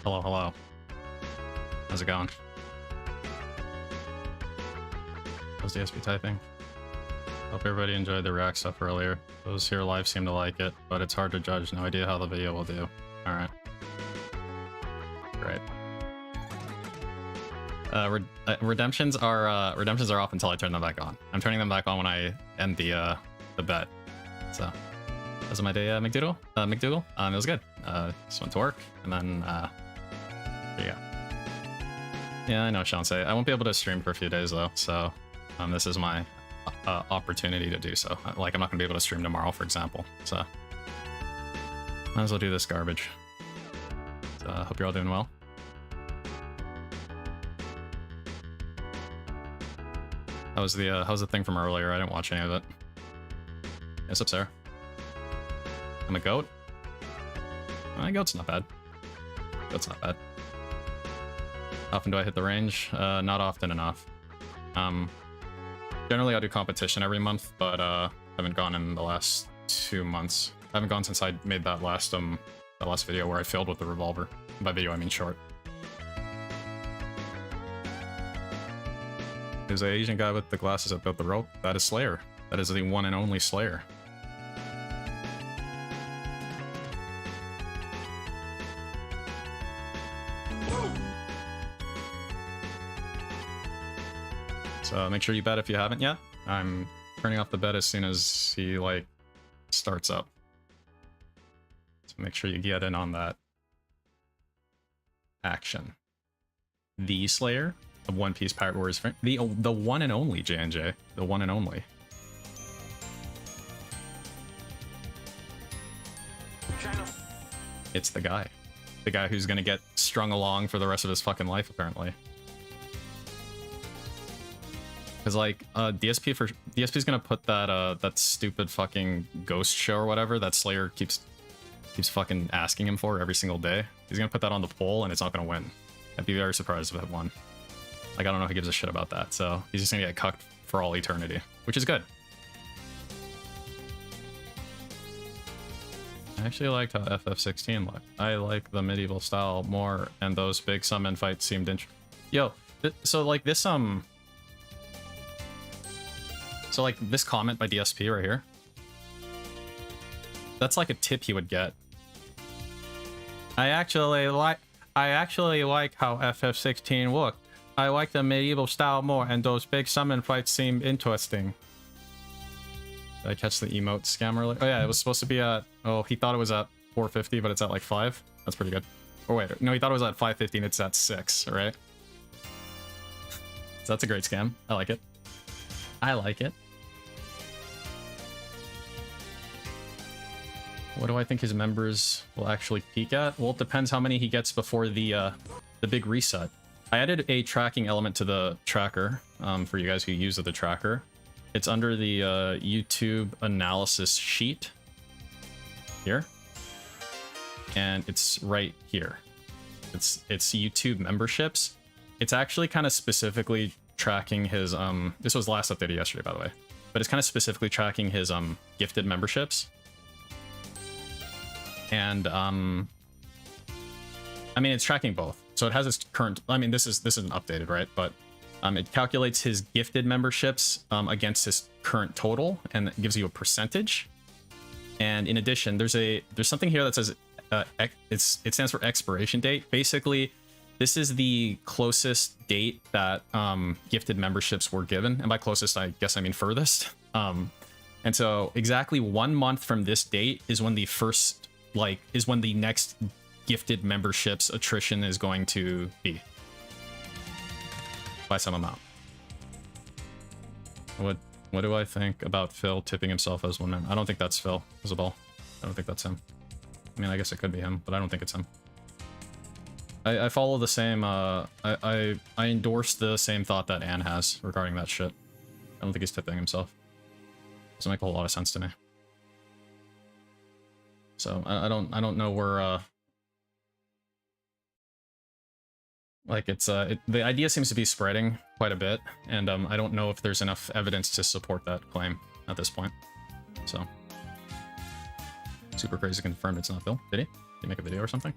Hello, hello. How's it going? How's DSP typing? Hope everybody enjoyed the React stuff earlier. Those here live seem to like it, but it's hard to judge. No idea how the video will do. Alright. Great. Redemptions are off until I turn them back on. I'm turning them back on when I end the bet. So, how's my day, McDougal? It was good. Just went to work, and then, there you go. Yeah, I know, Sean say. I won't be able to stream for a few days, though, so this is my opportunity to do so. Like, I'm not going to be able to stream tomorrow, for example, so might as well do this garbage. So, hope you're all doing well. How's the thing from earlier? I didn't watch any of it. Yes, up, Sarah. I'm a goat? Goat's not bad. Goat's not bad. Often do I hit the range? Not often enough. Generally I do competition every month, but haven't gone in the last 2 months. I haven't gone since I made that last video where I failed with the revolver. By video I mean short. There's an Asian guy with the glasses that built the rope. That is Slayer. That is the one and only Slayer. So make sure you bet if you haven't yet. I'm turning off the bet as soon as he, like, starts up. So make sure you get in on that action. The Slayer of One Piece Pirate Warriors. The one and only J&J. The one and only. It's the guy. The guy who's gonna get strung along for the rest of his fucking life, apparently. Because, like, DSP's gonna put that that stupid fucking ghost show or whatever that Slayer keeps fucking asking him for every single day. He's gonna put that on the poll and it's not gonna win. I'd be very surprised if it won. Like, I don't know if he gives a shit about that, so he's just gonna get cucked for all eternity, which is good. I actually liked how FF16 looked. I like the medieval style more, and those big summon fights seemed interesting. Yo, so like this so like this comment by DSP right here, that's like a tip he would get. I actually like how FF16 looked. I like the medieval style more, and those big summon fights seem interesting. Did I catch the emote scam earlier? Oh yeah, it was supposed to be at, oh, he thought it was at 450, but it's at like 5. That's pretty good. Or wait, no, he thought it was at 550 and it's at 6, right? So that's a great scam. I like it. I like it. What do I think his members will actually peak at? Well, it depends how many he gets before the big reset. I added a tracking element to the tracker for you guys who use the tracker. It's under the YouTube analysis sheet here, and it's right here. It's YouTube memberships. It's actually kind of specifically tracking his this was last updated yesterday, by the way, but it's kind of specifically tracking his gifted memberships. And I mean, it's tracking both. So it has its current, I mean, this isn't updated, right? But it calculates his gifted memberships against his current total, and it gives you a percentage. And in addition, there's something here that says it stands for expiration date. Basically, this is the closest date that gifted memberships were given, and by closest, I guess I mean furthest. And so exactly 1 month from this date is when the first, is when the next gifted memberships attrition is going to be by some amount. What do I think about Phil tipping himself as one man? I don't think that's Phil as a ball. I don't think that's him. I mean, I guess it could be him, but I don't think it's him. I follow the same I endorse the same thought that Anne has regarding that shit. I don't think he's tipping himself. Doesn't make a whole lot of sense to me. So I don't know where like it's the idea seems to be spreading quite a bit, and I don't know if there's enough evidence to support that claim at this point. So Super Crazy confirmed it's not Phil. Did he? Did he make a video or something?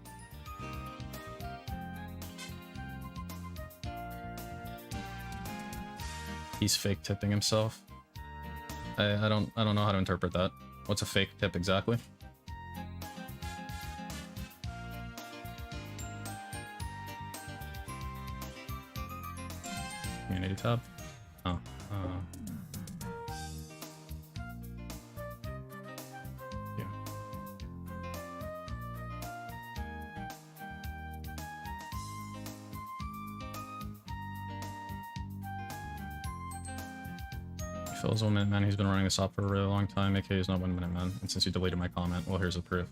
He's fake tipping himself. I don't know how to interpret that. What's a fake tip exactly? Community tab. Oh. Yeah. Phil's 1 minute man. He's been running this op for a really long time. AK is not 1 minute man. And since you deleted my comment, well, here's the proof.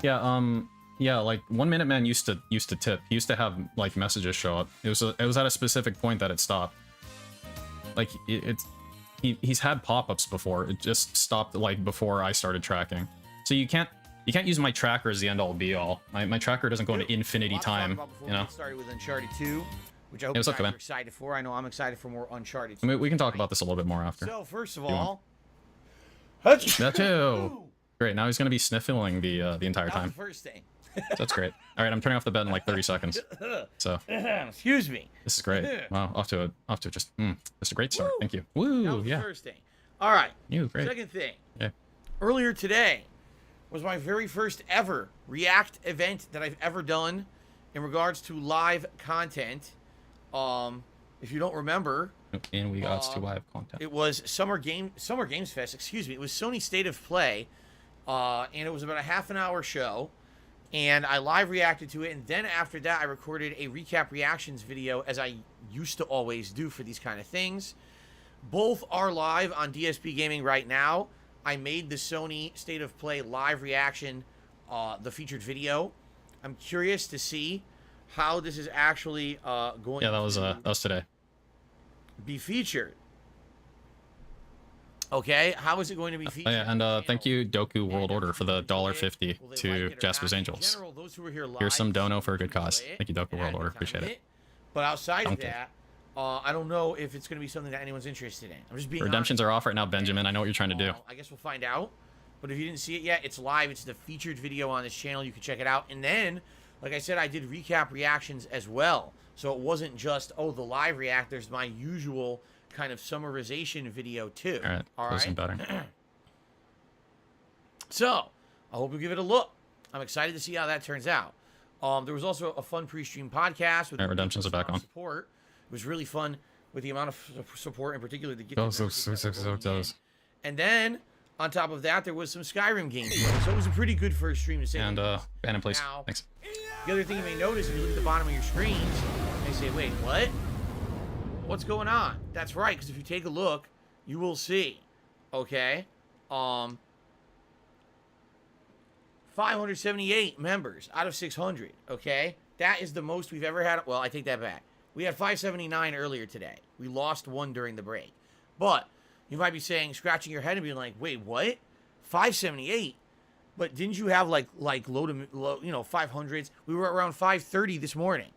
Yeah. Yeah, like 1 minute man used to tip. He used to have like messages show up. It was at a specific point that it stopped. Like he's had pop-ups before. It just stopped like before I started tracking. So you can't use my tracker as the end all be all. My tracker doesn't go into infinity time. You know. Started with Uncharted 2, which I hope you guys are excited for. I know I'm excited for more Uncharted. I mean, we can talk about this a little bit more after. So first of all, that too. Great. Now he's gonna be sniffling the entire time. That was the first thing. So that's great. All right, I'm turning off the bed in like 30 seconds. So excuse me. This is great. Wow, off to just a great start. Woo. Thank you. Woo, That was yeah. the first thing. All right. You great. Second thing. Yeah. Earlier today was my very first ever React event that I've ever done in regards to live content. If you don't remember, in regards to live content, it was Summer Games Fest. Excuse me. It was Sony State of Play, and it was about a half an hour show. And I live reacted to it, and then after that, I recorded a recap reactions video, as I used to always do for these kind of things. Both are live on DSP Gaming right now. I made the Sony State of Play live reaction, the featured video. I'm curious to see how this is actually going. Yeah, that was today. Be featured. Okay, how is it going to be featured? Yeah, and thank you, Doku World Order, for the $1.50 to Jasper's Angels. General, those who were here live, Here's some dono for a good cause. Thank you, Doku World Order. Appreciate it. But outside of that, I don't know if it's going to be something that anyone's interested in. I'm just being Redemptions honest. are off right now, Benjamin. I know what you're trying to do. I guess we'll find out. But if you didn't see it yet, it's live. It's the featured video on this channel. You can check it out. And then, like I said, I did recap reactions as well. So it wasn't just, oh, the live react. There's my usual kind of summarization video too. All right. Better. So, I hope you give it a look. I'm excited to see how that turns out. There was also a fun pre-stream podcast with Redemptions are back on. Support. It was really fun with the amount of support, in particular, to get Those. And then, on top of that, there was some Skyrim gameplay. So it was a pretty good first stream to say. And ban him, please. Now, Thanks. the other thing you may notice, if you look at the bottom of your screens, they say, wait, what? What's going on? That's right, because if you take a look, you will see. Okay? 578 members out of 600. Okay? That is the most we've ever had. Well, I take that back. We had 579 earlier today. We lost one during the break. But you might be saying, scratching your head and being like, wait, what? 578? But didn't you have like low, 500s? We were around 530 this morning.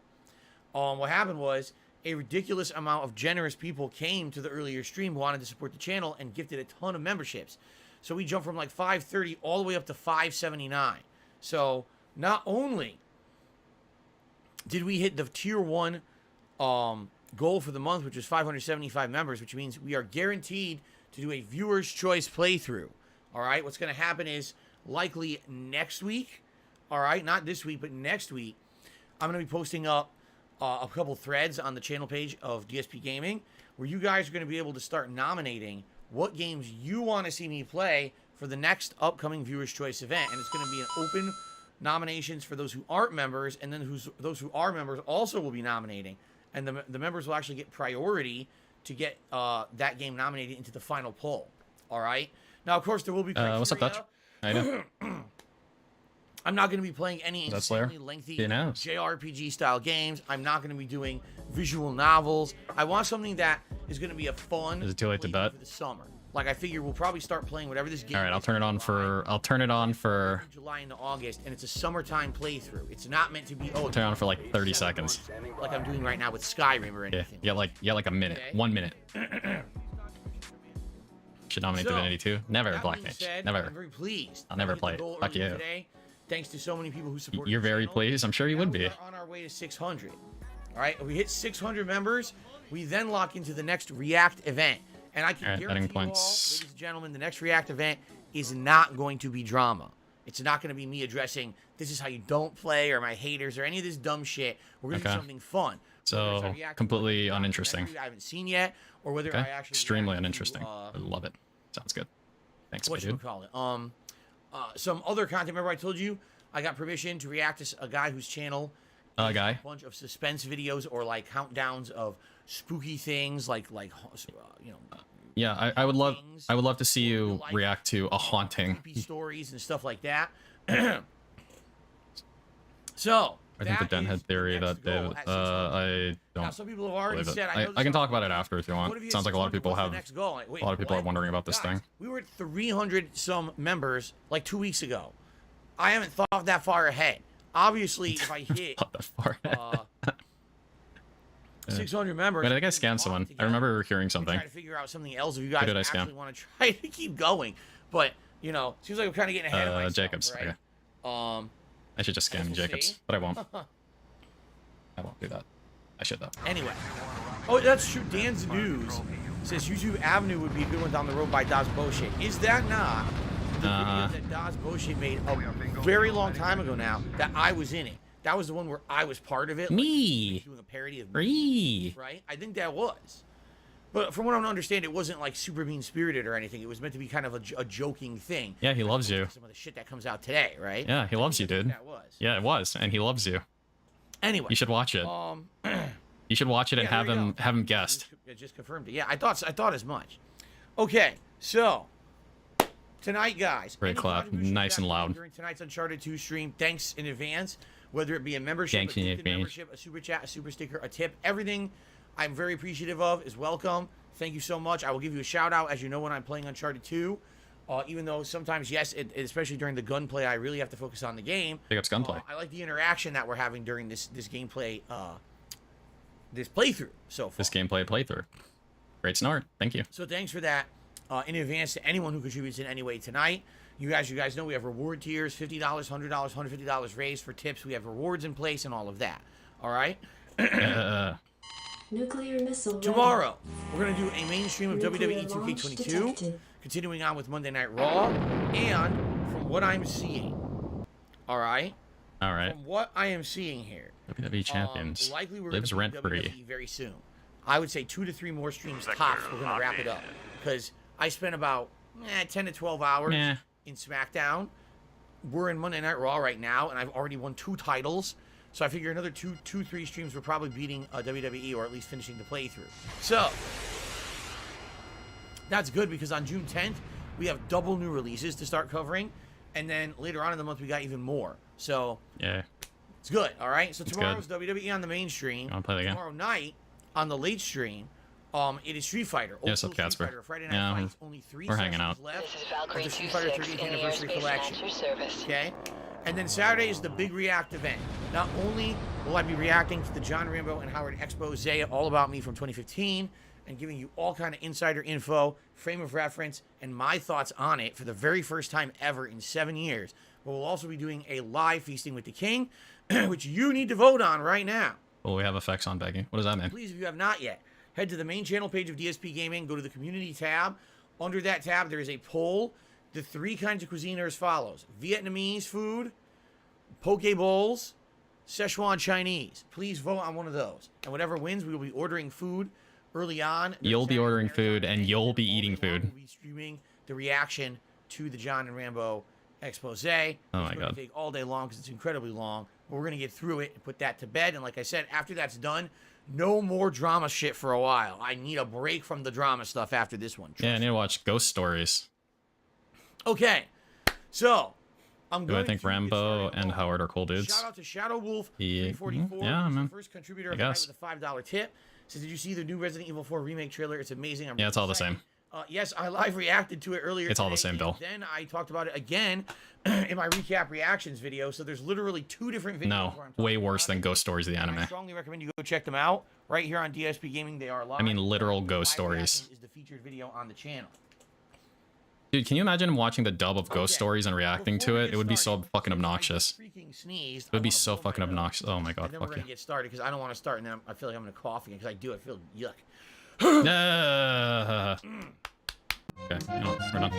What happened was a ridiculous amount of generous people came to the earlier stream who wanted to support the channel and gifted a ton of memberships. So we jumped from like 530 all the way up to 579. So not only did we hit the tier 1 goal for the month, which was 575 members, which means we are guaranteed to do a viewer's choice playthrough. All right, what's going to happen is likely next week, all right, not this week, but next week, I'm going to be posting up a couple threads on the channel page of DSP Gaming where you guys are going to be able to start nominating what games you want to see me play for the next upcoming viewer's choice event. And it's going to be an open nominations for those who aren't members, and then those who are members also will be nominating. And the members will actually get priority to get that game nominated into the final poll. All right. Now, of course, there will be criteria. What's up, Dutch? I know. I'm not going to be playing any insanely lengthy knows. JRPG style games. I'm not going to be doing visual novels. I want something that is going to be a fun. Is it too late to bet? For the summer. Like I figure we'll probably start playing whatever this game. All right, I'll turn it on for. July into August, and it's a summertime playthrough. It's not meant to be. Oh, turn it on for like 30 seconds. Like I'm doing right now with Skyrim or anything. Yeah, like a minute, okay. 1 minute. Should nominate Divinity 2. Never Black Mage. Never. I'm very pleased. I'll never play it. Fuck you. Today, thanks to so many people who support. You're very pleased. I'm sure you would be. We're on our way to 600. All right, if we hit 600 members, we then lock into the next React event. And I can guarantee you all, ladies and gentlemen, the next React event is not going to be drama. It's not going to be me addressing this is how you don't play or my haters or any of this dumb shit. We're going to do something fun. So completely uninteresting. I haven't seen yet, or whether I actually extremely uninteresting. I love it. Sounds good. Thanks, what you call it? Some other content. Remember I told you I got permission to react to a guy whose channel a bunch of suspense videos or like countdowns of spooky things like you know. Yeah, I would love to see you react to a haunting stories and stuff like that. So I think the Den had theory that David. I don't. Now, some people have already said. I can talk about it after if you want. It sounds like a lot of people have. A lot of people are wondering about this thing. We were at 300 some members like 2 weeks ago. I haven't thought that far ahead. Obviously, if I hit not that far ahead. 600 members. Wait, I think I scanned someone. I remember hearing something. Try to figure out something else if you guys actually want to try to keep going. But you know, seems like I'm kind of getting ahead of myself. Jacobs. Right? Okay. I should just scan Jacobs, but I won't. I won't do that. I should though. Anyway. Oh, that's true. Dan's News says YouTube Avenue would be a good one down the road by Das Bullshit. Is that not the video that Das Bullshit made a very long time ago now that I was in it? That was the one where I was part of it. Me. Like, doing a parody of me. Right? I think that was. But from what I understand, it wasn't like super mean-spirited or anything. It was meant to be kind of a joking thing. Yeah, he loves you. Some of the shit that comes out today, right? Yeah, he loves you, dude. That was. Yeah, it was, and he loves you. Anyway, you should watch it. You should watch it and have him guest. I just confirmed it. Yeah, I thought as much. Okay, so tonight, guys. Great clap, nice and loud. During tonight's Uncharted 2 stream, thanks in advance. Whether it be a membership, a super chat, a super sticker, a tip, everything I'm very appreciative of is welcome. Thank you so much. I will give you a shout out, as you know, when I'm playing Uncharted 2. Even though sometimes, yes, especially during the gunplay, I really have to focus on the game. Big ups gunplay. I like the interaction that we're having during this gameplay this playthrough so far. This gameplay playthrough. Great snort. Thank you. So thanks for that in advance to anyone who contributes in any way tonight. You guys know we have reward tiers, $50, $100, $150 raised for tips. We have rewards in place and all of that. All right? Nuclear missile Tomorrow, we're going to do a main stream of Nuclear WWE launch 2K22, detected. continuing on with Monday Night Raw, and from what I'm seeing, all right? All right. From what I am seeing here, WWE champions likely we're lives going to rent free. very soon. I would say 2 to 3 more streams tops. We're going to wrap it up because I spent about 10 to 12 hours in SmackDown. We're in Monday Night Raw right now, and I've already won 2 titles. So I figure another 3 streams we're probably beating WWE, or at least finishing the playthrough. So that's good because on June 10th we have double new releases to start covering, and then later on in the month we got even more. So Yeah. it's good. All right. So It's tomorrow's WWE on the main stream. I'll play the game. Tomorrow night on the late stream, it is Street Fighter. Yeah, Old sup, school Street Casper? Fighter, Friday Night Yeah, Fights. Only 3 we're hanging sessions out. left This is of Valkyrie the Street Fighter 26 30th in the Anniversary airspace Collection. announcer service. Okay? And then Saturday is the big React event. Not only will I be reacting to the John Rambo and Howard expose all about me from 2015 and giving you all kind of insider info, frame of reference, and my thoughts on it for the very first time ever in 7 years, but we'll also be doing a live Feasting with the King, which you need to vote on right now. Well, we have effects on begging. What does that mean? Please, if you have not yet, head to the main channel page of DSP Gaming, go to the community tab. Under that tab, there is a poll. The 3 kinds of cuisine are as follows: Vietnamese food, poke bowls, Szechuan Chinese. Please vote on one of those. And whatever wins, we will be ordering food early on. You'll be ordering food and you'll be eating food. We'll be streaming the reaction to the John and Rambo expose. Oh my It's going God. to take all day long because it's incredibly long. But we're going to get through it and put that to bed. And like I said, after that's done, no more drama shit for a while. I need a break from the drama stuff after this one. Yeah, I need to watch Ghost Stories. Okay, so I'm Do going I think to get Rambo started. and Howard are cool dudes? Shout out to Shadow Wolf Yeah, 344. yeah, He's man. the first contributor I of the night guess. with a $5 tip. Says, did you see the new Resident Evil 4 remake trailer? It's amazing. I'm Yeah, it's really all the excited. same. Yes, I live reacted to it earlier. It's all the today, same, Bill. and then I talked about it again in my recap reactions video. So there's literally 2 different videos. No, where I'm talking way worse about than it. Ghost Stories, the And I anime. strongly recommend you go check them out right here on DSP Gaming. They are live. I mean, literal Live Ghost reactions Stories. is the featured video on the channel. Dude, can you imagine watching the dub of Ghost Okay, Stories and reacting before to we it? get It would be so started, fucking since I obnoxious. freaking sneezed, It would I be wanna so blow my fucking nose. obnoxious. Oh my God, And then we're fuck gonna you. get started because I don't want to start and then I feel like I'm gonna cough again because I do. I feel yuck. Okay, you know what, we're done.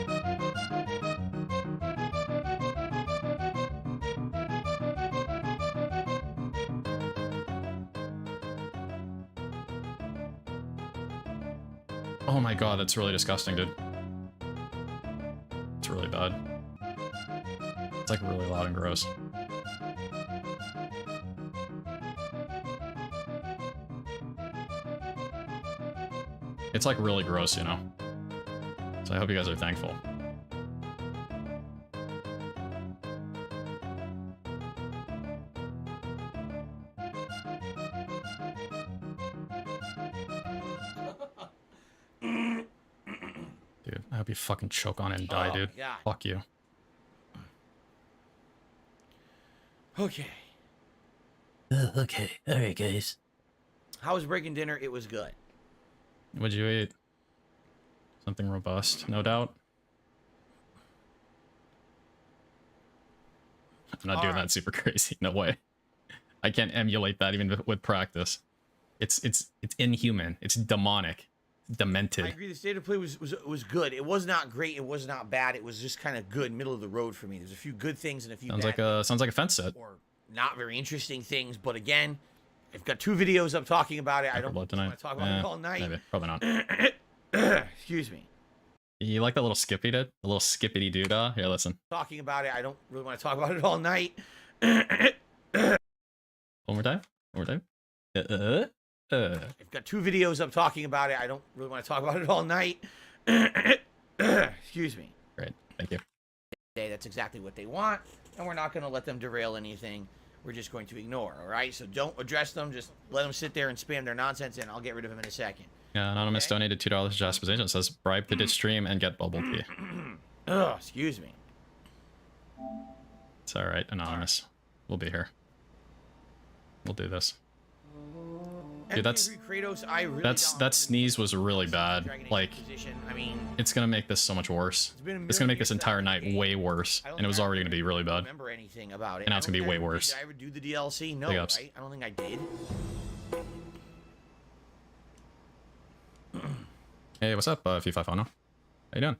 Oh my God, that's really disgusting, dude. It's really bad. It's like really loud and gross. It's like really gross, you know? So I hope you guys are thankful. Dude, I hope you fucking choke on it and die, Oh, dude. God. Fuck you. Okay. Okay, alright, guys. How was breaking dinner? It was good. What'd you eat? Something robust, no doubt. I'm not doing Alright. that super crazy. No way. I can't emulate that even with practice. It's inhuman. It's demonic. I Demented. agree. The state of play was good. It was not great. It was not bad. It was just kind of good, middle of the road for me. There's a few good things and a few Sounds bad like a fence set. or not very interesting things. But again, I've got 2 videos up talking about it. I don't Blood want to talk about it all night. Maybe. Probably not. Excuse me. You like that little skippy did? The little skippity doodah? Here, listen. Talking about it. I don't really want to talk about it all night. One more time. One more time. I've got 2 videos up talking about it. I don't really want to talk about it all night. Excuse me. Great. Thank you. That's exactly what they want, and we're not going to let them derail anything. We're just going to ignore, all right? So don't address them. Just let them sit there and spam their nonsense, and I'll get rid of them in a second. Yeah, Anonymous Okay. donated $2 to Jasper's Agent. Says bribe the stream and get bubble tea. Ugh, excuse me. It's alright, Anonymous. We'll be here. We'll do this. Dude, that's Kratos, I really that sneeze was really bad. Like, I mean, it's gonna make this so much worse. It's gonna make this entire night way worse, and it was already gonna be really bad. Remember anything about it? And now it's gonna be way worse. Did I ever do the DLC? No, Big ups. right? I don't think I did. Hey, what's up, FIFA Fono? How you doing?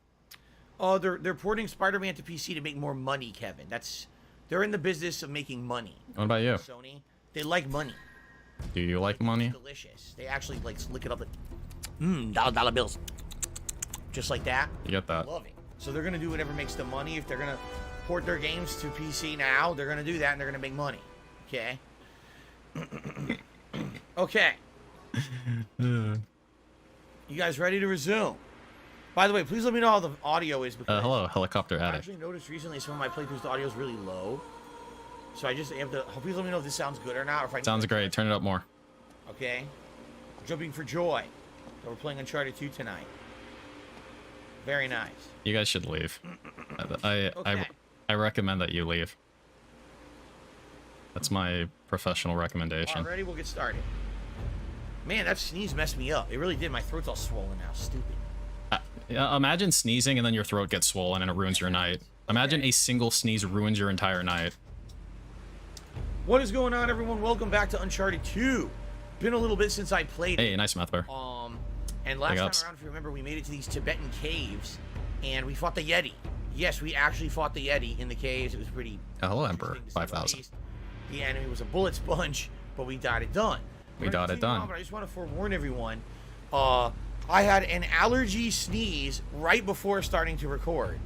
Oh, they're porting Spider-Man to PC to make more money, Kevin. They're in the business of making money. What about you? Sony, they like money. Do you like money? It's delicious. They actually like lick it up like, dollar bills, just like that. You get that? Love it. So they're gonna do whatever makes them money. If they're gonna port their games to PC now, they're gonna do that and they're gonna make money. Okay. Okay. You guys ready to resume? By the way, please let me know how the audio is. Because hello, helicopter I addict. actually noticed recently some of my playthroughs, the audio is really low. So I just have to. Please let me know if this sounds good or not. Or if I Sounds great. Turn it up more. Okay. Jumping for joy. So we're playing Uncharted 2 tonight. Very nice. You guys should leave. I recommend that you leave. That's my professional recommendation. Alrighty, we'll get started. Man, that sneeze messed me up. It really did. My throat's all swollen now. Stupid. Imagine sneezing and then your throat gets swollen and it ruins your night. Imagine a single sneeze ruins your entire night. What is going on, everyone? Welcome back to Uncharted 2. Been a little bit since I played Hey, it. nice mouth bear. And last time around, if you remember, we made it to these Tibetan caves, and we fought the Yeti. Yes, we actually fought the Yeti in the caves. It was pretty. Hello, Emperor. 5,000. The enemy was a bullet sponge, but we got it done. We got it done. But I just want to forewarn everyone. I had an allergy sneeze right before starting to record.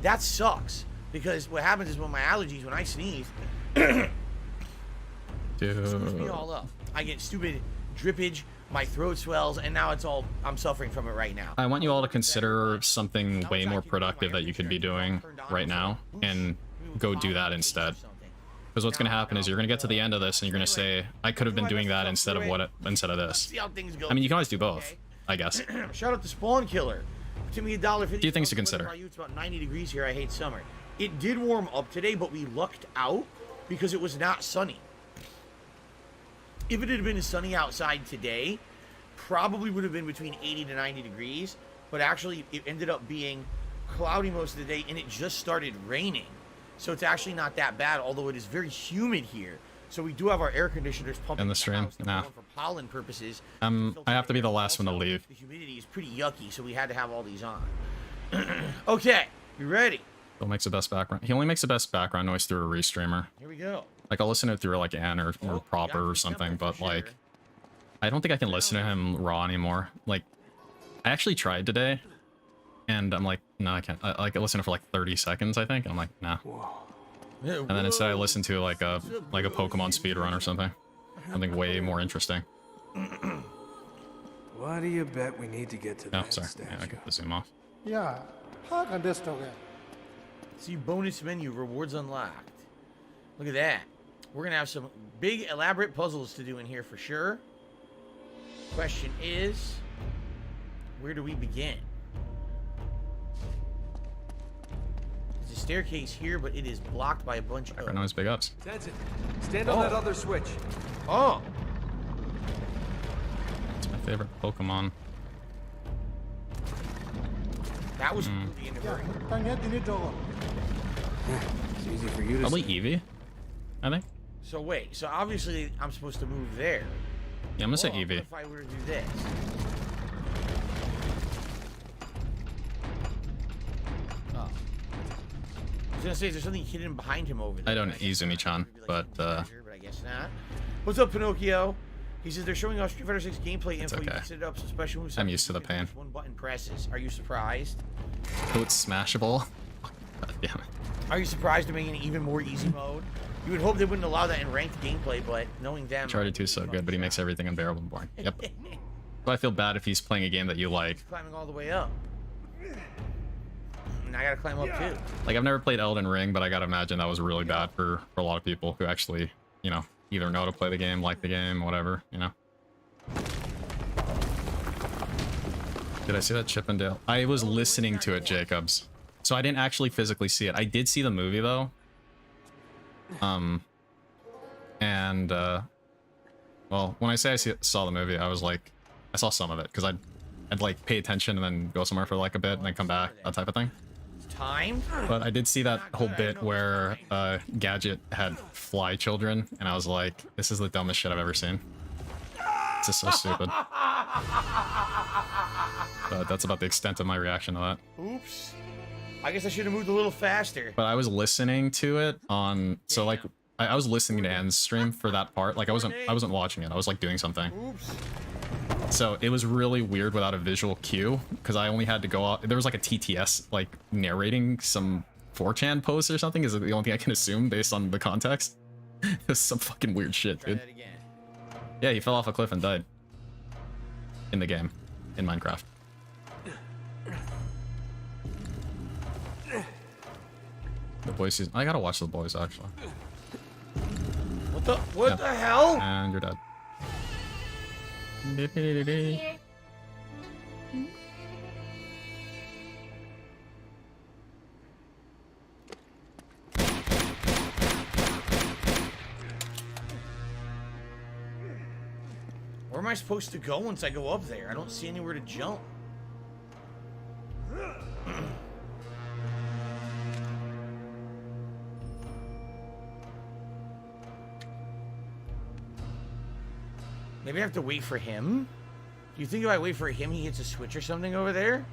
That sucks because what happens is when my allergies, when I sneeze. Screws me all up. I get stupid drippage, my throat swells, and now it's all, I'm suffering from it right now. I want you all to consider something way more productive that you could be doing right now and go do that instead. Because what's going to happen is you're going to get to the end of this and you're going to say, I could have been doing that instead of this. See how things go. I mean, you can always do both, I guess. Shout out to Spawn Killer. To me, $1.50. Few things to consider. It's about 90 degrees here. I hate summer. It did warm up today, but we lucked out because it was not sunny. If it had been sunny outside today, probably would have been between 80 to 90 degrees, but actually it ended up being cloudy most of the day and it just started raining. So it's actually not that bad, although it is very humid here. So we do have our air conditioners pumping in the stream. Nah. For pollen purposes. I have to be the last one to leave. The humidity is pretty yucky, so we had to have all these on. Okay, you ready? He makes the best background. He only makes the best background noise through a restreamer. Here we go. Like, I'll listen to it through like Ann or Proper or something, but like, I don't think I can listen to him raw anymore. Like, I actually tried today, and I'm like, no, I can't. I listened to it for like 30 seconds, I think. I'm like, nah. And then instead I listened to like a Pokemon speedrun or something. Something way more interesting. Why do you bet we need to get to that sorry. statue? Yeah, I got the zoom off. Yeah, how can this go? See, bonus menu, rewards unlocked. Look at that. We're going to have some big, elaborate puzzles to do in here for sure. Question is, where do we begin? There's a staircase here, but it is blocked by a bunch of... Background noise, big ups. Tenzin, stand on that other switch. Oh! It's my favorite Pokemon. That was really inadvertent. It's easy for you to Probably see. Eevee, I think. So wait, so obviously I'm supposed to move there. Yeah, I'm gonna say What Eevee. if I were to do this? Oh. I was gonna say, is there something hidden behind him over there? I don't But guess Izumi-chan, not. but Treasure, but I guess not. What's up, Pinocchio? He says they're showing off Street Fighter 6 gameplay info. You okay. can set it up some special moves. I'm used to the pain. One button presses. Are you surprised? oh, it's smashable. God damn it. Are you surprised to make an even more easy mode? You would hope they wouldn't allow that in ranked gameplay, but knowing them... Uncharted 2 is so good, but he makes everything unbearable and boring. Yep. So I feel bad if he's playing a game that you like. Climbing all the way up. And I gotta climb up too. Like, I've never played Elden Ring, but I gotta imagine that was really bad for a lot of people who actually, you know, either know to play the game, like the game, whatever, you know. Did I see that Chippendale? I was listening to it, Jacobs. So I didn't actually physically see it. I did see the movie, though. And, Well, when I say saw the movie, I was like, I saw some of it because I'd like pay attention and then go somewhere for like a bit and then come back, that type of thing. Time? But I did see that whole bit where Gadget had fly children, and I was like, this is the dumbest shit I've ever seen. This is so stupid. But that's about the extent of my reaction to that. Oops. I guess I should have moved a little faster. But I was listening to it on, so like, I was listening to Ann's stream for that part. Like I wasn't watching it. I was like doing something. Oops. So it was really weird without a visual cue because I only had to go out. There was like a TTS like narrating some 4chan post or something. Is the only thing I can assume based on the context. It was some fucking weird shit, Try dude. that again. Yeah, he fell off a cliff and died. In the game, in Minecraft. The boys season. I gotta watch the boys actually. What the hell? And you're dead. Where am I supposed to go once I go up there? I don't see anywhere to jump. Maybe I have to wait for him? Do you think if I wait for him, he hits a switch or something over there?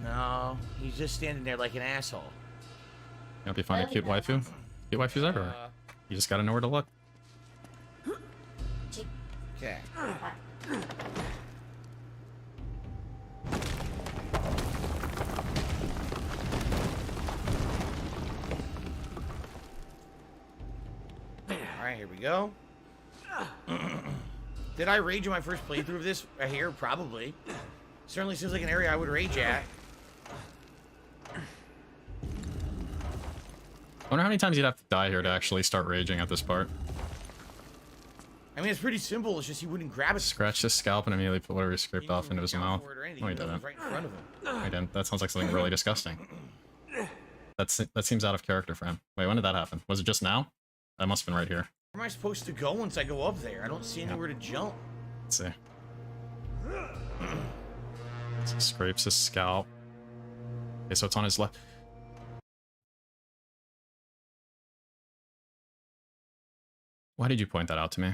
No, he's just standing there like an asshole. Can't be finding cute waifu. Cute waifus everywhere. You just gotta know where to look. Okay. Alright, here we go. Did I rage in my first playthrough of this right here? Probably. Certainly seems like an area I would rage at. I wonder how many times you'd have to die here to actually start raging at this part. I mean, it's pretty simple. It's just he wouldn't grab it. Scratch his scalp and immediately put whatever he scraped off into his mouth. No, he didn't. Right in front of him. He didn't. That sounds like something really disgusting. That seems out of character for him. Wait, when did that happen? Was it just now? That must have been right here. Where am I supposed to go once I go up there? I don't see anywhere to jump. Let's see. So scrapes his scalp. Okay, so it's on his left. Why did you point that out to me?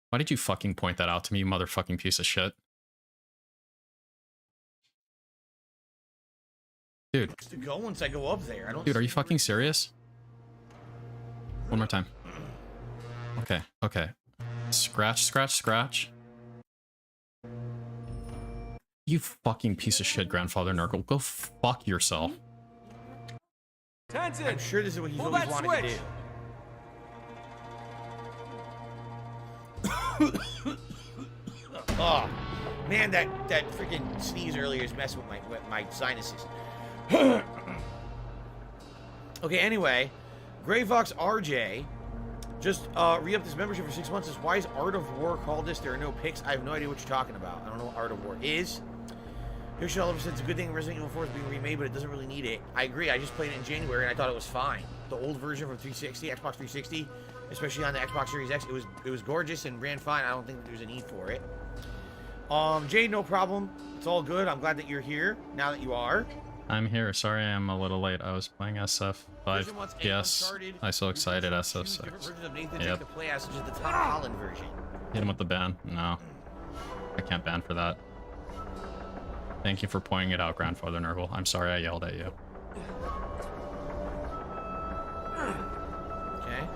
Why did you fucking point that out to me, you motherfucking piece of shit? Dude. To go once I go up there. I don't. Dude, are you fucking serious? One more time. Okay, okay. Scratch, scratch, scratch. You fucking piece of shit, Grandfather Nurgle. Go fuck yourself. I'm sure this is what he's always wanted to do. Oh, man, that freaking sneeze earlier is messing with my sinuses. Okay, anyway, Gray Fox RJ just re-upped his membership for 6 months. Says, why is Art of War called this? There are no pics. I have no idea what you're talking about. I don't know what Art of War is. Yoshi Oliver said it's a good thing Resident Evil 4 is being remade, but it doesn't really need it. I agree. I just played it in January and I thought it was fine. The old version from 360, Xbox 360, especially on the Xbox Series X, it was gorgeous and ran fine. I don't think there's a need for it. Jade, no problem. It's all good. I'm glad that you're here now that you are. I'm here. Sorry I'm a little late. I was playing SF5. Yes, I'm so excited. SF6. Yep. To play as, such as the Tom Holland version. Hit him with the ban. No. I can't ban for that. Thank you for pointing it out, Grandfather Nurgle. I'm sorry I yelled at you. Okay.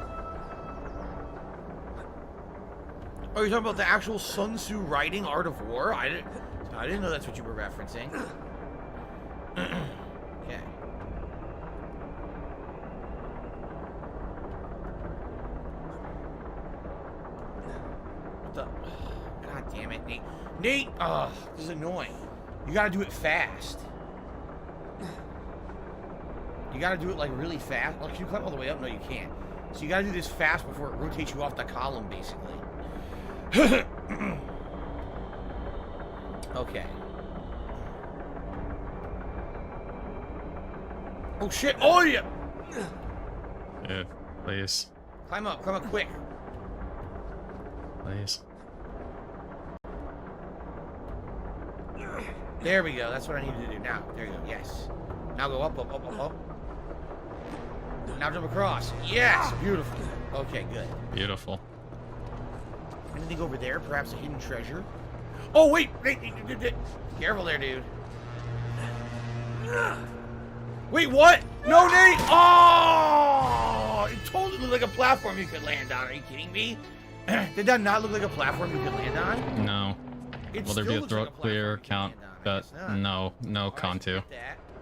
Oh, you're talking about the actual Sun Tzu writing Art of War? I didn't know that's what you were referencing. Okay. What the? God damn it, Nate. Nate! Ugh, this is annoying. You gotta do it fast. You gotta do it like really fast. Like, can you climb all the way up? No, you can't. So you gotta do this fast before it rotates you off the column, basically. Okay. Oh shit! Oh yeah! Yeah, please. Climb up quick. Please. There we go. That's what I needed to do. Now, there you go. Yes. Now go up, up, up, up, up. Now jump across. Yes. Beautiful. Okay, good. Beautiful. Anything over there? Perhaps a hidden treasure? Oh, wait. Careful there, dude. Wait, what? No, Nate. Oh! It totally looked like a platform you could land on. Are you kidding me? Did that not look like a platform you could land on? No. Will there be a throat clear count? But no con to.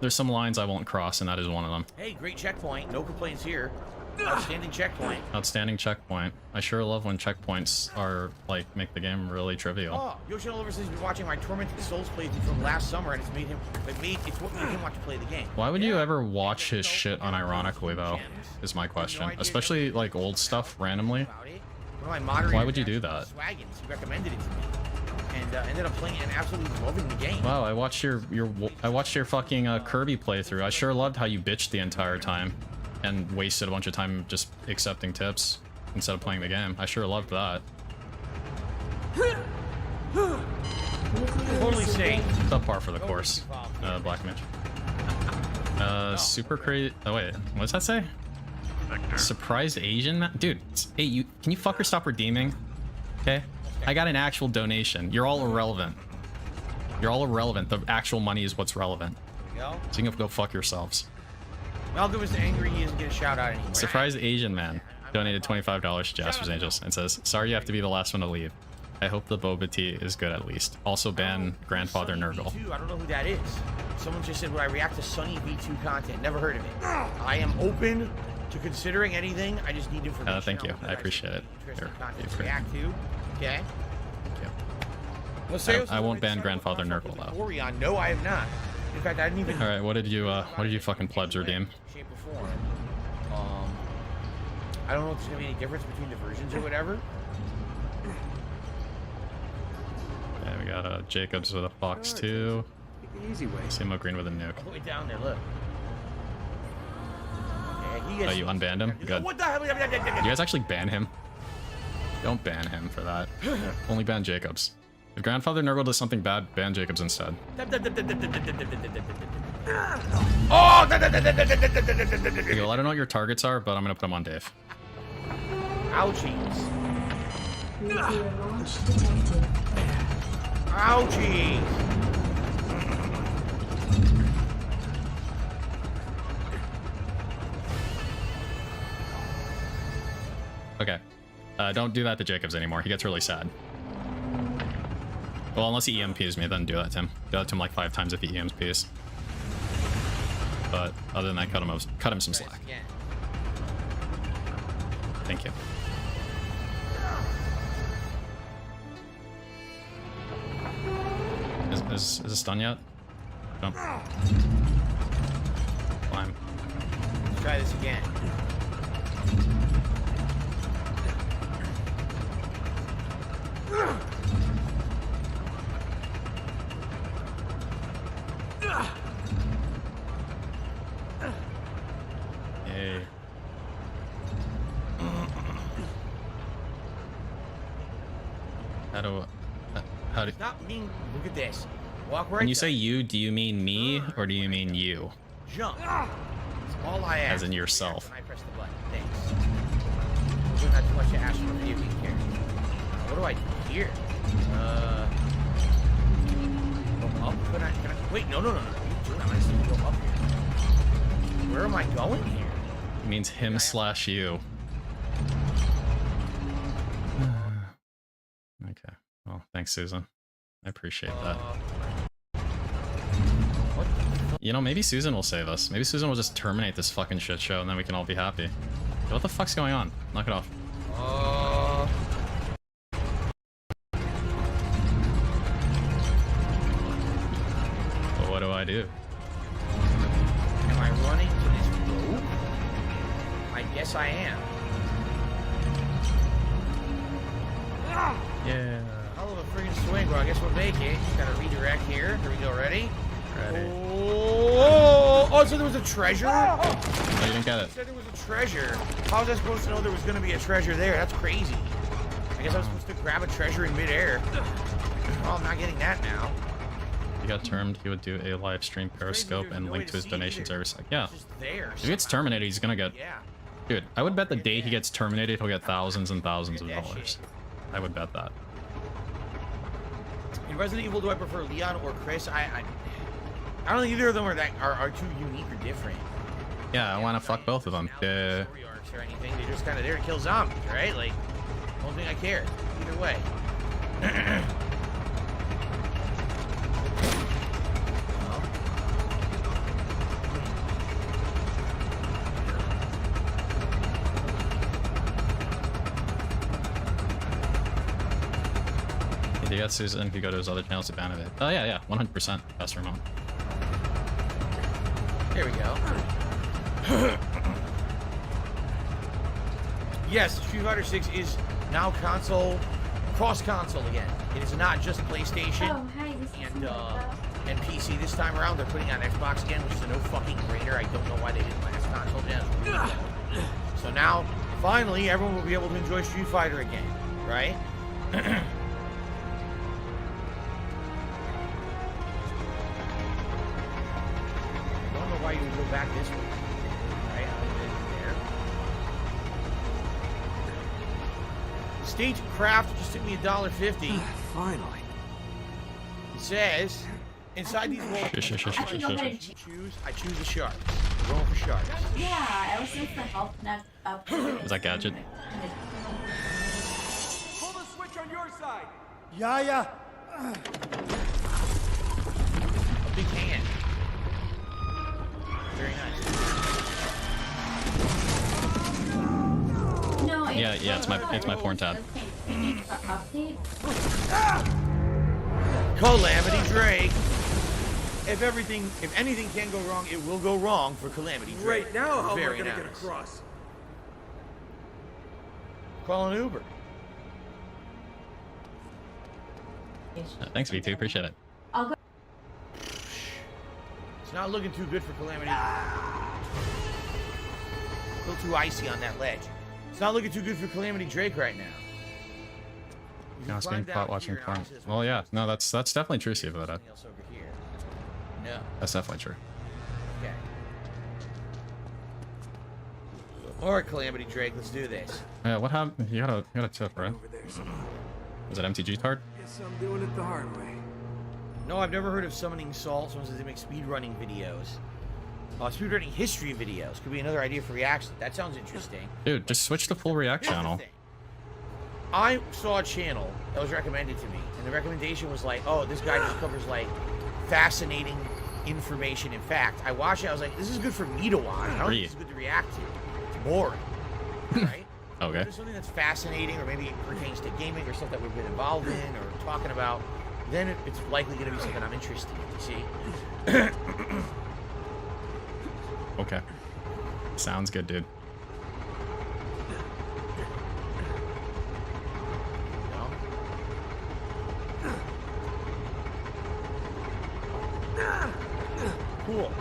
There's some lines I won't cross, and that is one of them. Hey, great checkpoint. No complaints here. Outstanding checkpoint. Outstanding checkpoint. I sure love when checkpoints are, like, make the game really trivial. Oh, Yoshi Oliver says he's been watching my Tormented Souls playthrough from last summer, and it's what made him want to play the game. Why would you ever watch his shit unironically, though, is my question. Especially, like, old stuff randomly. Why would you do that? Swaggins, he recommended it to me. And ended up playing it and absolutely loving the game. Wow, I watched your fucking Kirby playthrough. I sure loved how you bitched the entire time and wasted a bunch of time just accepting tips instead of playing the game. I sure loved that. Totally safe. Subpar for the course, Black Mitch. Super crazy. Oh wait, what does that say? Surprised Asian man? Dude, hey, can you fucker stop redeeming? Okay? I got an actual donation. You're all irrelevant. You're all irrelevant. The actual money is what's relevant. There we go. So you can go fuck yourselves. Malcolm is angry he doesn't get a shout out anymore. Surprised Asian man donated $25 to Jasper's Angels and says, sorry you have to be the last one to leave. I hope the boba tea is good at least. Also ban Grandfather Nurgle. I don't know who that is. Someone just said, would I react to Sunny V2 content? Never heard of it. I am open to considering anything. I just need information. Thank you. I appreciate it. Interesting content to react to. Okay. Thank you. I won't ban Grandfather Nurgle though. Orion. No, I have not. In fact, I didn't even. All right, what did you fucking plebs redeem? Shape or form. I don't know if there's gonna be any difference between the versions or whatever. Yeah, we got Jacobs with a Fox 2. Easy way. Simo Green with a nuke. All the way down there, look. Oh, you unbanned him? Good. What the hell? You guys actually ban him? Don't ban him for that. Only ban Jacobs. If Grandfather Nurgle does something bad, ban Jacobs instead. Oh! Okay, well, I don't know what your targets are, but I'm gonna put them on Dave. Ouchies. Ouchies. Okay. Don't do that to Jacobs anymore. He gets really sad. Well, unless he EMPs me, then do that to him. Do that to him like 5 times if he EMPs. But other than that, cut him some slack. Thank you. Is this done yet? Jump. Climb. Let's try this again. Yay. How do Stop being. Look at this. Walk right. when you say you, do you mean me or do you mean you? Jump. That's all I ask. As in yourself. When I press the button. Thanks. There's not too much to ask for video game character. What do I do here? Go up? Can I? Wait, no. I just need to go up here. Where am I going here? It means him/you. Okay. Well, thanks, Susan. I appreciate that. What? You know, maybe Susan will save us. Maybe Susan will just terminate this fucking shit show and then we can all be happy. What the fuck's going on? Knock it off. Well, what do I do? Am I running to this rope? I guess I am. Yeah. Hell of a freaking swing, bro. I guess we'll make it. Just gotta redirect here. Here we go. Ready? Ready. Oh, so there was a treasure? No, you didn't get it. You said there was a treasure. How was I supposed to know there was gonna be a treasure there? That's crazy. I guess I was supposed to grab a treasure in midair. Oh, I'm not getting that now. If he got termed, he would do a live stream Periscope and link to his donation service. Like, yeah. It's just there. If he gets terminated, he's gonna get... Yeah. Dude, I would bet the day he gets terminated, he'll get thousands and thousands of Get that dollars. shit. I would bet that. In Resident Evil, do I prefer Leon or Chris? I don't think either of them are too unique or different. Yeah, I want to fuck both of them. Story arcs or anything. They're just kind of there to kill zombies, right? Like, I don't think I care either way. If he gets Susan, he could go to his other channels to ban it. Oh, yeah, 100%. Best remote. There we go. Yes, Street Fighter 6 is now cross-console again. It is not just PlayStation and PC this time around. They're putting on Xbox again, which is a no fucking brainer. I don't know why they didn't last console gen. So now, finally, everyone will be able to enjoy Street Fighter again, right? I don't know why you would go back this way. Right? There. State Craft just took me $1.50. Finally. It says, inside these walls, Shush. I choose the sharks. I'm going for sharks. Yeah, ever since the health net up. Is that Gadget? Pull the switch on your side. Yeah. A big hand. Very nice. No, Yeah, it's my porn tab. Calamity Drake. If anything can go wrong, it will go wrong for Calamity Drake. Right now, how am I Very gonna nice. get across? Call an Uber. Thanks, V2. Appreciate it. I'll go. It's not looking too good for Calamity. A little too icy on that ledge. It's not looking too good for Calamity Drake right now. You can Now it's climb being down caught watching here and porn. obviously there's Well, yeah. No, that's definitely true, Steve. something else over here. No. That's definitely true. Okay. All right, Calamity Drake, let's do this. Yeah, what happened? You got a tip, right? Over there somewhere. Was it MTG card? Guess I'm doing it the hard way. No, I've never heard of summoning Salt. Someone says they make speedrunning videos. Speedrunning history videos could be another idea for reaction. That sounds interesting. Dude, just switch to full React Here's the channel. thing. I saw a channel that was recommended to me, and the recommendation was like, oh, this guy just covers like fascinating information. In fact, I watched it, I was like, this is good for me to watch. I don't think this is good to react to. It's boring. Right? Okay. If there's something that's fascinating, or maybe it pertains to gaming or stuff that we've been involved in or talking about, then it's likely going to be something I'm interested in, you see? Okay. Sounds good, dude. No? Cool.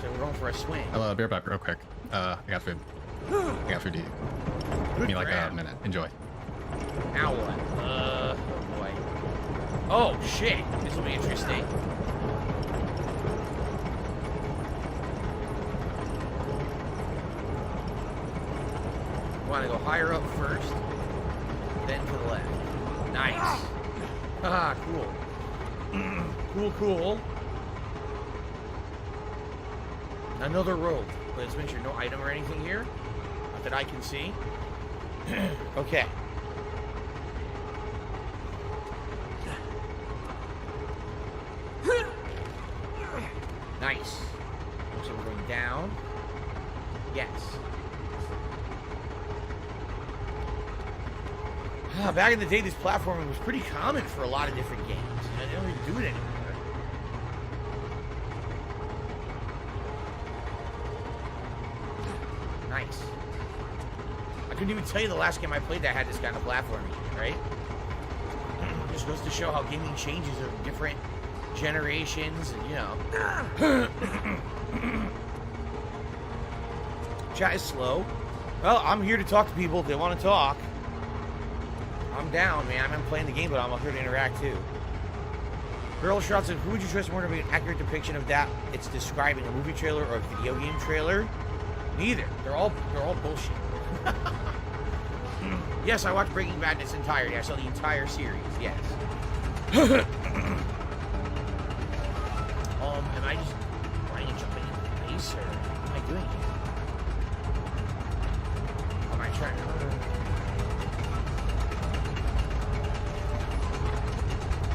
So we're going for a swing. I'll be right back real quick. I got food. I got food to eat. Give me like a grab. minute. Enjoy. Now what? Oh boy. Oh shit! This will be interesting. Want to go higher up first, then to the left. Nice. Ah, cool. Cool. Another rope. Let's make sure no item or anything here. Not that I can see. Okay. Nice. Looks like we're going down. Yes. Back in the day, this platforming was pretty common for a lot of different games. They don't really do it anymore. Nice. I couldn't even tell you the last game I played that had this kind of platforming, right? Just goes to show how gaming changes over different generations, and you know. Chat is slow. Well, I'm here to talk to people if they want to talk. I'm down, man. I'm playing the game, but I'm up here to interact too. Girl Shroud said, who would you trust more to be an accurate depiction of that it's describing, a movie trailer or a video game trailer? Neither. They're all bullshit. Yes, I watched Breaking Bad in its entirety. I saw the entire series, yes. Am I just running and jumping into place, or what am I doing here? Am I trying to...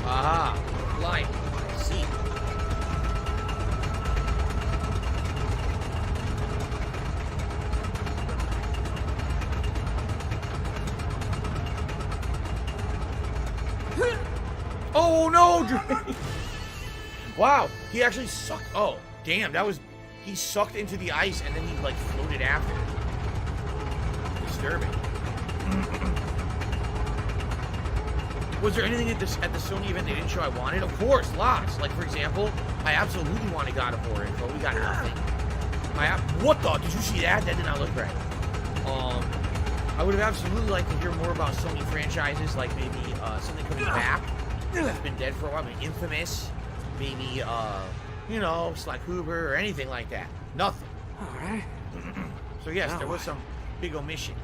Aha! Light. I see. Oh no! Wow, he actually sucked. Oh, damn, that was. He sucked into the ice and then he like floated after it. Disturbing. Was there anything at the Sony event they didn't show I wanted? Of course, lots. Like, for example, I absolutely wanted God of War info. We got nothing. What the? Did you see that? That did not look right. I would have absolutely liked to hear more about Sony franchises, like maybe something coming back that's been dead for a while. Maybe Infamous, maybe, you know, Sly Cooper or anything like that. Nothing. All right. So, yes, there was some big omissions.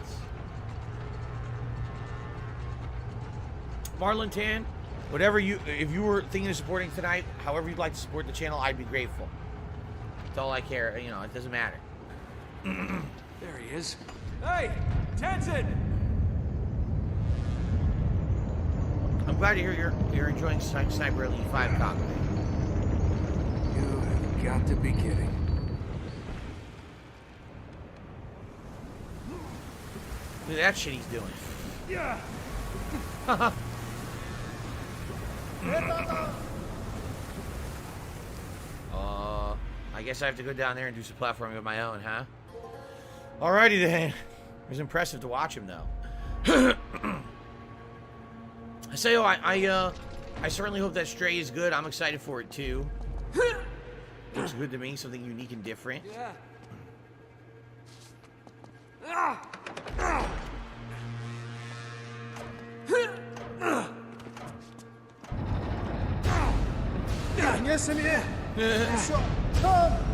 Marlon Tan, whatever if you were thinking of supporting tonight, however you'd like to support the channel, I'd be grateful. That's all I care. You know, it doesn't matter. There he is. Hey, Tenson! I'm glad to hear you're enjoying Sniper Elite 5 cockpit. You have got to be kidding. Look at that shit he's doing. Yeah. I guess I have to go down there and do some platforming of my own, huh? Alrighty then. It was impressive to watch him though. I say, I certainly hope that Stray is good. I'm excited for it too. Looks good to me, something unique and different. Yeah.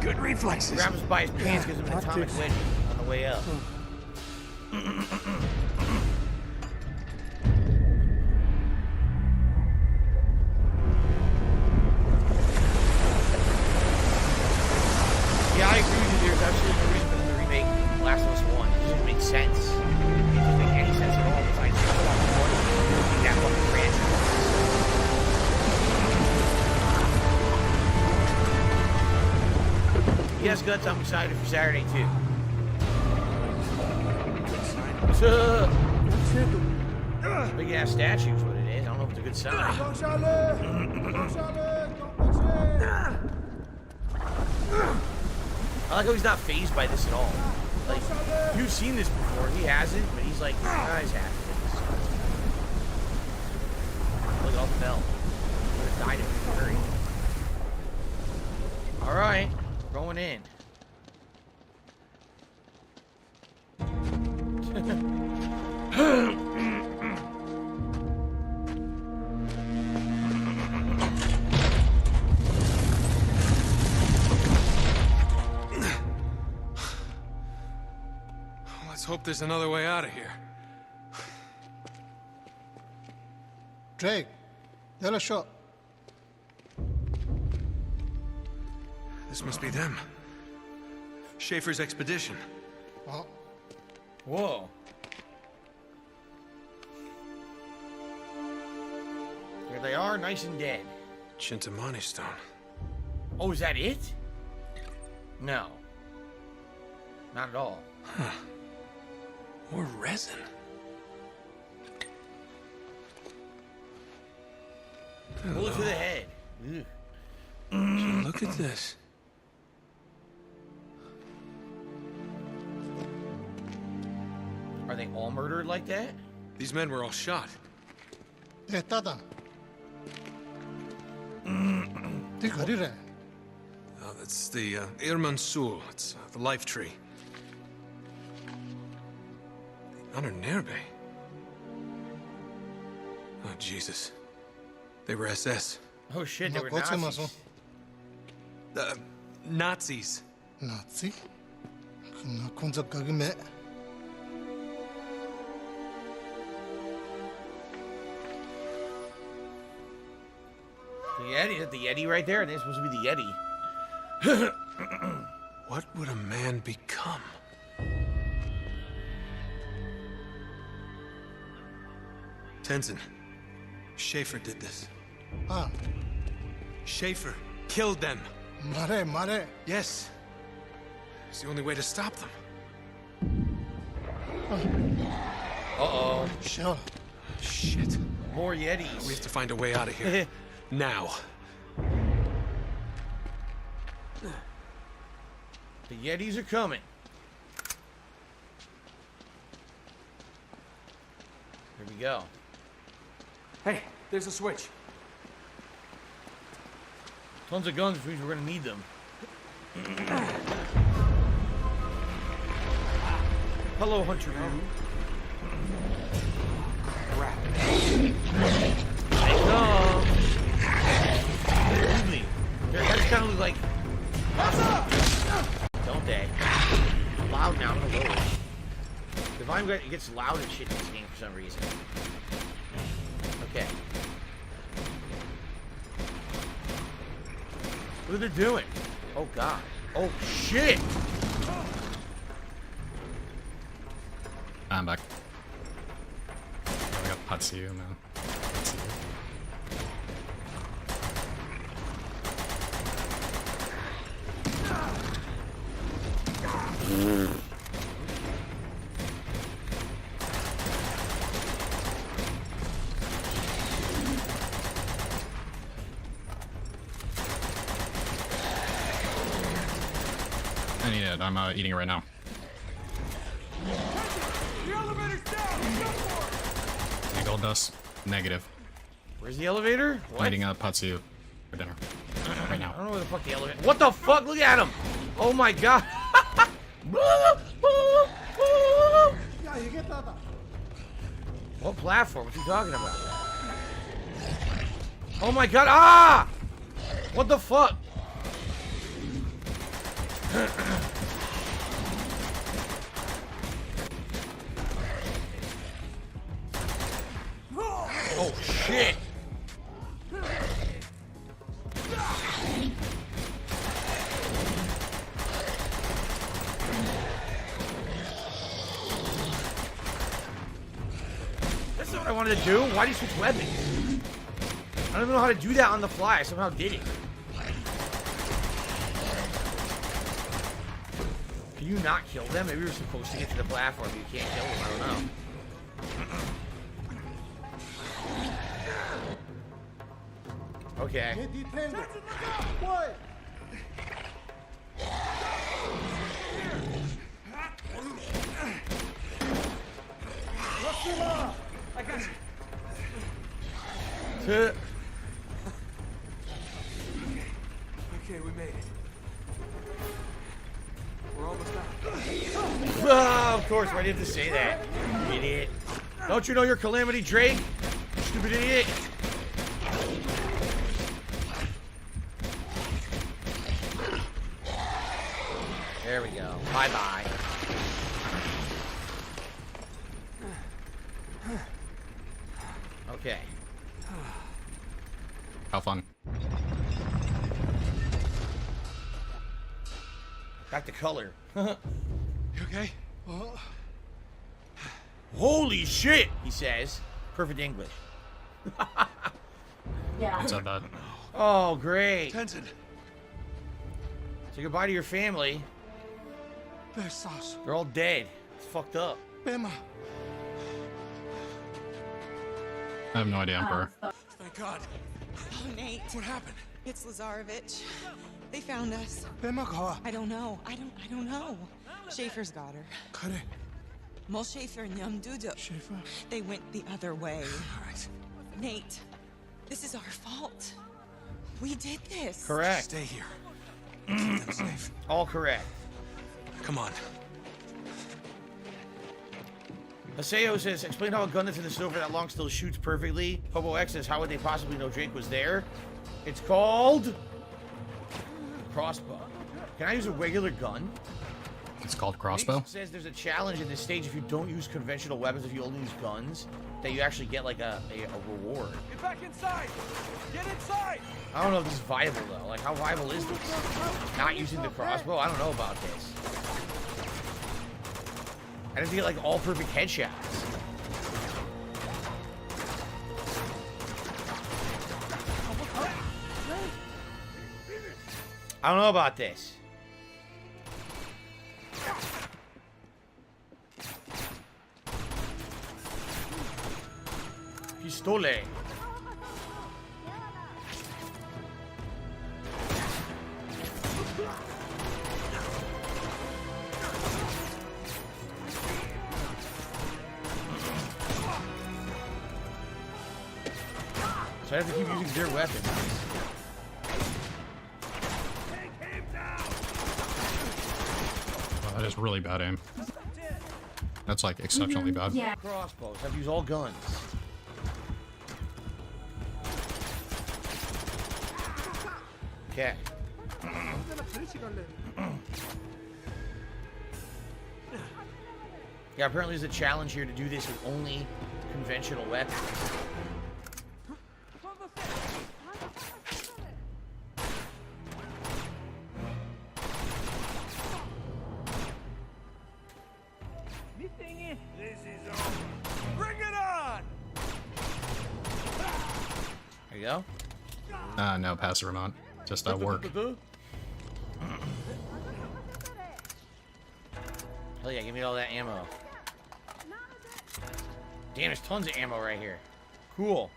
Good reflexes. Grabs by his pants, gives him an atomic wedgie on the way up. Yeah, I agree with you. There's absolutely no reason for them to remake Last of Us 1. It doesn't make sense. It doesn't make any sense at all. Besides, it's not important. That fucking franchise. Yes, Guts, I'm excited for Saturday too. Big ass statue is what it is. I don't know if it's a good sign. I like how he's not fazed by this at all. Like, you've seen this before. He hasn't, but he's like, he's happy with this. Look, all fell. He would have died if he hurried. Alright, going in. Let's hope there's another way out of here. Drake, yellow shot. This must be them. Schaefer's expedition. Oh, Whoa. There they are, nice and dead. Chintamani stone. Oh, is that it? No. Not at all. Or resin. Bullet to the head. Ugh. Look at this. Are they all murdered like that? These men were all shot. Tata. Tikarire. Oh, that's the Irman Sul. It's the life tree. The Honor Nerbe. Oh, Jesus. They were SS. Oh shit, they were Makoto Nazis. maso. Nazis. Nazi? Na kunza kagime. The Yeti, is that the Yeti right there? They're supposed to be the Yeti. What would a man become? Tenzin. Schaefer did this. Ah, Schaefer killed them. mare. Yes. It's the only way to stop them. Uh-oh. Sure. Shit. More We Yetis. have to find a way out of here. Now. The Yetis are coming. Here we go. Hey, there's a switch. Tons of guns, which means we're gonna need them. Hello, Hunter. They come. Believe me, their heads kind of look like. Don't they? I'm loud now. I'm gonna lower it. The volume it gets loud and shit in this game for some reason. Okay. What are they doing? Oh god. Oh shit! I'm back. I got Patsu, man. Patsu. I need it. I'm eating it right now. Any gold dust? Negative. Where's the elevator? What? I'm eating Patsu for dinner. Right I now. don't know where the fuck the elevator. What the fuck? Look at him! Oh my god! What platform? What are you talking about? Oh my god! Ah! What the fuck? Oh shit! That's not what I wanted to do. Why do you switch weapons? I don't even know how to do that on the fly. I somehow did it. Can you not kill them? Maybe we were supposed to get to the platform, but you can't kill them. I don't know. Okay. Okay, we made it. We're almost out. Oh, of course, why did you have to say that? You idiot. Don't you know your Calamity Drake? Stupid idiot. There we go. Bye-bye. Okay. How fun. Back to color. You okay? Holy shit, he says. Perfect English. Yeah. What's up, bud? Oh, great. Tenzin. Say goodbye to your family. Besas. They're all dead. It's fucked up. Bema. I have no idea, Emperor. Thank God. Oh, Nate. What happened? It's Lazarevich. They found us. Bema kawa. I don't know. I don't know. Schaefer's got her. Kare. Mol Schaefer and Yum Dudu. Schaefer. They went the other way. All right. Nate, this is our fault. We did this. Correct. Stay here. Keep them safe. All correct. Come on. Haseo says, explain how a gun that's in the snow for that long still shoots perfectly. Hobo X says, how would they possibly know Drake was there? It's called... crossbow. Can I use a regular gun? It's called crossbow. It says there's a challenge in this stage if you don't use conventional weapons, if you only use guns, that you actually get like a reward. Get back inside! Get inside! I don't know if this is viable though. Like, how viable is this? Not using the crossbow? I don't know about this. I have to get like all perfect headshots. I don't know about this. Pistole. So I have to keep using their weapons. That is really bad aim. That's like exceptionally bad. Yeah. Crossbows. I have to use all guns. Okay. Yeah, apparently there's a challenge here to do this with only conventional weapons. This is over. Bring it on! There you go. No, pass the remote. Just work. Hell yeah, give me all that ammo. Damn, there's tons of ammo right here. Cool.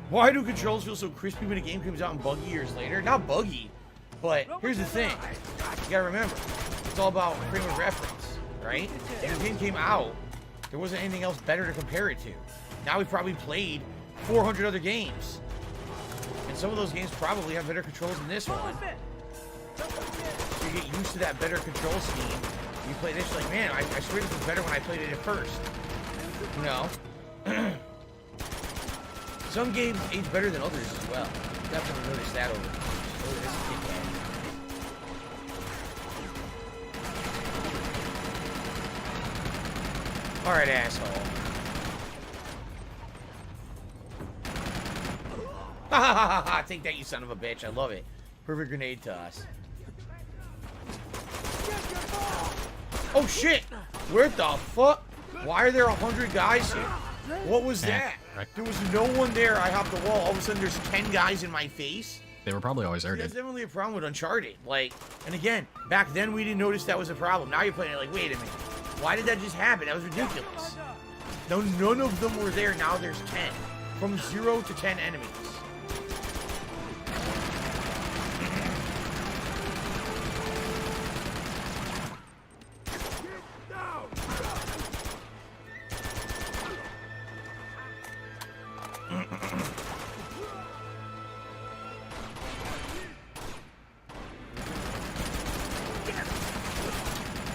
Why do controls feel so crispy when a game comes out and buggy years later? Not buggy, but here's the thing. You gotta remember, it's all about frame of reference, right? When the game came out, there wasn't anything else better to compare it to. Now we've probably played 400 other games. And some of those games probably have better controls than this one. So you get used to that better control scheme. You play this, you're like, man, I swear this was better when I played it at first. You know? Some games age better than others as well. Definitely noticed that over the years. Oh, this is big bad. Alright, asshole. Ha ha ha ha! Take that, you son of a bitch. I love it. Perfect grenade toss. Oh shit! Where the fuck? Why are there 100 guys here? What was that? There was no one there. I hopped the wall. All of a sudden, there's 10 guys in my face. They were probably always there, That's dude. definitely a problem with Uncharted. Like, and again, back then we didn't notice that was a problem. Now you're playing it like, wait a minute. Why did that just happen? That was ridiculous. No, none of them were there. Now there's 10. From 0 to 10 enemies.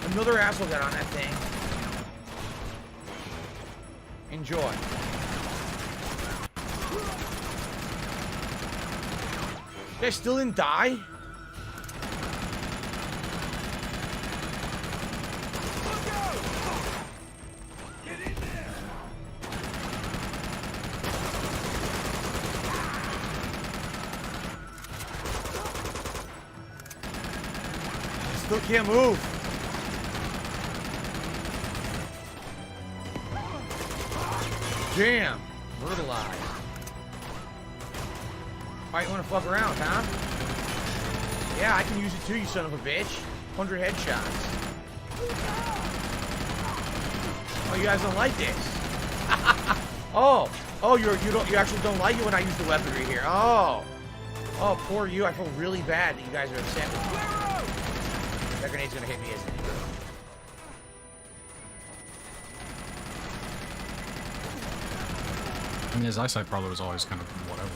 Another asshole got on that thing. Enjoy. You guys still didn't die? Still can't move. Jam. Brutalized. Alright, you wanna fuck around, huh? Yeah, I can use it too, you son of a bitch. 100 headshots. Oh, you guys don't like this. Oh, you actually don't like it when I use the weaponry here. Oh. Oh, poor you. I feel really bad that you guys are upset with me. That grenade's gonna hit me, isn't it? I mean, his eyesight probably was always kind of whatever.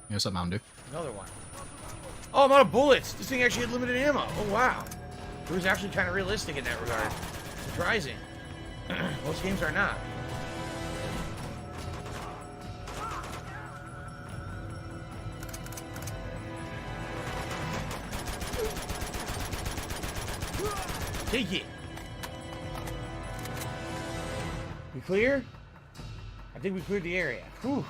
Yeah, what's up, Mountain Dew? Another one. Oh, I'm out of bullets. This thing actually had limited ammo. Oh, wow. It was actually kind of realistic in that regard. Surprising. Most games are not. Take it. We clear? I think we cleared the area. Whew.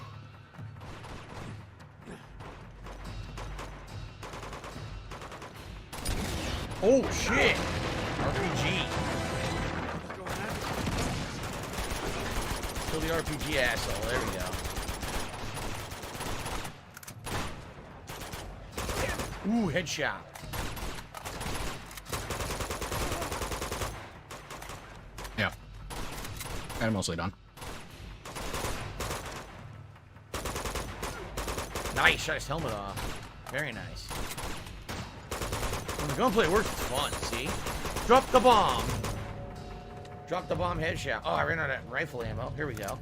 Oh shit! RPG. Kill the RPG asshole. There we go. Ooh, headshot. Yeah. I'm mostly done. Nice, shot his helmet off. Very nice. When the gunplay works, it's fun, see? Drop the bomb. Drop the bomb headshot. Oh, I ran out of rifle ammo. Here we go.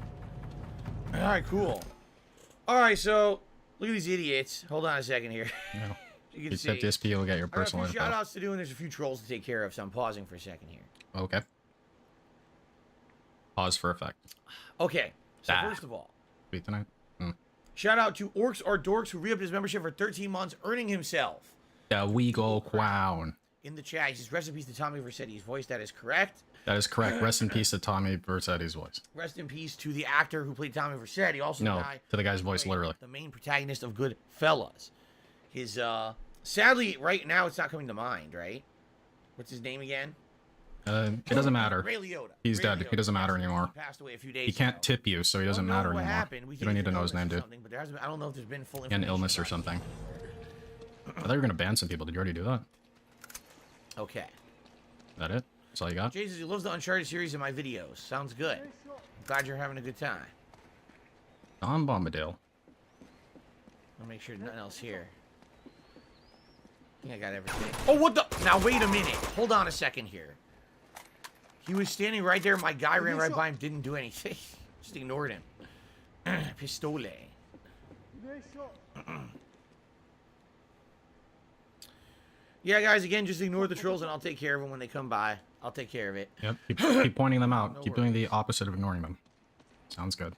Alright, cool. Alright, so, look at these idiots. Hold on a second here. No. You can see. DSP will get your I got a personal few info. shout-outs to do, and there's a few trolls to take care of, so I'm pausing for a second here. Okay. Pause for effect. Okay, so Ah. first of all, Tweet tonight. shout out to Orcs or Dorks, who re-upped his membership for 13 months, earning himself. The Weagle Clown. In the chat, he says, rest in peace to Tommy Vercetti's voice. That is correct. That is correct. Rest in peace to Tommy Vercetti's voice. Rest in peace to the actor who played Tommy Vercetti. Also, No, the guy to the guy's voice, literally. the main protagonist of Goodfellas. His, sadly, right now, it's not coming to mind, right? What's his name again? It doesn't matter. Ray Liotta. He's Ray dead. Liotta. He doesn't matter He anymore. passed away a few days He can't ago. tip you, so he doesn't Don't know matter what anymore. happened. We You think don't it's need to an know his illness name, or dude. something, but there hasn't, I don't know if there's been full An information. illness or about it. something. I thought you were gonna ban some people. Did you already do that? Okay. Is that it? That's all you got? Jesus, he loves the Uncharted series in my videos. Sounds good. I'm glad you're having a good time. Don Bombadil. I'll make sure nothing else here. I think I got everything. Oh, what the? Now, wait a minute. Hold on a second here. He was standing right there. My guy ran right by him, didn't do anything. Just ignored him. Pistole. Yeah, guys, again, just ignore the trolls and I'll take care of them when they come by. I'll take care of it. Yep. Keep pointing them out. No Keep doing the opposite of ignoring them. Sounds good.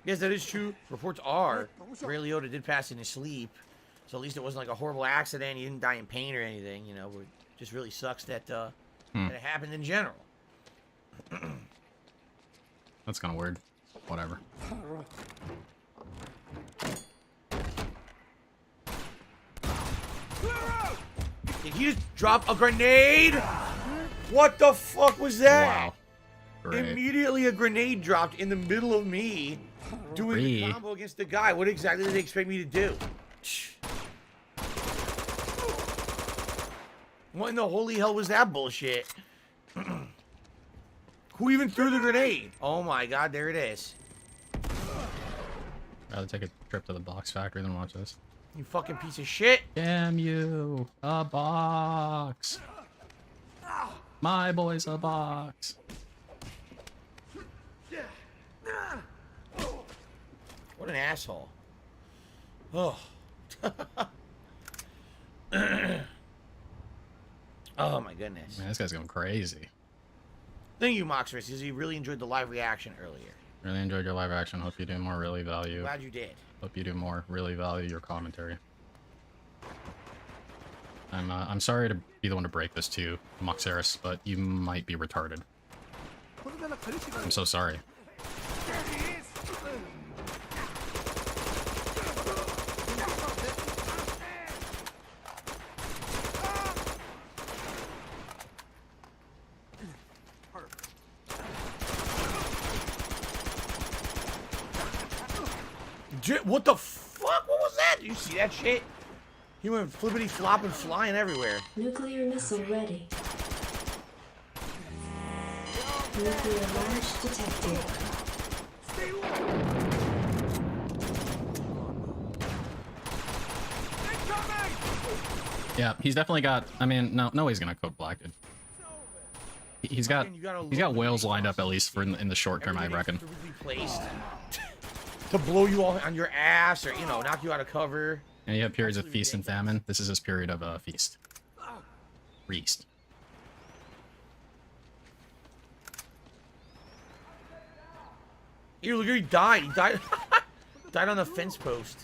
Yes, that is true. Reports are Ray Liotta did pass in his sleep. So at least it wasn't like a horrible accident. He didn't die in pain or anything. You know, it just really sucks that, that it happened in general. That's kind of weird. Whatever. Did he just drop a grenade? What the fuck was that? Wow. Great. Immediately a grenade dropped in the middle of me doing the Free. combo against the guy. What exactly did they expect me to do? What in the holy hell was that bullshit? Who even threw the grenade? Oh my god, there it is. Rather take a trip to the box factory than watch this. You fucking piece of shit. Damn you! A box. My boy's a box. What an asshole. Oh. Oh my goodness. Man, this guy's going crazy. Thank you, Moxris, because he really enjoyed the live reaction earlier. Really enjoyed your live action. Hope you do more. Really value. Glad you did. Hope you do more. Really value your commentary. I'm sorry to be the one to break this to you, Moxeris, but you might be retarded. I'm so sorry. What the fuck? What was that? Did you see that shit? He went flippity flopping, flying everywhere. Nuclear missile ready. Nuclear launch detected. Yeah, he's definitely got. I mean, no, he's gonna cook black, dude. He's got whales lined up at least for in the short term, I reckon. Placed to blow you all on your ass, or you know, knock you out of cover. And you have periods of feast and famine. This is his period of feast. Reest. Here, look, he died. He died. Died on the fence post.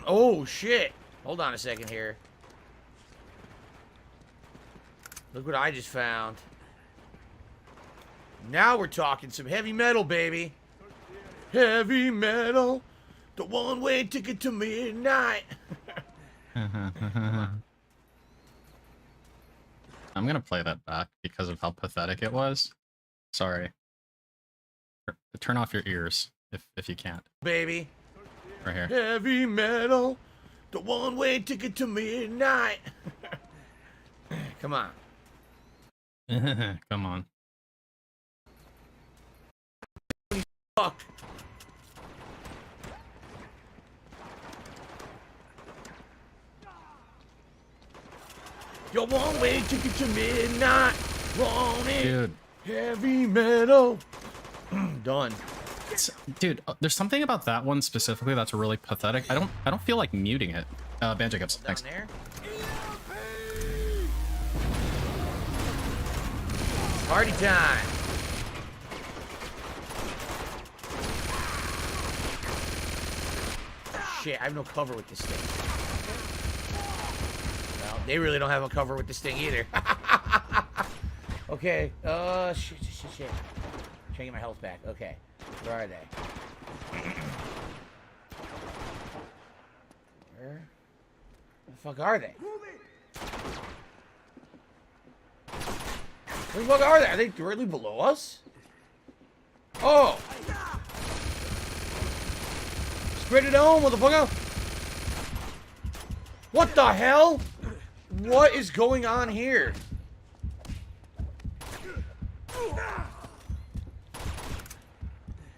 Oh, shit. Hold on a second here. Look what I just found. Now we're talking some heavy metal, baby. Heavy metal. The one-way ticket to midnight. I'm gonna play that back because of how pathetic it was. Sorry. Turn off your ears if you can't. Baby. Right here. Heavy metal. The one-way ticket to midnight. Come on. Come on. Fuck. Your one-way ticket to midnight. Want it. Dude. Heavy metal. Done. Dude, there's something about that one specifically that's really pathetic. I don't feel like muting it. Ben Jacobs, Down thanks. there. Party time. Shit, I have no cover with this thing. Well, they really don't have a cover with this thing either. Okay, shit. Trying to get my health back. Okay, where are they? Where the fuck are they? Where the fuck are they? Are they directly below us? Oh! Spread it on, motherfucker! What the hell? What is going on here?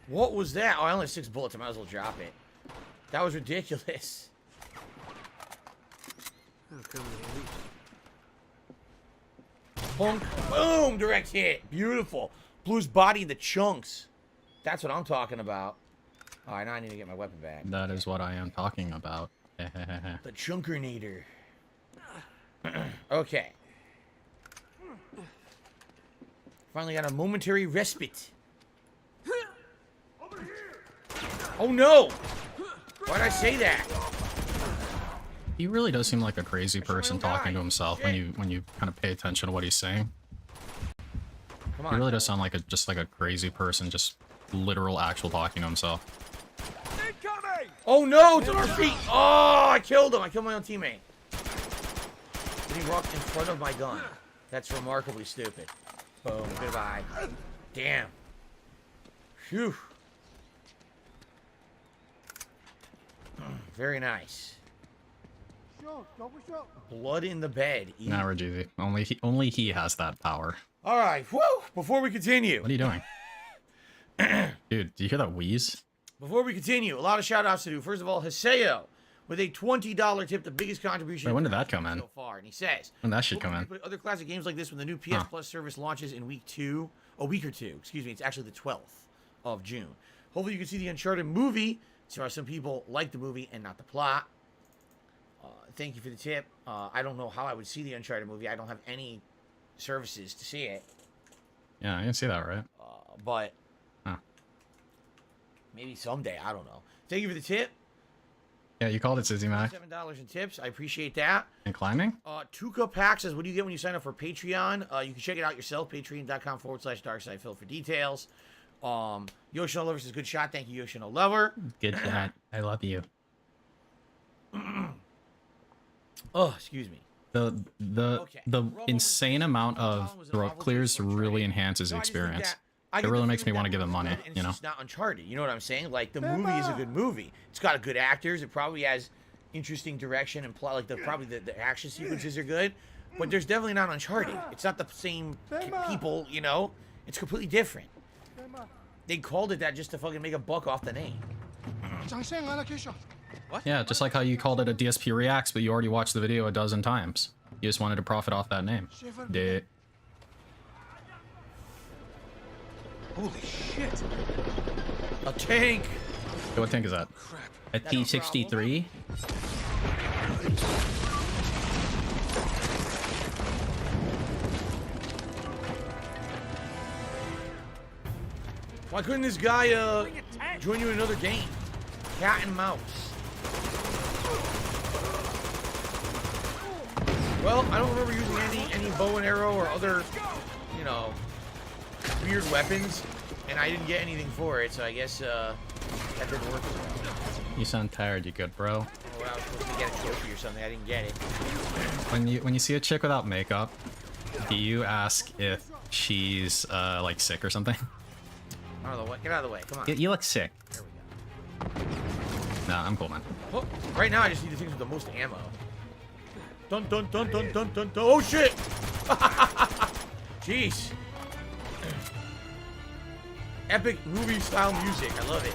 What was that? Oh, I only have 6 bullets. I might as well drop it. That was ridiculous. Punk. Boom! Direct hit. Beautiful. Blew his body into chunks. That's what I'm talking about. Alright, now I need to get my weapon back. That is what I am talking about. The Chunkernator. Okay. Finally got a momentary respite. Oh no! Why'd I say that? He really does seem like a crazy person talking to himself when you kind of pay attention to what he's saying. Come on. He really does sound like just like a crazy person, just literal actual talking to himself. Incoming! Oh no, it's on our feet! Oh, I killed him. I killed my own teammate. Did he walk in front of my gun? That's remarkably stupid. Boom, goodbye. Damn. Phew. Very nice. Blood in the bed. Nah, Rajizi. Only he has that power. All right, whew. Before we continue. What are you doing? Dude, do you hear that wheeze? Before we continue, a lot of shout outs to do. First of all, Haseo with a $20 tip, the biggest contribution. Wait, when did that come in? So far, and he says, When that shit come in? Play other classic games like this when the new PS Plus service launches in a week or two. Excuse me, it's actually the 12th of June. Hopefully you can see the Uncharted movie. So some people like the movie and not the plot. Thank you for the tip. I don't know how I would see the Uncharted movie. I don't have any services to see it. Yeah, I didn't see that, right? But Huh. maybe someday. I don't know. Thank you for the tip. Yeah, you called it, Sizzy Mac. $7 in tips. I appreciate that. And climbing? Tuca Pack says, what do you get when you sign up for Patreon? You can check it out yourself. Patreon.com/DarkSidePhil for details. Yoshino Lover says, good shot. Thank you, Yoshino Lover. Good shot. I love you. Oh, excuse me. The insane amount of throat clears really enhances the experience. It really makes me want to give it money, you know? It's not Uncharted, you know what I'm saying? Like, the movie is a good movie. It's got good actors. It probably has interesting direction and plot. Like, the action sequences are good. But there's definitely not Uncharted. It's not the same people, you know? It's completely different. They called it that just to fucking make a buck off the name. Yeah, just like how you called it a DSP Reacts, but you already watched the video a dozen times. You just wanted to profit off that name. Holy shit! A tank! Hey, what tank is that? Crap. A T-63? Why couldn't this guy join you in another game? Cat and mouse. Well, I don't remember using any bow and arrow or other, you know, weird weapons, and I didn't get anything for it, so I guess that didn't work as well. You sound tired. You good, bro? Well, I was supposed to get a trophy or something. I didn't get it. When you see a chick without makeup, do you ask if she's like sick or something? Out of the way. Get out of the way. Come on. You look sick. There we go. Nah, I'm cool, man. Oh, right now, I just need the things with the most ammo. Dun dun dun dun dun dun dun. Oh shit! Jeez. Epic movie style music. I love it.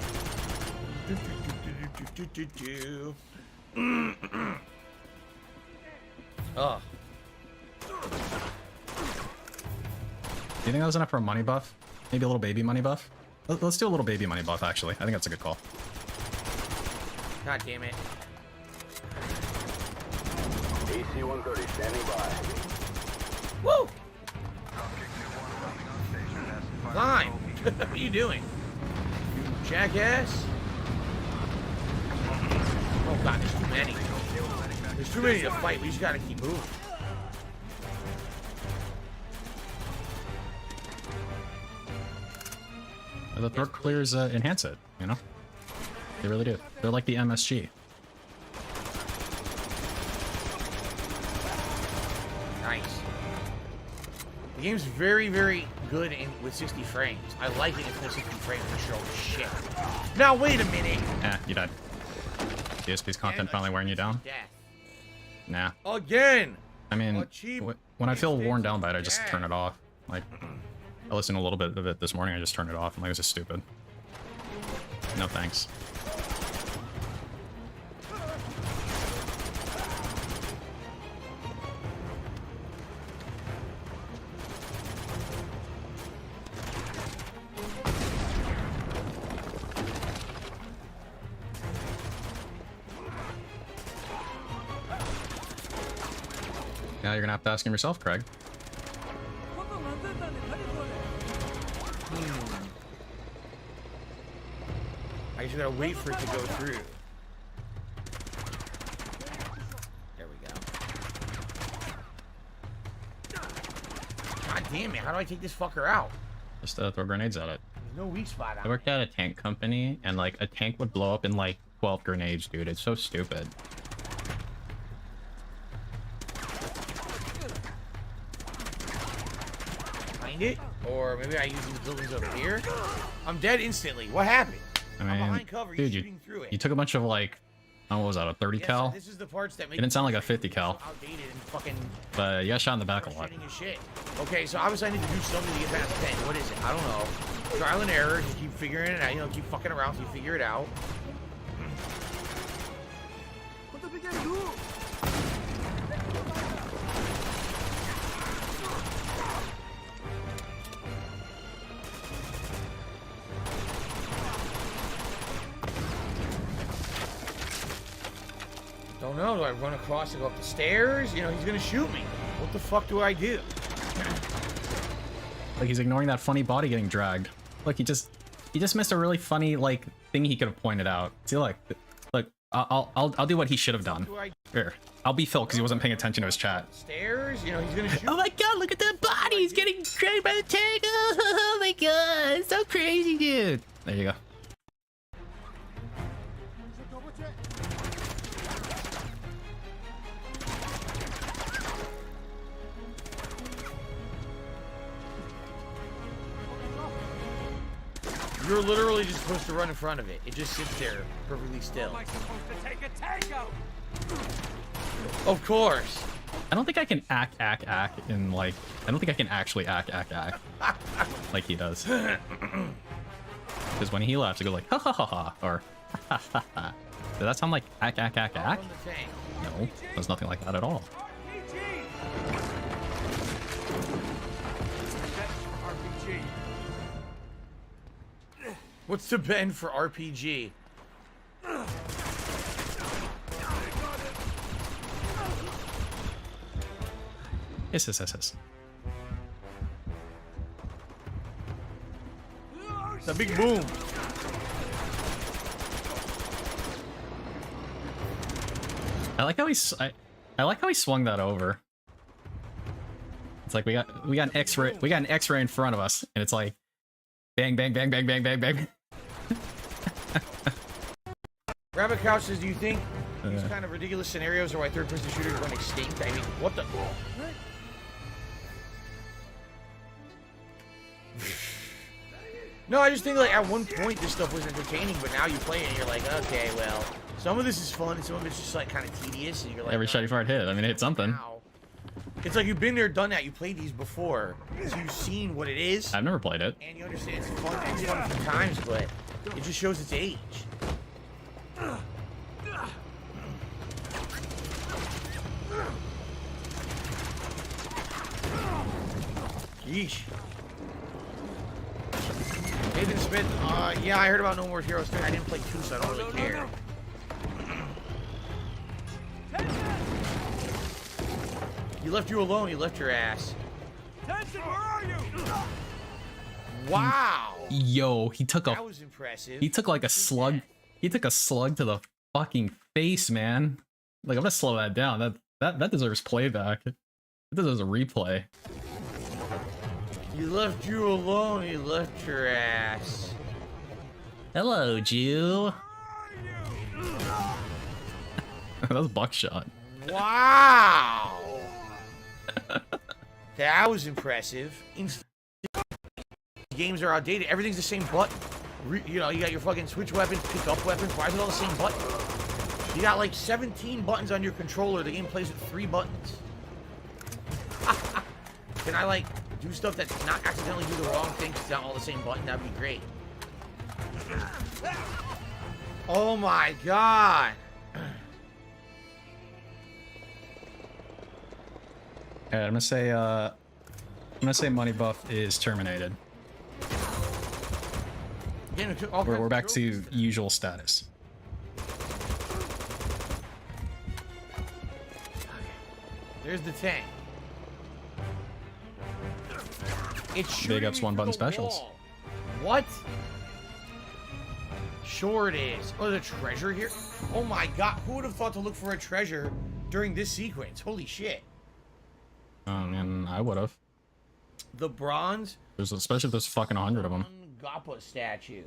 Oh. Do you think that was enough for a money buff? Maybe a little baby money buff? Let's do a little baby money buff, actually. I think that's a good call. God damn it. AC-130 standing by. Woo! Climb! What are you doing? You jackass? Oh god, there's too many. There's too many to fight. We just gotta keep moving. The throat clears enhance it, you know? They really do. They're like the MSG. Nice. The game's very, very good with 60 frames. I like it in full 60 frames for sure. Oh, shit. Now, wait a minute. You died. DSP's content finally wearing you down? Death. Nah. Again. I mean, when I feel worn down by it, I just death. turn it off. Like, I listened to a little bit of it this morning, I just turned it off. I'm like, this is stupid. No thanks. Now you're gonna have to ask him yourself, Craig. I just gotta wait for it to go through. There we go. God damn it, how do I take this fucker out? Just throw grenades at it. There's no weak spot on I worked at a tank company, and like a tank would blow up in like 12 grenades, dude. It's so stupid. Find it? Or maybe I use these buildings over here? I'm dead instantly. What happened? I I'm mean, behind cover. dude, You're shooting through it. you took a bunch of like, what was that, a 30 Yeah, cal? so this is the parts that make It didn't sound like a 50 cal. outdated and fucking But you got shot in the back a lot. frustrating as shit. Okay, so obviously I need to do something to get past 10. What is it? I don't know. Trial and error. Just keep figuring it out. You know, keep fucking around till you figure it out. Don't know. Do I run across and go up the stairs? You know, he's gonna shoot me. What the fuck do I do? Like he's ignoring that funny body getting dragged. Look, he just missed a really funny like thing he could have pointed out. See, look, I'll do what he should have done. Here, I'll be Phil because he wasn't paying attention to his chat. Stairs? You know, he's gonna shoot. Oh my god, look at that body! He's getting dragged by the tank! Oh my god, it's so crazy, dude! There you go. You're literally just supposed to run in front of it. It just sits there perfectly still. Am I supposed to take a tank out? Of course. I don't think I can act in like, I don't think I can actually act like he does. Because when he laughs, he goes like, ha ha ha ha, or ha ha ha. Does that sound like act? Up on the tank. No, there's nothing like that at all. RPG. What's the bend for RPG? Yes. Oh It's a big boom. I like how I like how he swung that over. It's like we got an X-ray in front of us, and it's like bang bang bang bang bang bang bang. Rabbit Couch says, do you think these kind of ridiculous scenarios are why third-person shooters went extinct? I mean, what the? No, I just think like at one point this stuff was entertaining, but now you play it and you're like, okay, well, some of this is fun and some of it's just like kind of tedious, and you're like, Every shot you fired hit. I mean, it hit something. wow. It's like you've been there, done that. You played these before, so you've seen what it is, I've never played it. and you understand it's fun. It's fun a few times, but it just shows its age. Yeesh. Nathan Smith, yeah, I heard about No More Heroes 3. I didn't play 2, so I don't really care. You left you alone, you left your ass. Tension, where are you? Wow! Yo, he took That was impressive. he took like a slug. He took a slug to the fucking face, man. Like, I'm gonna slow that down. That deserves playback. It deserves a replay. You left you alone, you left your ass. Hello, Jew. That was buckshot. Wow! That was impressive. Games are outdated. Everything's the same button. You know, you got your fucking switch weapons, pick up weapons. Why is it all the same button? You got like 17 buttons on your controller. The game plays with 3 buttons. Can I like do stuff that's not accidentally do the wrong thing because it's not all the same button? That'd be great. Oh my god. Alright, I'm gonna say Money Buff is terminated. We're back to usual status. There's the tank. It's Big ups one button specials. Wall. What? Sure it is. Oh, there's a treasure here? Oh my god, who would have thought to look for a treasure during this sequence? Holy shit. Oh man, I would have. The bronze? Especially if there's fucking 100 of them. Gappa statue.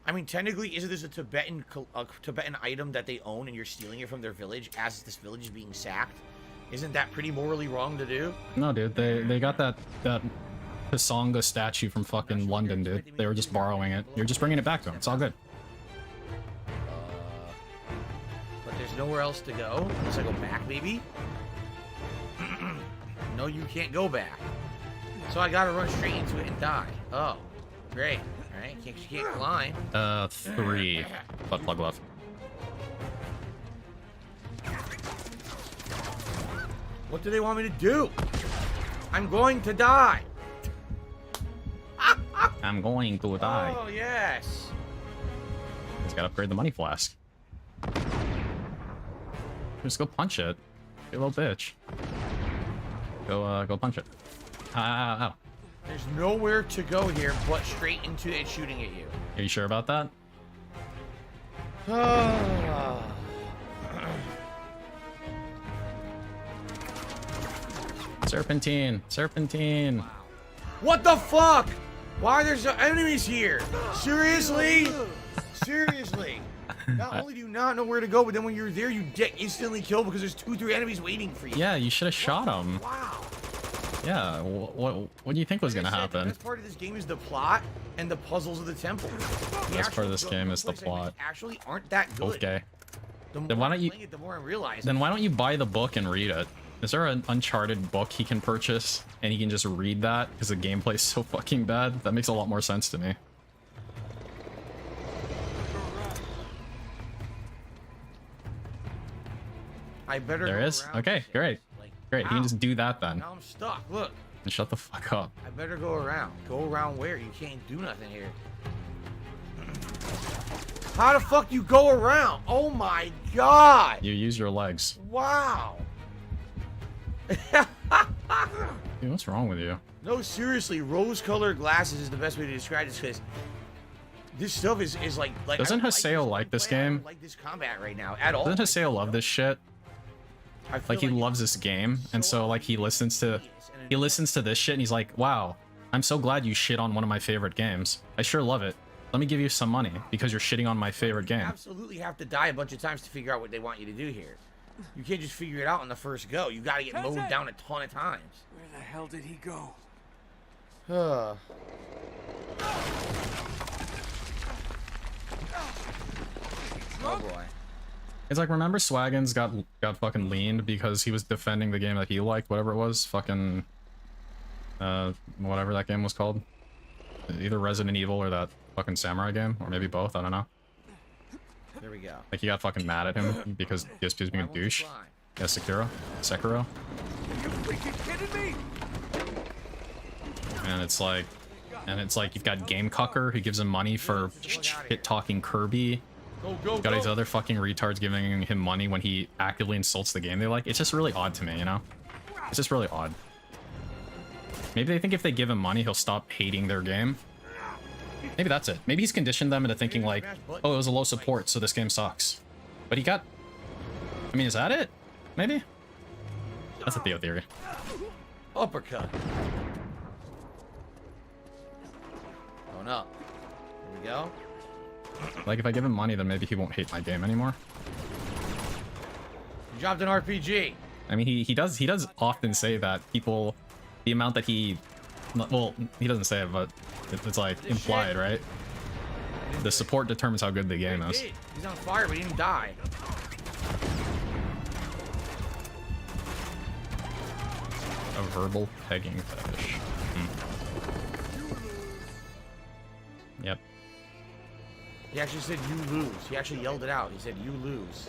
I mean, technically, isn't this a Tibetan item that they own and you're stealing it from their village as this village is being sacked? Isn't that pretty morally wrong to do? No, dude, they got that Hisanga statue from fucking London, dude. They were just borrowing it. You're just bringing it back to them. It's all good. But there's nowhere else to go unless I go back, maybe? No, you can't go back. So I gotta run straight into it and die. Oh, great. Alright, you can't climb. 3 butt plug left. What do they want me to do? I'm going to die. I'm going to die. Oh, yes. Just gotta upgrade the money flask. Just go punch it. You little bitch. Go punch it. Ow. There's nowhere to go here but straight into it shooting at you. Are you sure about that? Serpentine. What the fuck? Why are there so enemies here? Seriously? Seriously? Not only do you not know where to go, but then when you're there, you get instantly killed because there's 2-3 enemies waiting for you. Yeah, you should have shot him. Wow. Yeah, what do you think was gonna happen? The best part of this game is the plot and the puzzles of the temple. The best part of this game is the plot. Actually, aren't that good. Okay. The more Then why don't you? I play it, the more I realize. Then why don't you buy the book and read it? Is there an Uncharted book he can purchase and he can just read that because the gameplay is so fucking bad? That makes a lot more sense to me. I better. There go is? around Okay, this. great. Like, Great, he can wow. just do that then. Now I'm stuck. Look. And shut the fuck up. I better go around. Go around where? You can't do nothing here. How the fuck you go around? Oh my god! You use your legs. Wow. Dude, what's wrong with you? No, seriously, rose-colored glasses is the best way to describe this because This stuff is like Doesn't I don't Haseo like this gameplay, I game? don't like this combat right now at all. Doesn't Haseo love this shit? I feel Like he loves this game, and so like he listens to this shit and he's like, wow, I'm so glad you shit on one of my favorite games. I sure love it. Let me give you some money because you're shitting on my favorite game. You absolutely have to die a bunch of times to figure out what they want you to do here. You can't just figure it out on the first go. You got to get mowed down a ton of times. Where the hell did he go? Oh boy. It's like, remember Swaggins got fucking leaned because he was defending the game that he liked, whatever it was, fucking whatever that game was called. Either Resident Evil or that fucking samurai game, or maybe both, I don't know. There we go. Like he got fucking mad at him because DSP was being a douche. Yeah, Sekiro. Are you freaking kidding me? And it's like you've got Game Cucker who gives him money for shit talking Kirby. Go, Got these other fucking retards giving him money when he actively insults the game they like. It's just really odd to me, you know? It's just really odd. Maybe they think if they give him money, he'll stop hating their game. Maybe that's it. Maybe he's conditioned them into thinking like, oh, it was a low support, so this game sucks. But he got... I mean, is that it? Maybe? That's a Theo theory. Uppercut. Going up. Here we go. Like, if I give him money, then maybe he won't hate my game anymore. You dropped an RPG. I mean, he does often say that people... The amount that he... Well, he doesn't say it, but it's like implied, right? The support determines how good the game is. He's on fire, but he didn't die. A verbal pegging fetish. Yep. He actually said, you lose. He actually yelled it out. He said, you lose.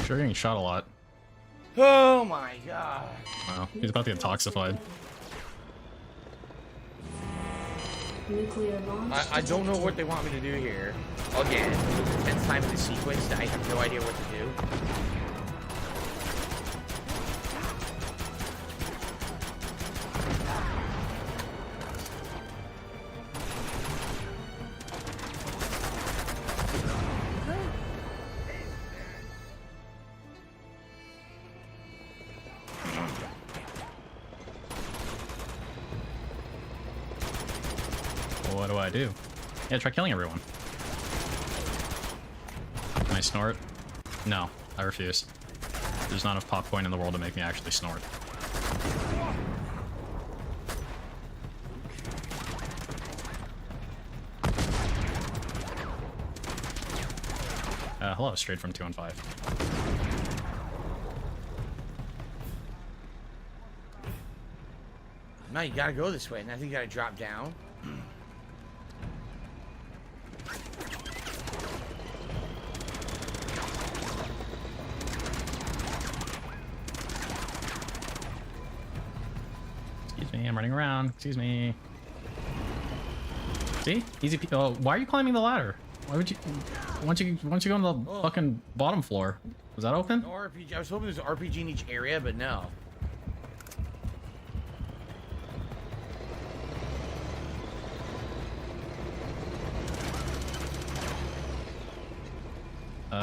Sure getting shot a lot. Oh my god. Wow, he's about to get toxified. Nuclear launch I don't know what they want me to do here. Again, 10th time in the sequence, I have no idea what to do. What do I do? Yeah, try killing everyone. Can I snort? No, I refuse. There's not enough pop coin in the world to make me actually snort. Hello, straight from 2 and 5. No, you gotta go this way, and I think you gotta drop down. Excuse me, I'm running around. Excuse me. See? Easy oh, why are you climbing the ladder? Why would you... Why don't you go on the fucking bottom floor? Was that open? No RPG. I was hoping there's an RPG in each area, but no.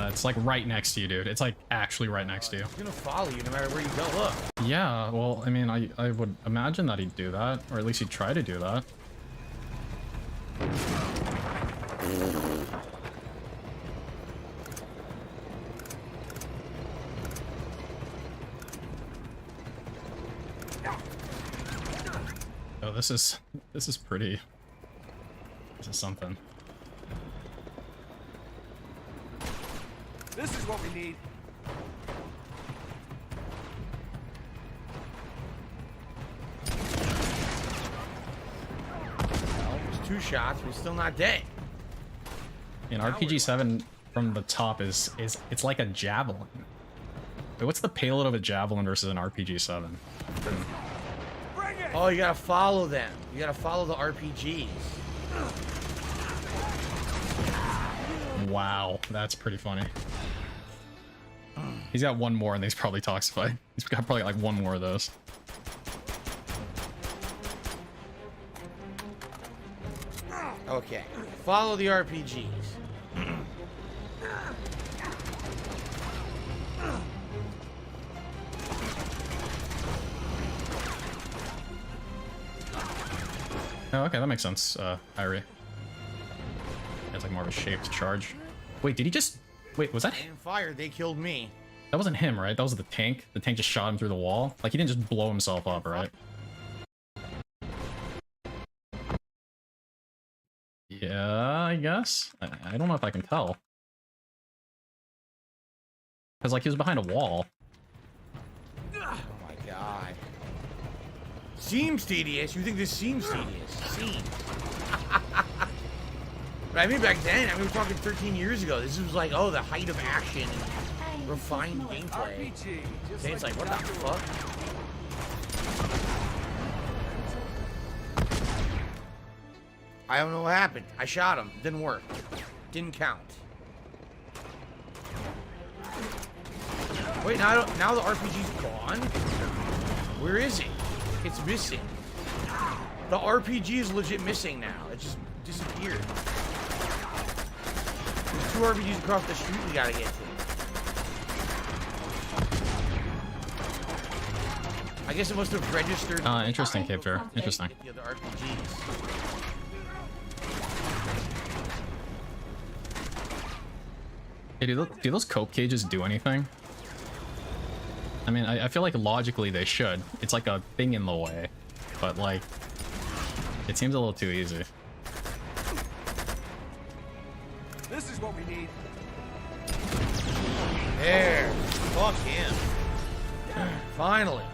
It's like right next to you, dude. It's like actually right next to you. He's gonna follow you no matter where you go. Look. Yeah, well, I mean, I would imagine that he'd do that, or at least he'd try to do that. Oh, this is pretty. This is something. This is what we need. Well, there's 2 shots. We're still not dead. In RPG 7 from the top is it's like a javelin. Wait, what's the payload of a javelin versus an RPG 7? Bring it! Oh, you gotta follow them. You gotta follow the RPGs. Wow, that's pretty funny. He's got one more, and he's probably toxified. He's got probably like one more of those. Okay. Follow the RPGs. Oh, okay, that makes sense, Irie. It's like more of a shaped charge. Wait, did he just... Wait, was that I him? didn't fire. They killed me. That wasn't him, right? That was the tank. The tank just shot him through the wall. Like, he didn't just blow himself up, right? Yeah, I guess. I don't know if I can tell. Because, like, he was behind a wall. Oh my god. Seems tedious. You think this seems tedious? Seems. But I mean, back then, I mean, we're talking 13 years ago. This was like, oh, the height of action and refined gameplay. RPG. Just It's like, what the fuck? I don't know what happened. I shot him. Didn't work. Didn't count. Wait, now the RPG's gone? Where is it? It's missing. The RPG is legit missing now. It just disappeared. There's 2 RPGs across the street we gotta get to. I guess it must have registered. Interesting, Cape Fear. Interesting. The other RPGs. Hey, do those cope cages do anything? I mean, I feel like logically they should. It's like a thing in the way. But, like, it seems a little too easy. This is what we need. There. Fuck him. Finally.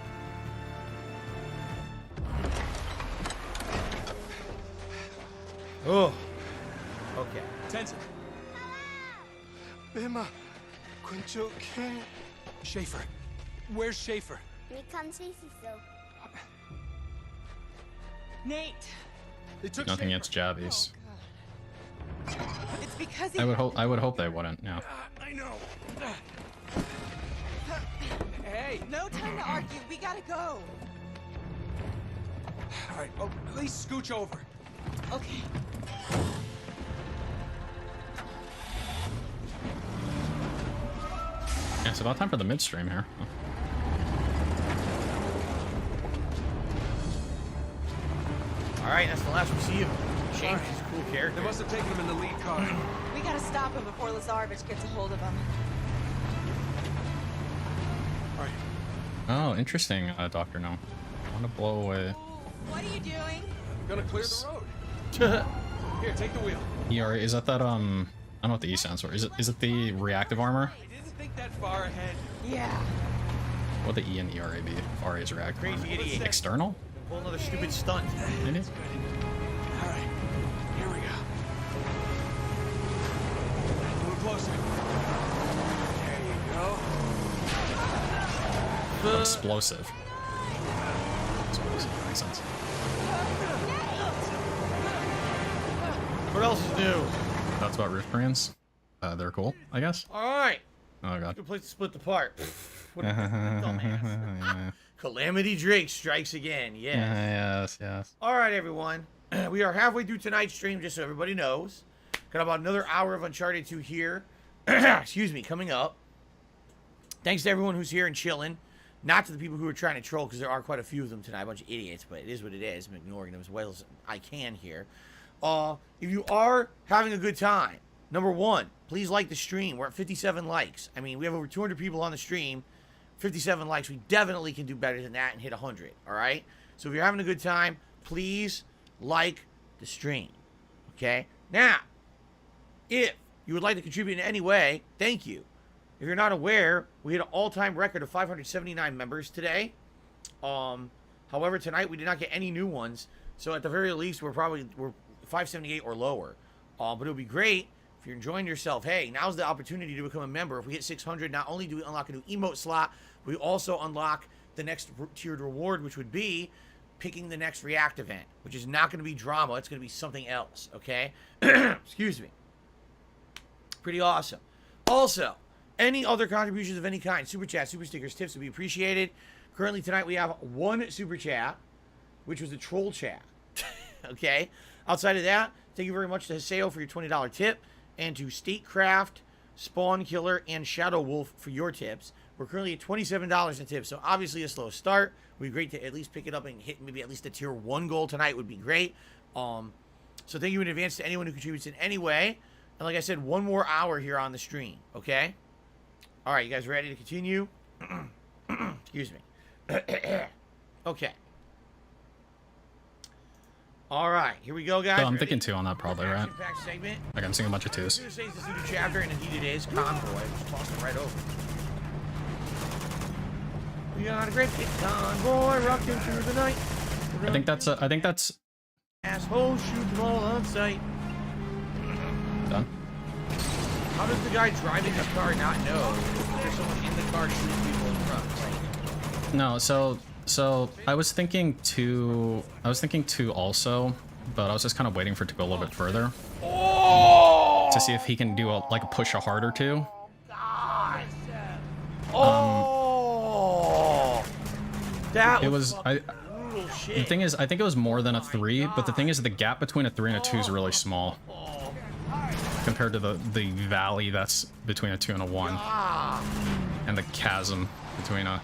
Oh. Okay. Tenzin. Bema, kuncho ken. Schaefer. Where's Schaefer? Nate. They took Nothing Schaefer. against jabbies. It's because he... I would hope they wouldn't, yeah. I know. Hey. No time to argue. We gotta go. All right. Oh, at least scooch over. Okay. Yeah, it's about time for the midstream here. Alright, that's the last we see of him. Shame, he's a cool They character. must have taken him in the lead car. We gotta stop him before Lazarevich gets a hold of him. All right. Oh, interesting, Doctor No. I want to blow away. What are you doing? Gonna clear the road. Here, take the wheel. ERA, is that I don't know what the E stands for. Is it the reactive armor? I didn't think that far ahead. Yeah. What would the E and ERA be? RA is reactive Crazy armor. idiot. External? Pull another stupid stunt. Maybe? All right. Here we go. A little closer. There you go. Explosive. Explosive, that makes sense. What else is new? That's about roof cranes. They're cool, I guess. Alright. Oh god. Good place to split the part. What a dumbass. Yeah. Calamity Drake strikes again. Yes. Yes. Alright, everyone. We are halfway through tonight's stream, just so everybody knows. Got about another hour of Uncharted 2 here. Excuse me, coming up. Thanks to everyone who's here and chilling. Not to the people who are trying to troll, because there are quite a few of them tonight. A bunch of idiots, but it is what it is. I'm ignoring them as well as I can here. If you are having a good time, number one, please like the stream. We're at 57 likes. I mean, we have over 200 people on the stream. 57 likes. We definitely can do better than that and hit 100. All right? So if you're having a good time, please like the stream. Okay? Now, if you would like to contribute in any way, thank you. If you're not aware, we hit an all-time record of 579 members today. However, tonight we did not get any new ones. So at the very least, we're 578 or lower. But it would be great if you're enjoying yourself. Hey, now's the opportunity to become a member. If we hit 600, not only do we unlock a new emote slot, we also unlock the next tiered reward, which would be picking the next React event, which is not going to be drama. It's going to be something else, okay? Excuse me. Pretty awesome. Also, Any other contributions of any kind, super chat, super stickers, tips would be appreciated. Currently tonight we have one super chat, which was a troll chat. Okay. Outside of that, thank you very much to Haseo for your $20 tip, and to Statecraft, Spawn Killer, and Shadow Wolf for your tips. We're currently at $27 in tips, so obviously a slow start. It would be great to at least pick it up and hit maybe at least a tier 1 goal tonight would be great. So thank you in advance to anyone who contributes in any way. And like I said, one more hour here on the stream, okay? All right, you guys ready to continue? Excuse me. Okay. All right, here we go, guys. So I'm thinking 2 on that probably, right? Segment. Like I'm seeing a bunch of 2s. This is the new chapter, and indeed it is Convoy. Just tossing right over. We got a great big convoy rocking through the night. I think that's Assholes shoot them all on sight. done. How does the guy driving the car not know if there's someone in the car shooting people in front? Like, No, so I was thinking 2. I was thinking 2 also, but I was just kind of waiting for it to go a little bit further to see if he can do a push a heart or 2. God. That It was brutal shit. the thing is I think it was more than a 3, but the thing is the gap between a 3 and a 2 is really small compared to the valley that's between a 2 and a 1, and the chasm between a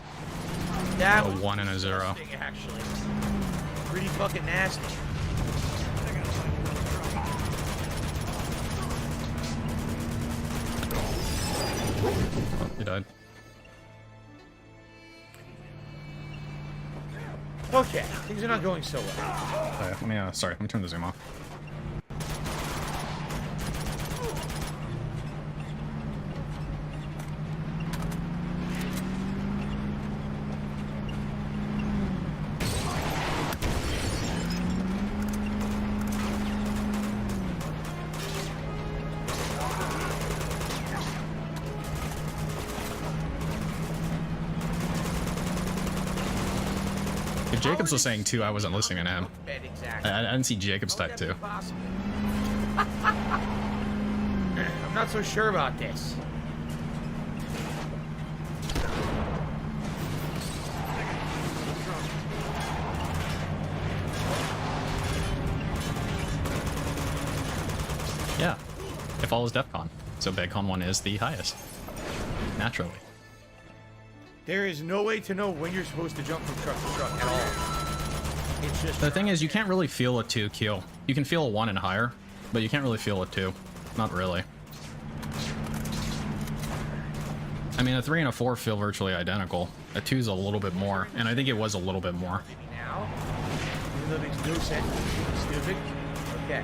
1 and a 0. Actually, pretty fucking nasty. Oh, he died. Okay, things are not going so well. Oh, yeah, let me turn the zoom off. If Jacobs was saying 2, I wasn't listening to him. Exactly. I didn't see Jacobs type 2. I'm not so sure about this. Yeah, if all is DEFCON, so BegCon 1 is the highest, naturally. There is no way to know when you're supposed to jump from truck to truck at all. It's just The thing is, you can't really feel a 2 kill. You can feel a 1 and higher, but you can't really feel a 2. Not really. I mean, a 3 and a 4 feel virtually identical. A 2's a little bit more, and I think it was a little bit more. now. Even though it makes no sense. It's stupid. Okay.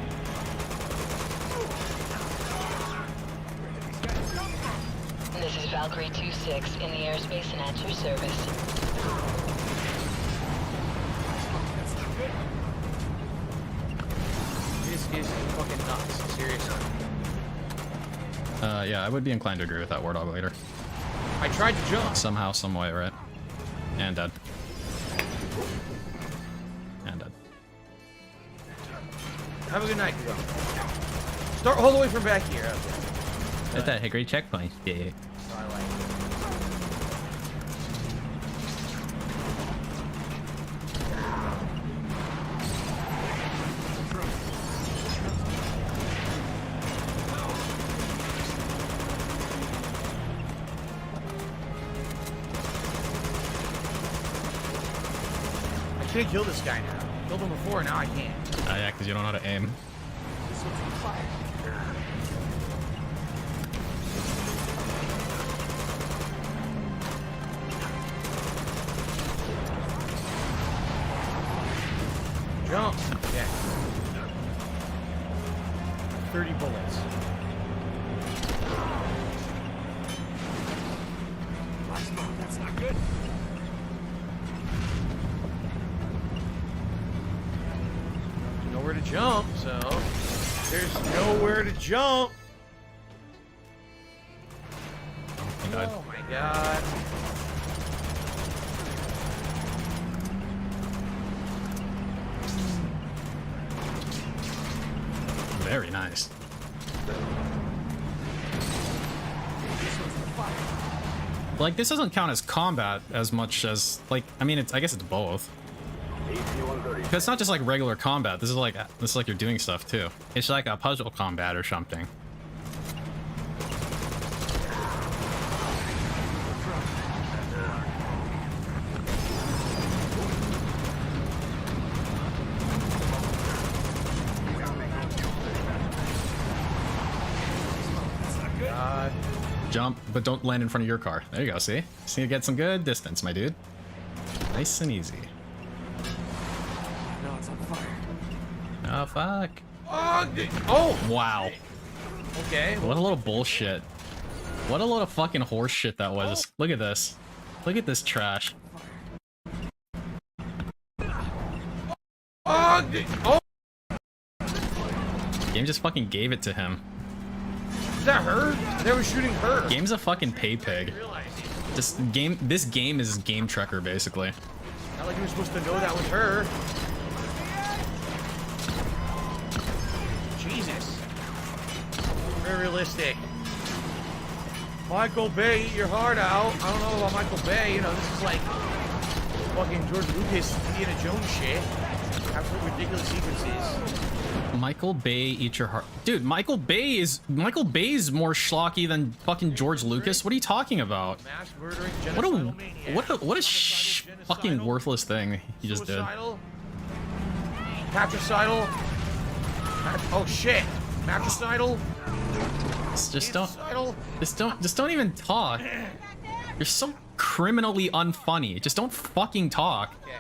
This is Valkyrie 2-6 in the airspace and at your service. This is fucking nuts. Seriously. Yeah, I would be inclined to agree with that War Dog later. I tried to jump. Somehow, some way, right? And dead. And dead. Have a good night, Kugo. Start all the way from back here. Okay. That's a great checkpoint. Yeah. I like it. I can't kill this guy now. Killed him before, now I can't. Yeah, because you don't know how to aim. Jump. Yeah. 30 bullets. That's not good. Nowhere to jump, so there's nowhere to jump. He died. Oh my god. Very nice. This one's the fire. Like, this doesn't count as combat as much as, like, I mean, I guess it's both. Because it's not just like regular combat. This is like you're doing stuff too. It's like a puzzle combat or something. Jump, but don't land in front of your car. There you go, see? Just need to get some good distance, my dude. Nice and easy. No, it's on fire. Oh, fuck. Oh! Wow. Okay. What a load of bullshit. What a load of fucking horse shit that was. Look at this. Look at this trash. Oh! Game just fucking gave it to him. Is that her? They were shooting her. Game's a fucking pay pig. This game is game trekker basically. Not like you were supposed to know that was her. Jesus. Very realistic. Michael Bay, eat your heart out. I don't know about Michael Bay. You know, this is like fucking George Lucas, Indiana Jones shit. Absolutely ridiculous sequences. Michael Bay, eat your heart. Dude, Michael Bay's more schlocky than fucking George Lucas. What are you talking about? Mass murdering, What a fucking worthless thing he just did. Patricidal. Oh shit. Matricidal. Just don't even talk. You're so criminally unfunny. Just don't fucking talk. Okay.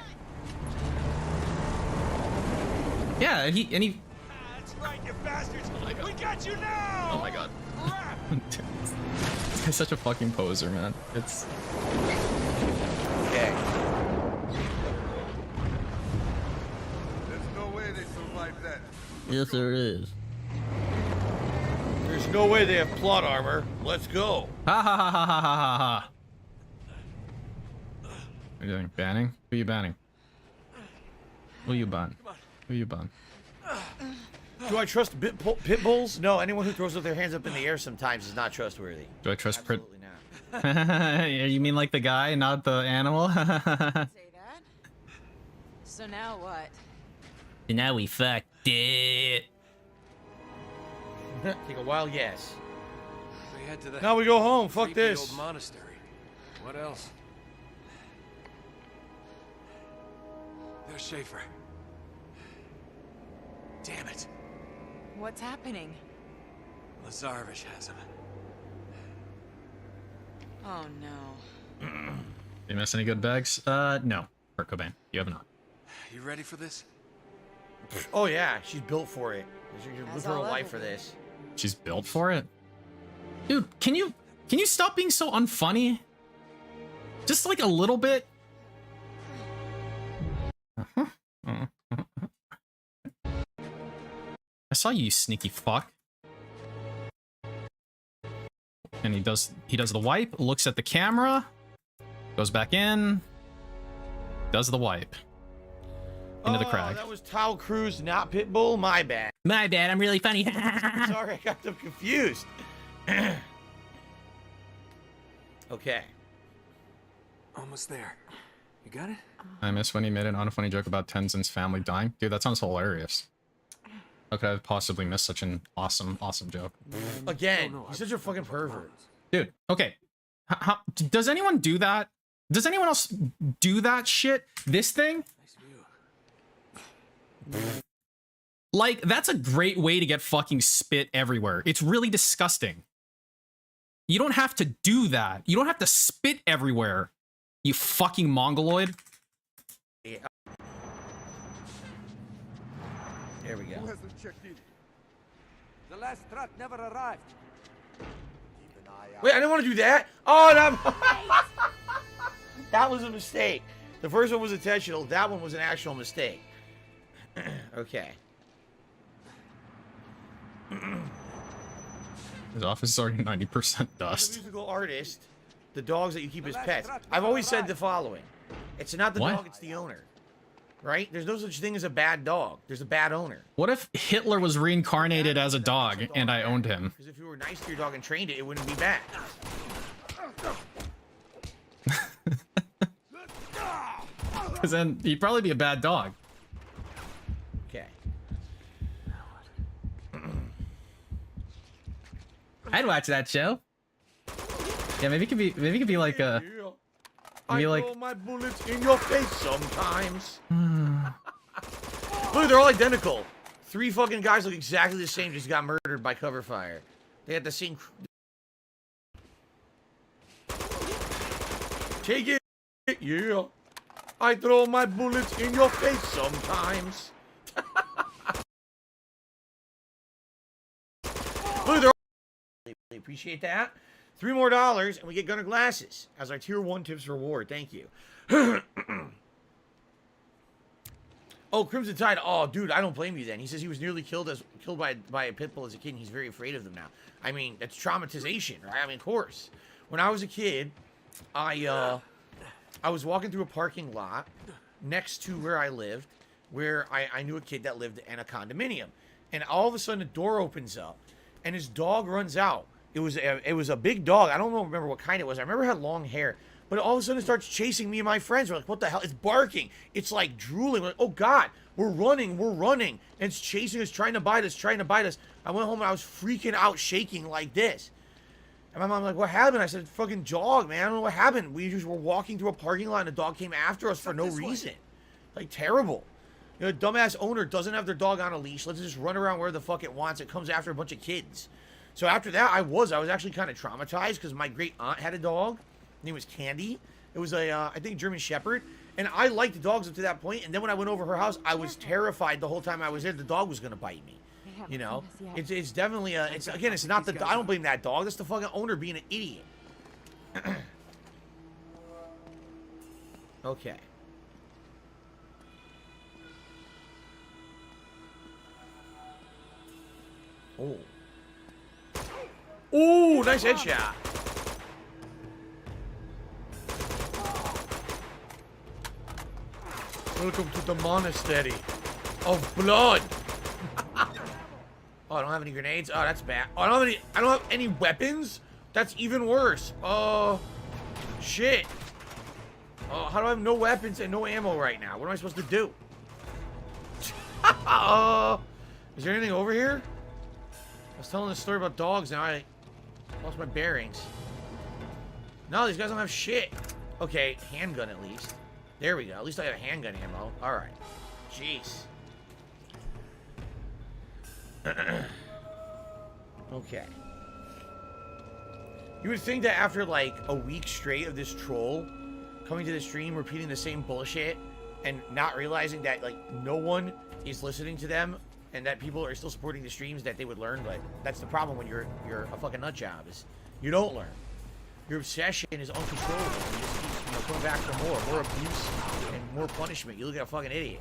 Yeah, and he That's right, you bastards. We got you now. Oh my god. This guy's such a fucking poser, man. It's Okay. There's no way they survived that. yes, there is. There's no way they have plot armor. Let's go. Ha ha ha ha ha ha ha. What are you doing? Banning? Who are you banning? Who you ban? Who you ban? Do I trust pit bulls? No, anyone who throws their hands up in the air sometimes is not trustworthy. Do I trust Absolutely not. You mean like the guy, not the animal? Say that? So now what? And now we fucked it. Take a wild guess. We head to the Now we go home. Fuck creepy this. old monastery. What else? There's Schaefer. Damn it. What's happening? Lazarevich has him. Oh no. You miss any good bags? No. Kurt Cobain, you have not. You ready for this? Oh yeah, she's built for it. She's lived her whole life for this. She's built for it? Dude, can you stop being so unfunny? Just like a little bit? I saw you, sneaky fuck. And he does the wipe, looks at the camera, goes back in, does the wipe. Into the crag. That was Tao Cruz, not Pitbull. My bad. My bad, I'm really funny. Sorry, I got them confused. Okay. Almost there. You got it? I miss when he made an unfunny joke about Tenzin's family dying. Dude, that sounds hilarious. How could I have possibly missed such an awesome joke? Again, he's such a fucking pervert. Dude, okay. Does anyone do that? Does anyone else do that shit? This thing? Like, that's a great way to get fucking spit everywhere. It's really disgusting. You don't have to do that. You don't have to spit everywhere, you fucking mongoloid. Yeah. There we go. Who hasn't checked in? The last truck never arrived. Wait, I didn't want to do that. Oh, no. That was a mistake. The first one was intentional. That one was an actual mistake. Okay. His office is already 90% The dust. musical artist, the dogs that you keep as pets. I've always said the following. It's not the What? dog, it's the owner. Right? There's no such thing as a bad dog. There's a bad owner. What if Hitler was reincarnated as a dog and I owned him? Because if you were nice to your dog and trained it, it wouldn't be bad. Because then he'd probably be a bad dog. Okay. I'd watch that show. Yeah, maybe it could be like a. I like throw my bullets in your face sometimes. Look, they're all identical. 3 fucking guys look exactly the same, just got murdered by cover fire. They had the same. Take it, yeah. I throw my bullets in your face sometimes. Look, they're all. Appreciate that. $3 more, and we get Gunner glasses as our tier 1 tips reward. Thank you. Oh, Crimson Tide. Oh, dude, I don't blame you then. He says he was nearly killed by a pit bull as a kid, and he's very afraid of them now. I mean, that's traumatization, right? I mean, of course. When I was a kid, I was walking through a parking lot next to where I lived, where I knew a kid that lived in a condominium. And all of a sudden, the door opens up, and his dog runs out. It was a big dog. I don't remember what kind it was. I remember it had long hair. But all of a sudden it starts chasing me and my friends. We're like, what the hell? It's barking. It's like drooling. We're like, oh God, we're running. And it's chasing us, trying to bite us. I went home and I was freaking out, shaking like this. And my mom was like, what happened? I said, fucking dog, man. I don't know what happened. We just were walking through a parking lot and the dog came after us for no reason. Like, terrible. You know, dumbass owner doesn't have their dog on a leash. Lets it just run around where the fuck it wants. It comes after a bunch of kids. So after that, I was actually kind of traumatized because my great aunt had a dog. Her name was Candy. It was a, I think, German Shepherd. And I liked the dogs up to that point. And then when I went over her house, I was terrified the whole time I was there. The dog was going to bite me. You know? It's definitely a... It's not the... I don't blame that dog. That's the fucking owner being an idiot. Okay. Oh. Ooh, nice headshot. Welcome to the monastery of blood. Oh, I don't have any grenades. Oh, that's bad. Oh, I don't have any weapons. That's even worse. Oh, shit. Oh, how do I have no weapons and no ammo right now? What am I supposed to do? Is there anything over here? I was telling this story about dogs. Now I lost my bearings. No, these guys don't have shit. Okay, handgun at least. There we go. At least I have handgun ammo. All right. Jeez. Okay. You would think that after like a week straight of this troll coming to the stream, repeating the same bullshit, and not realizing that like no one is listening to them and that people are still supporting the streams, that they would learn. But that's the problem when you're a fucking nut job, is you don't learn. Your obsession is uncontrollable. You just keep coming back for more abuse and more punishment. You look like a fucking idiot.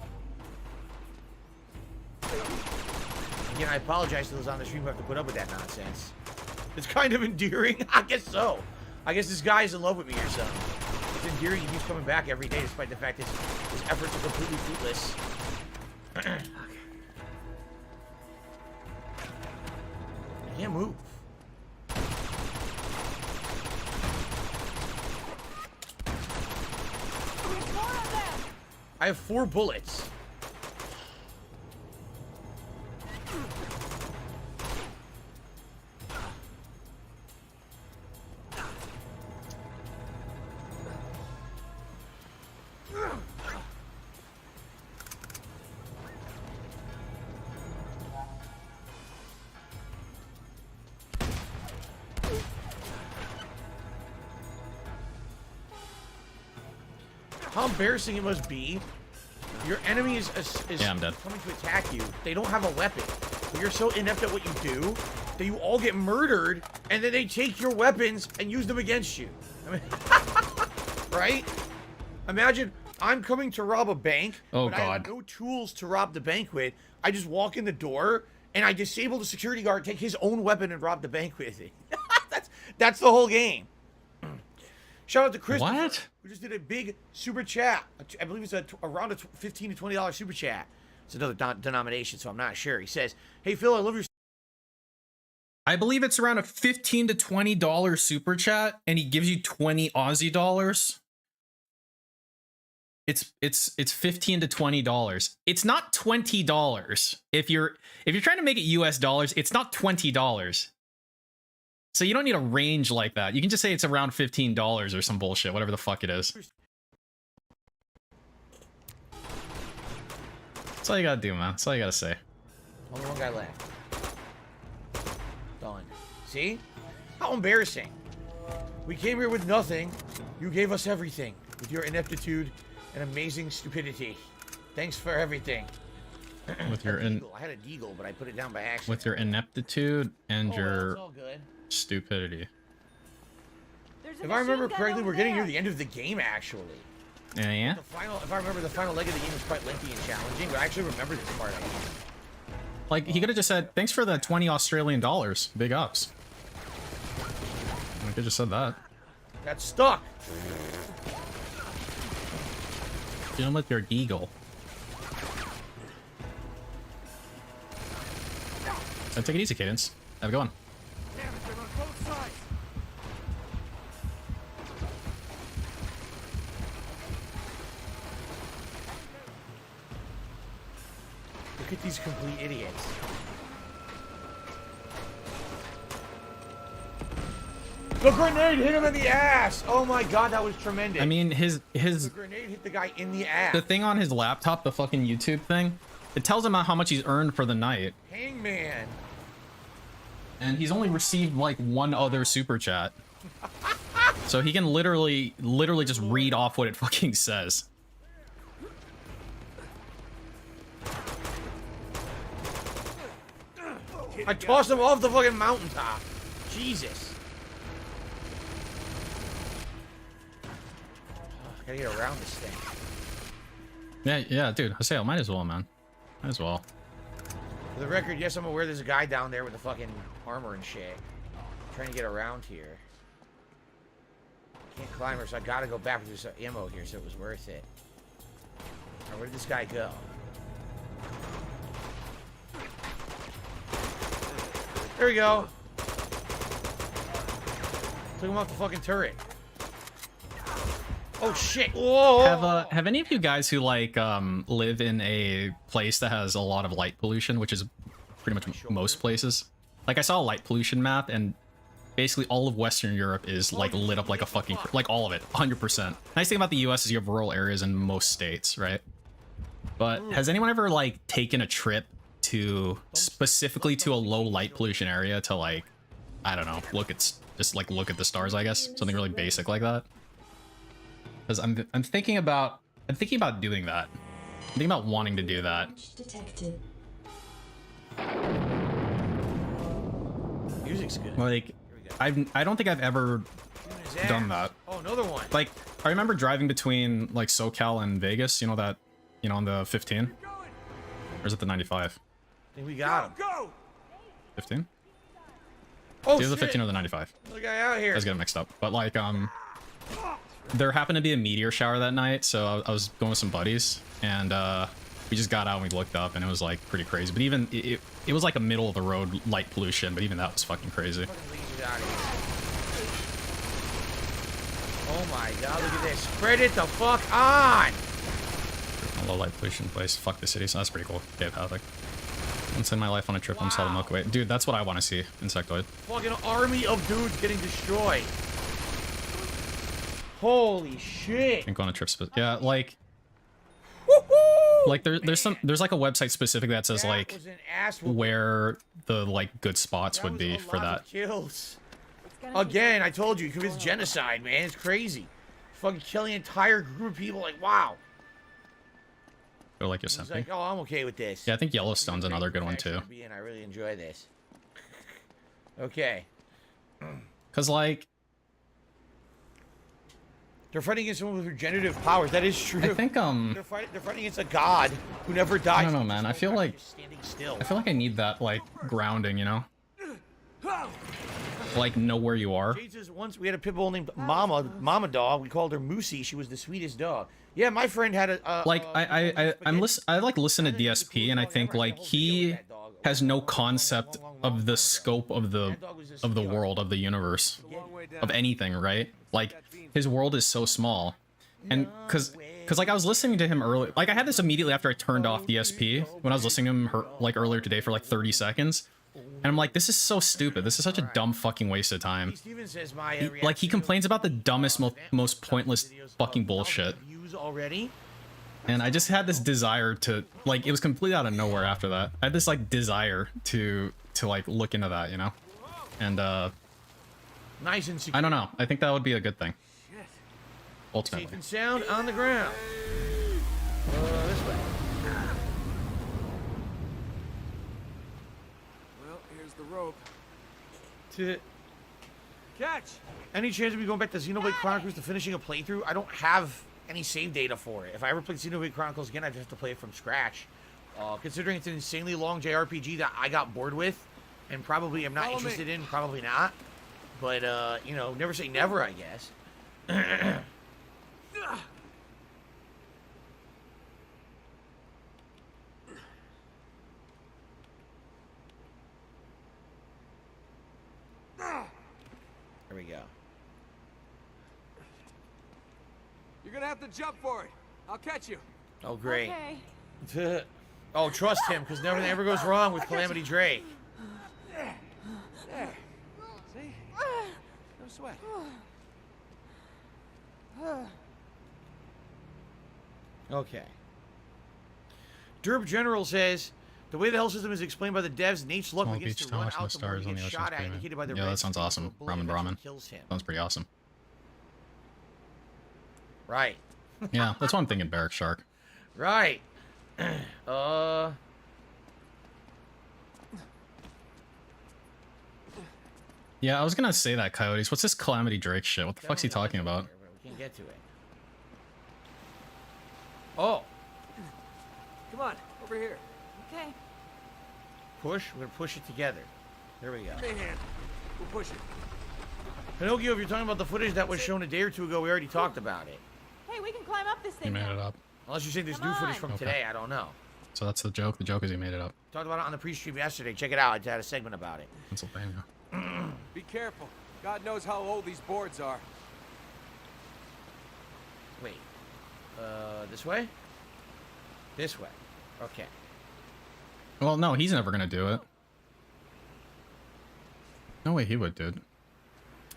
Again, I apologize to those on the stream who have to put up with that nonsense. It's kind of endearing. I guess so. I guess this guy is in love with me or something. It's endearing. He keeps coming back every day despite the fact that his efforts are completely fruitless. I can't move. I have 4 bullets. How embarrassing it must be. Your enemy is yeah, I'm dead. Coming to attack you. They don't have a weapon. But you're so inept at what you do that you all get murdered, and then they take your weapons and use them against you. I mean, right? Imagine I'm coming to rob a bank, oh, but God. I have no tools to rob the bank with. I just walk in the door, and I disable the security guard, take his own weapon, and rob the bank with it. That's the whole game. Shout out to Chris, who just did a big super chat. I believe it's around a $15 to $20 super chat. It's another denomination, so I'm not sure. He says, "Hey Phil, I love your." I believe it's around a $15 to $20 super chat, and he gives you 20 Aussie dollars. it's $15 to $20. It's not $20. If you're trying to make it US dollars, it's not $20. So you don't need a range like that. You can just say it's around $15 or some bullshit, whatever the fuck it is. That's all you gotta do, man. That's all you gotta say. Only one guy left. Done. See? How embarrassing. We came here with nothing. You gave us everything with your ineptitude and amazing stupidity. Thanks for everything. With your I had a deagle, but I put it down by accident. with your ineptitude and your all good. stupidity. If I remember correctly, we're getting near the end of the game, actually. Yeah. If I remember, the final leg of the game was quite lengthy and challenging, but I actually remember this part. Like, he could have just said, thanks for the 20 Australian dollars. Big ups. I could have just said that. Got stuck. Dealing with your eagle. So take it easy, Cadence. Have a good one. Look at these complete idiots. The grenade hit him in the ass! Oh my god, that was tremendous. I mean, his The grenade hit the guy in the ass. the thing on his laptop, the fucking YouTube thing, it tells him how much he's earned for the night. Hangman. And he's only received like one other super chat. So he can literally just read off what it fucking says. I tossed him off the fucking mountaintop. Jesus. Oh, gotta get around this thing. Yeah, dude. I say, might as well, man. Might as well. For the record, yes, I'm aware there's a guy down there with the fucking armor and shit. I'm trying to get around here. Can't climb her, so I gotta go back with this ammo here, so it was worth it. Now, where did this guy go? There we go. Took him off the fucking turret. Oh shit! Whoa! Have any of you guys who like live in a place that has a lot of light pollution, which is pretty much most places? Like, I saw a light pollution map, and basically all of Western Europe is like lit up like a fucking, like all of it, 100%. Nice thing about the US is you have rural areas in most states, right? But has anyone ever like taken a trip to specifically to a low light pollution area to, like, I don't know, look at the stars, I guess, something really basic like that? Because I'm thinking about doing that. I'm thinking about wanting to do that. Detected. Music's good. Like, I don't think I've ever done that. Oh, another one. Like, I remember driving between like SoCal and Vegas. You know that, you know, on the 15, or is it the 95? I think we got him. 15? Oh, It's either the shit. 15 or the 95. The guy out here. I was getting mixed up. But like, there happened to be a meteor shower that night, so I was going with some buddies, and we just got out and we looked up, and it was like pretty crazy. But even it was like a middle of the road light pollution, but even that was fucking crazy. Oh my god, look at this. Spread it the fuck on! A low light pollution place. Fuck the city, so that's pretty cool. Dave Havoc. Once in my life on a trip, I'm saw the Milky Way. Dude, that's what I want to see. Insectoid. Fucking army of dudes getting destroyed. Holy shit. I think on a trip, yeah, like, like there's like a website specific that says like where the like good spots would be for that. Kills. Again, I told you, it's genocide, man. It's crazy. Fucking killing an entire group of people, like, wow. Or like It's Yosemite. like, oh, I'm okay with this. Yeah, I think Yellowstone's another good one too. I really enjoy this. Okay. Cause like, they're fighting against someone with regenerative powers. That is true. I think they're fighting against a god who never dies. I don't know, man. I feel like standing still. I feel like I need that like grounding, you know? Like, know where you are. Jesus, once we had a pit bull named Mama Dog. We called her Moosey. She was the sweetest dog. Yeah, my friend had a like I like listen to DSP, and I think like he has no concept of the scope of the world, of the universe, of anything, right? Like, his world is so small. And because like I was listening to him earlier, like I had this immediately after I turned off DSP when I was listening to him like earlier today for like 30 seconds. And I'm like, this is so stupid. This is such a dumb fucking waste of time. Like, he complains about the dumbest, most pointless fucking bullshit. And I just had this desire to, like, it was completely out of nowhere after that. I had this, like, desire to like, look into that, you know? And, nice and secure. I don't know. I think that would be a good thing. Ultimately. Safe and sound on the ground. This way. Rope. Catch. Any chance of me going back to Xenoblade Chronicles to finishing a playthrough? I don't have any save data for it. If I ever played Xenoblade Chronicles again, I'd have to play it from scratch. Considering it's an insanely long JRPG that I got bored with, and probably am not interested in, probably not. But you know, never say never, I guess. There we go. You're gonna have to jump for it. I'll catch you. Oh, great. Okay. Oh, trust him, because nothing ever goes wrong with Calamity Drake. There. See? No sweat. Okay. Derp General says, the way the health system is explained by the devs, Nate's luck Small begins beach to town run with no out the more stars he on the gets ocean's shot at, payment. indicated by the Yeah, red that sounds streak, awesome. so a bullet Ramen eventually ramen. kills him. Sounds pretty awesome. Right. Yeah, that's what I'm thinking, Barrack Shark. Right. Yeah, I was gonna say that, Coyotes. What's this Calamity Drake shit? What the fuck's he talking about? We can get to it. Oh. Come on, over here. Okay. Push. We're gonna push it together. There we go. Give me a hand. We'll push it. Pinocchio, if you're talking about the footage that was shown a day or two ago, we already talked about it. Hey, we can climb up this He thing made now. it up. Unless you say there's Come new footage on. from Okay. today, I don't know. So that's the joke. The joke is he made it up. Talked about it on the pre-stream yesterday. Check it out. I had a segment about it. Pennsylvania. Be careful. God knows how old these boards are. Wait. This way? This way. Okay. Well, no, he's never gonna do it. No way he would, dude.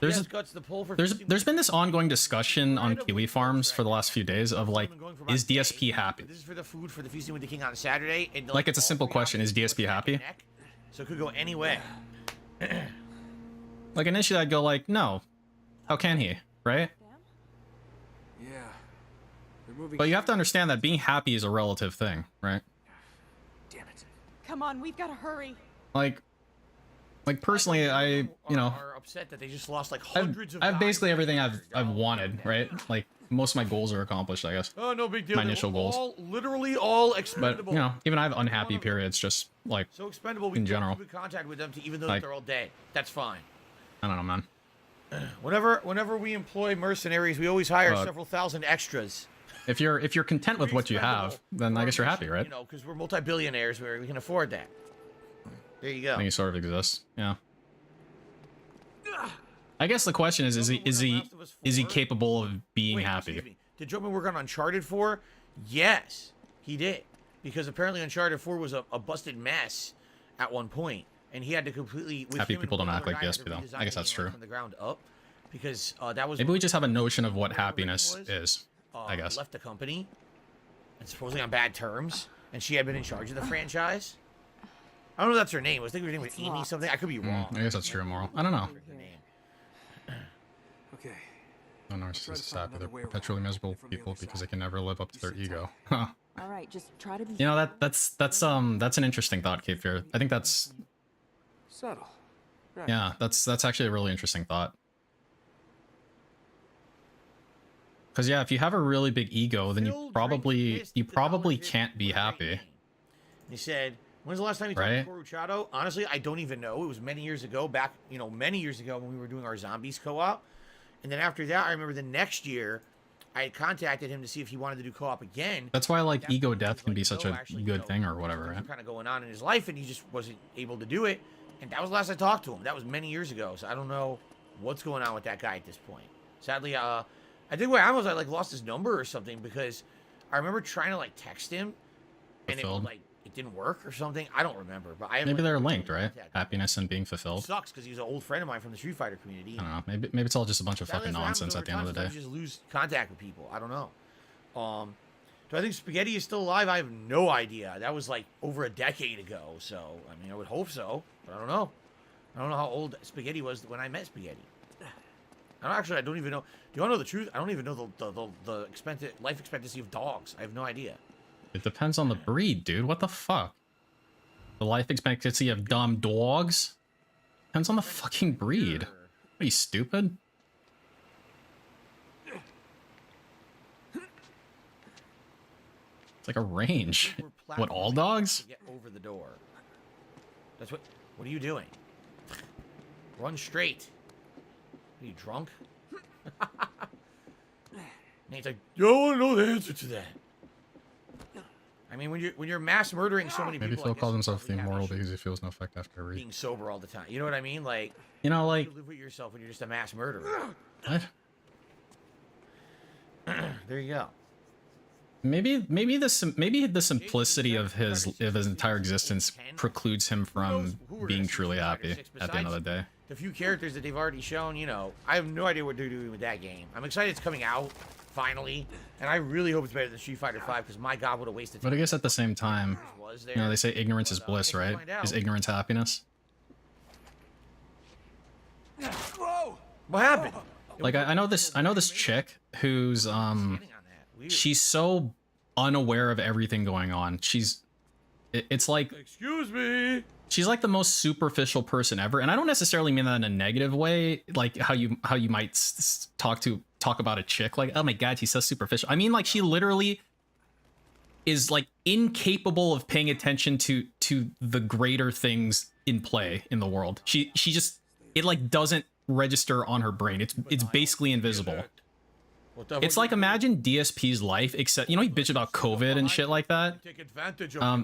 There's Yes, Guts, the poll for there's been this ongoing discussion on Kiwi Farms for the last few days of like, is DSP happy? This is for the food for the Feasting with the King on Saturday. And Like, it's a simple question, is DSP happy? So it could go any way. Like, initially I'd go like, no. How can he? Right? Yeah. They're moving. But you have to understand that being happy is a relative thing, right? Damn it. Come on, we've got to hurry. Like personally, I, you know, are upset that they just lost like hundreds of I've guys. basically everything I've wanted, right? Like, most of my goals are accomplished, I guess. Oh, no big deal. My They were initial goals. all, literally all But, expendable. you know, even I have unhappy periods, just like, So expendable. We in don't general. keep in contact with them, to even though Like- they're all dead. That's fine. I don't know, man. Whenever we employ mercenaries, we always hire But- several thousand extras. If you're content with what you have, then I guess you're happy, right? You know, because we're multi-billionaires, where we can afford that. There you go. I think he sort of exists. Yeah. I guess the question is he capable of being Wait, happy? excuse me. Did Joe work on Uncharted 4? Yes, he did. Because apparently Uncharted 4 was a busted mess at one point, and he had to completely. With Happy him and people don't one act other like guy, DSP had to though. redesign I guess the that's game true. from the ground up, because that was. Maybe we just have a notion of what where the happiness was, is. I guess. Left the company, and supposedly on bad terms, and she had been in charge of the franchise. I don't know if that's her name. I was thinking her name was Amy something. I could be wrong. I guess that's true, Moral. I don't know. Her name. Okay. No narcissists is happy. They're perpetually miserable people because they can never live up to their ego. Huh. All right, just try to be. You know, that's an interesting thought, Cape Fear. I think that's Subtle. Right. yeah, that's actually a really interesting thought. Because yeah, if you have a really big ego, then you probably can't be happy. He said, "When's the last time you Right? talked to Coruchado?" Honestly, I don't even know. It was many years ago, back many years ago when we were doing our zombies co-op. And then after that, I remember the next year, I had contacted him to see if he wanted to do co-op again. That's why like That ego point, he death was can like, be such "No, a actually, good thing or whatever, things right? were kind of going on in his life, and he just wasn't able to do it. And that was the last I talked to him. That was many years ago. So I don't know what's going on with that guy at this point. Sadly, I think what happened was I like lost his number or something because I remember trying to like text him, and Fulfilled. it didn't work or something. I don't remember, but I have, Maybe like, they're no linked, right? contact. Happiness and being It fulfilled. sucks because he's an old friend of mine from the Street Fighter community. I don't know. Maybe it's all just a bunch of Sadly, fucking that's what nonsense at happens the end of the over day. time. Sometimes you just lose contact with people. I don't know. Do I think Spaghetti is still alive? I have no idea. That was like over a decade ago. So I mean, I would hope so, but I don't know. I don't know how old Spaghetti was when I met Spaghetti. I don't even know. Do you want to know the truth? I don't even know the life expectancy of dogs. I have no idea. It depends on the breed, dude. What the fuck? The life expectancy of dumb dogs? Depends on the fucking breed. Are you stupid? It's like a range. What, all dogs? To get over the door. That's what. What are you doing? Run straight. Are you drunk? Nate's like, you don't want to know the answer to that. I mean, when you're mass murdering so many Maybe people, Phil I guess calls you himself probably the have immoral issues because he feels no effect after a read. being sober all the time. You know what I mean? Like, You know, like, you live with yourself when you're just a mass murderer. what? There you go. Maybe the simplicity of his entire existence precludes him from being truly happy at the end of the day. The few characters that they've already shown, you know, I have no idea what they're doing with that game. I'm excited it's coming out finally, and I really hope it's better than Street Fighter 5 because my God, what a waste of time. But I guess at the same time, Was you know, they say ignorance is bliss, right? Is ignorance happiness? Whoa! What happened? Like I know this chick who's she's so unaware of everything going on. It's like, Excuse me. she's like the most superficial person ever, and I don't necessarily mean that in a negative way, like how you might talk about a chick like, oh my God, she's so superficial. I mean, like, she literally is like incapable of paying attention to the greater things in play in the world. She just, it like doesn't register on her brain. It's basically invisible. It's like, imagine DSP's life, except, you know, he bitched about COVID and shit like that.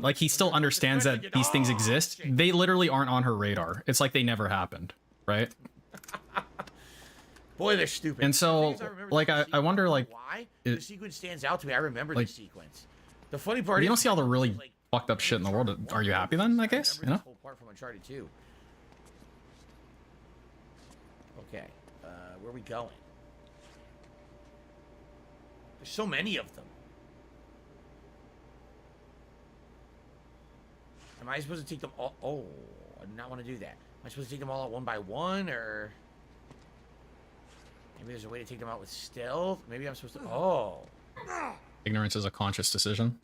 Like, he still understands that these things exist. They literally aren't on her radar. It's like they never happened, right? Boy, they're stupid. And so, like, I wonder, like, why the sequence stands out to me. I remember like, the sequence. The funny part you don't is, see all the really like, fucked up shit in the world. Are you happy then, I guess? You know? This whole part from Uncharted 2. Okay, where are we going? There's so many of them. Am I supposed to take them all? Oh, I do not want to do that. Am I supposed to take them all out one by one, or maybe there's a way to take them out with stealth? Maybe I'm supposed to. Oh. Ignorance is a conscious decision.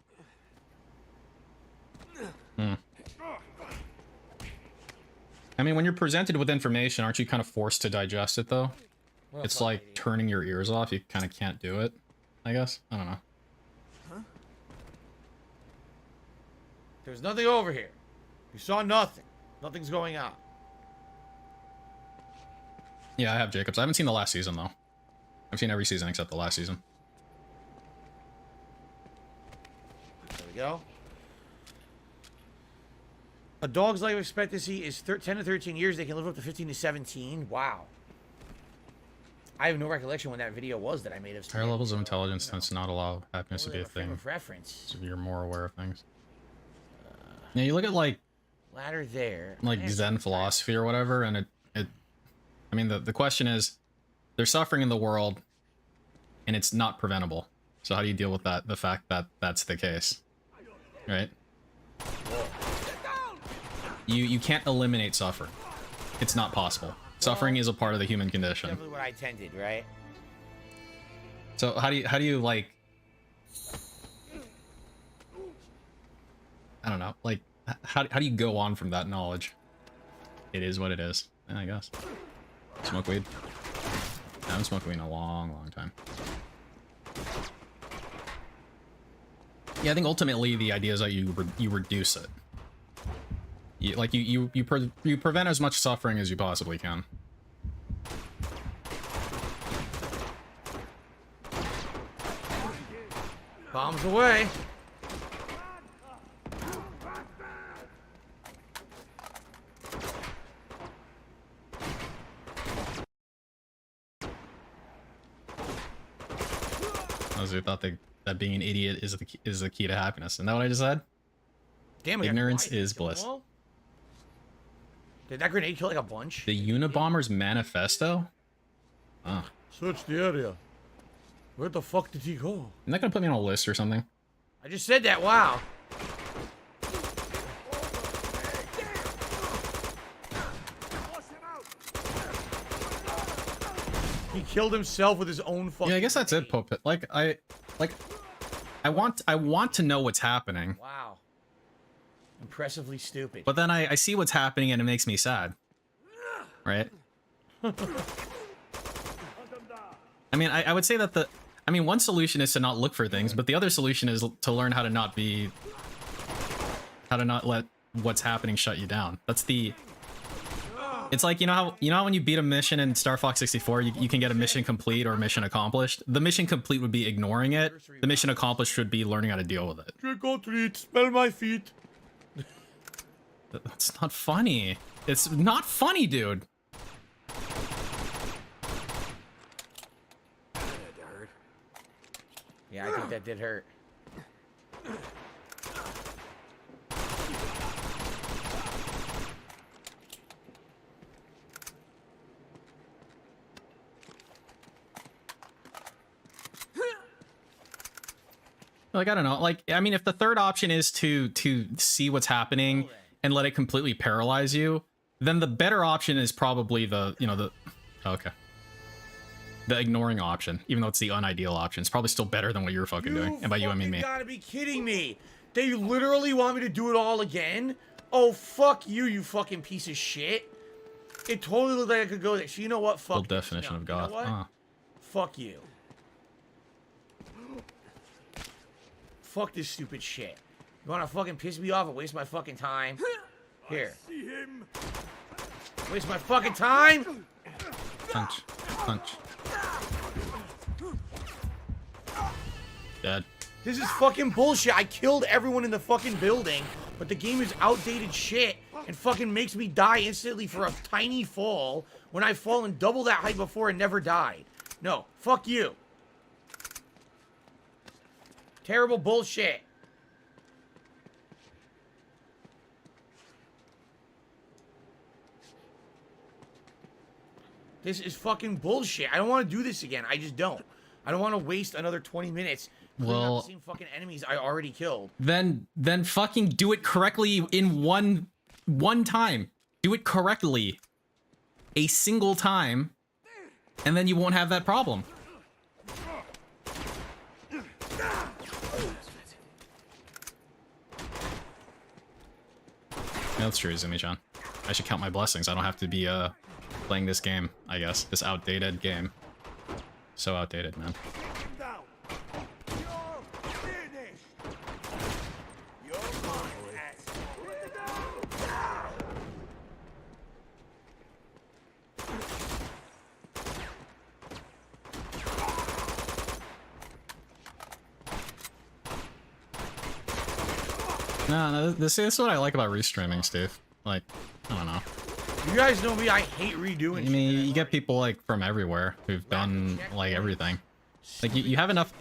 I mean, when you're presented with information, aren't you kind of forced to digest it, though? It's like turning your ears off. You kind of can't do it, I guess. I don't know. There's nothing over here. You saw nothing. Nothing's going on. Yeah, I have Jacobs. I haven't seen the last season, though. I've seen every season except the last season. There we go. A dog's life expectancy is 10 to 13 years. They can live up to 15 to 17. Wow. I have no recollection when that video was that I made of. Higher levels of intelligence tends to not allow happiness to be a thing. Reference. So you're more aware of things. Yeah, you look at like ladder there. Like Zen philosophy or whatever, and it I mean, the question is, there's suffering in the world, and it's not preventable. So how do you deal with that? The fact that that's the case, right? You can't eliminate suffering. It's not possible. Suffering is a part of the human condition. Definitely what I tended, right? So how do you like? I don't know. Like, how do you go on from that knowledge? It is what it is. Yeah, I guess. Smoke weed. I haven't smoked weed in a long time. Yeah, I think ultimately the idea is that you reduce it. You prevent as much suffering as you possibly can. Bombs away. thought that being an idiot is the key to happiness. Isn't that what I just said? Damn, it got Ignorance quiet. is bliss. Well, did that grenade kill like a bunch? The Unabomber's manifesto? Oh. Search the area. Where the fuck did he go? Isn't that gonna put me on a list or something? I just said that, wow. He killed himself with his own fucking... Yeah, I guess that's it, Popit. I want to know what's happening. Wow. Impressively stupid. But then I see what's happening and it makes me sad. Right? I mean, I would say that one solution is to not look for things, but the other solution is to learn how to not let what's happening shut you down. It's like, you know how when you beat a mission in Star Fox 64, you can get a mission complete or a mission accomplished? The mission complete would be ignoring it. The mission accomplished would be learning how to deal with it. Trick or treat, smell my feet. That's not funny. It's not funny, dude. Yeah, I think that did hurt. Like, I don't know. Like, I mean, if the third option is to see what's happening and let it completely paralyze you, then the better option is probably the ignoring option, even though it's the unideal option. It's probably still better than what you're fucking doing. And by you, I mean me. You gotta be kidding me. They literally want me to do it all again? Oh, fuck you, you fucking piece of shit. It totally looked like I could go there. So you know what? Fuck Full this. definition of You know goth. what? Fuck you. Fuck this stupid shit. You wanna fucking piss me off and waste my fucking time? Here. Waste my fucking time? Punch. Punch. Dead. This is fucking bullshit. I killed everyone in the fucking building, but the game is outdated shit and fucking makes me die instantly for a tiny fall when I've fallen double that height before and never died. No, fuck you. Terrible bullshit. This is fucking bullshit. I don't want to do this again. I just don't. I don't want to waste another 20 minutes cleaning out the same fucking enemies I already killed. Then fucking do it correctly in one time. Do it correctly a single time, and then you won't have that problem. Yeah, that's true, Zumi-chan. I should count my blessings. I don't have to be playing this game, I guess. This outdated game. So outdated, man. No, this is what I like about restreaming, Steve. Like, I don't know. You guys know me, I hate redoing shit. I mean, you get people like from everywhere who've done like everything. Like you have enough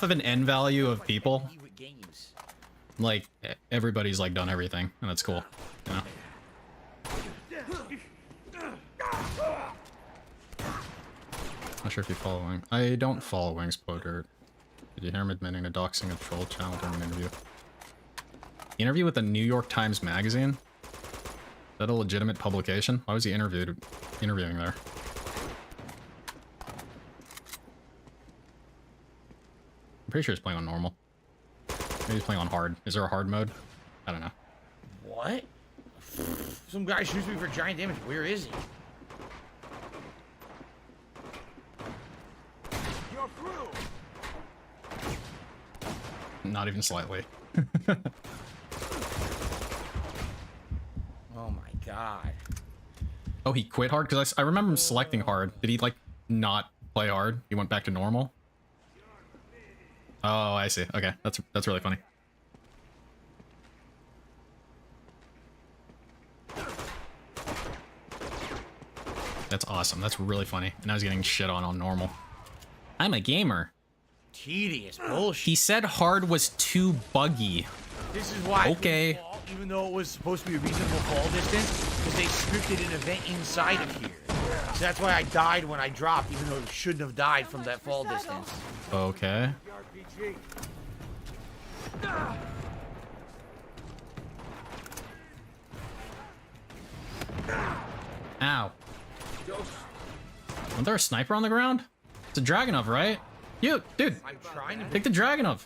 of an end value of people. Like everybody's like done everything, and that's cool. You know? Not sure if you follow Wing. I don't follow Wings Potter. Did you hear him admitting to doxing a troll channel during an interview? Interview with the New York Times Magazine? Is that a legitimate publication? Why was he interviewing there? I'm pretty sure he's playing on normal. Maybe he's playing on hard. Is there a hard mode? I don't know. What? Some guy shoots me for giant damage. Where is he? You're through. Not even slightly. Oh my god. Oh, he quit hard? Because I remember him selecting hard. Did he, like, not play hard? He went back to normal? Oh, I see. Okay, that's really funny. That's awesome. That's really funny. And I was getting shit on normal. I'm a gamer. tedious bullshit. He said hard was too buggy. This is why I Okay. couldn't fall, even though it was supposed to be a reasonable fall distance, because they scripted an event inside of here. So that's why I died when I dropped, even though I shouldn't have died from that fall distance. Okay. Ow. Wasn't there a sniper on the ground? It's a Dragonov, right? You, dude, I'm trying to take the Dragonov.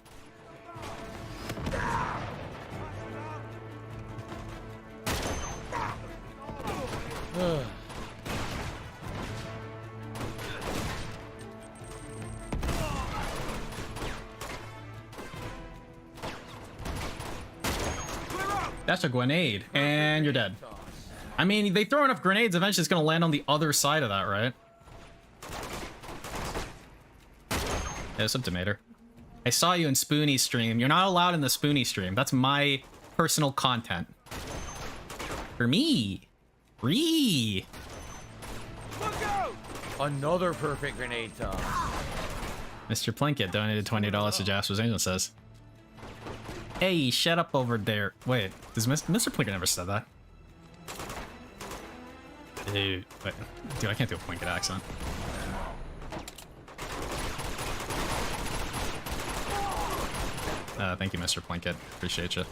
That's a grenade, and you're dead. I mean, they throw enough grenades, eventually it's gonna land on the other side of that, right? Yeah, what's up, Demeter? I saw you in Spoonie's stream. You're not allowed in the Spoonie stream. That's my personal content. For me. Ree. Another perfect grenade toss. Mr. Plinkett donated $20 to Jasper's Angel, says. Hey, shut up over there. Wait, does Mr. Plinkett never said that? Dude, wait. Dude, I can't do a Plinkett accent. Thank you, Mr. Plinkett. Appreciate you.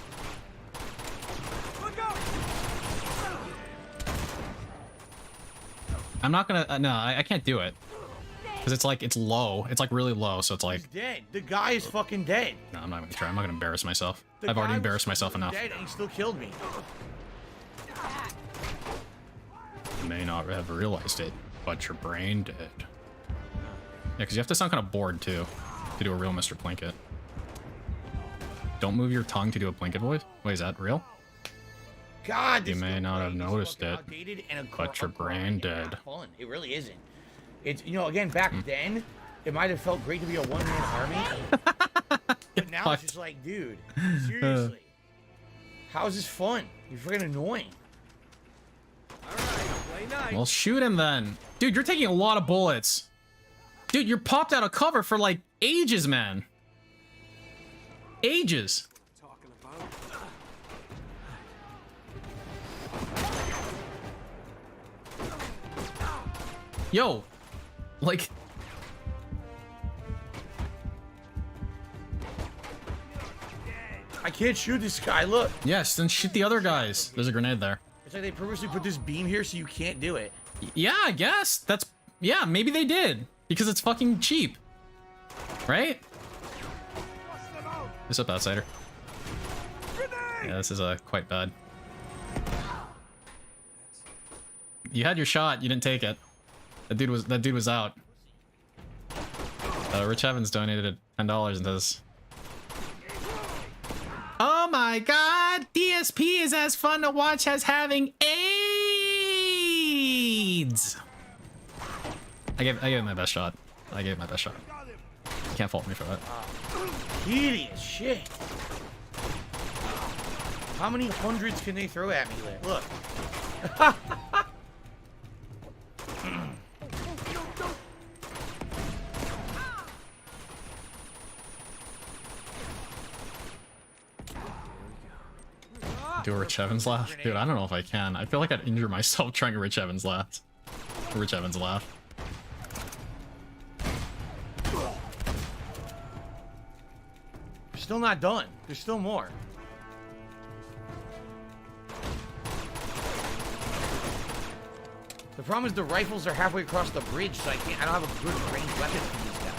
I'm not gonna, no, I can't do it. Because it's like, it's low. It's like really low, so it's like... He's dead. The guy is fucking dead. No, I'm not gonna try. I'm not gonna embarrass myself. The I've already guy embarrassed was myself enough. dead and he still killed me. You may not have realized it, but your brain did. Yeah, because you have to sound kind of bored, too, to do a real Mr. Plinkett. Don't move your tongue to do a Plinkett voice? Wait, is that real? God, You this may is not have fucking noticed it, outdated and but your brain did. fun. It really isn't. It's, you know, again, back then, it might have felt great to be a one-man army. But now it's just like, dude, seriously. How is this fun? You're freaking annoying. Well, shoot him then. Dude, you're taking a lot of bullets. Dude, you're popped out of cover for like ages, man. Ages. Yo, like... I can't shoot this guy, look. Yes, then shoot the other guys. There's a grenade there. It's like they purposely put this beam here so you can't do it. Yeah, I guess. That's... Yeah, maybe they did. Because it's fucking cheap. Right? What's up, outsider? Yeah, this is quite bad. You had your shot, you didn't take it. That dude was out. Rich Evans donated $10 and says, oh my god, DSP is as fun to watch as having AIDS. I gave it my best shot. I gave it my best shot. You can't fault me for that. Tedious shit. How many hundreds can they throw at me? Look. Do a Rich Evans laugh? Dude, I don't know if I can. I feel like I'd injure myself trying a Rich Evans laugh. Rich Evans laugh. Still not done. There's still more. The problem is the rifles are halfway across the bridge, so I don't have a good ranged weapon for these guys.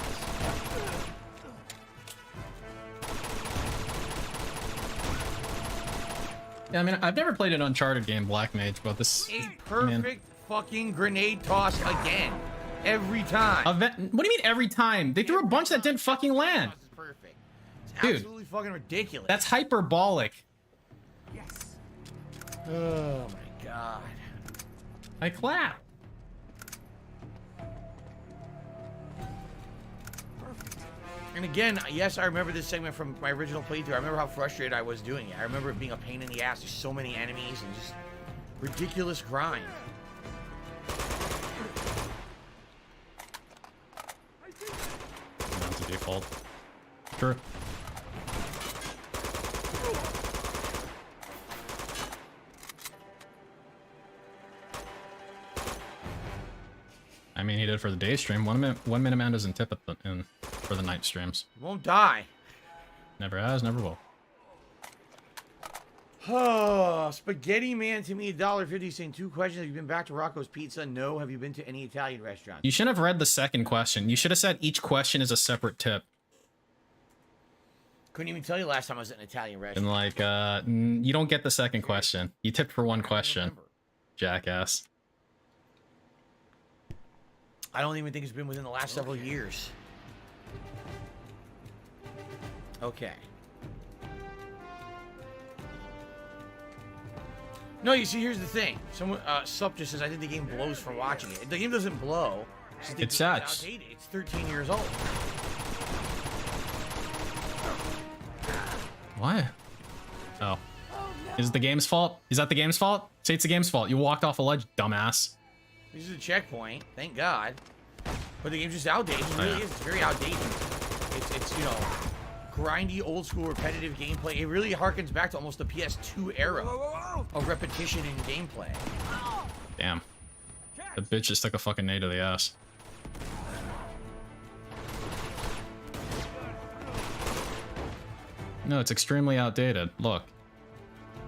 Yeah, I mean, I've never played an Uncharted game, Black Mage, but this... A perfect fucking grenade toss again. Every time. What do you mean every time? They threw a bunch that didn't fucking land. It's perfect. It's Dude, absolutely fucking ridiculous. That's hyperbolic. Yes. Oh my god. I clap. And again, yes, I remember this segment from my original playthrough. I remember how frustrated I was doing it. I remember it being a pain in the ass. There's so many enemies and just ridiculous grind. That's a default. True. I mean, he did for the day stream. 1 minute man doesn't tip at for the night streams. You won't die. Never has, never will. Oh, Spaghetti Man to me, $1.50 saying 2 questions. Have you been back to Rocco's Pizza? No. Have you been to any Italian restaurant? You shouldn't have read the second question. You should have said each question is a separate tip. Couldn't even tell you last time I was at an Italian restaurant. And like, you don't get the second question. You tipped for 1 question. Jackass. I don't even think it's been within the last several years. Okay. No, you see, here's the thing. Someone, Sup just says, I think the game blows for watching it. The game doesn't blow. It's such. It's 13 years old. What? Oh. Is it the game's fault? Is that the game's fault? Say it's the game's fault. You walked off a ledge, dumbass. This is a checkpoint, thank God. But the game's just outdated. It really is. It's very outdated. It's you know, grindy, old school, repetitive gameplay. It really harkens back to almost the PS2 era of repetition in gameplay. Damn. The bitch just took a fucking nade to the ass. No, it's extremely outdated. Look.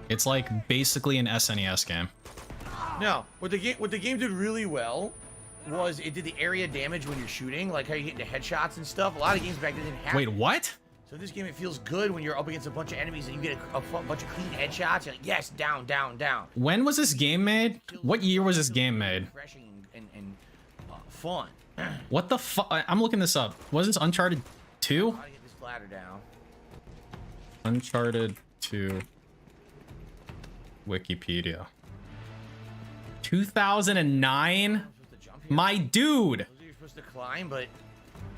It's like basically an SNES game. No, what the game did really well was it did the area damage when you're shooting, like how you get into headshots and stuff. A lot of games back then didn't have. Wait, what? So this game, it feels good when you're up against a bunch of enemies and you get a bunch of clean headshots. You're like, yes, down, down, down. When was this game made? What year was this game made? Refreshing and fun. What the fuck? I'm looking this up. Was this Uncharted 2? How to get this ladder down? Uncharted 2 Wikipedia. 2009? My dude! You're supposed to climb, but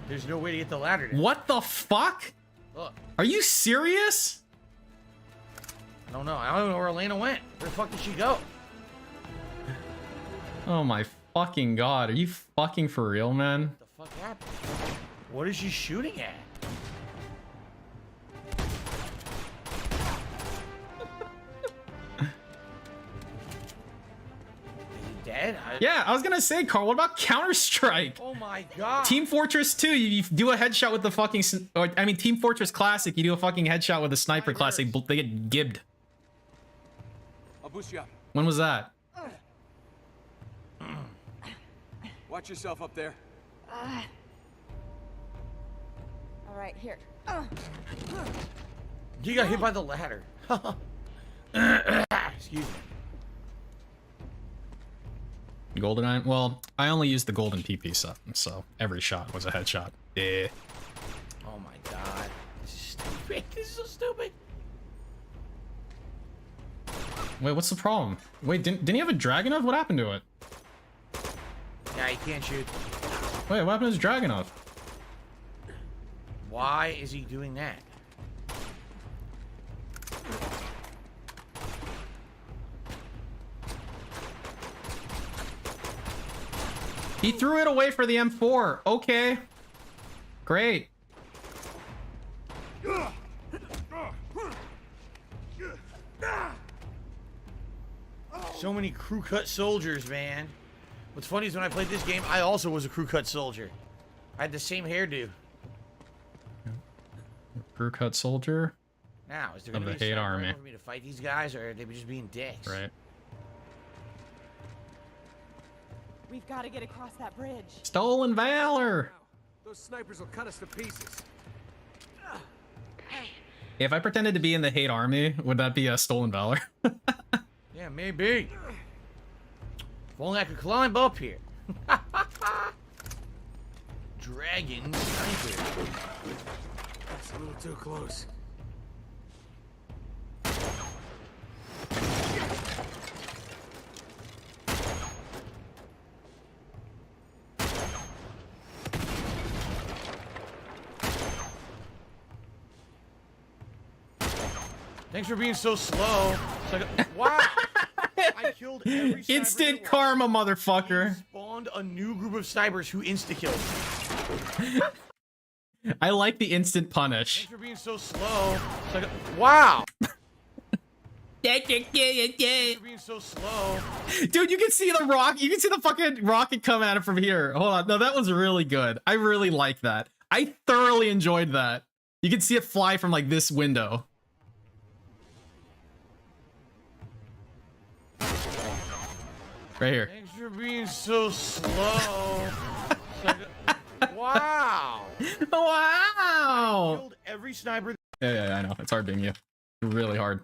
there's no way to get the ladder down. What the fuck? Look. Are you serious? I don't know. I don't know where Elena went. Where the fuck did she go? Oh my fucking god. Are you fucking for real, man? What the fuck happened? What is she shooting at? Dead? Yeah, I was gonna say, Carl, what about Counter-Strike? Oh my god. Team Fortress 2, you do a headshot with the fucking... Or, I mean, Team Fortress Classic, you do a fucking headshot with a sniper class, they get gibbed. I'll boost you up. When was that? Watch yourself up there. All right, here. You got hit by the ladder. Excuse me. GoldenEye? Well, I only used the golden PP set, so every shot was a headshot. Yeah. Oh my god. This is stupid. This is so stupid. Wait, what's the problem? Wait, didn't he have a Dragunov? What happened to it? Yeah, he can't shoot. Wait, what happened to his Dragunov? Why is he doing that? He threw it away for the M4. Okay. Great. So many crew cut soldiers, man. What's funny is when I played this game, I also was a crew cut soldier. I had the same hairdo. Crew cut soldier. Now, is there Of going to the be a hate stop army. for me to fight these guys, or are they just being dicks? Right. We've got to get across that bridge. Stolen valor. Those snipers will cut us to pieces. If I pretended to be in the hate army, would that be a stolen valor? Yeah, maybe. If only I could climb up here. Dragon sniper. That's a little too close. Thanks for being so slow. It's like, wow. I killed every sniper Instant there was. karma, motherfucker. Spawned a new group of snipers who insta-killed me. I like the instant punish. Thanks for being so slow. It's like, wow. Thanks for being so slow. Dude, you can see the rock. You can see the fucking rocket come at him from here. Hold on. No, that was really good. I really like that. I thoroughly enjoyed that. You can see it fly from like this window. Right here. Thanks for being so slow. Wow. Wow. Killed every sniper. Yeah, I know. It's hard being you. Really hard.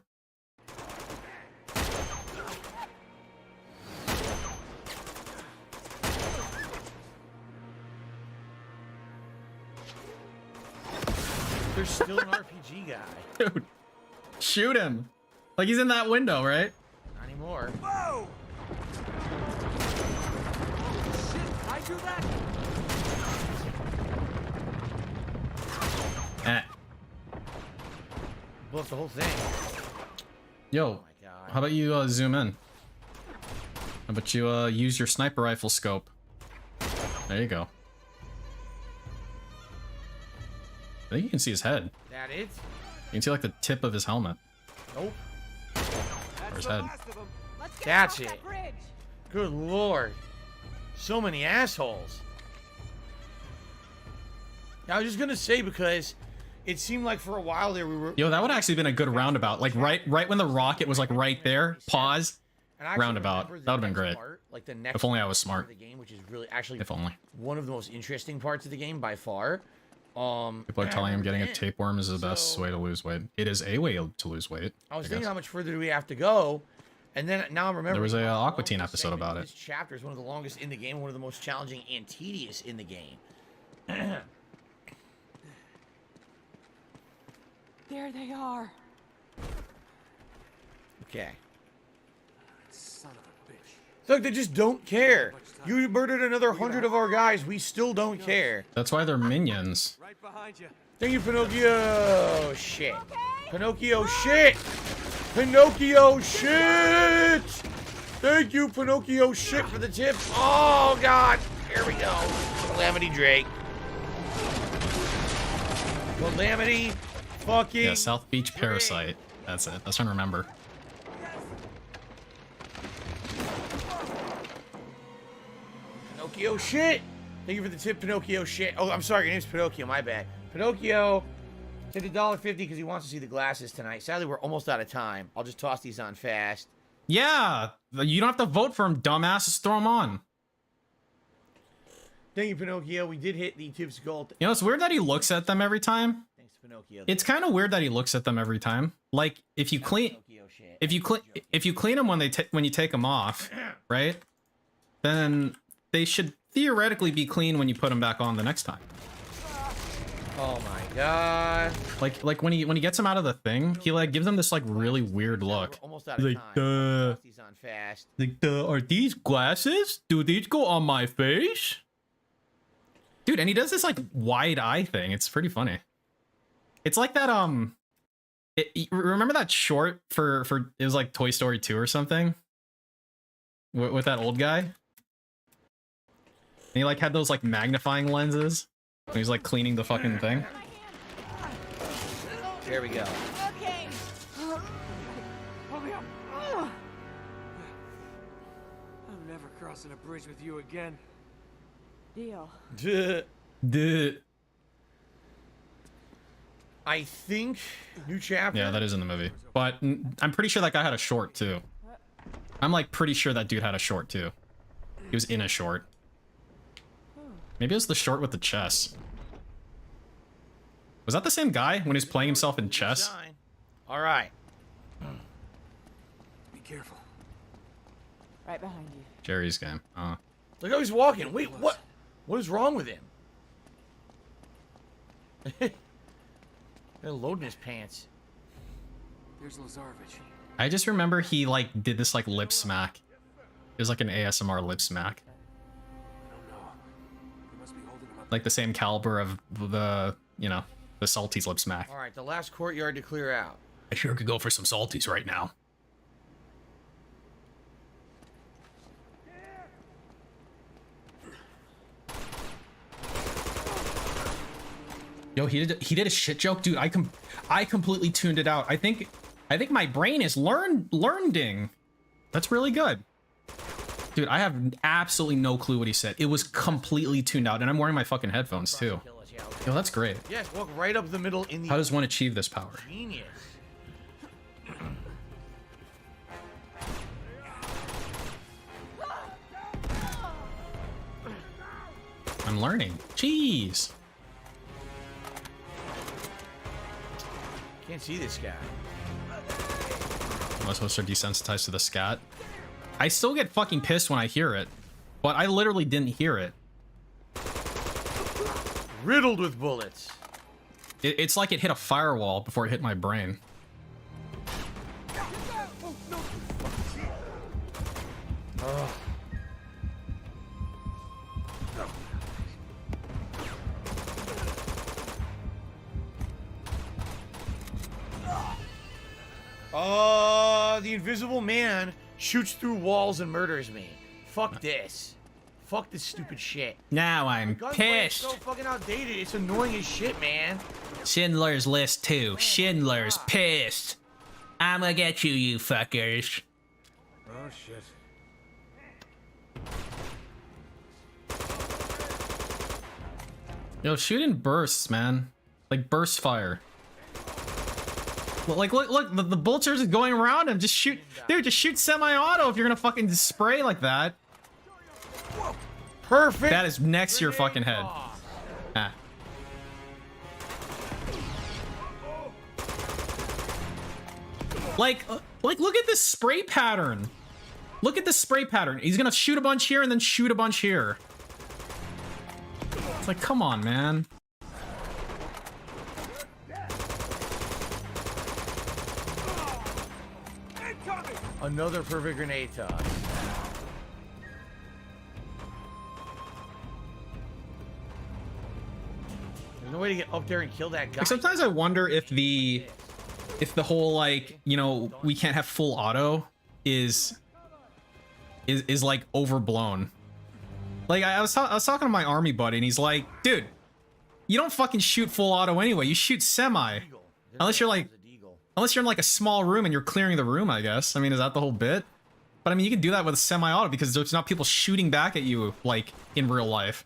There's still an RPG guy. Dude, shoot him. Like he's in that window, right? Not anymore. Whoa! Shit, I do that? Blew up the whole thing. Yo, Oh my god. how about you zoom in? How about you use your sniper rifle scope? There you go. I think you can see his head. That it? You can see like the tip of his helmet. Nope. Or his head. That's it. Good lord. So many assholes. I was just gonna say because it seemed like for a while there we were. Yo, that would actually been a good roundabout. Like right when the rocket was like right there. Pause. And I actually Roundabout. remember the That would've been next great. part, like the next If only I part was smart. of the game, which is really actually If only. one of the most interesting parts of the game by far. People are telling him getting a man. tapeworm is the best So- way to lose weight. It is a way to lose weight. I was I thinking guess. how much further do we have to go, and then now I'm remembering. There was a, how Aqua long Teen this episode segment about of it. This chapter is one of the longest in the game, one of the most challenging and tedious in the game. There they are. Okay. Son of a bitch. Look, they just don't care. You murdered another 100 of our guys. We still don't care. That's why they're minions. Right behind you. Thank you, Pinocchio. Shit. Pinocchio shit. Pinocchio shit. Thank you, Pinocchio shit, for the tip. Oh, God. Here we go. Calamity Drake. Calamity fucking. Yeah, South Beach Parasite. That's it. I was trying to remember. Pinocchio shit. Thank you for the tip, Pinocchio shit. Oh, I'm sorry. Your name's Pinocchio. My bad. Pinocchio tipped $1.50 because he wants to see the glasses tonight. Sadly, we're almost out of time. I'll just toss these on fast. Yeah, you don't have to vote for him, dumbass. Just throw him on. Thank you, Pinocchio. We did hit the tips goal. You know, it's weird that he looks at them every time. Thanks, Pinocchio. It's kind of weird that he looks at them every time. Like if you clean, Pinocchio shit. if you clean them when when you take them off, right? Then they should theoretically be clean when you put them back on the next time. Oh my god. Like when he gets them out of the thing, he like gives them this like really weird look. We're almost out of Like, time. Toss these on fast. Like, are these glasses? Do these go on my face? Dude, and he does this like wide eye thing. It's pretty funny. It's like that remember that short for it was like Toy Story 2 or something? With that old guy? And he like had those like magnifying lenses. And he's like cleaning the fucking thing. There we go. Okay. I'm never crossing a bridge with you again. Deal. Duh. I think new chapter. Yeah, that is in the movie. But I'm pretty sure that guy had a short too. I'm like pretty sure that dude had a short too. He was in a short. Maybe it was the short with the chess. Was that the same guy when he was playing himself in chess? All right. Be careful. Right behind you. Jerry's game. Look how he's walking. Wait, what? What is wrong with him? They're loading his pants. There's Lazarevich. I just remember he like did this like lip smack. It was like an ASMR lip smack. I don't know. They must be holding him up. Like the same caliber of the, you know, the Salties lip smack. All right, the last courtyard to clear out. I sure could go for some Salties right now. Yo, he did a shit joke, dude. I completely tuned it out. I think my brain is learning. That's really good. Dude, I have absolutely no clue what he said. It was completely tuned out, and I'm wearing my fucking headphones too. Yo, that's great. Yes, walk right up the middle in the... How does one achieve this power? Genius. I'm learning. Jeez. Can't see this guy. Am I supposed to desensitize to the scat? I still get fucking pissed when I hear it, but I literally didn't hear it. Riddled with bullets. It's like it hit a firewall before it hit my brain. The Invisible Man shoots through walls and murders me. Fuck this. Fuck this stupid shit. Now I'm Gunplay is pissed. so fucking outdated. It's annoying as shit, man. Schindler's List 2. Schindler's pissed. I'ma get you, you fuckers. Oh, shit. Yo, shoot in bursts, man. Like burst fire. Well, like, look, the bullets are just going around him. Just shoot. Dude, just shoot semi-auto if you're gonna fucking spray like that. Perfect. That is next to your fucking head. Ah. Like, look at this spray pattern. Look at this spray pattern. He's gonna shoot a bunch here and then shoot a bunch here. It's like, come on, man. Another perfect grenade toss. There's no way to get up there and kill that guy. Like, sometimes I wonder if the whole, like, you know, we can't have full auto is like overblown. Like, I was talking to my army buddy and he's like, dude, you don't fucking shoot full auto anyway. You shoot semi. Unless you're in like a small room and you're clearing the room, I guess. I mean, is that the whole bit? But I mean, you can do that with a semi-auto because there's not people shooting back at you like in real life.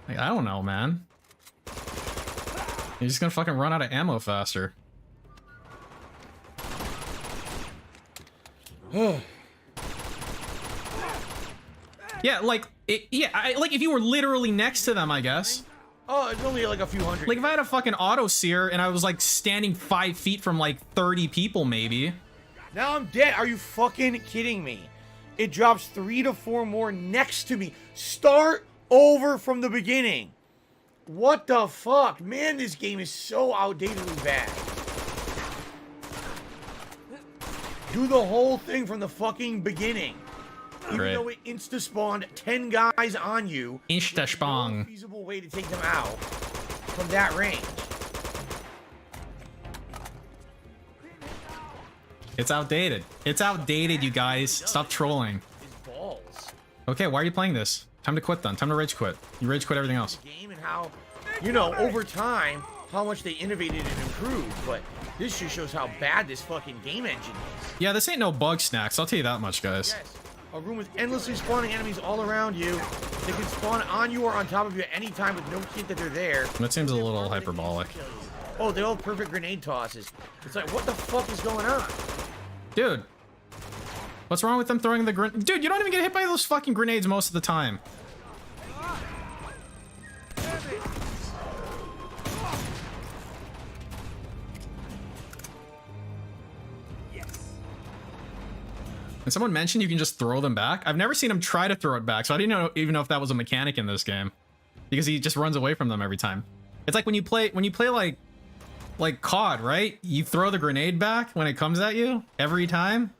Like, I don't know, man. You're just gonna fucking run out of ammo faster. Yeah, like, like if you were literally next to them, I guess. Oh, it's only like a few hundred. Like if I had a fucking auto sear and I was like standing 5 feet from like 30 people, maybe. Now I'm dead. Are you fucking kidding me? It drops 3 to 4 more next to me. Start over from the beginning. What the fuck? Man, this game is so outdatedly bad. Do the whole thing from the fucking beginning. Even though it insta-spawned 10 guys on you. Insta-spawn. There's no feasible way to take them out from that range. It's outdated. It's outdated, you guys. Stop trolling. His balls. Okay, why are you playing this? Time to quit then. Time to rage quit. You rage quit everything else. Game and how, you know, over time, how much they innovated and improved, but this just shows how bad this fucking game engine is. Yeah, this ain't no bug snacks. I'll tell you that much, guys. Yes. A room with endlessly spawning enemies all around you. They can spawn on you or on top of you at any time with no hint that they're there. That seems a little hyperbolic. Oh, they all have perfect grenade tosses. It's like, what the fuck is going on? Dude. What's wrong with them throwing the grenade? Dude, you don't even get hit by those fucking grenades most of the time. And someone mentioned you can just throw them back. I've never seen him try to throw it back, so I didn't even know if that was a mechanic in this game, because he just runs away from them every time. It's like when you play like COD, right? You throw the grenade back when it comes at you every time.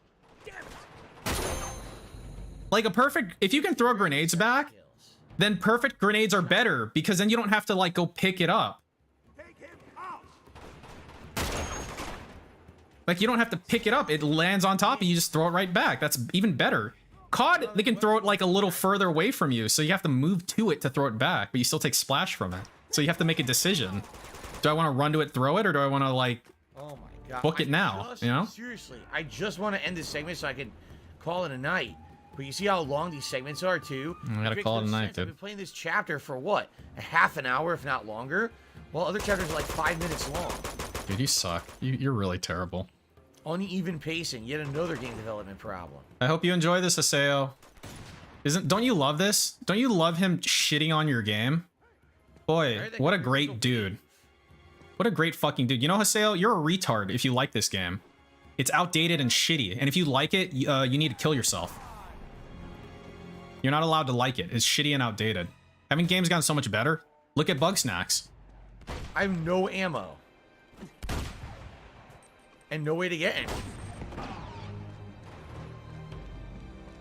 Like if you can throw grenades back, then perfect grenades are better because then you don't have to like go pick it up. Like, you don't have to pick it up. It lands on top and you just throw it right back. That's even better. COD, they can throw it like a little further away from you, so you have to move to it to throw it back, but you still take splash from it. So you have to make a decision. Do I want to run to it, throw it, or do I want to like Oh my god. book it now? You know? Seriously, I just want to end this segment so I can call it a night. But you see how long these segments are too? I gotta call it a night, dude. I've been playing this chapter for what? A half an hour, if not longer? While other chapters are like 5 minutes long. Dude, you suck. You're really terrible. Uneven pacing, yet another game development problem. I hope you enjoy this, Aseo. Don't you love this? Don't you love him shitting on your game? Boy, what a great dude. What a great fucking dude. You know, Haseo, you're a retard if you like this game. It's outdated and shitty, and if you like it, you need to kill yourself. You're not allowed to like it. It's shitty and outdated. Haven't games gotten so much better? Look at Bug Snacks. I have no ammo. And no way to get any.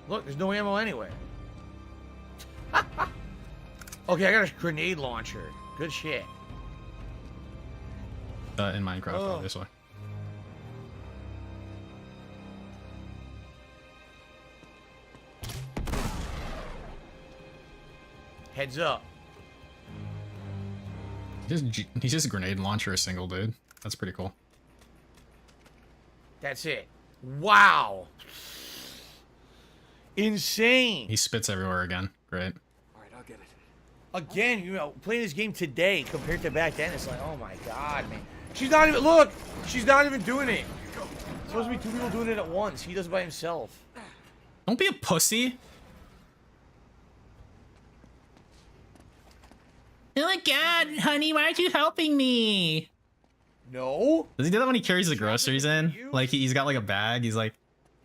Look, there's no ammo anywhere. Okay, I got a grenade launcher. Good shit. In Minecraft, obviously. Heads up. He's just a grenade launcher, a single dude. That's pretty cool. That's it. Wow. Insane. He spits everywhere again. Great. All right, I'll get it. Again, you know, playing this game today compared to back then, it's like, oh my god, man. She's not even, look, she's not even doing it. It's supposed to be two people doing it at once. He does it by himself. Don't be a pussy. Oh my god, honey, why aren't you helping me? No. Does he do that when he carries the groceries in? Like he's got like a bag. He's like,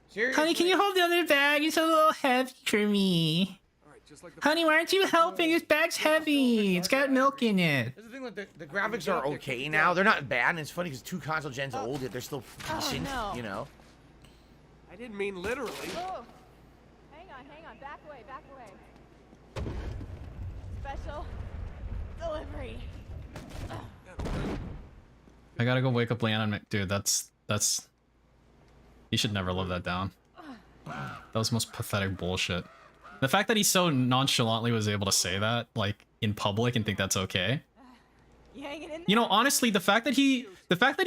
Seriously? honey, can you hold the other bag? It's a little heavy for me. All right, just like the Honey, why aren't you helping? This bag's heavy. It's got milk in it. That's the thing, like, the graphics are okay now. They're not bad, and it's funny because 2 console gens old, yet they're still decent, you know? I didn't mean literally. Oh, hang on, back away. Special delivery. I gotta go wake up Leanna. Dude, that's. You should never live that down. That was the most pathetic bullshit. The fact that he so nonchalantly was able to say that, like, in public and think that's okay. You hanging in there? You know, honestly, the fact that he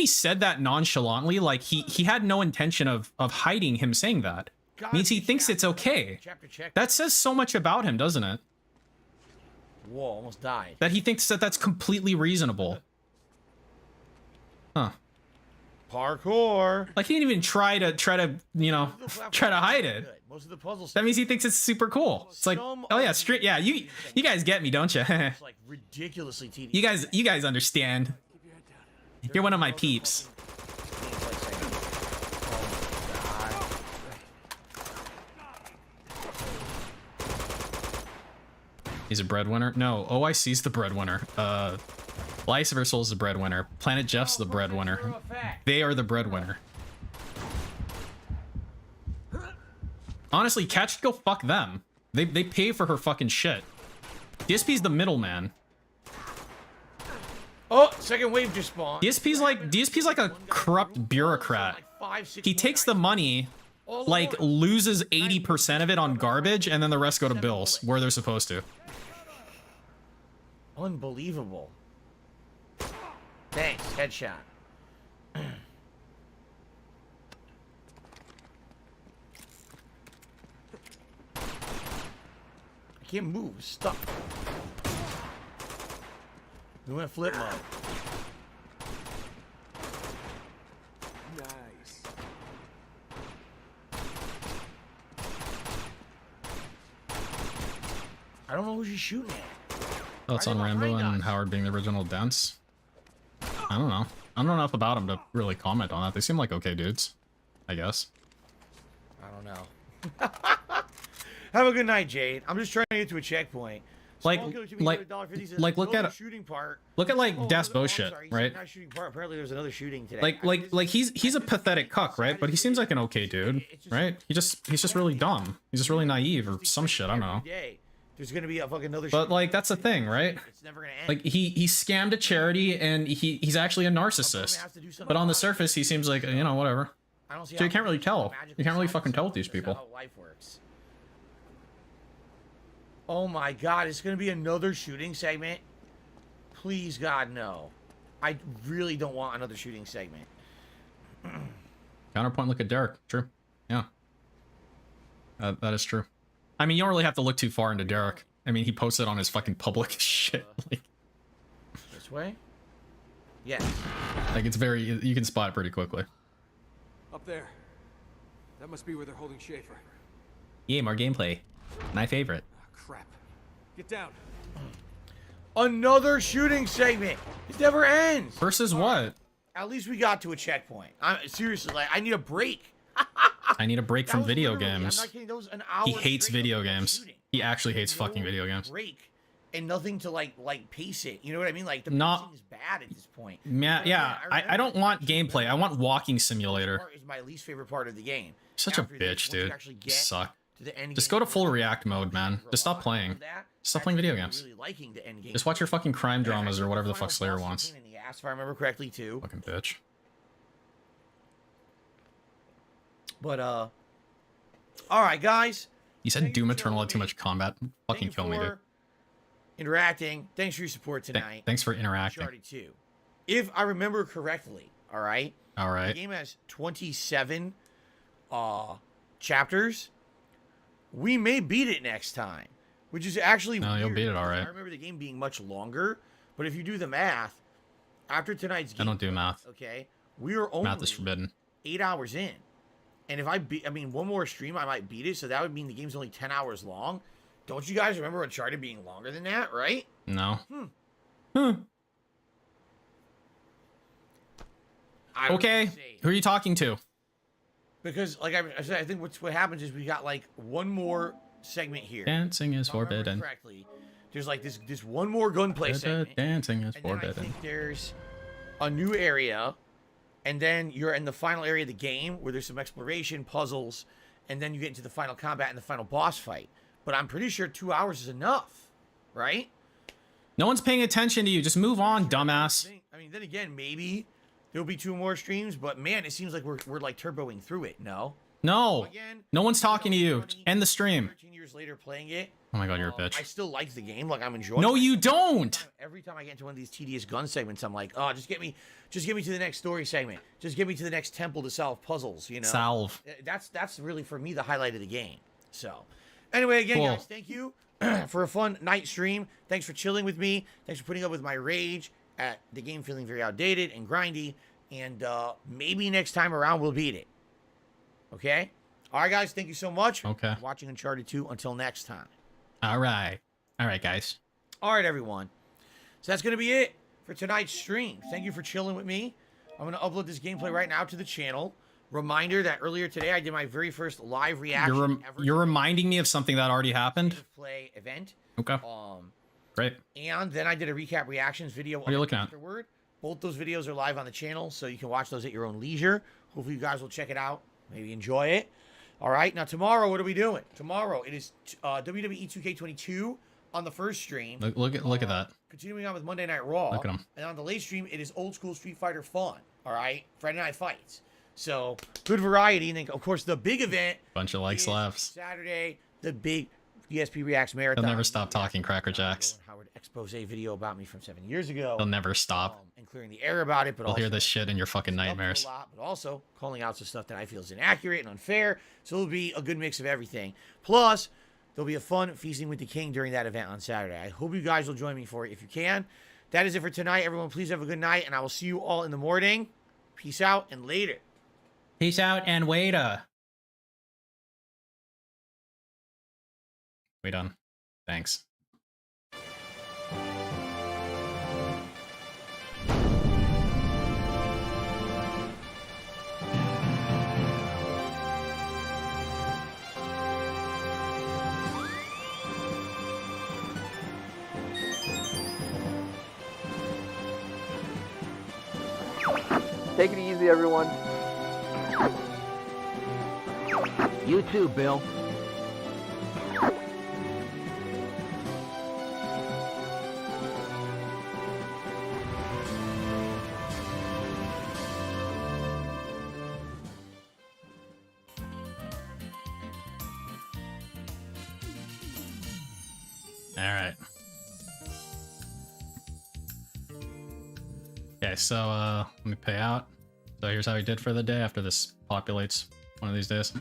said that nonchalantly, like he had no intention of hiding him saying that, means he thinks it's okay. That says so much about him, doesn't it? Whoa, almost died. That he thinks that that's completely reasonable. Huh. Parkour. Like he didn't even try to you know, try to hide it. Most of the puzzles. That means he thinks it's super cool. It's like, oh yeah, straight, yeah. You guys get me, don't you? It's like ridiculously tedious. You guys understand. You're one of my peeps. He's a breadwinner? No, OIC's the breadwinner. Lyciversal's the breadwinner. Planet Jeff's the breadwinner. They are the breadwinner. Honestly, Cat should go fuck them. They pay for her fucking shit. DSP's the middleman. Oh, second wave just spawned. DSP's like a corrupt bureaucrat. He takes the money, like loses 80% of it on garbage, and then the rest go to bills where they're supposed to. Unbelievable. Thanks, headshot. I can't move, stuck. We went flip mode. Nice. I don't know who she's shooting at. Thoughts on Rambo and Howard being the original Dents? I don't know. I don't know enough about them to really comment on that. They seem like okay dudes, I guess. I don't know. Have a good night, Jade. I'm just trying to get to a checkpoint. Like look at shooting part. Look at like Das Bo shit, sorry, right? not shooting part. Apparently, there's another shooting today. Like he's a pathetic cuck, right? But he seems like an okay dude, right? He's just really dumb. He's just really naive or some shit. I don't know. There's gonna be a fucking another. But like that's the thing, right? It's never gonna end. Like he scammed a charity and he's actually a narcissist. But on the surface, he seems like, you know, whatever. I don't see. So you can't really tell. You can't really fucking tell with these people. How life works. Oh my God, it's gonna be another shooting segment. Please, God, no. I really don't want another shooting segment. Counterpoint, look at Derek. True. Yeah. That is true. I mean, you don't really have to look too far into Derek. I mean, he posted on his fucking public shit. Like, This way? Yes. like it's very, you can spot it pretty quickly. Up there. That must be where they're holding Schaefer. Yeah, more gameplay. My favorite. Oh, crap. Get down. Another shooting segment. It never ends. Versus what? At least we got to a checkpoint. Seriously, like, I need a break. I need a break That from was video literally- games. I'm not kidding. That was an hour He hates straight of video people games. shooting. He actually hates No fucking video games. Break and nothing to like pace it. You know what I mean? Like the Not- pacing is bad at this point. Yeah, But yeah. again, I remember don't want actually gameplay. I want walking simulator. part is my least favorite part of the game. Such a After this, bitch, once you dude. actually You get suck. to the end Just game, go to full you're react mode, man. for a Just stop lot playing. of that. Stop playing video Actually, games. Really liking the end game. Just watch your fucking crime And dramas or actually, whatever the final fuck Slayer boss was wants. a pain in the ass, if I remember correctly too. Fucking bitch. But all right, guys. You said Thank you Doom for Eternal had too joining much combat. Fucking Thank you kill me, dude. for interacting. Thanks for your support tonight. Thanks for interacting. Uncharted 2. If I remember correctly, all right. All The right. game has 27 chapters. We may beat it next time, which is actually No, you'll weird, beat it, all because right. I remember the game being much longer, but if you do the math, after tonight's I game, don't do math. okay, we are only Math is forbidden. 8 hours in. And if I mean, one more stream, I might beat it, so that would mean the game's only 10 hours long. Don't you guys remember Uncharted being longer than that, right? No. I don't Okay. say. Who are you talking to? Because, like I said, I think what happens is we got like one more segment here. Dancing is If I remember forbidden. correctly, there's like this one more gunplay segment. Dancing is And then I forbidden. think there's a new area, and then you're in the final area of the game where there's some exploration, puzzles, and then you get into the final combat and the final boss fight. But I'm pretty sure 2 hours is enough, right? No one's paying attention to you. Just move on, dumbass. I mean, then again, maybe there'll be 2 more streams, but man, it seems like we're like turboing through it. No. No. Again, No one's talking to you. 20, End the stream. 13 years later playing it. Oh my god, you're a I bitch. still like the game. Like I'm enjoying. No, it. you don't. Every time I get into one of these tedious gun segments, I'm like, oh, just get me to the next story segment. Just get me to the next temple to solve puzzles. You know. Salve. That's really for me the highlight of the game. So, anyway, again, Cool. guys, thank you for a fun night stream. Thanks for chilling with me. Thanks for putting up with my rage at the game feeling very outdated and grindy. And maybe next time around we'll beat it. Okay. All right, guys. Thank you so much. Okay. For watching Uncharted 2. Until next time. All right. All right, guys. All right, everyone. So that's going to be it for tonight's stream. Thank you for chilling with me. I'm going to upload this gameplay right now to the channel. Reminder that earlier today I did my very first live reaction ever You're to reminding me of something that already happened. the play event. Okay. Great. And then I did a recap reactions video are you looking at? afterward. Both those videos are live on the channel, so you can watch those at your own leisure. Hopefully you guys will check it out. Maybe enjoy it. All right. Now tomorrow, what are we doing? Tomorrow it is WWE 2K22 on the first stream. Look at that. Continuing on with Monday Night Raw. Look at 'em. And on the late stream, it is old school Street Fighter fun. All right. Friday Night Fights. So good variety. And then, of course, the big event. Bunch of like is slaps. Saturday, the big DSP Reacts Marathon. They'll never stop talking, Cracker Jacks. Howard expose video about me from 7 years ago. They'll never stop. And clearing the air about it, but You'll also hear this shit in your fucking up to nightmares. a lot, but also calling out some stuff that I feel is inaccurate and unfair. So it'll be a good mix of everything. Plus, there'll be a fun Feasting with the King during that event on Saturday. I hope you guys will join me for it if you can. That is it for tonight. Everyone, please have a good night, and I will see you all in the morning. Peace out, and later. Peace out and waiter. We done. Thanks. Take it easy, everyone. You too, Bill. Alright. Okay, so let me pay out. So here's how he did for the day after this populates one of these days.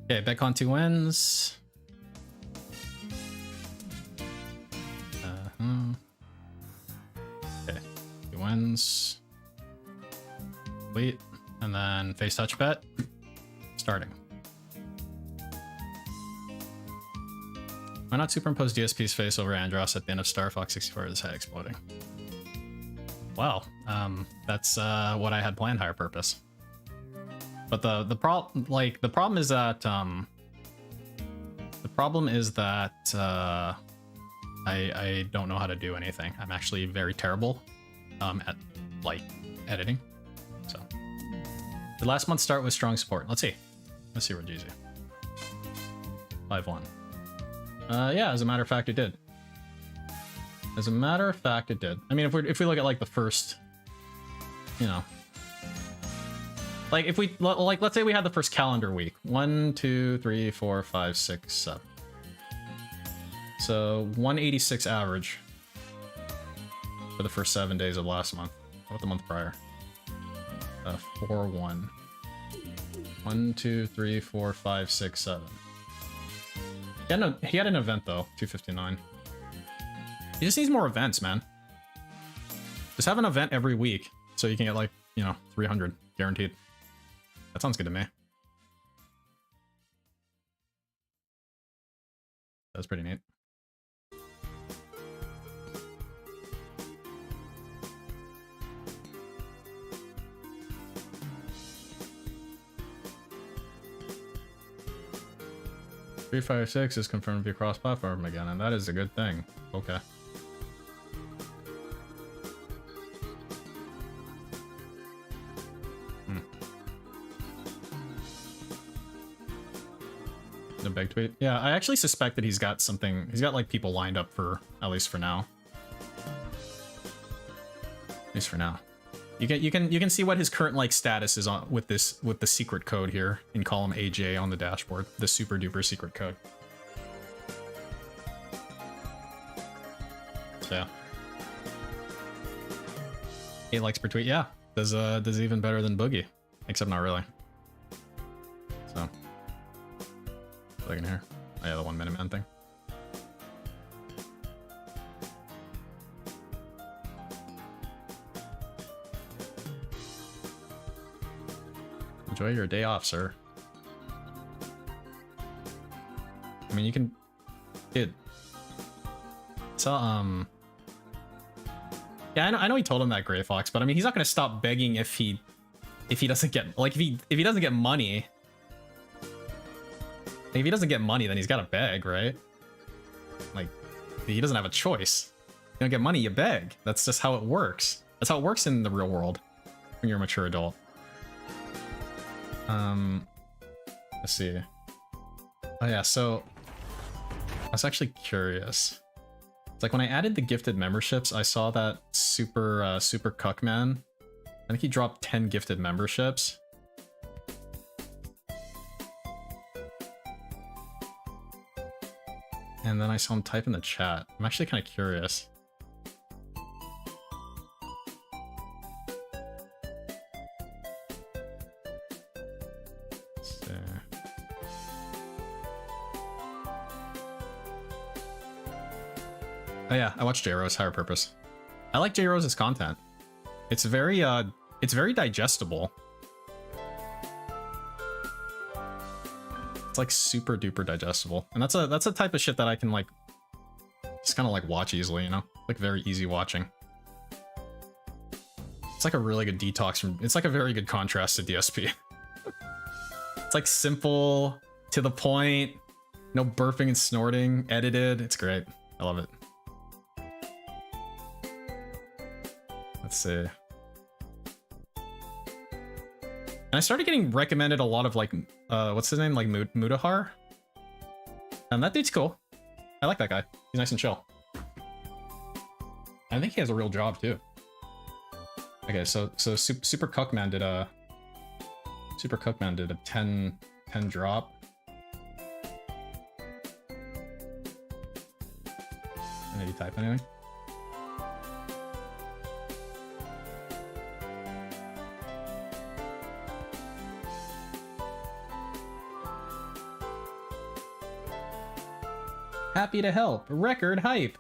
Okay, Betcon 2 wins. Okay, 2 wins. Complete. And then face touch bet. Starting. Why not superimpose DSP's face over Andros at the end of Star Fox 64 with his head exploding? Well, that's what I had planned, higher purpose. But the problem is that I don't know how to do anything. I'm actually very terrible at like editing. So the last month's start with strong support. Let's see what GZ. 5-1. Yeah, as a matter of fact, it did. As a matter of fact, it did. I mean, if we look at like the first, you know, like if we like, let's say we had the first calendar week. 1, 2, 3, 4, 5, 6, 7. So 186 average for the first 7 days of last month. What the month prior? 4-1. 1, 2, 3, 4, 5, 6, 7. Yeah, no, he had an event though. 259. He just needs more events, man. Just have an event every week so you can get like, you know, 300 guaranteed. That sounds good to me. That's pretty neat. Free Fire 6 is confirmed to be cross-platform again, and that is a good thing. Okay. The big tweet. Yeah, I actually suspect that he's got something. He's got like people lined up for, at least for now. At least for now. You can see what his current like status is on with the secret code here in column AJ on the dashboard. The super duper secret code. So yeah. 8 likes per tweet. Yeah, does even better than Boogie, except not really. So. Look in here. Oh yeah, the 1 minute man thing. Enjoy your day off, sir. I mean, you can... Dude. So, yeah, I know he told him that, Gray Fox, but I mean, he's not gonna stop begging if he doesn't get... Like, if he doesn't get money... Like, if he doesn't get money, then he's gotta beg, right? Like, he doesn't have a choice. You don't get money, you beg. That's just how it works. That's how it works in the real world when you're a mature adult. Let's see. Oh yeah, so I was actually curious. It's like when I added the gifted memberships, I saw that super cuck man. I think he dropped 10 gifted memberships. And then I saw him type in the chat. I'm actually kind of curious. Oh yeah, I watched J-Rose Higher Purpose. I like J-Rose's content. It's very digestible. It's like super duper digestible. And that's a type of shit that I can like just kind of like watch easily, you know? Like very easy watching. It's like a really good detox from, it's like a very good contrast to DSP. It's like simple, to the point, no burping and snorting, edited. It's great. I love it. Let's see. And I started getting recommended a lot of like, what's his name? Like Mudahar. And that dude's cool. I like that guy. He's nice and chill. I think he has a real job too. Okay, so Super Cookman did a 10 drop. you type anything. Happy to help. Record hype.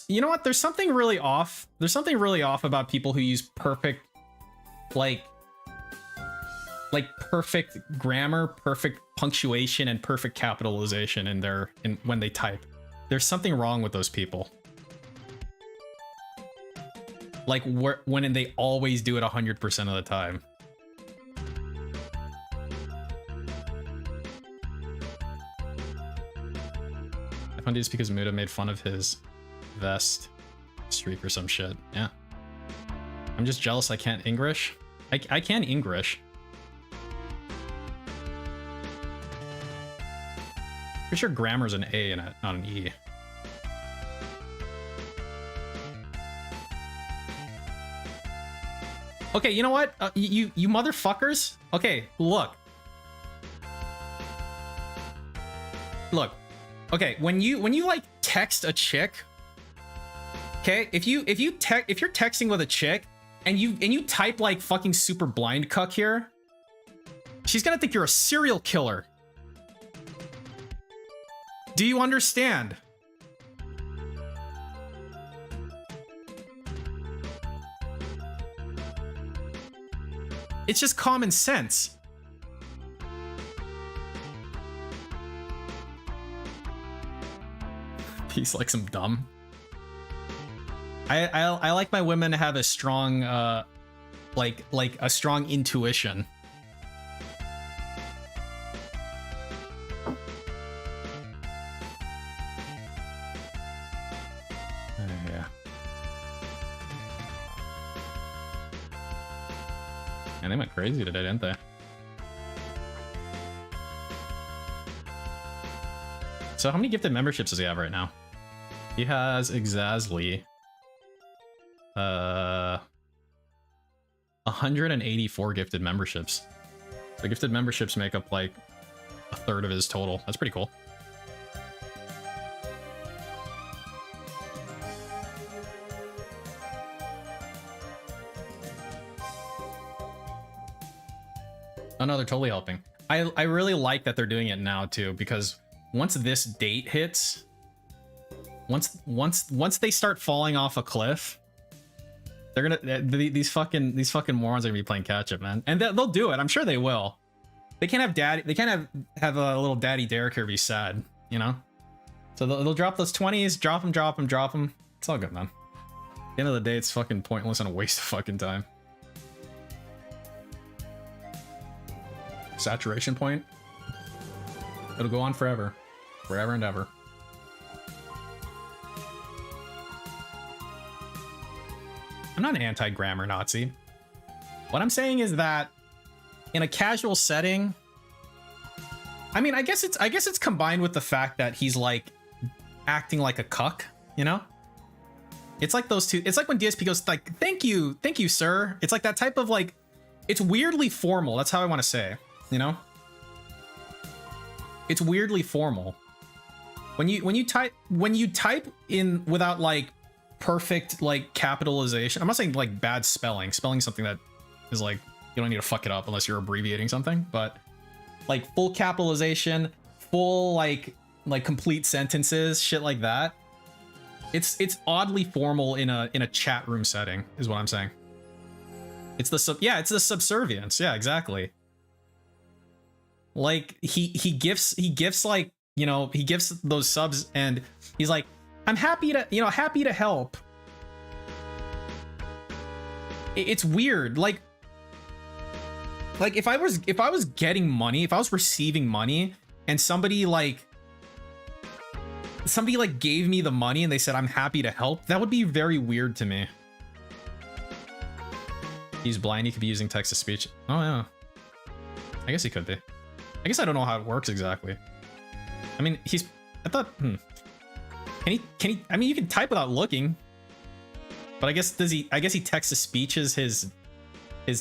You know what? There's something really off. There's something really off about people who use perfect, like perfect grammar, perfect punctuation, and perfect capitalization when they type. There's something wrong with those people. Like when they always do it 100% of the time. I found it just because Muda made fun of his vest streak or some shit. Yeah. I'm just jealous I can't English. I can English. Pretty sure grammar's an A and not an E. Okay, you know what? You motherfuckers? Okay, look. Look. Okay, when you like text a chick, okay, if you're texting with a chick and you type like fucking super blind cuck here, she's gonna think you're a serial killer. Do you understand? It's just common sense. He's like some dumb. I like my women to have a strong like a strong intuition. Yeah. And they went crazy today, didn't they? So how many gifted memberships does he have right now? He has exactly 184 gifted memberships. The gifted memberships make up like a third of his total. That's pretty cool. Oh no, they're totally helping. I really like that they're doing it now too, because once this date hits, once they start falling off a cliff, they're gonna these fucking morons are gonna be playing catch up, man. And they'll do it. I'm sure they will. They can't have daddy. They can't have a little daddy Derek here be sad, you know. So they'll drop those 20s, drop them. It's all good, man. At the end of the day, it's fucking pointless and a waste of fucking time. Saturation point. It'll go on forever and ever. I'm not an anti-grammar Nazi. What I'm saying is that in a casual setting, I mean, I guess it's combined with the fact that he's like acting like a cuck, you know? It's like those two. It's like when DSP goes like, thank you, sir. It's like that type of like, it's weirdly formal. That's how I want to say, you know? It's weirdly formal. When you type in without like perfect like capitalization. I'm not saying like bad spelling. Spelling something that is like you don't need to fuck it up unless you're abbreviating something, but like full capitalization, full like complete sentences, shit like that. It's oddly formal in a chat room setting, is what I'm saying. It's the subservience. Yeah, exactly. Like he gifts like, you know, he gifts those subs and he's like, I'm happy to help. It's weird. Like if I was getting money, if I was receiving money and somebody gave me the money and they said I'm happy to help, that would be very weird to me. He's blind, he could be using text to speech. Oh yeah. I guess he could be. I guess I don't know how it works exactly. I mean, I thought, Can he, I mean, you can type without looking. But I guess he text to speech is his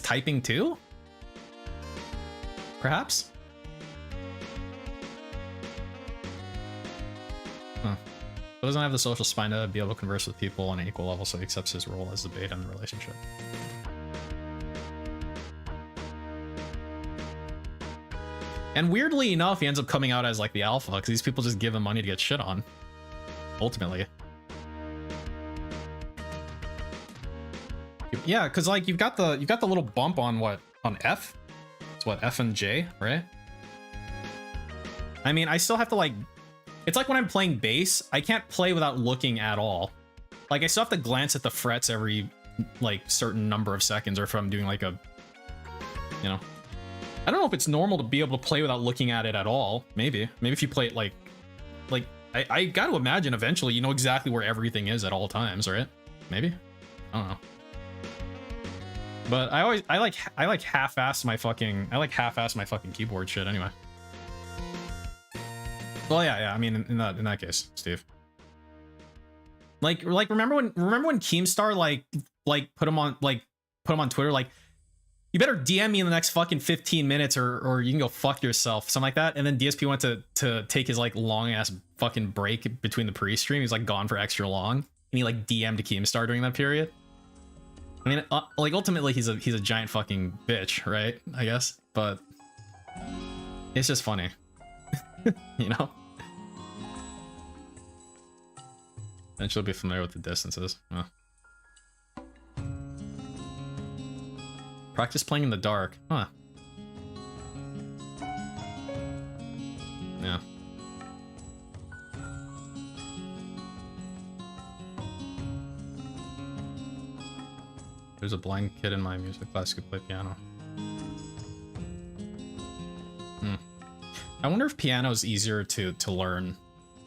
typing too? Perhaps? But doesn't have the social spine to be able to converse with people on an equal level, so he accepts his role as the beta in the relationship. And weirdly enough, he ends up coming out as like the alpha, because these people just give him money to get shit on. Ultimately. Yeah, because like you've got the little bump on what, on F? It's what, F and J, right? I mean, I still have to like, it's like when I'm playing bass, I can't play without looking at all. Like I still have to glance at the frets every like certain number of seconds, or if I'm doing like a, you know, I don't know if it's normal to be able to play without looking at it at all. Maybe if you play it like I got to imagine eventually you know exactly where everything is at all times, right? Maybe, I don't know. But I like half-ass my fucking keyboard shit anyway. Well, yeah. I mean, in that case, Steve. Like remember when Keemstar like put him on Twitter like, you better DM me in the next fucking 15 minutes or you can go fuck yourself, something like that. And then DSP went to take his like long ass fucking break between the pre-stream. He's like gone for extra long, and he like DM'd Keemstar during that period. I mean, like ultimately he's a giant fucking bitch, right? I guess, but it's just funny, you know. And she'll be familiar with the distances. Huh. Practice playing in the dark, huh? Yeah. There's a blind kid in my music class who could play piano. I wonder if piano is easier to learn.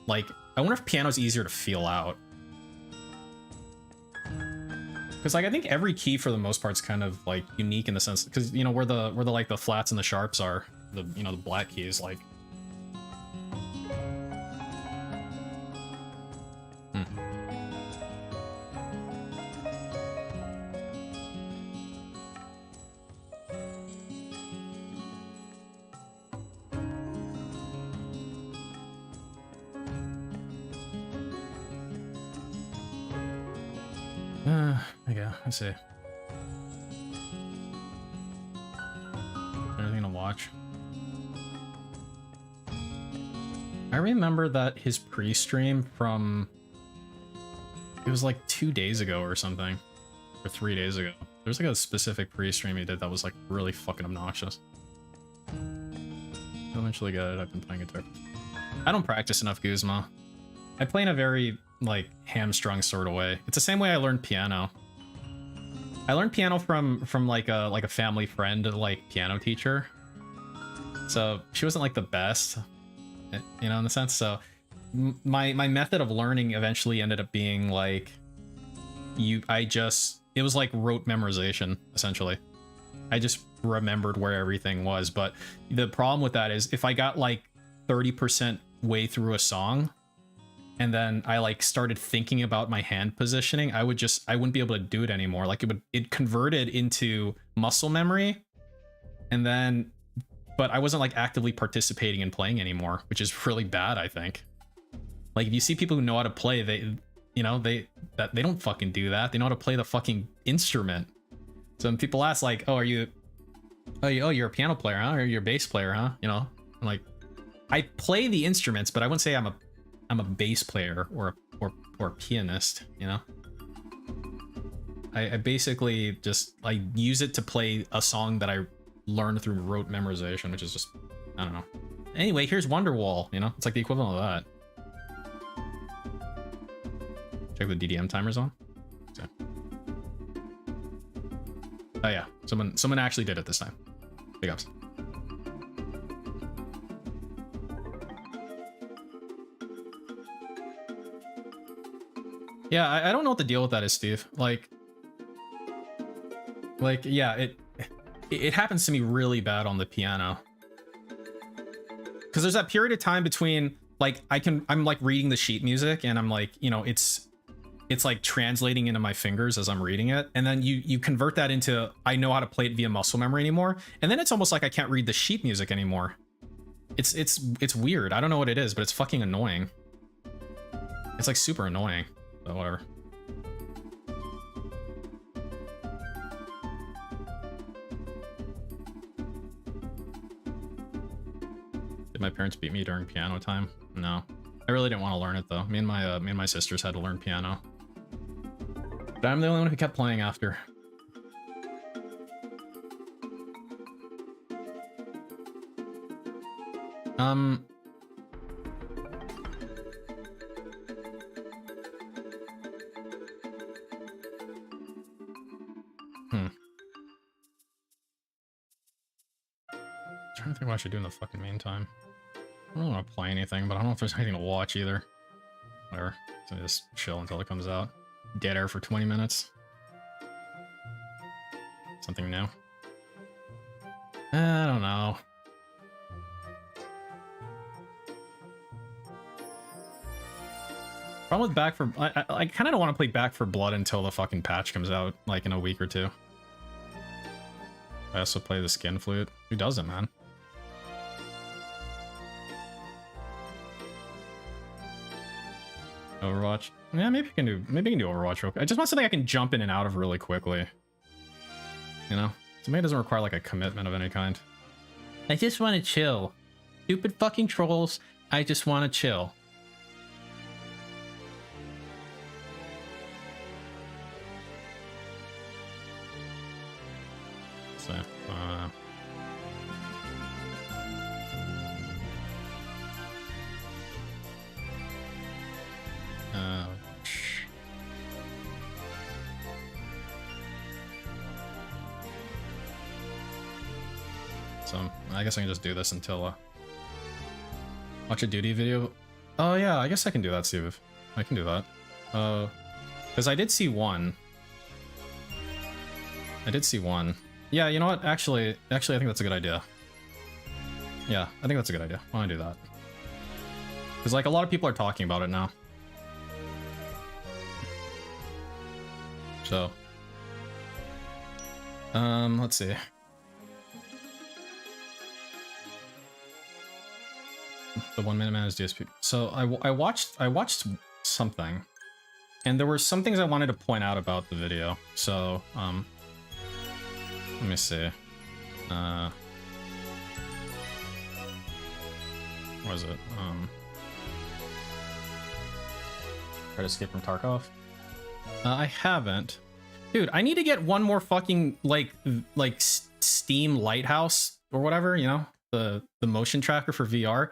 Like, I wonder if piano is easier to feel out. Because like I think every key for the most part is kind of like unique in the sense, because you know where the like the flats and the sharps are, the you know the black keys like. Yeah, I see. Anything to watch? I remember that his pre-stream from, it was like 2 days ago or something, or 3 days ago. There's like a specific pre-stream he did that was like really fucking obnoxious. I'll eventually get it. I've been playing guitar. I don't practice enough Guzma. I play in a very like hamstrung sort of way. It's the same way I learned piano. I learned piano from like a family friend, like piano teacher. So she wasn't like the best, you know, in the sense. So my method of learning eventually ended up being like, it was like rote memorization essentially. I just remembered where everything was. But the problem with that is if I got like 30% way through a song, and then I like started thinking about my hand positioning, I wouldn't be able to do it anymore. Like it converted into muscle memory, and then, but I wasn't like actively participating in playing anymore, which is really bad, I think. Like if you see people who know how to play, they don't fucking do that. They know how to play the fucking instrument. So when people ask like, oh, you're a piano player, huh? Or you're a bass player, huh? You know, I'm like, I play the instruments, but I wouldn't say I'm a bass player or a pianist, you know? I basically just like use it to play a song that I learned through rote memorization, which is just, I don't know. Anyway, here's Wonderwall, you know? It's like the equivalent of that. Check the DDM timers on. So. Oh yeah, someone actually did it this time. Big ups. Yeah, I don't know what the deal with that is, Steve. Like yeah, it happens to me really bad on the piano. Because there's that period of time between like I'm like reading the sheet music and I'm like, you know, it's like translating into my fingers as I'm reading it, and then you convert that into I know how to play it via muscle memory anymore, and then it's almost like I can't read the sheet music anymore. It's weird. I don't know what it is, but it's fucking annoying. It's like super annoying, but whatever. Did my parents beat me during piano time? No. I really didn't want to learn it though. Me and my sisters had to learn piano. But I'm the only one who kept playing after. Trying to think what I should do in the fucking meantime. I don't want to play anything, but I don't know if there's anything to watch either. Whatever. So just chill until it comes out. Dead air for 20 minutes. Something new. I don't know. Problem with Back for... I kind of don't want to play Back for Blood until the fucking patch comes out, like in a week or two. I also play the skin flute. Who doesn't, man? Overwatch. Yeah, maybe I can do Overwatch real quick. I just want something I can jump in and out of really quickly. You know? Something that doesn't require like a commitment of any kind. I just want to chill. Stupid fucking trolls. I just want to chill. So, so I guess I can just do this until watch a duty video. Oh yeah, I guess I can do that, Steve. I can do that. Because I did see one. Yeah, you know what? Actually, I think that's a good idea. Yeah, I think that's a good idea. I want to do that. Because, like, a lot of people are talking about it now. So. Let's see. The 1 minute man is DSP. So, I watched something. And there were some things I wanted to point out about the video. So, let me see. What was it? Try to escape from Tarkov? I haven't. Dude, I need to get one more fucking, like Steam Lighthouse or whatever, you know? The motion tracker for VR.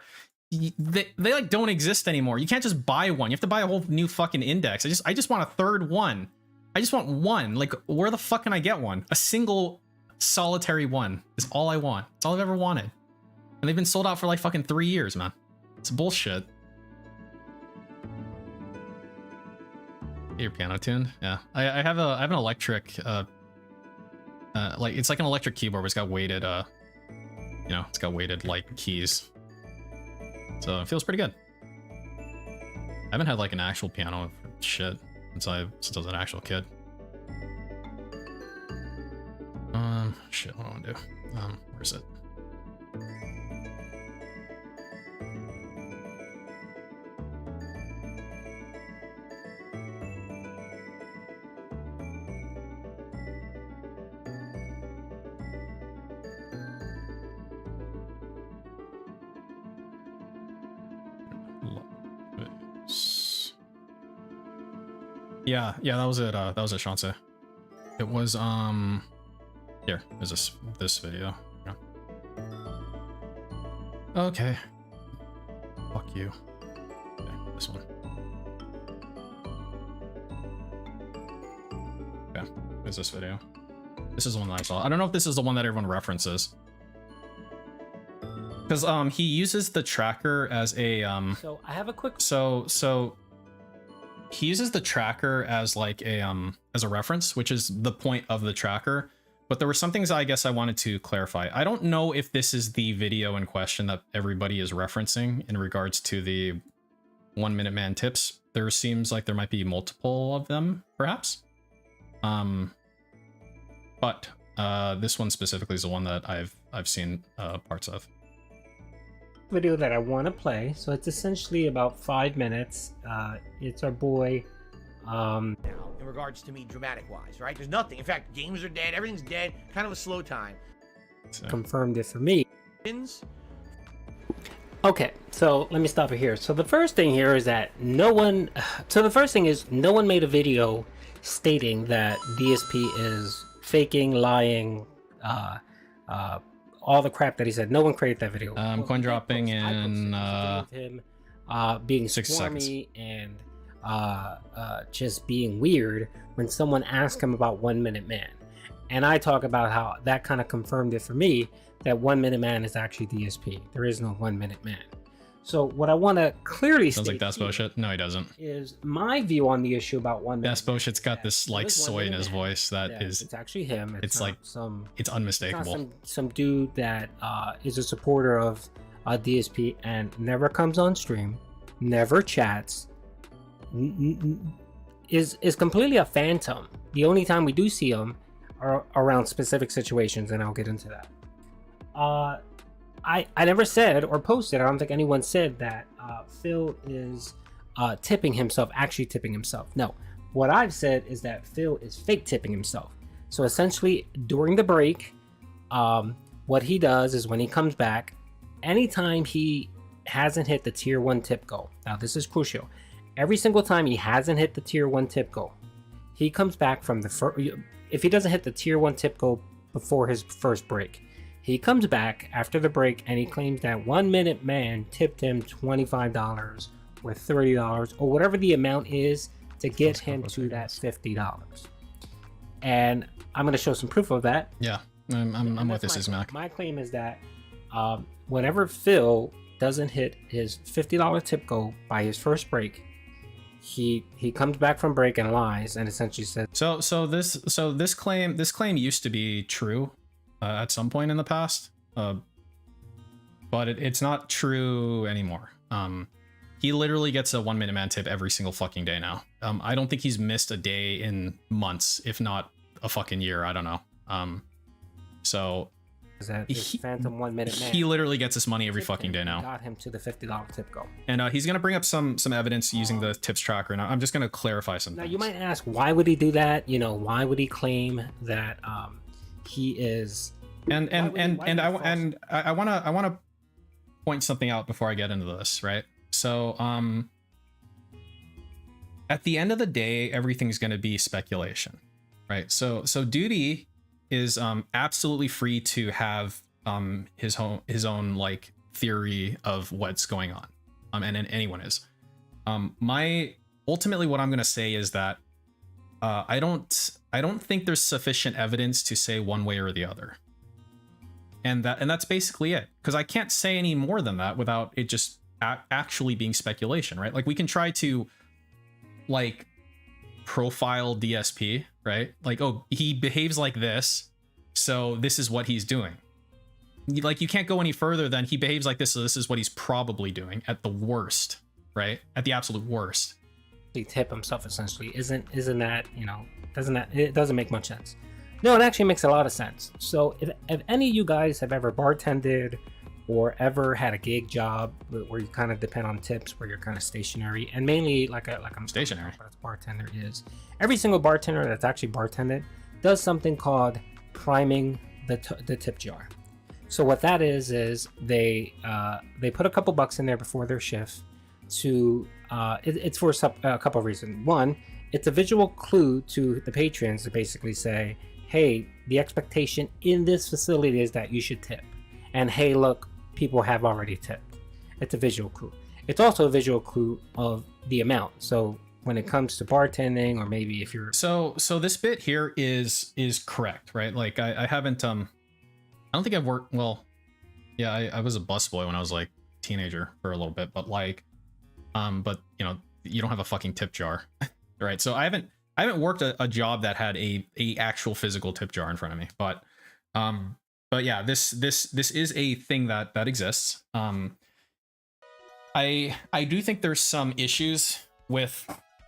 They like don't exist anymore. You can't just buy one. You have to buy a whole new fucking index. I just want a third one. I just want one. Like, where the fuck can I get one? A single solitary one is all I want. It's all I've ever wanted. And they've been sold out for like fucking 3 years, man. It's bullshit. Get your piano tuned? Yeah. I have an electric like it's like an electric keyboard, but it's got weighted you know, it's got weighted like keys. So it feels pretty good. I haven't had like an actual piano for shit since I was an actual kid. Shit, what do I want to do? Where is it? Yeah, that was it. That was it, Chauncey. It was here is this video. Yeah. Okay. Fuck you. Okay, this one. Okay, is this video? This is the one that I saw. I don't know if this is the one that everyone references. Because he uses the tracker as a So I have a quick. So he uses the tracker as like a reference, which is the point of the tracker. But there were some things I guess I wanted to clarify. I don't know if this is the video in question that everybody is referencing in regards to the 1 minute man tips. There seems like there might be multiple of them, perhaps. But this one specifically is the one that I've seen parts of. video that I want to play. So it's essentially about 5 minutes. It's our boy. Now, in regards to me, dramatic wise, right? There's nothing. In fact, games are dead. Everything's dead. Kind of a slow time. Confirmed it for me. Okay, so let me stop it here. So the first thing here is that no one made a video stating that DSP is faking, lying, all the crap that he said. No one created that video. Coin dropping in him being 6 swarmy and just being weird when someone asked him about 1 Minute Man. And I talk about how that kind of confirmed it for me that 1 Minute Man is actually DSP. There is no 1 Minute Man. So what I want to clearly sounds like that's bullshit. No, he doesn't. Is my view on the issue about 1 Minute. That's bullshit's got this like soy in his voice that is. It's actually him. It's like it's unmistakable. It's not some dude that is a supporter of DSP and never comes on stream, never chats, is completely a phantom. The only time we do see him are around specific situations, and I'll get into that. I never said or posted, I don't think anyone said that Phil is tipping himself, actually tipping himself. No, what I've said is that Phil is fake tipping himself. So essentially, during the break, what he does is when he comes back, anytime he hasn't hit the tier 1 tip goal, now this is crucial, every single time he hasn't hit the tier 1 tip goal, he comes back from the first, if he doesn't hit the tier 1 tip goal before his first break, he comes back after the break and he claims that 1 Minute Man tipped him $25 or $30 or whatever the amount is to get him to that $50. And I'm going to show some proof of that. Yeah, I'm with this, Mac. My claim is that whenever Phil doesn't hit his $50 tip goal by his first break, he comes back from break and lies and essentially says. So this claim used to be true. At some point in the past, but it's not true anymore. He literally gets a 1 Minute Man tip every single fucking day now. I don't think he's missed a day in months, if not a fucking year. I don't know. So is that phantom 1 Minute Man? He literally gets his money every fucking day now. Got him to the $50 tip goal. And he's gonna bring up some evidence using the tips tracker. And I'm just gonna clarify some things. Now you might ask, why would he do that? You know, why would he claim that he is? And I want to point something out before I get into this, right? So at the end of the day, everything's going to be speculation, right? So Duty is absolutely free to have his own like theory of what's going on, and anyone is. Ultimately what I'm going to say is that I don't think there's sufficient evidence to say one way or the other. And that's basically it, because I can't say any more than that without it just actually being speculation, right? Like we can try to like profile DSP, right? Like, oh, he behaves like this, so this is what he's doing. Like you can't go any further than he behaves like this, so this is what he's probably doing at the worst, right? At the absolute worst. He tip himself essentially isn't that, you know, it doesn't make much sense. No, it actually makes a lot of sense. So if any of you guys have ever bartended or ever had a gig job where you kind of depend on tips, where you're kind of stationary, and mainly like I'm stationary, but a bartender is, every single bartender that's actually bartended does something called priming the tip jar. So what that is they put a couple bucks in there before their shift to it's for a couple of reasons. One, it's a visual clue to the patrons to basically say, hey, the expectation in this facility is that you should tip. And hey, look, people have already tipped. It's a visual clue. It's also a visual clue of the amount. So when it comes to bartending, or maybe if you're... So this bit here is correct, right? Like I haven't, I don't think I've worked, well, yeah, I was a busboy when I was like a teenager for a little bit, but like, but you know, you don't have a fucking tip jar, right? So I haven't worked a job that had a actual physical tip jar in front of me, but yeah, this is a thing that exists. I do think there's some issues with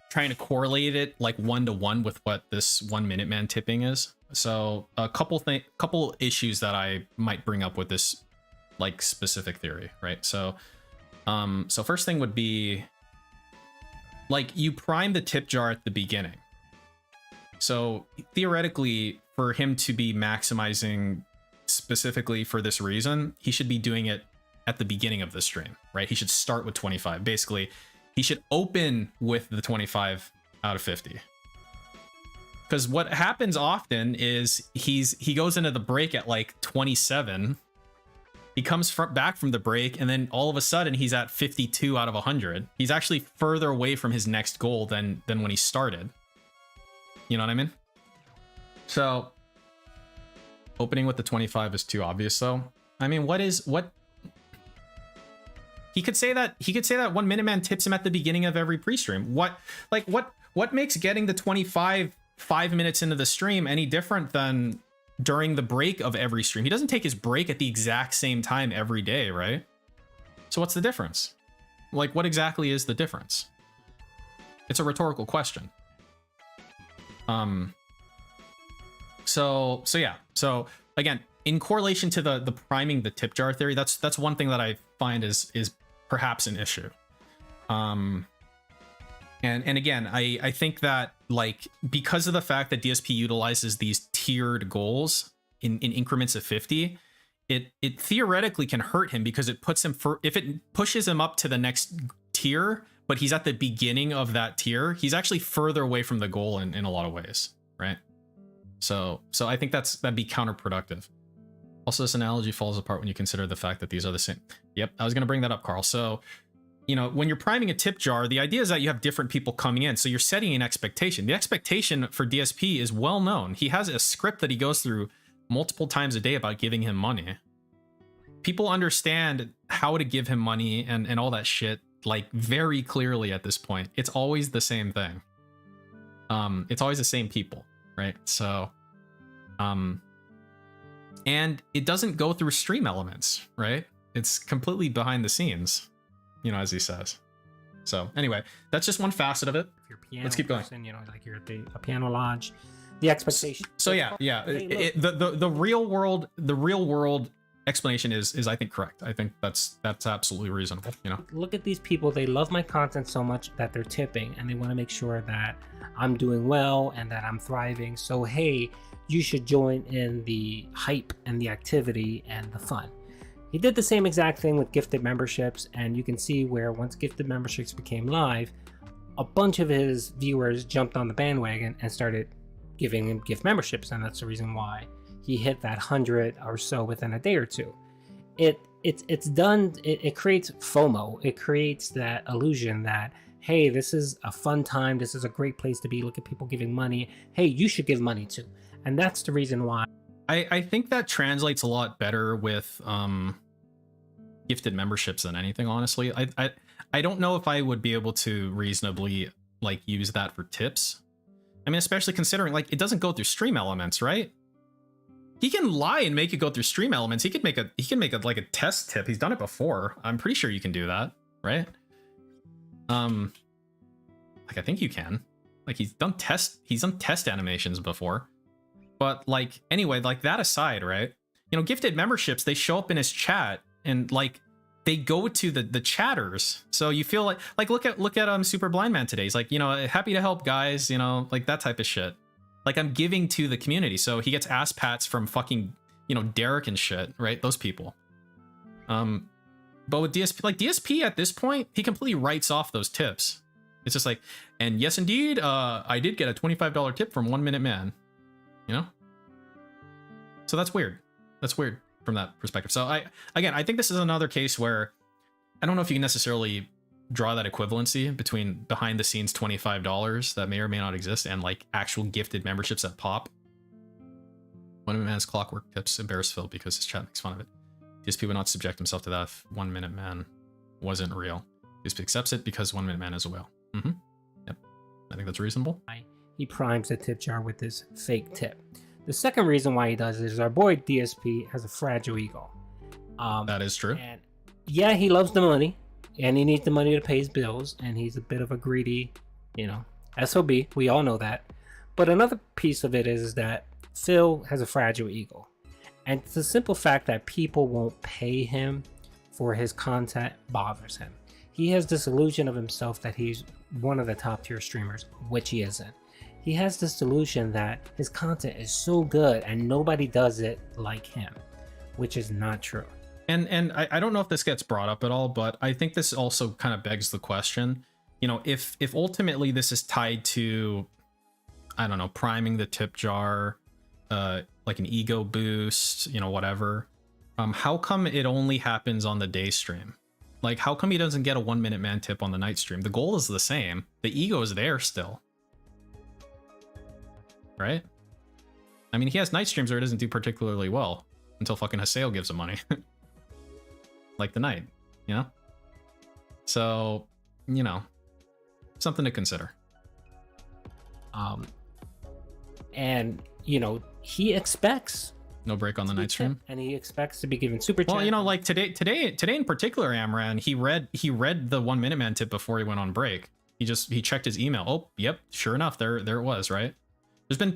trying to correlate it like 1-to-1 with what this 1 Minute Man tipping is. So a couple issues that I might bring up with this like specific theory, right? So so first thing would be like you prime the tip jar at the beginning. So theoretically, for him to be maximizing specifically for this reason, he should be doing it at the beginning of the stream, right? He should start with 25. Basically, he should open with the 25 out of 50. Because what happens often is he goes into the break at like 27. He comes back from the break, and then all of a sudden he's at 52 out of 100. He's actually further away from his next goal than when he started. You know what I mean? So opening with the 25 is too obvious, though. I mean, what he could say that 1 Minute Man tips him at the beginning of every pre-stream. What makes getting the 25 5 minutes into the stream any different than during the break of every stream? He doesn't take his break at the exact same time every day, right? So what's the difference? Like, what exactly is the difference? It's a rhetorical question. So yeah. So again, in correlation to the priming the tip jar theory, that's one thing that I find is perhaps an issue. And again, I think that, like, because of the fact that DSP utilizes these tiered goals in increments of 50, it theoretically can hurt him, because it puts him if it pushes him up to the next tier, but he's at the beginning of that tier, he's actually further away from the goal in a lot of ways, right? So I think that'd be counterproductive. Also, this analogy falls apart when you consider the fact that these are the same. Yep, I was going to bring that up, Carl. So, you know, when you're priming a tip jar, the idea is that you have different people coming in. So you're setting an expectation. The expectation for DSP is well known. He has a script that he goes through multiple times a day about giving him money. People understand how to give him money and all that shit, like, very clearly at this point. It's always the same thing. It's always the same people, right? So, and it doesn't go through stream elements, right? It's completely behind the scenes, you know, as he says. So anyway, that's just one facet of it. Let's keep going. You know, like you're at a piano lodge, the expectation. So yeah. The real world explanation is I think correct. I think that's absolutely reasonable. You know, look at these people. They love my content so much that they're tipping, and they want to make sure that I'm doing well and that I'm thriving. So hey, you should join in the hype and the activity and the fun. He did the same exact thing with gifted memberships, and you can see where once gifted memberships became live, a bunch of his viewers jumped on the bandwagon and started giving him gift memberships, and that's the reason why he hit that 100 or so within a day or two. It creates FOMO. It creates that illusion that, hey, this is a fun time, this is a great place to be, look at people giving money, hey, you should give money too. And that's the reason why I think that translates a lot better with gifted memberships than anything, honestly. I don't know if I would be able to reasonably, like, use that for tips. I mean, especially considering, like, it doesn't go through stream elements, right? He can lie and make it go through stream elements. He can make like a test tip. He's done it before. I'm pretty sure you can do that, right? Like, I think you can. Like, he's done test animations before. But, like, anyway, like, that aside, right? You know, gifted memberships, they show up in his chat, and, like, they go to the chatters. So you feel like look at Super Blind Man today. He's like, you know, happy to help, guys, you know, like that type of shit. Like, I'm giving to the community. So he gets ass pats from fucking, you know, Derek and shit, right? Those people. But with DSP, like, DSP at this point, he completely writes off those tips. It's just like, and yes, indeed, I did get a $25 tip from 1 Minute Man. You know? So that's weird. That's weird from that perspective. So I think this is another case where I don't know if you can necessarily draw that equivalency between behind the scenes $25 that may or may not exist and, like, actual gifted memberships that pop. One Minute Man's clockwork tips embarrass Phil because his chat makes fun of it. DSP would not subject himself to that if 1 Minute Man wasn't real. DSP accepts it because 1 Minute Man is a whale. Yep. I think that's reasonable. He primes the tip jar with this fake tip. The second reason why he does it is our boy DSP has a fragile ego. That is true. And yeah, he loves the money, and he needs the money to pay his bills, and he's a bit of a greedy, you know, SOB. We all know that. But another piece of it is that Phil has a fragile ego. And the simple fact that people won't pay him for his content bothers him. He has this illusion of himself that he's one of the top tier streamers, which he isn't. He has this delusion that his content is so good and nobody does it like him, which is not true. And I don't know if this gets brought up at all, but I think this also kind of begs the question, you know, if ultimately this is tied to, I don't know, priming the tip jar, like an ego boost, you know, whatever, how come it only happens on the day stream? Like, how come he doesn't get a 1 minute man tip on the night stream? The goal is the same. The ego is there still. Right? I mean, he has night streams where it doesn't do particularly well until fucking Haseo gives him money. Like the night, you know? So, you know, something to consider. And, you know, he expects no break on the night stream, and he expects to be given super chat. Well, you know, like today in particular, Amran, he read the 1 minute man tip before he went on break. He checked his email. Oh, yep, sure enough, there it was, right? There's been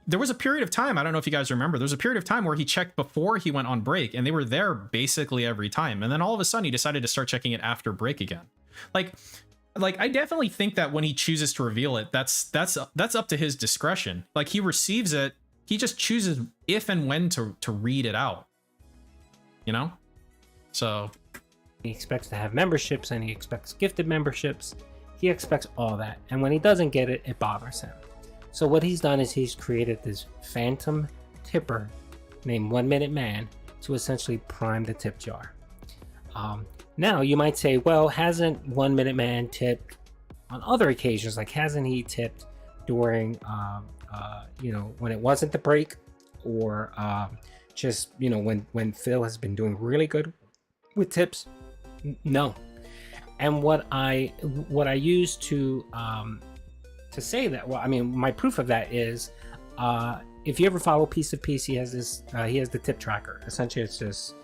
there was a period of time, I don't know if you guys remember, there was a period of time where he checked before he went on break, and they were there basically every time. And then all of a sudden he decided to start checking it after break again. Like I definitely think that when he chooses to reveal it, that's up to his discretion. Like, he receives it, he just chooses if and when to read it out, you know? So he expects to have memberships, and he expects gifted memberships. He expects all that, and when he doesn't get it, it bothers him. So what he's done is he's created this phantom tipper named 1 Minute Man to essentially prime the tip jar. Now you might say, well, hasn't 1 Minute Man tipped on other occasions? Like, hasn't he tipped during, you know, when it wasn't the break, or just, you know, when Phil has been doing really good with tips? No. And what I use to say that, well, I mean, my proof of that is, if you ever follow Piece of Peace, he has this, he has the tip tracker. Essentially, it's just.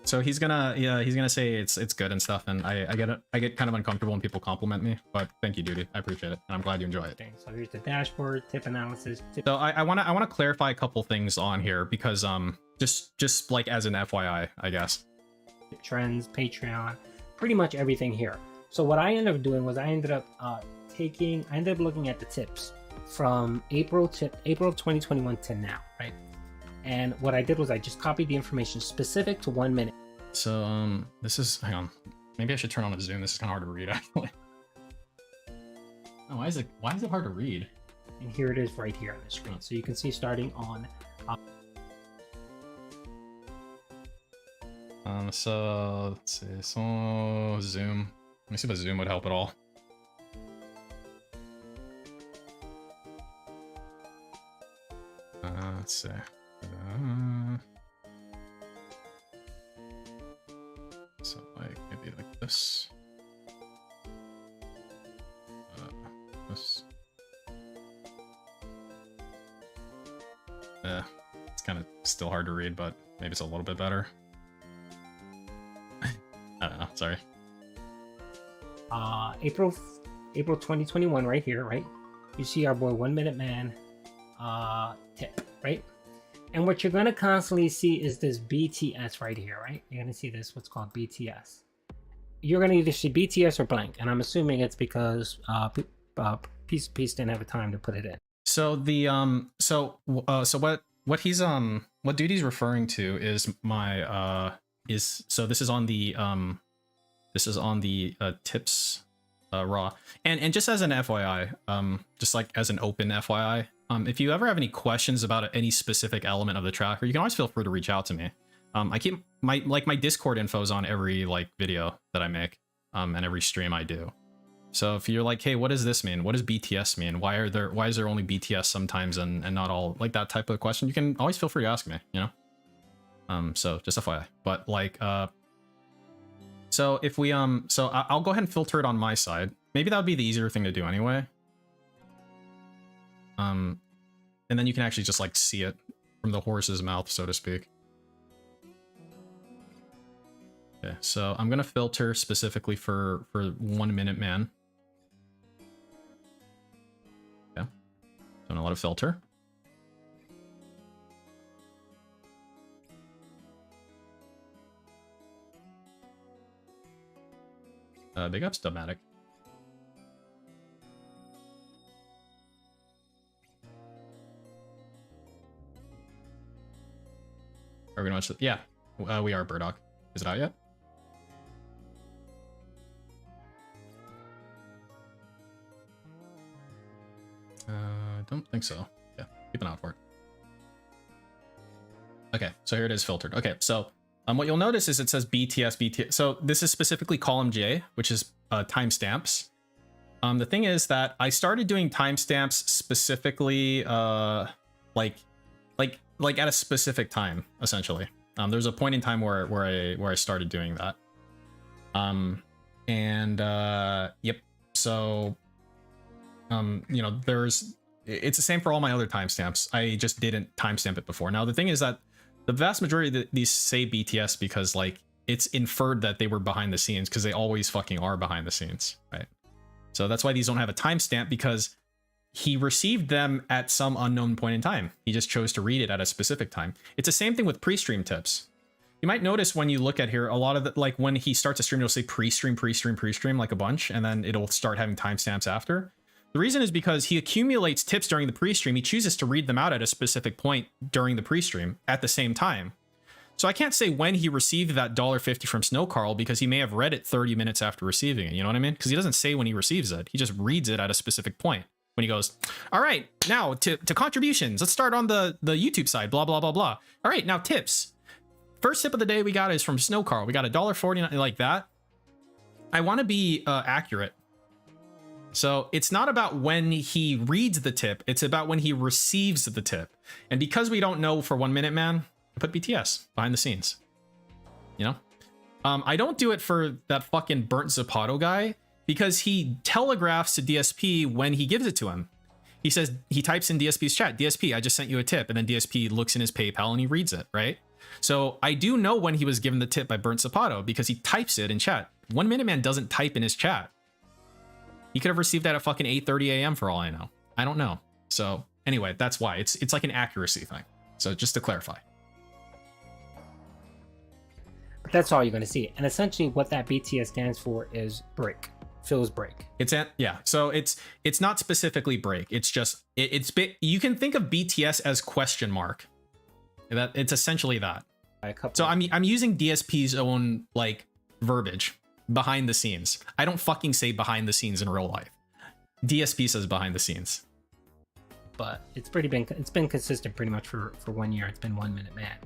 So he's gonna say it's good and stuff, and I get kind of uncomfortable when people compliment me, but thank you, dude. I appreciate it, and I'm glad you enjoy it. So here's the dashboard, tip analysis. So I want to clarify a couple things on here, because just like as an FYI, I guess. Trends, Patreon, pretty much everything here. So what I ended up doing was I ended up looking at the tips from April of 2021 to now, right? And what I did was I just copied the information specific to 1 minute. So this is, hang on, maybe I should turn on a zoom. This is kind of hard to read, actually. Oh, why is it hard to read? And here it is right here on the screen. So you can see starting on so let's see, so zoom. Let me see if a zoom would help at all. Let's see. So like maybe like this. This. Yeah, it's kind of still hard to read, but maybe it's a little bit better. I don't know. Sorry. April 2021 right here, right? You see our boy 1 Minute Man tip, right? And what you're going to constantly see is this BTS right here, right? You're going to see this, what's called BTS. You're going to either see BTS or blank, and I'm assuming it's because Piece of Peace didn't have the time to put it in. So the so what he's what Duty's referring to is my so this is on the tips raw, and just as an FYI, just like as an open FYI, if you ever have any questions about any specific element of the tracker, you can always feel free to reach out to me. I keep my Discord infos on every video that I make, and every stream I do. So if you're like, hey, what does this mean? What does BTS mean? Why is there only BTS sometimes and not all, like that type of question, you can always feel free to ask me, you know? So just FYI, but like, so if we, so I'll go ahead and filter it on my side. Maybe that would be the easier thing to do anyway. And then you can actually just like see it from the horse's mouth, so to speak. Okay, so I'm gonna filter specifically for 1 Minute Man. Yeah, so I'm gonna let it filter. Big ups, Dubmatic. Are we gonna watch it? Yeah, we are, Burdock. Is it out yet? I don't think so. Yeah, keep an eye out for it. Okay, so here it is filtered. Okay, so what you'll notice is it says BTS. So this is specifically column J, which is timestamps. The thing is that I started doing timestamps specifically like at a specific time, essentially. There's a point in time where I started doing that. Yep. So you know, it's the same for all my other timestamps. I just didn't timestamp it before. Now the thing is that the vast majority of these say BTS because like it's inferred that they were behind the scenes, because they always fucking are behind the scenes, right? So that's why these don't have a timestamp, because he received them at some unknown point in time. He just chose to read it at a specific time. It's the same thing with pre-stream tips. You might notice when you look at here, a lot of the, like when he starts a stream, it'll say pre-stream like a bunch, and then it'll start having timestamps after. The reason is because he accumulates tips during the pre-stream. He chooses to read them out at a specific point during the pre-stream at the same time. So I can't say when he received that $1.50 from Snow Carl, because he may have read it 30 minutes after receiving it. You know what I mean? Because he doesn't say when he receives it. He just reads it at a specific point. When he goes, all right, now to contributions. Let's start on the YouTube side, blah, blah, blah, blah. All right, now tips. First tip of the day we got is from Snow Carl. We got $1.49, like that. I want to be accurate. So it's not about when he reads the tip, it's about when he receives the tip. And because we don't know for 1 Minute Man, I put BTS behind the scenes. You know? I don't do it for that fucking Burnt Zapato guy, because he telegraphs to DSP when he gives it to him. He says, he types in DSP's chat, DSP, I just sent you a tip. And then DSP looks in his PayPal and he reads it, right? So I do know when he was given the tip by Burnt Zapato, because he types it in chat. 1 Minute Man doesn't type in his chat. He could have received that at fucking 8:30 a.m. for all I know. I don't know. So anyway, that's why it's like an accuracy thing. So just to clarify. But that's all you're going to see. And essentially what that BTS stands for is break. Phil's break. Yeah. So it's not specifically break. It's just you can think of BTS as question mark. That it's essentially that. So I'm using DSP's own like verbiage. Behind the scenes. I don't fucking say behind the scenes in real life. DSP says behind the scenes. But it's been consistent pretty much for 1 year. It's been 1 Minute Man.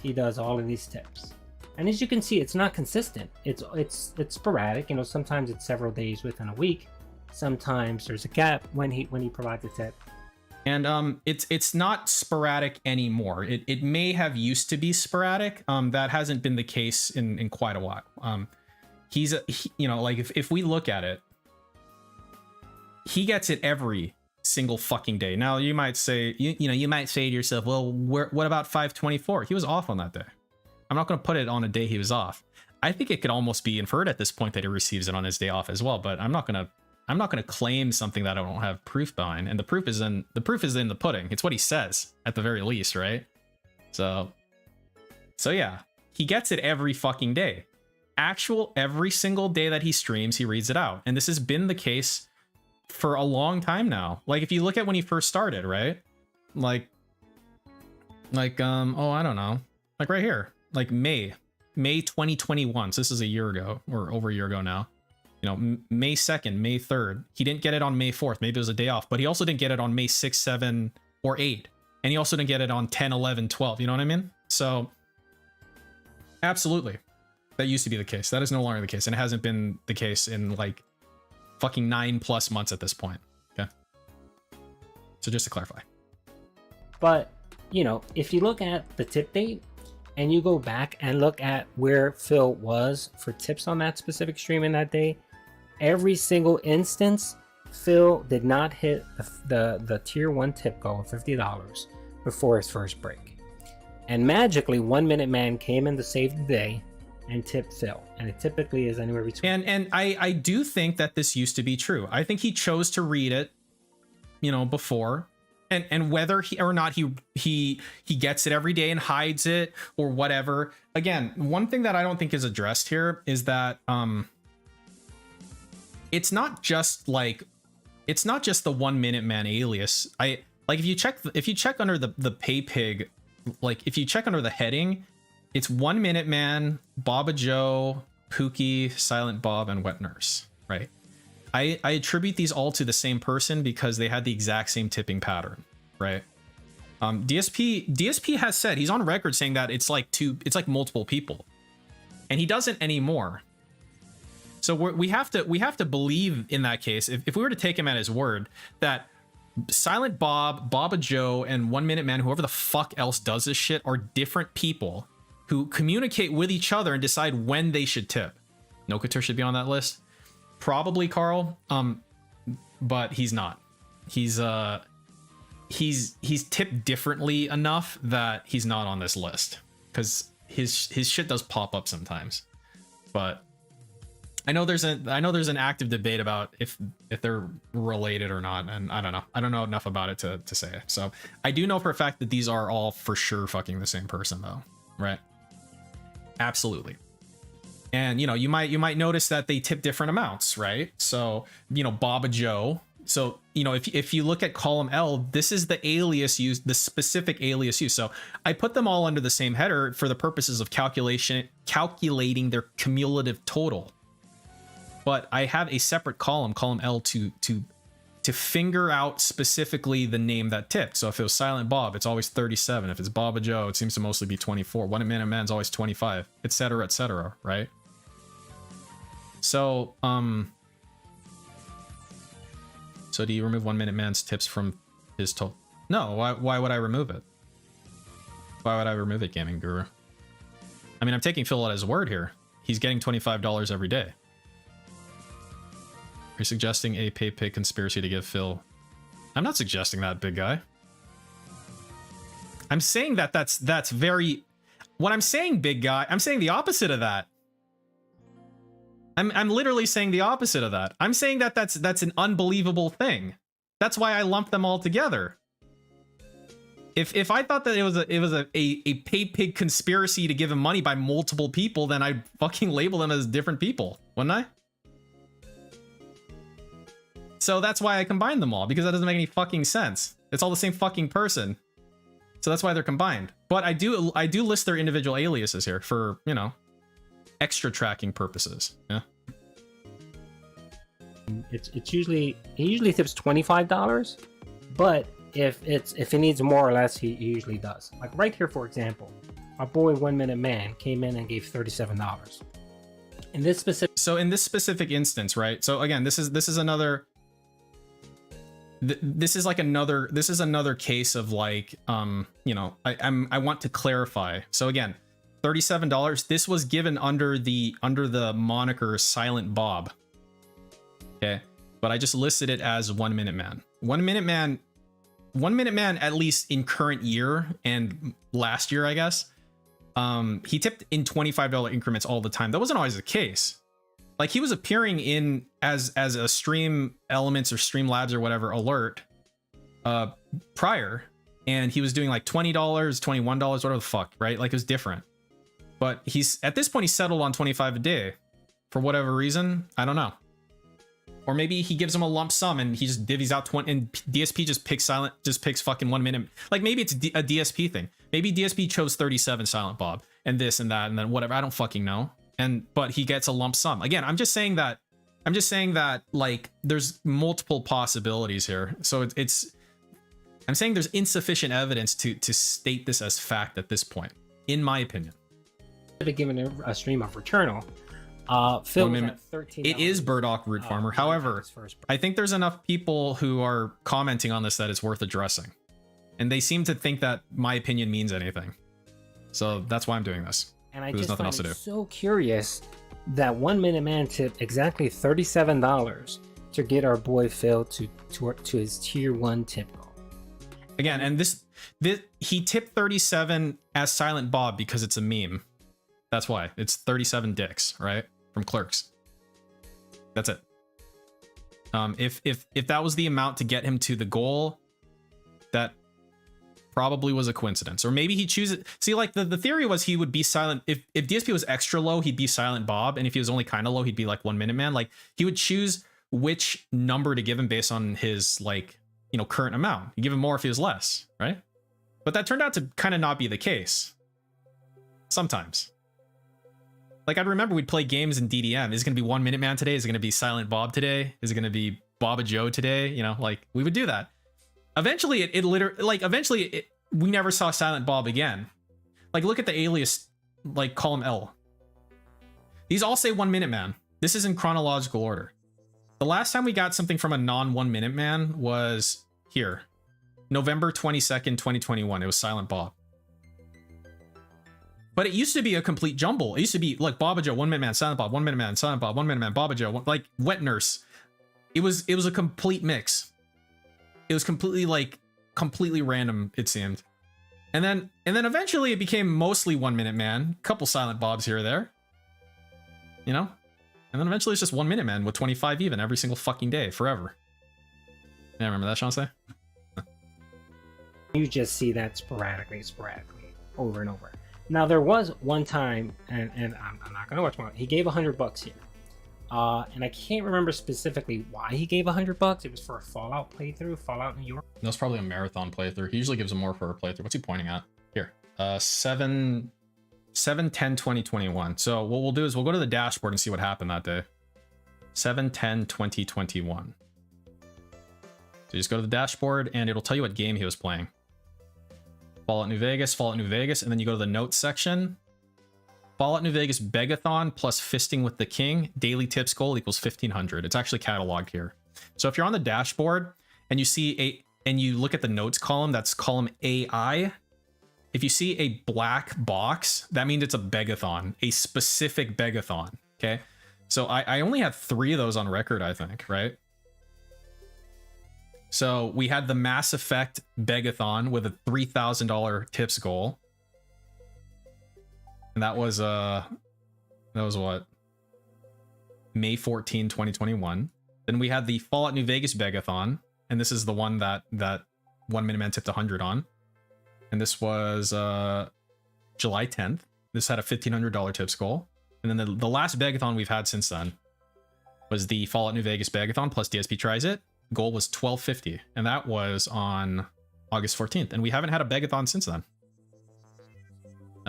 He does all of these tips. And as you can see, it's not consistent. It's sporadic. You know, sometimes it's several days within a week. Sometimes there's a gap when he provides a tip. And it's not sporadic anymore. It may have used to be sporadic. That hasn't been the case in quite a while. You know, like if we look at it, he gets it every single fucking day. Now you might say, you might say to yourself, well, what about 524? He was off on that day. I'm not going to put it on a day he was off. I think it could almost be inferred at this point that he receives it on his day off as well. But I'm not going to claim something that I don't have proof behind. And the proof is in the pudding. It's what he says at the very least, right? So yeah, he gets it every fucking day. Every single day that he streams, he reads it out. And this has been the case for a long time now. Like if you look at when he first started, right? Like oh, I don't know. Like right here, like May 2021. So this is a year ago, or over a year ago now. You know, May 2nd, May 3rd. He didn't get it on May 4th. Maybe it was a day off, but he also didn't get it on May 6, 7, or 8. And he also didn't get it on 10, 11, 12. You know what I mean? So absolutely. That used to be the case. That is no longer the case. And it hasn't been the case in like fucking 9+ months at this point. Okay. So just to clarify. But, you know, if you look at the tip date and you go back and look at where Phil was for tips on that specific stream in that day, every single instance, Phil did not hit the tier 1 tip goal of $50 before his first break. And magically, 1 Minute Man came in to save the day and tip Phil, and it typically is anywhere between. And I do think that this used to be true. I think he chose to read it, you know, before, and whether he or not he gets it every day and hides it or whatever. Again, one thing that I don't think is addressed here is that it's not just like, it's not just the 1 Minute Man alias. I like if you check under the pay pig, like if you check under the heading, it's 1 Minute Man, Baba Joe, Pookie, Silent Bob, and Wet Nurse, right? I attribute these all to the same person because they had the exact same tipping pattern, right? DSP has said, he's on record saying that it's like multiple people, and he doesn't anymore. So we have to believe in that case, if we were to take him at his word, that Silent Bob, Baba Joe, and 1 Minute Man, whoever the fuck else does this shit, are different people who communicate with each other and decide when they should tip. No Couture should be on that list. Probably Carl, but he's not. He's tipped differently enough that he's not on this list because his shit does pop up sometimes. But I know there's an active debate about if they're related or not, and I don't know enough about it to say it. So I do know for a fact that these are all for sure fucking the same person though, right? Absolutely. And, you know, you might notice that they tip different amounts, right? So, you know, Baba Joe. So, you know, if you look at column L, this is the alias used, the specific alias used. So I put them all under the same header for the purposes of calculating their cumulative total. But I have a separate column L, to figure out specifically the name that tipped. So if it was Silent Bob, it's always 37. If it's Baba Joe, it seems to mostly be 24. 1 Minute Man's always 25, etc., right? So, so do you remove 1 Minute Man's tips from his total? No, why would I remove it? Why would I remove it, Gaming Guru? I mean, I'm taking Phil at his word here. He's getting $25 every day. Are you suggesting a pay pig conspiracy to give Phil? I'm not suggesting that, big guy. I'm saying that that's very... What I'm saying, big guy, I'm saying the opposite of that. I'm literally saying the opposite of that. I'm saying that that's an unbelievable thing. That's why I lumped them all together. If I thought that it was a pay pig conspiracy to give him money by multiple people, then I'd fucking label them as different people, wouldn't I? So that's why I combined them all, because that doesn't make any fucking sense. It's all the same fucking person. So that's why they're combined. But I do list their individual aliases here for, you know, extra tracking purposes. Yeah. It's usually, he usually tips $25, but if it needs more or less, he usually does. Like right here, for example, our boy 1 Minute Man came in and gave $37. In this specific instance, right? So again, this is another case of like, you know, I want to clarify. So again, $37. This was given under the moniker Silent Bob. Okay, but I just listed it as 1 Minute Man. 1 Minute Man, at least in current year and last year, I guess, he tipped in $25 increments all the time. That wasn't always the case. Like he was appearing in as a Stream Elements or Stream Labs or whatever alert prior, and he was doing like $20, $21, whatever the fuck, right? Like it was different. But at this point he settled on 25 a day for whatever reason. I don't know. Or maybe he gives him a lump sum and he just divvies out 20, and DSP just picks fucking 1 minute. Like maybe it's a DSP thing. Maybe DSP chose 37 Silent Bob and this and that and then whatever. I don't fucking know. But he gets a lump sum. Again, I'm just saying that like there's multiple possibilities here. So I'm saying there's insufficient evidence to state this as fact at this point, in my opinion. Given a stream of Returnal, Phil was at $13. It is Burdock Root Farmer. However, I think there's enough people who are commenting on this that it's worth addressing, and they seem to think that my opinion means anything. So that's why I'm doing this. And I just find it so curious that 1 Minute Man tipped exactly $37 to get our boy Phil to his tier 1 tip goal. Again, and this he tipped 37 as Silent Bob because it's a meme. That's why it's 37 dicks, right? From Clerks. That's it. If that was the amount to get him to the goal, that probably was a coincidence. Or maybe he chooses. See, like the theory was he would be silent. If DSP was extra low, he'd be Silent Bob, and if he was only kind of low, he'd be like 1 Minute Man. Like he would choose which number to give him based on his, like, you know, current amount. You give him more if he was less, right? But that turned out to kind of not be the case. Sometimes. Like, I'd remember we'd play games in DDM. Is it going to be 1 Minute Man today? Is it going to be Silent Bob today? Is it going to be Baba Joe today? You know, like, we would do that. Eventually, it literally, like, we never saw Silent Bob again. Like, look at the alias, like, column L. These all say 1 Minute Man. This is in chronological order. The last time we got something from a non-1 Minute Man was here. November 22nd, 2021. It was Silent Bob. But it used to be a complete jumble. It used to be like Baba Joe, 1 Minute Man, Silent Bob, 1 Minute Man, Silent Bob, 1 Minute Man, Baba Joe, like Wet Nurse. It was a complete mix. It was completely random, it seemed. And then eventually it became mostly 1 Minute Man, couple Silent Bobs here or there. You know? And then eventually it's just 1 Minute Man with 25 even every single fucking day, forever. Yeah, remember that, Sean? You just see that sporadically, over and over. Now there was one time, and I'm not gonna watch more. He gave $100 here, and I can't remember specifically why he gave $100. It was for a Fallout playthrough, Fallout New York. That's probably a marathon playthrough. He usually gives him more for a playthrough. What's he pointing at? Here, 7/10/2021. So what we'll do is we'll go to the dashboard and see what happened that day. 7/10/2021. So you just go to the dashboard and it'll tell you what game he was playing. Fallout New Vegas, and then you go to the notes section. Fallout New Vegas Begathon plus Fisting with the King, daily tips goal equals 1,500. It's actually cataloged here. So if you're on the dashboard and you see and you look at the notes column, that's column AI. If you see a black box, that means it's a Begathon, a specific Begathon, okay? So I only had 3 of those on record, I think, right? So we had the Mass Effect Begathon with a $3,000 tips goal. And that was what? May 14, 2021. Then we had the Fallout New Vegas Begathon, and this is the one that 1 Minute Man tipped 100 on. And this was July 10th. This had a $1,500 tips goal. And then the last Begathon we've had since then was the Fallout New Vegas Begathon plus DSP Tries It. Goal was $1,250, and that was on August 14th. And we haven't had a Begathon since then.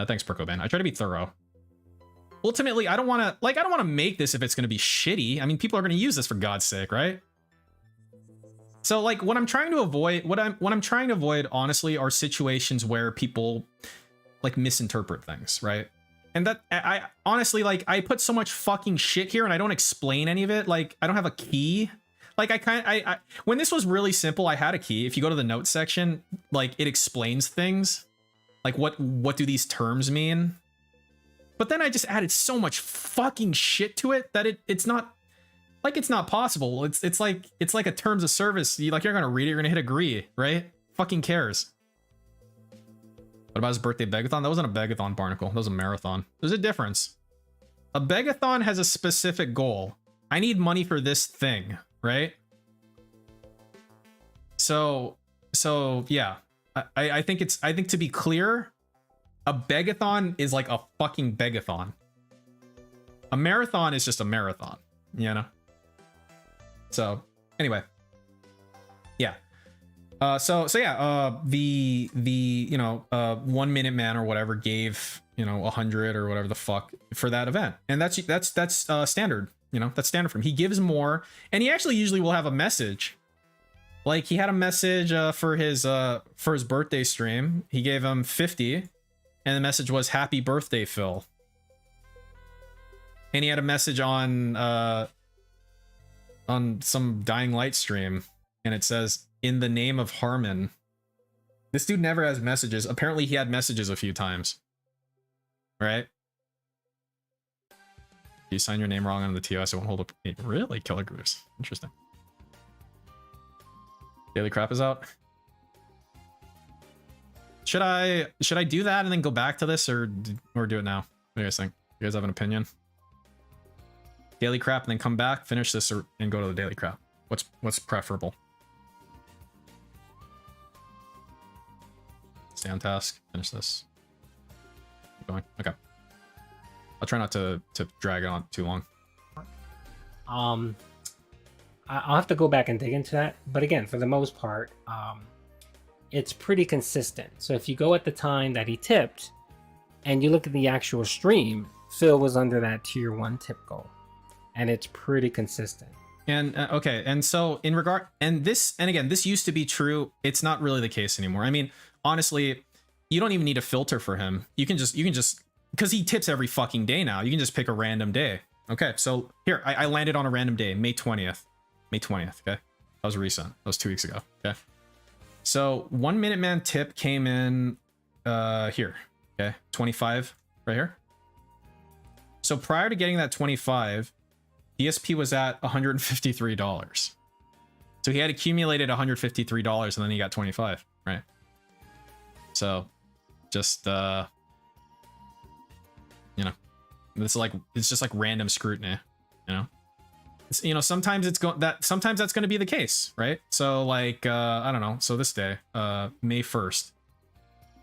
Thanks, Percoban. I try to be thorough. Ultimately, I don't want to make this if it's going to be shitty. I mean, people are going to use this for God's sake, right? So, like, what I'm trying to avoid, what I'm trying to avoid, honestly, are situations where people like misinterpret things, right? And that I honestly, like, I put so much fucking shit here and I don't explain any of it. Like, I don't have a key. Like, I when this was really simple, I had a key. If you go to the notes section, like, it explains things. Like, what do these terms mean? But then I just added so much fucking shit to it that it's not possible. It's like a terms of service. You're gonna read it, you're gonna hit agree, right? Fucking cares. What about his birthday Begathon? That wasn't a Begathon, Barnacle. That was a marathon. There's a difference. A Begathon has a specific goal. I need money for this thing, right? So yeah. I think to be clear, a Begathon is like a fucking Begathon. A marathon is just a marathon, you know? So anyway, yeah. So yeah, the 1 Minute Man or whatever gave, 100 or whatever the fuck for that event. And that's standard, that's standard for him. He gives more, and he actually usually will have a message. Like, he had a message for his birthday stream. He gave him 50, and the message was "Happy Birthday, Phil." And he had a message on some Dying Light stream, and it says, "In the name of Harmon." This dude never has messages. Apparently, he had messages a few times. Right? You sign your name wrong on the TOS, it won't hold up. Really? Killer Grooves. Interesting. Daily Crap is out. Should I do that and then go back to this, or do it now? What do you guys think? You guys have an opinion? Daily Crap and then come back, finish this, and go to the Daily Crap. What's preferable? Stay on task. Finish this. Keep going. Okay. I'll try not to drag it on too long. I'll have to go back and dig into that. But again, for the most part, it's pretty consistent. So if you go at the time that he tipped and you look at the actual stream, Phil was under that tier 1 tip goal, and it's pretty consistent. And okay, and so in regard, and again, this used to be true. It's not really the case anymore. I mean, honestly, you don't even need a filter for him. You can just because he tips every fucking day now. You can just pick a random day. Okay, so here I landed on a random day, May 20th. May 20th. Okay, that was recent. That was 2 weeks ago. Okay, so 1 Minute Man tip came in here. Okay, 25 right here. So prior to getting that 25, DSP was at $153. So he had accumulated $153 and then he got 25, right? So just you know, it's just like random scrutiny, you know? It's, you know, sometimes sometimes that's going to be the case, right? So like I don't know. So this day, May 1st.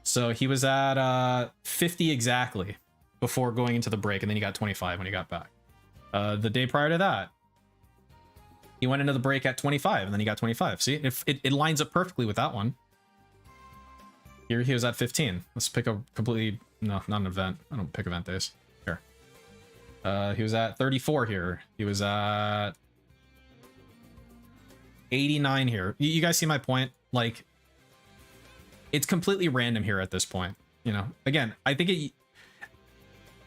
So he was at 50 exactly before going into the break, and then he got 25 when he got back. The day prior to that, he went into the break at 25, and then he got 25. See, if it lines up perfectly with that one. Here he was at 15. Let's pick a completely, no, not an event. I don't pick event days. Here. He was at 34 here. He was at 89 here. You guys see my point? Like, it's completely random here at this point. You know, again, I think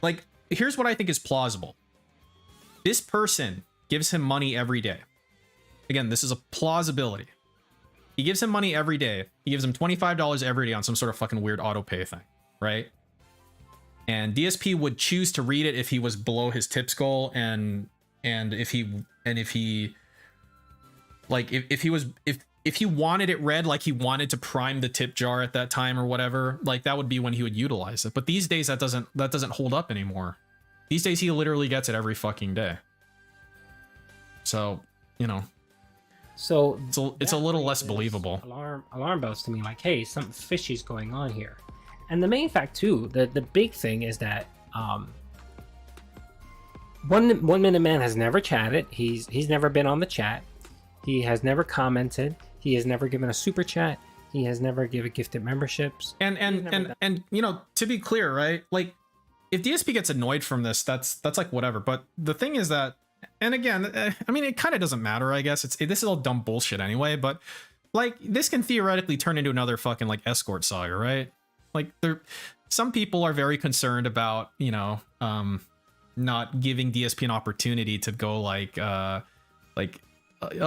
like, here's what I think is plausible. This person gives him money every day. Again, this is a plausibility. He gives him money every day. He gives him $25 every day on some sort of fucking weird auto pay thing, right? And DSP would choose to read it if he was below his tips goal, and if he wanted it read, like he wanted to prime the tip jar at that time or whatever, like that would be when he would utilize it. But these days that doesn't hold up anymore. These days he literally gets it every fucking day. So, you know, so it's a little less believable. Alarm bells to me, like, hey, something fishy's going on here. And the main fact too, the big thing is that One Minute Man has never chatted. He's never been on the chat. He has never commented. He has never given a super chat. He has never given gifted memberships. And you know, to be clear, right? Like, if DSP gets annoyed from this, that's like whatever. But the thing is that, and again, I mean, it kind of doesn't matter, I guess. This is all dumb bullshit anyway. But like, this can theoretically turn into another fucking like escort saga, right? Like, some people are very concerned about, you know, not giving DSP an opportunity to go like, oh,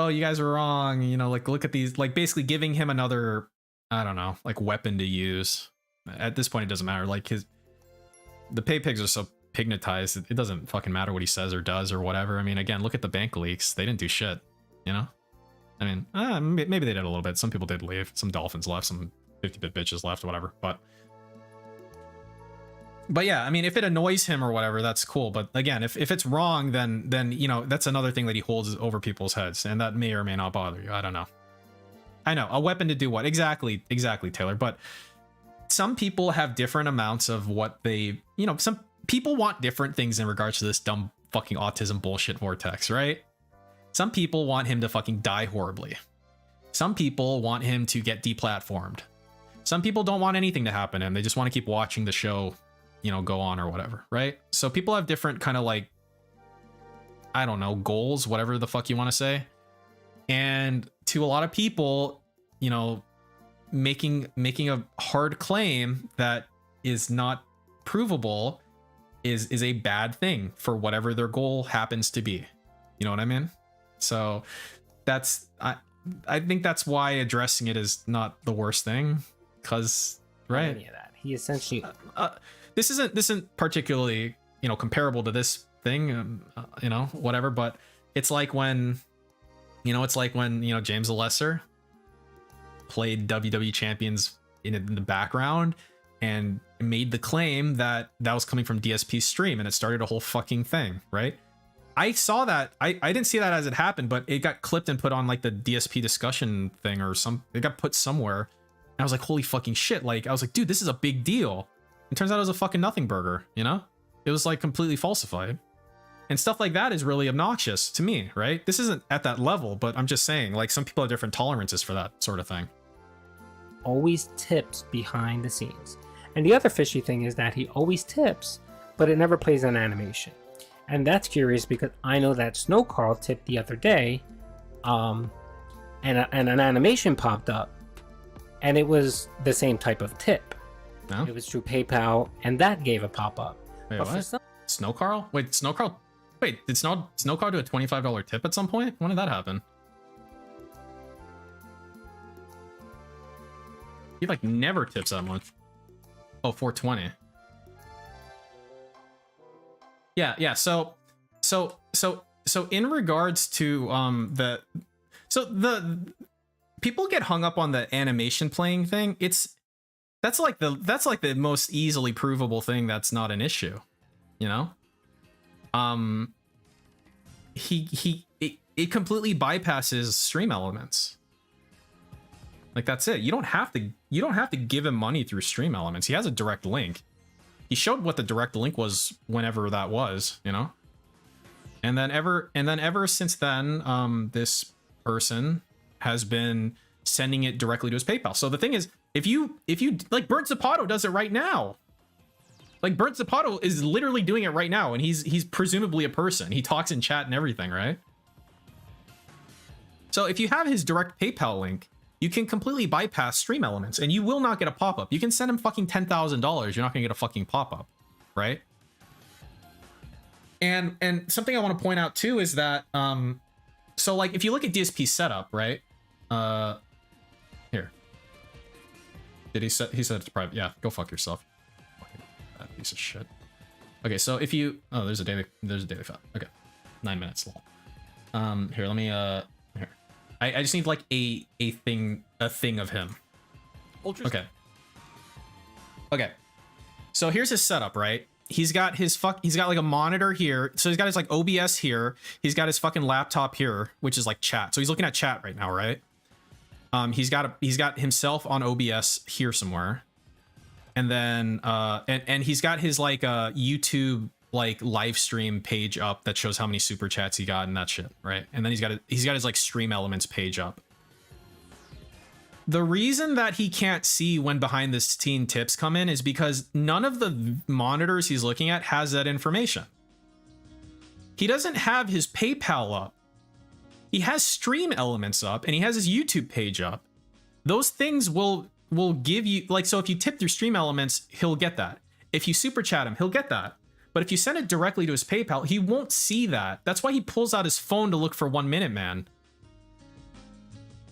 you guys are wrong, you know, like, look at these, like, basically giving him another, I don't know, like, weapon to use. At this point, it doesn't matter. Like, the pay pigs are so pignatized, it doesn't fucking matter what he says or does or whatever. I mean, again, look at the bank leaks. They didn't do shit, you know? I mean, maybe they did a little bit. Some people did leave. Some dolphins left. Some 50-bit bitches left, whatever. But yeah, I mean, if it annoys him or whatever, that's cool. But again, if it's wrong, then you know, that's another thing that he holds over people's heads, and that may or may not bother you. I don't know. I know, a weapon to do what? Exactly, Taylor. But some people have different amounts of what they, you know, some people want different things in regards to this dumb fucking autism bullshit vortex, right? Some people want him to fucking die horribly. Some people want him to get deplatformed. Some people don't want anything to happen to him. They just want to keep watching the show, you know, go on or whatever, right? So people have different kind of like, I don't know, goals, whatever the fuck you want to say. And to a lot of people, you know, making a hard claim that is not provable is a bad thing for whatever their goal happens to be. You know what I mean? So that's, I think that's why addressing it is not the worst thing, because, right? Any of that. He essentially this isn't particularly, you know, comparable to this thing, you know, whatever, but it's like when you know, James the Lesser played WWE champions in the background and made the claim that was coming from DSP's stream, and it started a whole fucking thing, right? I saw that. I didn't see that as it happened, but it got clipped and put on like the DSP discussion thing or it got put somewhere. And I was like, holy fucking shit. Like, I was like, dude, this is a big deal. It turns out it was a fucking nothing burger, you know? It was like completely falsified. And stuff like that is really obnoxious to me, right? This isn't at that level, but I'm just saying, like, some people have different tolerances for that sort of thing. Always tips behind the scenes. And the other fishy thing is that he always tips, but it never plays an animation. And that's curious because I know that Snow Carl tipped the other day, and an animation popped up, and it was the same type of tip. No? It was through PayPal, and that gave a pop-up. Wait, what? Snow Carl? Wait, Snow Carl? Wait, did Snow Carl do a $25 tip at some point? When did that happen? He like never tips that much. Oh, 420. Yeah. So in regards to the people get hung up on the animation playing thing. That's like the most easily provable thing that's not an issue, you know? It completely bypasses stream elements. Like, that's it. You don't have to give him money through stream elements. He has a direct link. He showed what the direct link was whenever that was, you know? And then ever since then, this person has been sending it directly to his PayPal. So the thing is, if you like, Burnt Zapato does it right now. Like, Burnt Zapato is literally doing it right now, and he's presumably a person. He talks in chat and everything, right? So if you have his direct PayPal link, you can completely bypass stream elements, and you will not get a pop-up. You can send him fucking $10,000. You're not gonna get a fucking pop-up, right? And something I want to point out too is that so like, if you look at DSP's setup, right? Here. Did he said it's private? Yeah, go fuck yourself. Fucking that piece of shit. Okay, so if you there's a daily Fap. Okay, 9 minutes long. Here, let me here. I just need like a thing of him. Ultra. Okay. So here's his setup, right? He's got like a monitor here. So he's got his like OBS here. He's got his fucking laptop here, which is like chat. So he's looking at chat right now, right? He's got himself on OBS here somewhere. And then and he's got his like YouTube like live stream page up that shows how many super chats he got and that shit, right? And then he's got his like stream elements page up. The reason that he can't see when behind the scene tips come in is because none of the monitors he's looking at has that information. He doesn't have his PayPal up. He has stream elements up and he has his YouTube page up. Those things will give you, like, so if you tip through stream elements, he'll get that. If you super chat him, he'll get that. But if you send it directly to his PayPal, he won't see that. That's why he pulls out his phone to look for 1 Minute Man.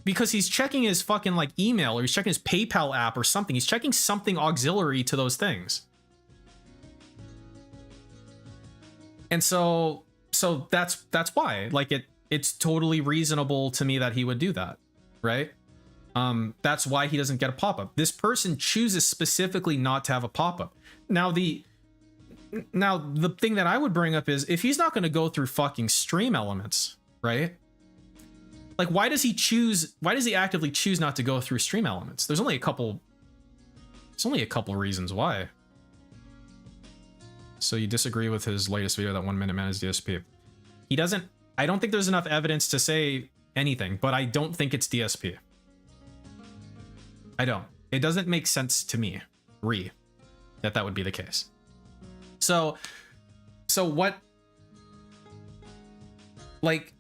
Because he's checking his fucking like email, or he's checking his PayPal app or something. He's checking something auxiliary to those things. And so that's why, like, it's totally reasonable to me that he would do that, right? That's why he doesn't get a pop-up. This person chooses specifically not to have a pop-up. Now the thing that I would bring up is, if he's not going to go through fucking stream elements, right? Like, why does he actively choose not to go through stream elements? There's only a couple reasons why. So you disagree with his latest video that 1 Minute Man is DSP? I don't think there's enough evidence to say anything, but I don't think it's DSP. I don't. It doesn't make sense to me, that would be the case. So what, like,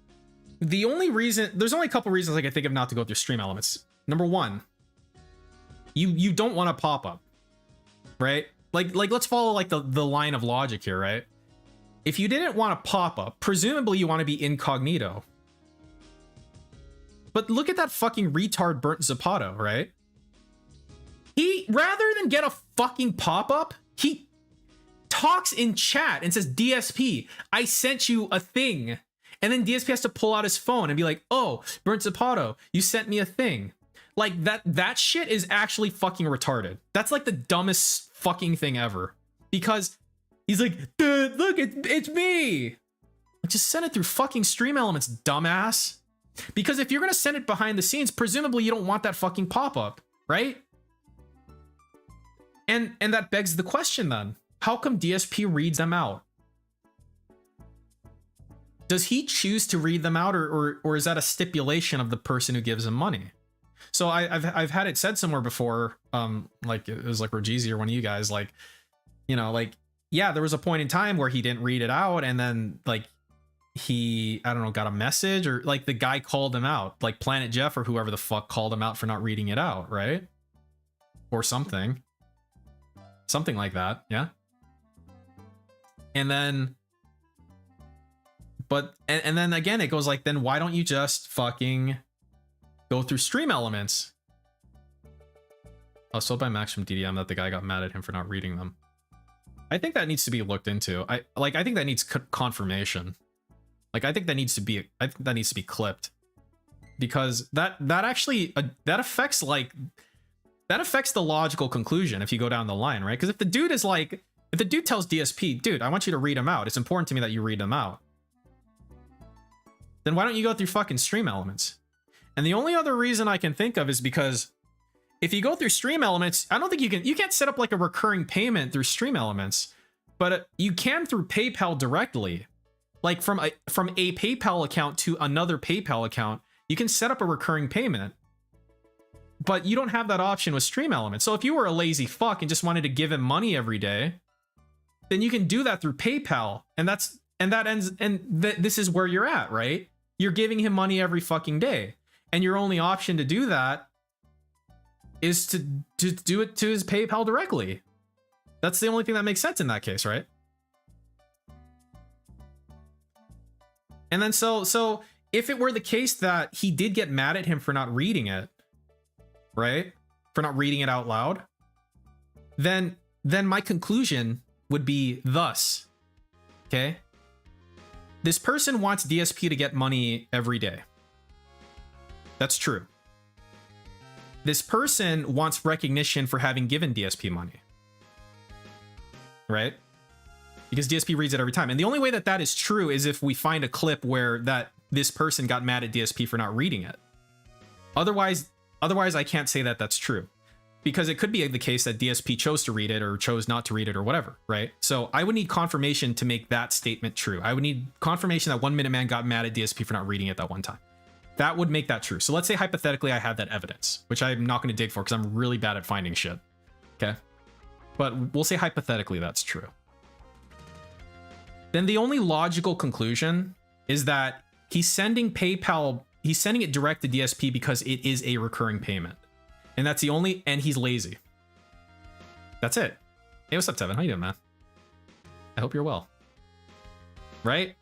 there's only a couple reasons I can think of not to go through stream elements. Number one, you don't want to pop up, right? Like let's follow like the line of logic here, right? If you didn't want to pop up, presumably you want to be incognito. But look at that fucking retard Burnt Zapato, right? He, rather than get a fucking pop-up, he talks in chat and says, DSP, I sent you a thing. And then DSP has to pull out his phone and be like, oh, Burnt Zapato, you sent me a thing. Like, that shit is actually fucking retarded. That's like the dumbest fucking thing ever. Because he's like, dude, look, it's me. Just send it through fucking stream elements, dumbass. Because if you're gonna send it behind the scenes, presumably you don't want that fucking pop-up, right? And that begs the question then, how come DSP reads them out? does he choose to read them out, or is that a stipulation of the person who gives him money? So I've had it said somewhere before, like it was like Rogeezy or one of you guys, like, you know, like, yeah, there was a point in time where he didn't read it out, and then like he, I don't know, got a message, or like the guy called him out, like Planet Jeff or whoever the fuck called him out for not reading it out, right? Or something like that, yeah. And then, but and then again it goes like, then why don't you just fucking go through stream elements? Oh, sold by Max from DDM that the guy got mad at him for not reading them. I think that needs to be looked into. I think that needs confirmation. Like I think that needs to be clipped, because that actually that affects the logical conclusion if you go down the line, right? Because if the dude tells DSP, dude, I want you to read them out, it's important to me that you read them out, then why don't you go through fucking stream elements? And the only other reason I can think of is because if you go through stream elements, I don't think you can't set up like a recurring payment through stream elements, but you can through PayPal directly. Like from a PayPal account to another PayPal account, you can set up a recurring payment, but you don't have that option with stream elements. So if you were a lazy fuck and just wanted to give him money every day, then you can do that through PayPal, and this is where you're at, right? You're giving him money every fucking day, and your only option to do that is to do it to his PayPal directly. That's the only thing that makes sense in that case, right? And then so if it were the case that he did get mad at him for not reading it, right? For not reading it out loud, then my conclusion would be thus, okay? This person wants DSP to get money every day. That's true. This person wants recognition for having given DSP money, right? Because DSP reads it every time. And the only way that is true is if we find a clip where this person got mad at DSP for not reading it. Otherwise I can't say that that's true, because it could be the case that DSP chose to read it or chose not to read it or whatever, right? So I would need confirmation to make that statement true. I would need confirmation that 1 Minute Man got mad at DSP for not reading it that one time. That would make that true. So let's say hypothetically I have that evidence, which I'm not going to dig for because I'm really bad at finding shit. Okay. But we'll say hypothetically that's true. Then the only logical conclusion is that he's sending it direct to DSP because it is a recurring payment. And that's the only, and he's lazy. That's it. Hey, what's up, Tevin? How you doing, man? I hope you're well. Right?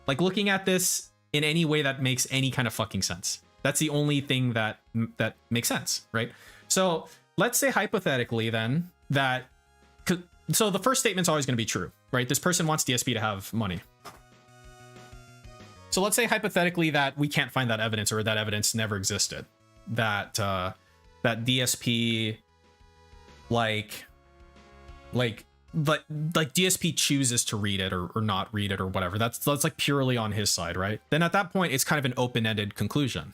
Like, looking at this in any way that makes any kind of fucking sense. That's the only thing that makes sense, right? So let's say hypothetically then that, so the first statement's always going to be true, right? This person wants DSP to have money. So let's say hypothetically that we can't find that evidence, or that evidence never existed. That DSP like DSP chooses to read it or not read it or whatever. That's like purely on his side, right? Then at that point, it's kind of an open-ended conclusion.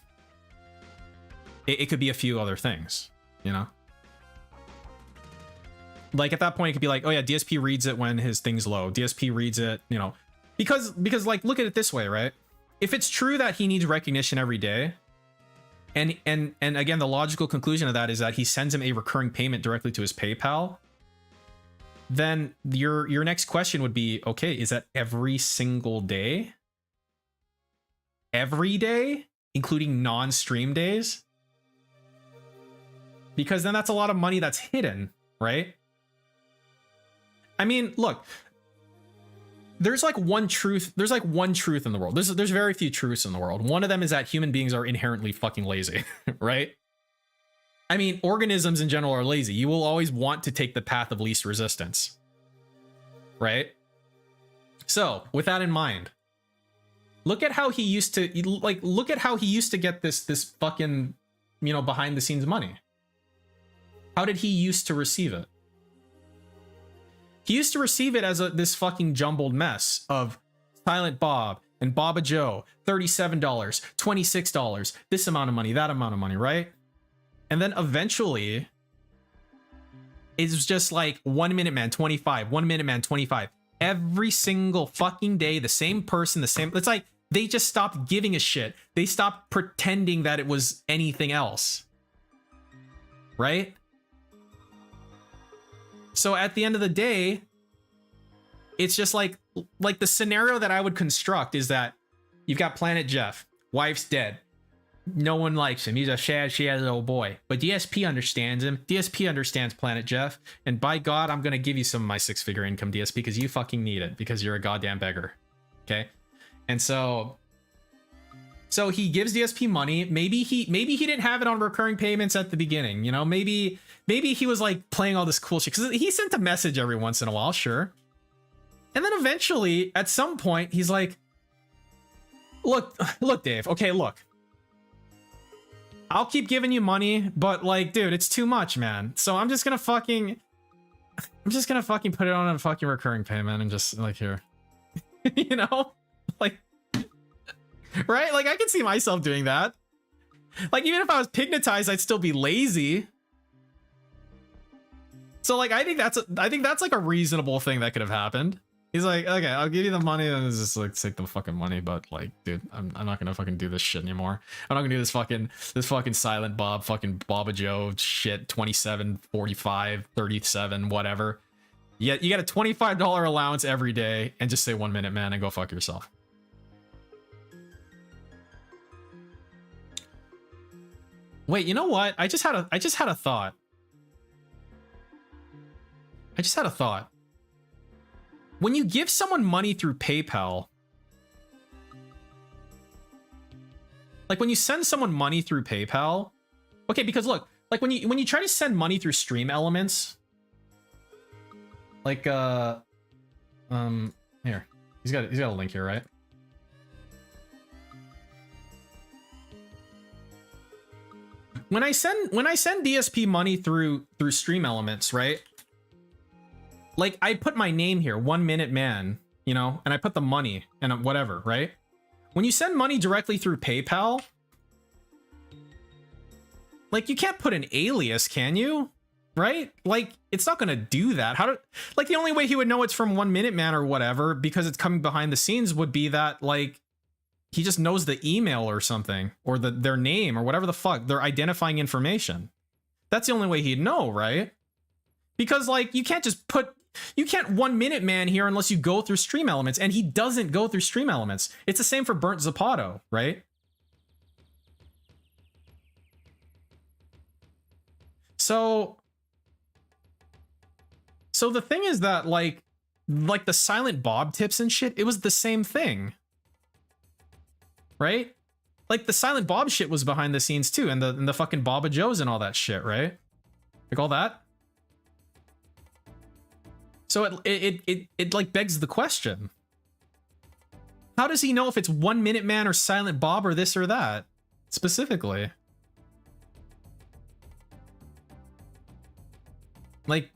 It could be a few other things, you know? Like at that point, it could be like, oh yeah, DSP reads it when his thing's low. DSP reads it, you know, because like, look at it this way, right? If it's true that he needs recognition every day, and again, the logical conclusion of that is that he sends him a recurring payment directly to his PayPal, then your next question would be, okay, is that every single day? Every day, including non-stream days? Because then that's a lot of money that's hidden, right? I mean, look, there's like one truth in the world. There's very few truths in the world. One of them is that human beings are inherently fucking lazy, right? I mean, organisms in general are lazy. You will always want to take the path of least resistance, right? So, with that in mind, look at how he used to get this fucking, you know, behind the scenes money. How did he used to receive it? He used to receive it as this fucking jumbled mess of Silent Bob and Baba Joe, $37, $26, this amount of money, that amount of money, right? And then eventually, it's just like 1 Minute Man, 25, 1 Minute Man, 25. every single fucking day, the same person, the same. It's like they just stopped giving a shit. They stopped pretending that it was anything else. Right? So at the end of the day, it's just like the scenario that I would construct is that you've got Planet Jeff, wife's dead. No one likes him. He's a sad little boy. But DSP understands him. DSP understands Planet Jeff. And by God, I'm going to give you some of my 6-figure income, DSP, because you fucking need it, because you're a goddamn beggar. Okay? And so he gives DSP money. Maybe he didn't have it on recurring payments at the beginning. You know, maybe he was like playing all this cool shit. Because he sent a message every once in a while, sure. And then eventually, at some point, he's like, look, Dave. Okay, look. I'll keep giving you money, but like, dude, it's too much, man. So I'm just gonna fucking put it on a fucking recurring payment and just like here. You know? Like, right? Like I can see myself doing that. Like even if I was pignatized, I'd still be lazy. So like I think that's like a reasonable thing that could have happened. He's like, okay, I'll give you the money, and it's just like take the fucking money, but like, dude, I'm not gonna fucking do this shit anymore. I'm not gonna do this fucking Silent Bob, fucking Baba Joe shit, 27, 45, 37, whatever. Yeah, you get a $25 allowance every day, and just say 1 minute, man, and go fuck yourself. Wait, you know what? I just had a thought. When you give someone money through PayPal, like when you send someone money through PayPal, okay, because look, like when you try to send money through Stream Elements, like here, he's got a link here, right? When I send DSP money through Stream Elements, right? Like I put my name here, 1 minute man, you know, and I put the money and whatever, right? When you send money directly through PayPal, like you can't put an alias, can you? Right? Like it's not gonna do that. Like the only way he would know it's from 1 minute man or whatever, because it's coming behind the scenes, would be that like he just knows the email or something, or their name or whatever the fuck, their identifying information. That's the only way he'd know, right? Because like you can't 1 minute man here unless you go through Stream Elements, and he doesn't go through Stream Elements. It's the same for Burnt Zapato, right? So the thing is that like the Silent Bob tips and shit, it was the same thing. Right? Like the Silent Bob shit was behind the scenes too, and the fucking Baba Joes and all that shit, right? Like all that. So it like begs the question. How does he know if it's 1 minute man or Silent Bob or this or that specifically? Like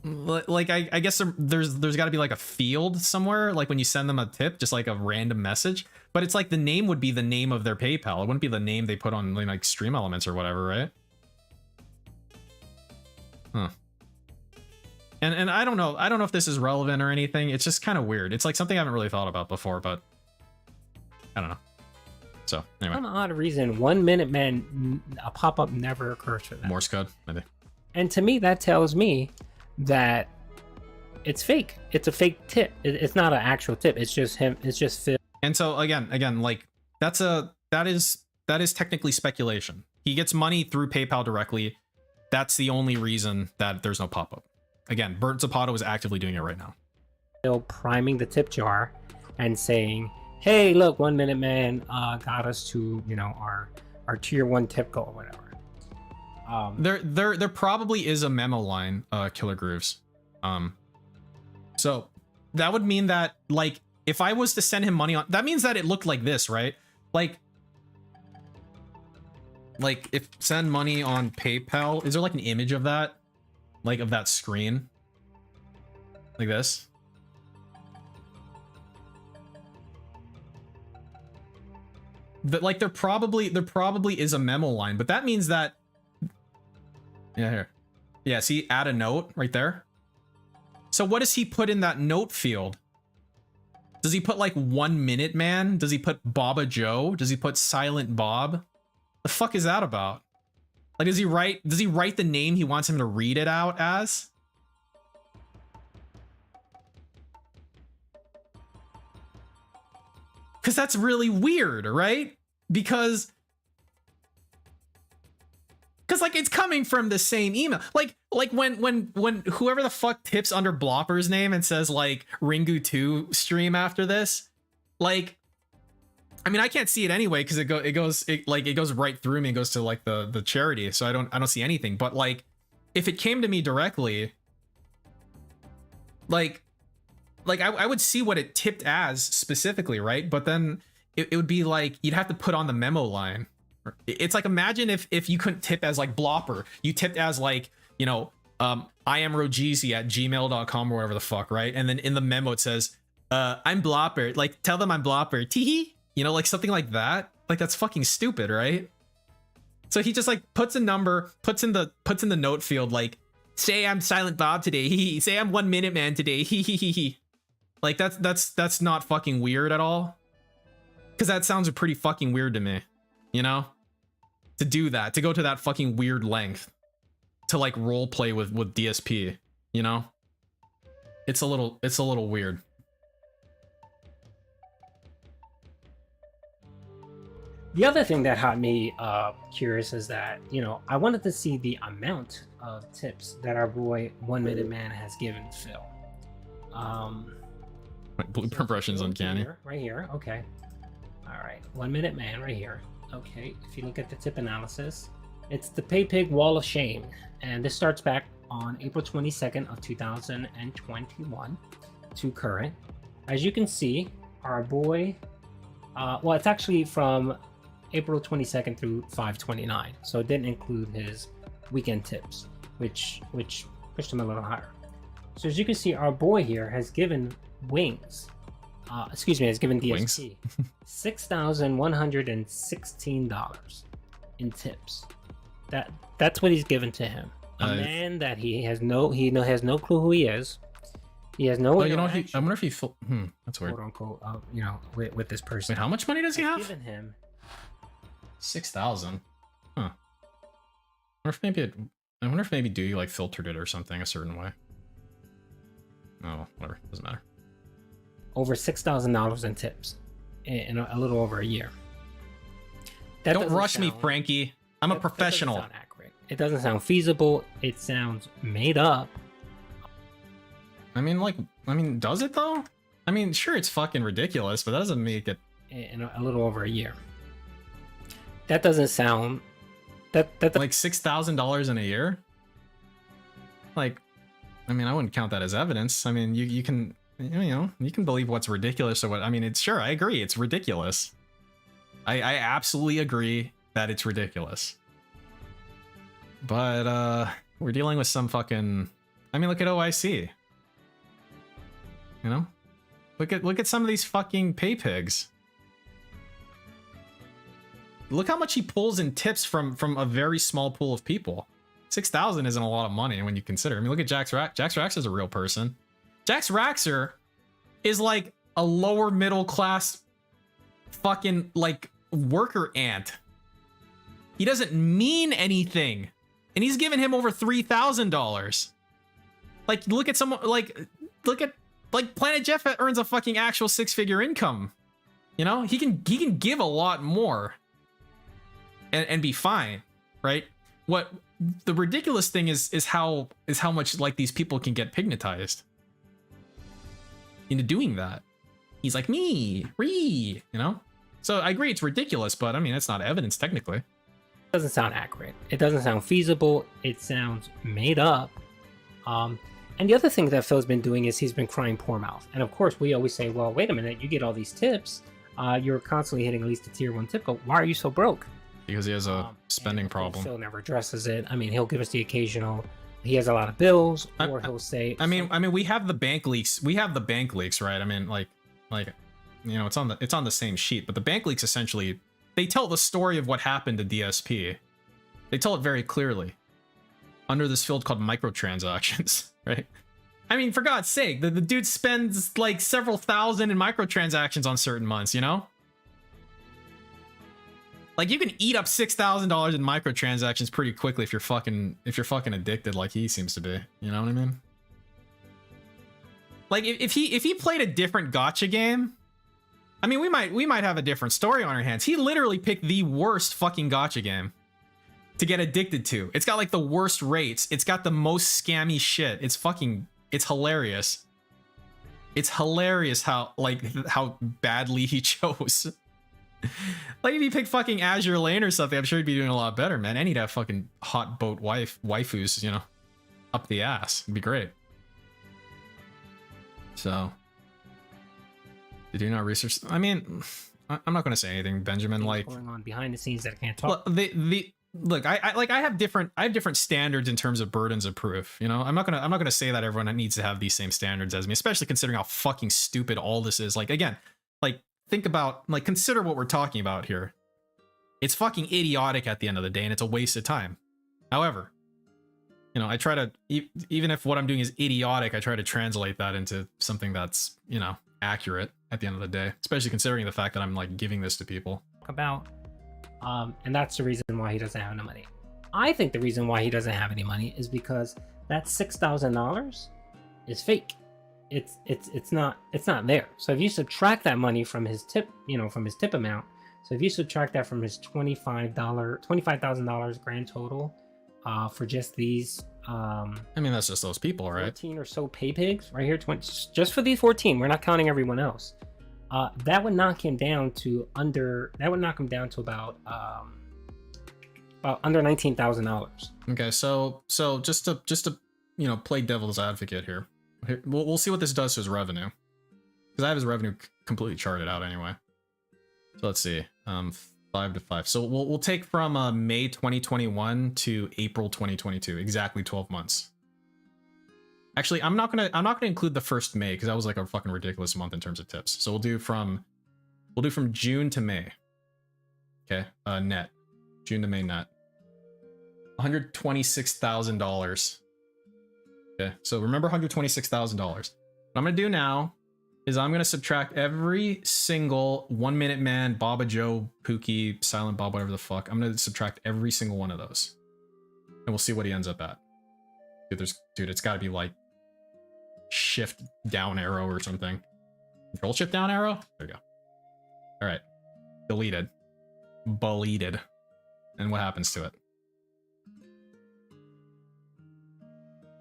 I guess there's got to be like a field somewhere, like when you send them a tip, just like a random message. But it's like the name would be the name of their PayPal. It wouldn't be the name they put on like Stream Elements or whatever, right? Huh. And I don't know if this is relevant or anything. It's just kind of weird. It's like something I haven't really thought about before, but I don't know. So anyway, for an odd reason, 1 minute man, a pop-up never occurs for that. Morse code, maybe. And to me, that tells me that it's fake. It's a fake tip. It's not an actual tip. It's just him. It's just Phil. And so again, like that is technically speculation. He gets money through PayPal directly. That's the only reason that there's no pop-up. Again, Burnt Zapato is actively doing it right now. Phil priming the tip jar and saying, "Hey, look, 1 minute man got us to, you know, our tier 1 tip goal or whatever." There probably is a memo line, Killer Grooves. So that would mean that like if I was to send him money on, that means that it looked like this, right? Like if send money on PayPal, is there like an image of that? Like of that screen? Like this? Like there probably is a memo line, but that means that, yeah, here. Yeah, see, add a note right there. So what does he put in that note field? Does he put like 1 Minute Man? Does he put Baba Joe? Does he put Silent Bob? The fuck is that about? Like, does he write the name he wants him to read it out as? Because that's really weird, right? Because like it's coming from the same email. Like when whoever the fuck tips under Blopper's name and says like Ringu 2 stream after this, like, I mean, I can't see it anyway because it goes right through me and goes to like the charity, so I don't see anything. But like, if it came to me directly, like I would see what it tipped as specifically, right? But then it would be like you'd have to put on the memo line. It's like, imagine if you couldn't tip as like Blopper, you tipped as like, you know, I am Rogeezy at gmail.com or whatever the fuck, right? And then in the memo it says, I'm Blopper, like tell them I'm Blopper, teehee, you know, like something like that. Like that's fucking stupid, right? So he just like puts a number, puts in the note field, like, say I'm Silent Bob today, hee, say I'm 1 Minute Man today, hee hee hee hee. Like that's not fucking weird at all. Cause that sounds pretty fucking weird to me, you know? To do that, to go to that fucking weird length to like role play with DSP, you know? It's a little weird. The other thing that had me curious is that, you know, I wanted to see the amount of tips that our boy 1 Minute Man has given Phil. Blueprint Russian's uncanny. Right here, okay. All right, 1 Minute Man right here. Okay, if you look at the tip analysis, it's the PayPig Wall of Shame, and this starts back on April 22nd of 2021 to current. As you can see, our boy, well, it's actually from April 22nd through 5/29, so it didn't include his weekend tips, which pushed him a little higher. So as you can see, our boy here has given Wings, has given DSP $6,116 in tips. That's what he's given to him. A man that he has no clue who he is. He has no. Oh, you know, I wonder if he. That's weird. Quote unquote. You know, with this person. Wait, how much money does he have? Given him 6,000. Huh. I wonder if maybe Dewey like filtered it or something a certain way. Oh, whatever. Doesn't matter. Over $6,000 in tips in a little over a year. Don't rush me, Frankie. I'm a professional. That doesn't sound accurate. It doesn't sound feasible. It sounds made up. I mean, does it though? I mean, sure, it's fucking ridiculous, but that doesn't make it in a little over a year. That doesn't sound that like $6,000 in a year. Like, I mean, I wouldn't count that as evidence. I mean, you can. You know, you can believe what's ridiculous or what. I mean, it's sure, I agree, it's ridiculous. I absolutely agree that it's ridiculous. But we're dealing with some fucking. I mean, look at OIC. You know, look at some of these fucking pay pigs. Look how much he pulls in tips from a very small pool of people. 6,000 isn't a lot of money when you consider. I mean, look at Jax Rax. Jax Rax is a real person. Jax Raxer is like a lower middle class fucking like worker ant. He doesn't mean anything. And he's giving him over $3,000. Like, look at someone like Planet Jeff earns a fucking actual 6-figure income. You know, he can give a lot more and be fine, right? What the ridiculous thing is how much like these people can get pignatized into doing that. He's like, me, you know? So I agree it's ridiculous, but I mean, it's not evidence technically. It doesn't sound accurate. It doesn't sound feasible. It sounds made up. And the other thing that Phil's been doing is he's been crying poor mouth. And of course, we always say, well, wait a minute, you get all these tips. You're constantly hitting at least a tier 1 tip. But why are you so broke? Because he has a spending problem. Phil never addresses it. I mean, he'll give us the occasional. He has a lot of bills, or he'll say. I mean, we have the bank leaks. We have the bank leaks, right? I mean, like, you know, it's on the same sheet. But the bank leaks essentially, they tell the story of what happened to DSP. They tell it very clearly under this field called microtransactions, right? I mean, for God's sake, the dude spends like several thousand in microtransactions on certain months, you know? Like you can eat up $6,000 in microtransactions pretty quickly if you're fucking addicted like he seems to be. You know what I mean? Like if he played a different gacha game, I mean, we might have a different story on our hands. He literally picked the worst fucking gacha game to get addicted to. It's got like the worst rates. It's got the most scammy shit. It's hilarious. It's hilarious how badly he chose. Like if he picked fucking Azure Lane or something, I'm sure he'd be doing a lot better, man. And he'd have fucking hot boat waifus, you know, up the ass. It'd be great. So, did you not research? I mean, I'm not going to say anything, Benjamin. Like going on behind the scenes that I can't talk. Look, I have different standards in terms of burdens of proof. You know, I'm not gonna say that everyone needs to have these same standards as me, especially considering how fucking stupid all this is. Like again, like think about, like consider what we're talking about here. It's fucking idiotic at the end of the day, and it's a waste of time. However, you know, I try to, even if what I'm doing is idiotic, I try to translate that into something that's, you know, accurate at the end of the day, especially considering the fact that I'm like giving this to people. And that's the reason why he doesn't have any money. I think the reason why he doesn't have any money is because that $6,000 is fake. It's not there. So if you subtract that money from his tip, you know, from his tip amount, so if you subtract that from his $25,000 grand total, for just these, I mean, that's just those people, right? 14 or so pay pigs right here, just for these 14. We're not counting everyone else. That would knock him down to about under $19,000. Okay, so just to you know, play devil's advocate here, we'll see what this does to his revenue, because I have his revenue completely charted out anyway. So let's see, 5 to 5. So we'll take from May 2021 to April 2022, exactly 12 months. Actually, I'm not gonna include the first May because that was like a fucking ridiculous month in terms of tips. So we'll do from June to May. Okay, net, June to May net, $126,000. Okay, so remember $126,000. What I'm gonna do now is I'm gonna subtract every single 1 Minute Man, Baba Joe, Pookie, Silent Bob, whatever the fuck. I'm gonna subtract every single one of those, and we'll see what he ends up at. Dude, it's gotta be like shift down arrow or something. Control shift down arrow? There you go. All right. Deleted. And what happens to it?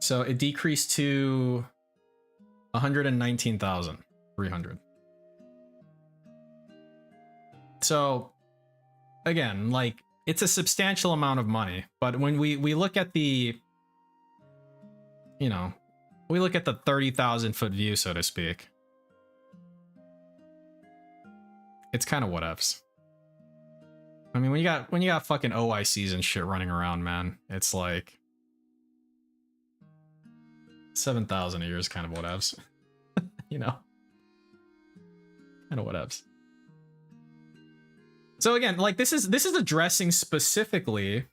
So it decreased to 119,300. So again, like it's a substantial amount of money, but when we look at the, you know, we look at the 30,000 foot view, so to speak, it's kind of whatevs. I mean, when you got fucking OICs and shit running around, man, it's like 7,000 a year is kind of whatevs. You know, kind of whatevs. So again, like this is addressing specifically.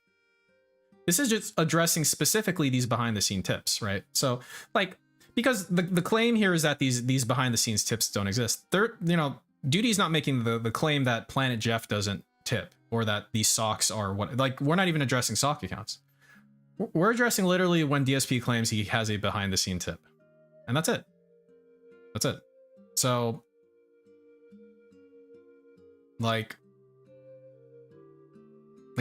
This is just addressing specifically these behind the scene tips, right? So like, because the claim here is that these behind the scenes tips don't exist. They're, you know, Duty's not making the claim that Planet Jeff doesn't tip, or that these socks are what, like, we're not even addressing sock accounts. We're addressing literally when DSP claims he has a behind the scene tip, and that's it. That's it. So like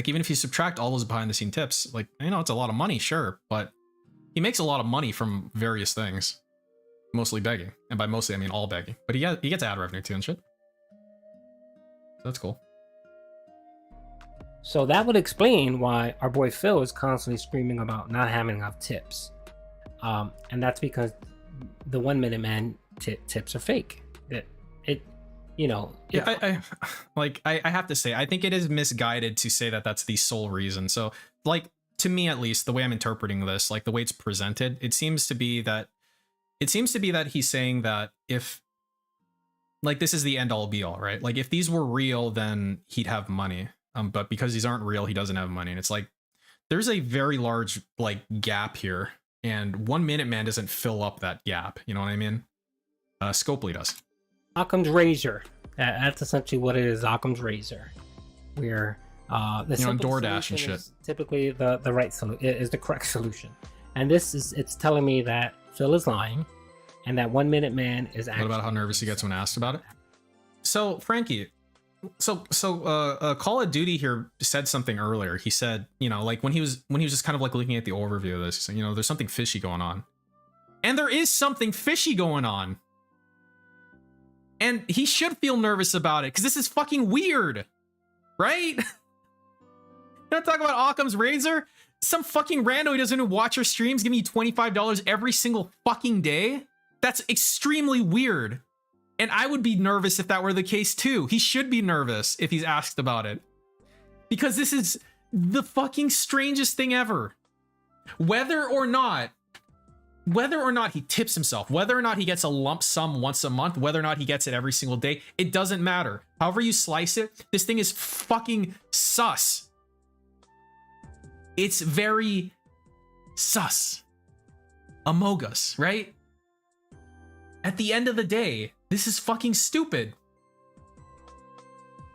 even if you subtract all those behind the scene tips, like, you know, it's a lot of money, sure, but he makes a lot of money from various things, mostly begging, and by mostly I mean all begging, but he gets ad revenue too and shit. That's cool. So that would explain why our boy Phil is constantly screaming about not having enough tips, and that's because the 1 Minute Man tips are fake. You know, yeah, I have to say, I think it is misguided to say that that's the sole reason. So like, to me at least, the way I'm interpreting this, like the way it's presented, it seems to be that he's saying that if, like, this is the end all be all, right? Like if these were real, then he'd have money. But because these aren't real, he doesn't have money. And it's like, there's a very large like gap here and 1 Minute Man doesn't fill up that gap. You know what I mean? Scopely does. Occam's razor. That's essentially what it is. Occam's razor, where the simple DoorDash and solution shit. is typically the right solution, is the correct solution. And it's telling me that Phil is lying, and that 1 Minute Man is actually. What about how nervous he gets when asked about it? So Frankie, Call of Duty here said something earlier. He said, like when he was just kind of like looking at the overview of this, he said, there's something fishy going on, and there is something fishy going on, and he should feel nervous about it because this is fucking weird, right? You want to talk about Occam's razor? Some fucking rando who doesn't even watch your streams giving you $25 every single fucking day? That's extremely weird. And I would be nervous if that were the case too. He should be nervous if he's asked about it. Because this is the fucking strangest thing ever. Whether or not he tips himself, whether or not he gets a lump sum once a month, whether or not he gets it every single day, it doesn't matter. However you slice it, this thing is fucking sus. It's very sus. Amogus, right? At the end of the day, this is fucking stupid.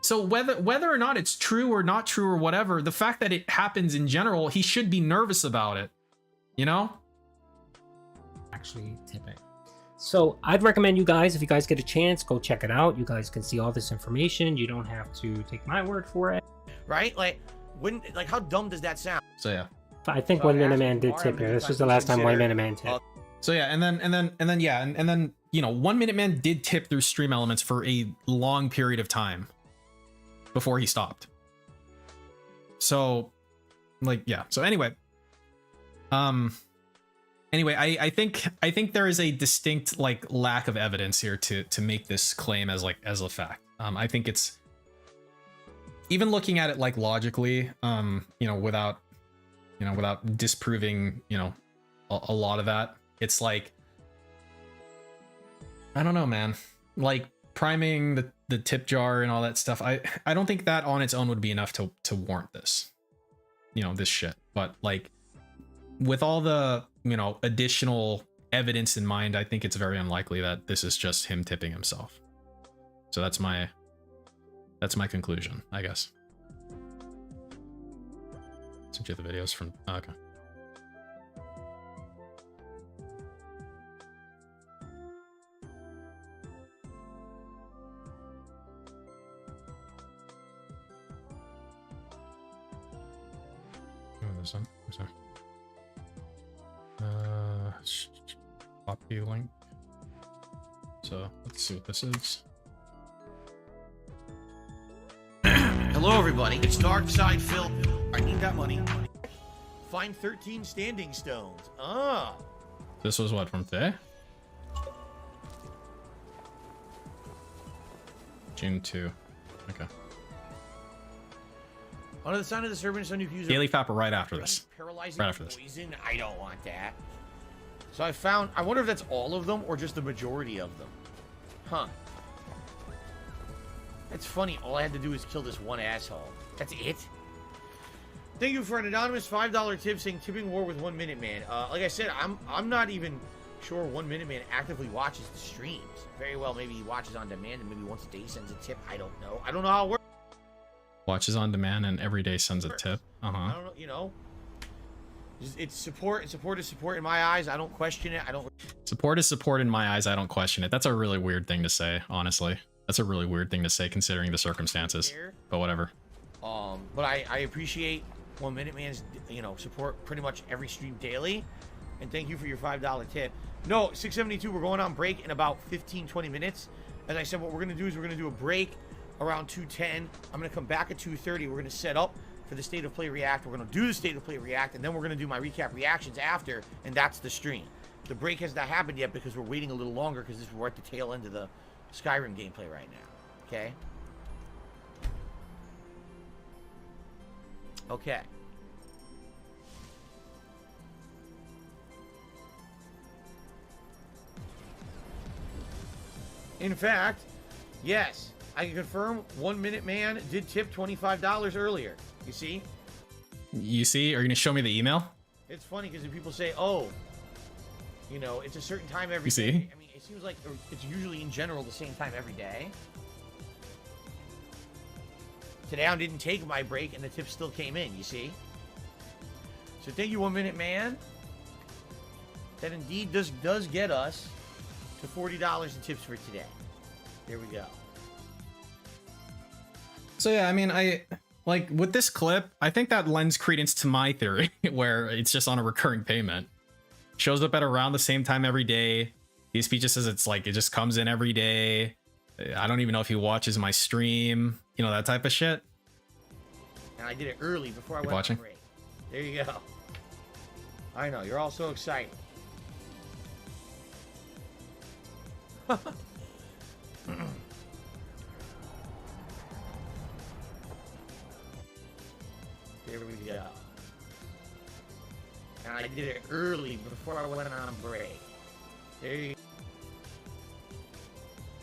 So whether or not it's true or not true or whatever, the fact that it happens in general, he should be nervous about it. Actually tipping. So I'd recommend you guys, if you guys get a chance, go check it out. You guys can see all this information. You don't have to take my word for it. Right? Like how dumb does that sound? So yeah. I think 1 Minute Man did tip here. This was the last time 1 Minute Man tipped. So yeah, and then 1 Minute Man did tip through Stream Elements for a long period of time before he stopped. So so anyway. I think there is a distinct lack of evidence here to make this claim as a fact. I think it's, even looking at it logically, without disproving a lot of that, it's I don't know, man. Priming the tip jar and all that stuff, I don't think that on its own would be enough to warrant this, this shit. But with all the additional evidence in mind, I think it's very unlikely that this is just him tipping himself. So that's my conclusion, I guess. Sent you the videos from okay. This one. Sorry. Copy link. So let's see what this is. Hello, everybody. It's Dark Side Phil. I need that money. Find 13 standing stones. This was what, from today? June 2. Okay. Under the sign of disturbance, on user Daily Fap right after this. Paralyzing Right after this. poison. I don't want that. So I wonder if that's all of them or just the majority of them. Huh. That's funny. All I had to do is kill this one asshole. That's it? Thank you for an anonymous $5 tip saying tipping war with 1 Minute Man. Like I said, I'm not even sure 1 Minute Man actively watches the streams. Very well, maybe he watches on demand and maybe once a day sends a tip. I don't know. I don't know how it works. Watches on demand and every day sends a tip. I don't know, it's support, and support is support in my eyes. I don't question it. Support is support in my eyes. I don't question it. That's a really weird thing to say, honestly. That's a really weird thing to say considering the circumstances. But whatever. But I appreciate 1 Minute Man's support pretty much every stream daily. And thank you for your $5 tip. No, 672, we're going on break in about 15-20 minutes. As I said, what we're gonna do is we're gonna do a break around 2:10. I'm gonna come back at 2:30. We're gonna set up for the State of Play React. We're gonna do the State of Play React, and then we're gonna do my recap reactions after, and that's the stream. The break has not happened yet because we're waiting a little longer because we're at the tail end of the Skyrim gameplay right now. Okay. Okay. In fact, yes, I can confirm 1 Minute Man did tip $25 earlier. You see? You see? Are you going to show me the email? It's funny because if people say, oh, You know, it's a certain time every You see? day. I mean, it seems like it's usually in general the same time every day. Today I didn't take my break and the tips still came in, you see? So thank you, 1 Minute Man. That indeed does get us to $40 in tips for today. There we go. So yeah, I mean, like with this clip, I think that lends credence to my theory where it's just on a recurring payment. Shows up at around the same time every day. DSP just says it's like it just comes in every day. I don't even know if he watches my stream, you know, that type of shit. And I did it early before I went watching? on break. There you go. I know, you're all so excited. There we go. And I did it early before I went on break. There you go.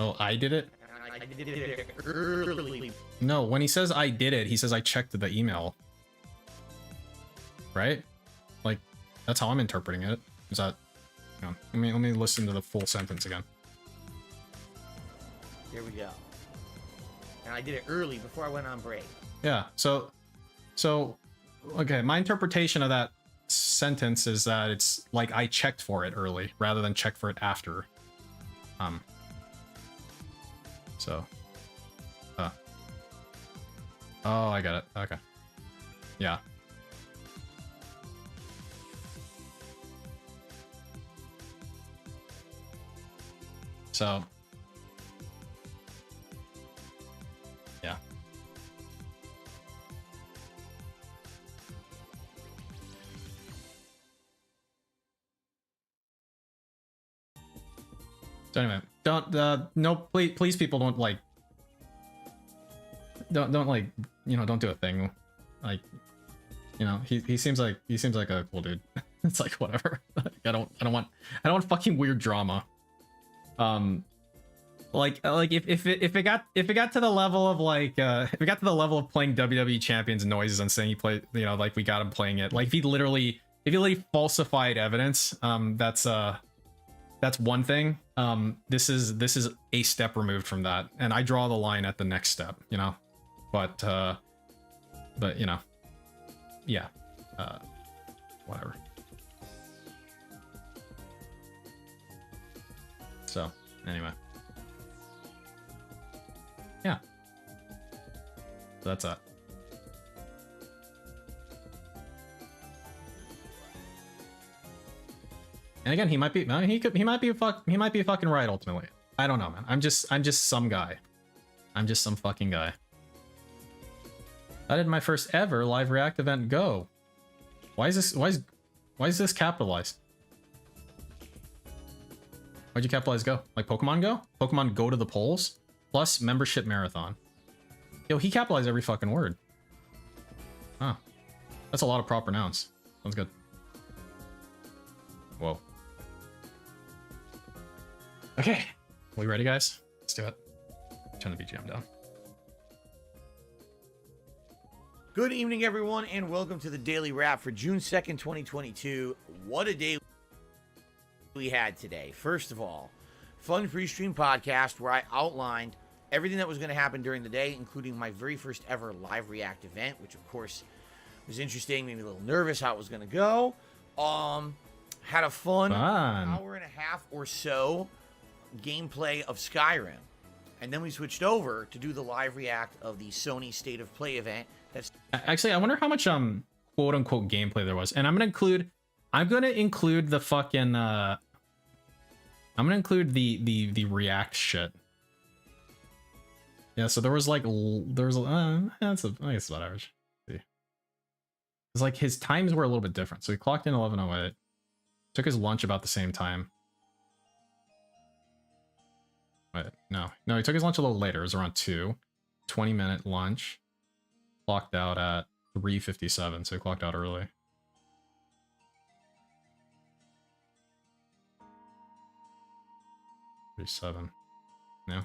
Oh, I did it? I did it early. No, when he says I did it, he says I checked the email. Right? Like, that's how I'm interpreting it. Is that... You know, let me listen to the full sentence again. There we go. And I did it early before I went on break. Yeah, so okay, my interpretation of that sentence is that it's like I checked for it early rather than check for it after. So oh, I got it. Okay. Yeah. So yeah. So anyway, don't no, please people don't like don't like, you know, don't do a thing like, you know, he seems like a cool dude. It's like whatever. I don't want fucking weird drama. Like if it got to the level of like if it got to the level of playing WWE Champions noises and saying he played, you know, like we got him playing it, like if he literally falsified evidence, that's one thing. This is a step removed from that, and I draw the line at the next step, you know. But you know, yeah, whatever. So anyway, yeah, so that's that. And again, he might be fucking right ultimately. I don't know, man. I'm just some guy. I'm just some fucking guy. How did my first ever live react event go? Why is this capitalized? Why'd you capitalize go? Like Pokemon Go? Pokemon Go to the polls? Plus membership marathon. Yo, he capitalized every fucking word. Huh. That's a lot of proper nouns. Sounds good. Whoa. Okay. We ready, guys? Let's do it. Turn the BGM down. Good evening, everyone, and welcome to the Daily Wrap for June 2nd, 2022. What a day we had today. First of all, fun free stream podcast where I outlined everything that was going to happen during the day, including my very first ever live react event, which of course was interesting, made me a little nervous how it was going to go. Had a fun hour and a half or so gameplay of Skyrim, and then we switched over to do the live react of the Sony State of Play event. That's actually, I wonder how much quote unquote gameplay there was, and I'm gonna include the fucking I'm gonna include the react shit. Yeah, so there was like that's I guess about average. Let's see, it's like his times were a little bit different. So he clocked in 11:08, took his lunch about the same time. Wait, no, he took his lunch a little later. It was around 2. 20-minute lunch. Clocked out at 3:57, so he clocked out early. $37. Yeah.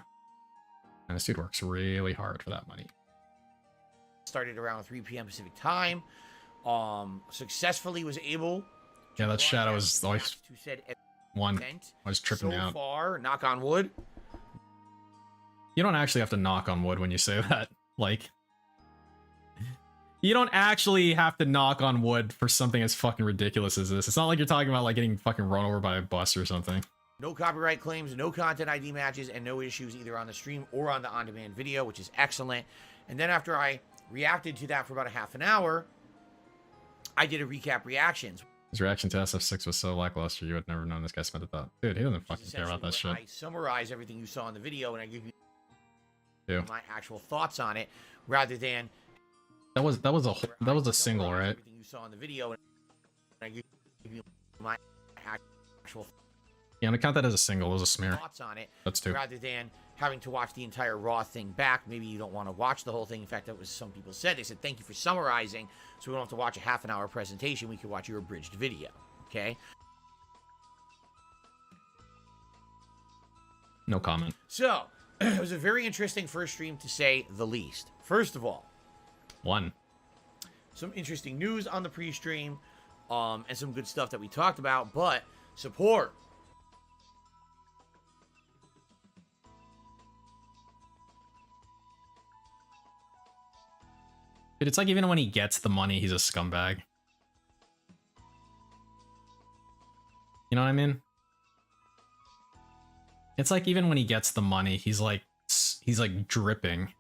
And this dude works really hard for that money. started around 3 p.m. Pacific time. Successfully was able. Yeah, that shadow is always One. I was tripping so out. far, knock on wood. You don't actually have to knock on wood when you say that. Like, you don't actually have to knock on wood for something as fucking ridiculous as this. It's not like you're talking about like getting fucking run over by a bus or something. No copyright claims, no content ID matches, and no issues either on the stream or on the on-demand video, which is excellent. And then after I reacted to that for about a half an hour, I did a recap reactions. His reaction to SF6 was so lackluster, you would never known this guy spent a thought. Dude, he doesn't fucking care about that shit. I summarize everything you saw in the video and I give you my actual thoughts on it, rather than that was a single, right? Everything you saw in the video and I give you my actual Yeah, I'm gonna count that as a single. It was a smear. thoughts on it. That's two. Rather than having to watch the entire raw thing back. Maybe you don't want to watch the whole thing. In fact, that was some people said. They said, thank you for summarizing, so we don't have to watch a half an hour presentation. We could watch your abridged video. Okay? No comment. So, it was a very interesting first stream, to say the least. First of all, some interesting news on the pre-stream, and some good stuff that we talked about, but support. Dude, it's like even when he gets the money, he's a scumbag. You know what I mean? It's like even when he gets the money, he's like dripping.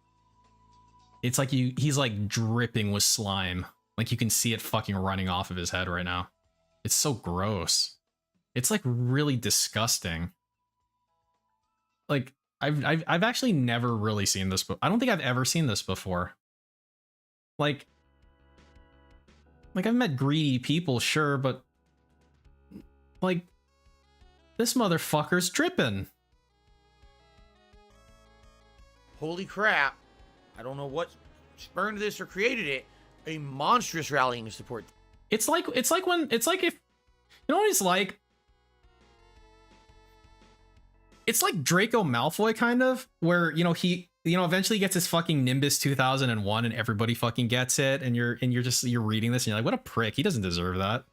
It's like he's like dripping with slime. Like you can see it fucking running off of his head right now. It's so gross. It's like really disgusting. Like I've actually never really seen this, but I don't think I've ever seen this before. Like I've met greedy people, sure, but like this motherfucker's dripping. Holy crap. I don't know what spurned this or created it. A monstrous rallying of support. It's like if, you know what it's like? It's like Draco Malfoy kind of, where, you know, he, you know, eventually gets his fucking Nimbus 2001 and everybody fucking gets it. And you're reading this and you're like, what a prick. He doesn't deserve that.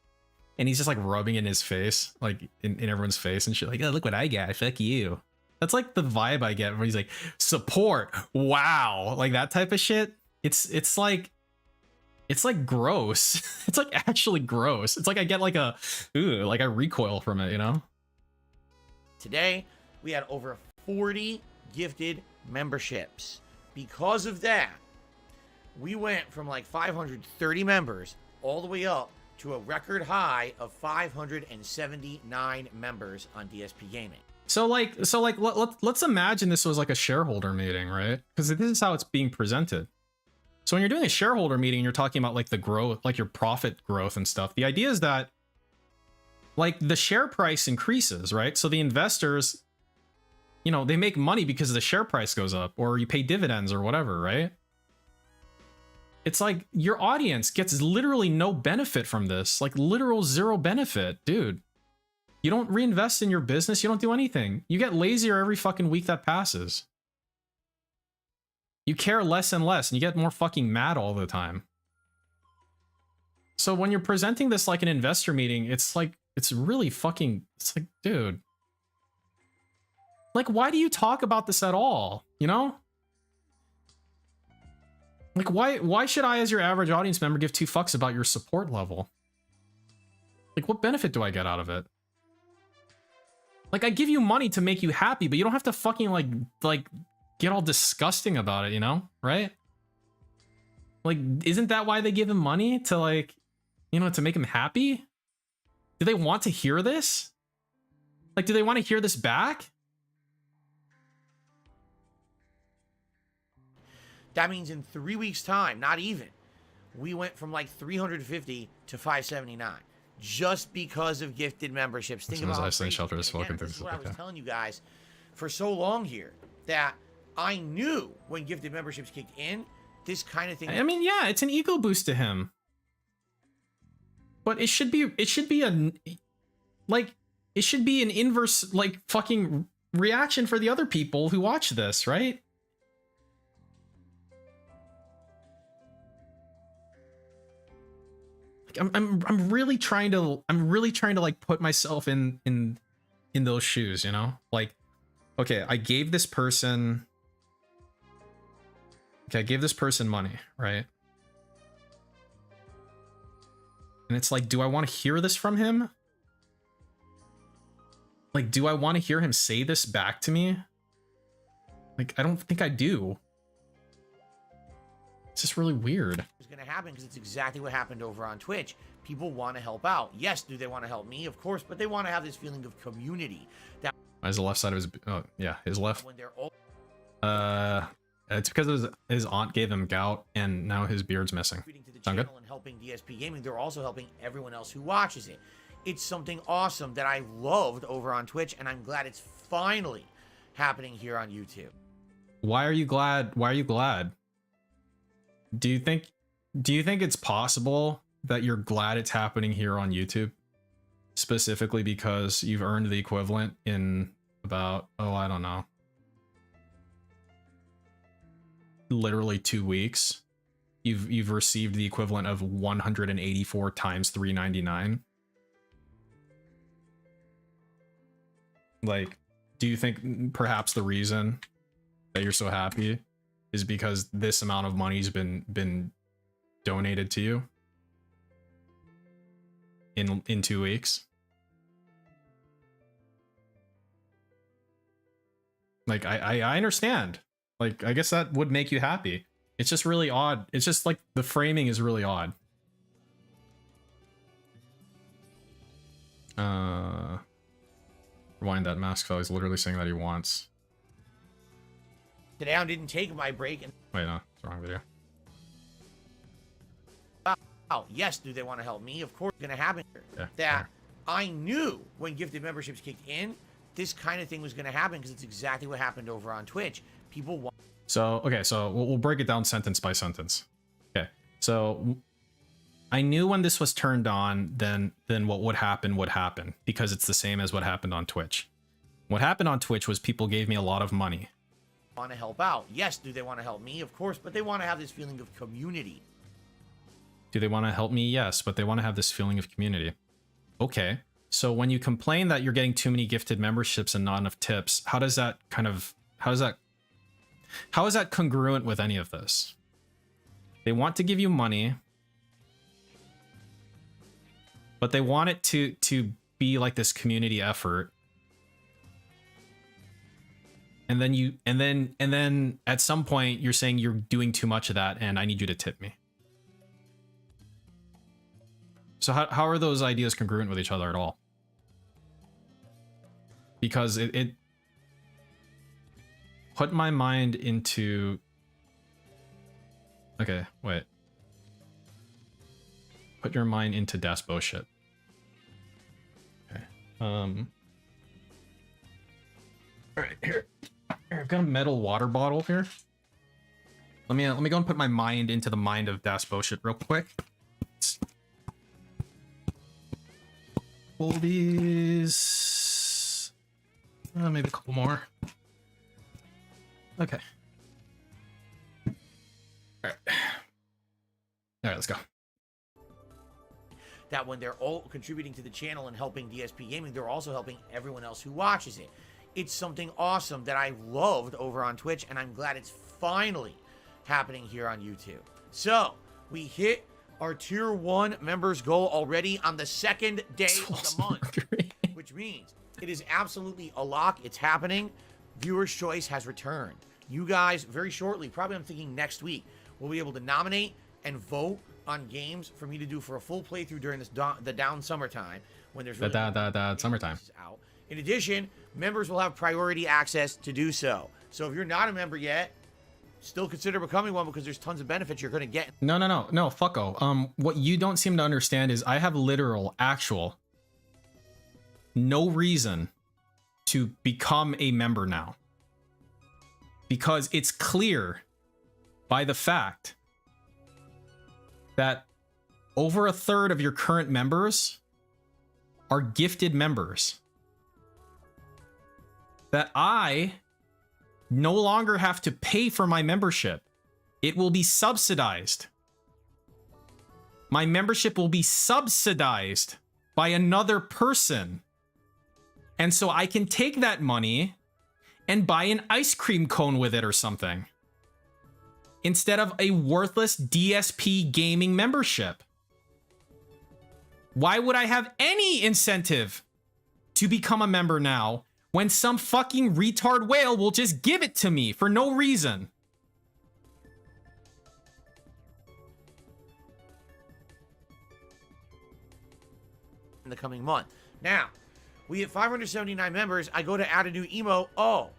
And he's just like rubbing in his face, like in everyone's face and shit. Like, oh, look what I got. Fuck you. That's like the vibe I get when he's like, support. Wow. Like that type of shit. It's like gross. It's like actually gross. It's like I get like a, ooh, like I recoil from it, you know? Today, we had over 40 gifted memberships. Because of that, we went from like 530 members all the way up to a record high of 579 members on DSP Gaming. So let's imagine this was like a shareholder meeting, right? Because this is how it's being presented. So when you're doing a shareholder meeting, you're talking about like the growth, like your profit growth and stuff. The idea is that like the share price increases, right? So the investors, you know, they make money because the share price goes up, or you pay dividends or whatever, right? It's like your audience gets literally no benefit from this, like literal zero benefit, dude. You don't reinvest in your business. You don't do anything. You get lazier every fucking week that passes. You care less and less, and you get more fucking mad all the time. So when you're presenting this like an investor meeting, it's like, it's really fucking, it's like, dude. Like, why do you talk about this at all? You know? Like, why should I, as your average audience member, give two fucks about your support level? Like, what benefit do I get out of it? Like, I give you money to make you happy, but you don't have to fucking, like, get all disgusting about it, you know? Right? Like, isn't that why they give him money? To, like, you know, to make him happy? Do they want to hear this? Like, do they want to hear this back? That means in 3 weeks' time, not even, we went from like 350 to 579 just because of gifted memberships. Think about this is what I was telling you guys for so long here, that I knew when gifted memberships kicked in, this kind of thing. I mean, yeah, it's an ego boost to him. But it should be an inverse, like, fucking reaction for the other people who watch this, right? Like, I'm really trying to like put myself in in those shoes, you know? Like, okay, I gave this person money, right? And it's like, do I want to hear this from him? Like, do I want to hear him say this back to me? Like, I don't think I do. It's just really weird. It's going to happen because it's exactly what happened over on Twitch. People want to help out. Yes, do they want to help me? Of course, but they want to have this feeling of community. That Where's the left side of his... Oh, yeah, his left. when they're all it's because his aunt gave him gout, and now his beard's missing. to the Sound good? channel and helping DSP Gaming, they're also helping everyone else who watches it. It's something awesome that I loved over on Twitch, and I'm glad it's finally happening here on YouTube. Why are you glad? Why are you glad? Do you think it's possible that you're glad it's happening here on YouTube? Specifically because you've earned the equivalent in about, oh, I don't know, literally 2 weeks. You've received the equivalent of 184 times $3.99. Like, do you think perhaps the reason that you're so happy is because this amount of money's been donated to you in 2 weeks? Like, I understand. Like, I guess that would make you happy. It's just really odd. It's just like the framing is really odd. Rewind that mask fella. He's literally saying that he wants. Today I didn't take my break and Wait, no, it's the wrong video. oh, yes, do they want to help me? Of course, it's going to happen. Yeah, That I knew when gifted memberships kicked in, this kind of thing was going to happen because it's exactly what happened over on Twitch. People want. So, okay, so we'll break it down sentence by sentence. Okay, so I knew when this was turned on, then what would happen because it's the same as what happened on Twitch. What happened on Twitch was people gave me a lot of money. Want to help out. Yes, do they want to help me? Of course, but they want to have this feeling of community. Do they want to help me? Yes, but they want to have this feeling of community. Okay, so when you complain that you're getting too many gifted memberships and not enough tips, how is that congruent with any of this? They want to give you money, but they want it to be like this community effort. And then at some point you're saying you're doing too much of that and I need you to tip me. So how are those ideas congruent with each other at all? Because it put my mind into... Okay, wait. Put your mind into Das bullshit. Okay. Alright, here. I've got a metal water bottle here. Let me go and put my mind into the mind of Das bullshit real quick. Pull these. Maybe a couple more. Okay. All right, let's go. That when they're all contributing to the channel and helping DSP Gaming, they're also helping everyone else who watches it. It's something awesome that I loved over on Twitch, and I'm glad it's finally happening here on YouTube. So, we hit our Tier 1 members goal already on the second day of the month, which means it is absolutely a lock. It's happening. Viewer's choice has returned. You guys, very shortly, probably I'm thinking next week, will be able to nominate and vote on games for me to do for a full playthrough during this the down summertime when there's really summertime out. In addition, members will have priority access to do so. So if you're not a member yet, still consider becoming one because there's tons of benefits you're going to get. No, fucko. What you don't seem to understand is I have actual, no reason to become a member now. Because it's clear by the fact that over a third of your current members are gifted members. That I no longer have to pay for my membership. It will be subsidized. My membership will be subsidized by another person. And so I can take that money and buy an ice cream cone with it or something, instead of a worthless DSP gaming membership. Why would I have any incentive to become a member now when some fucking retard whale will just give it to me for no reason? In the coming month. Now, we have 579 members. I go to add a new emote. Oh,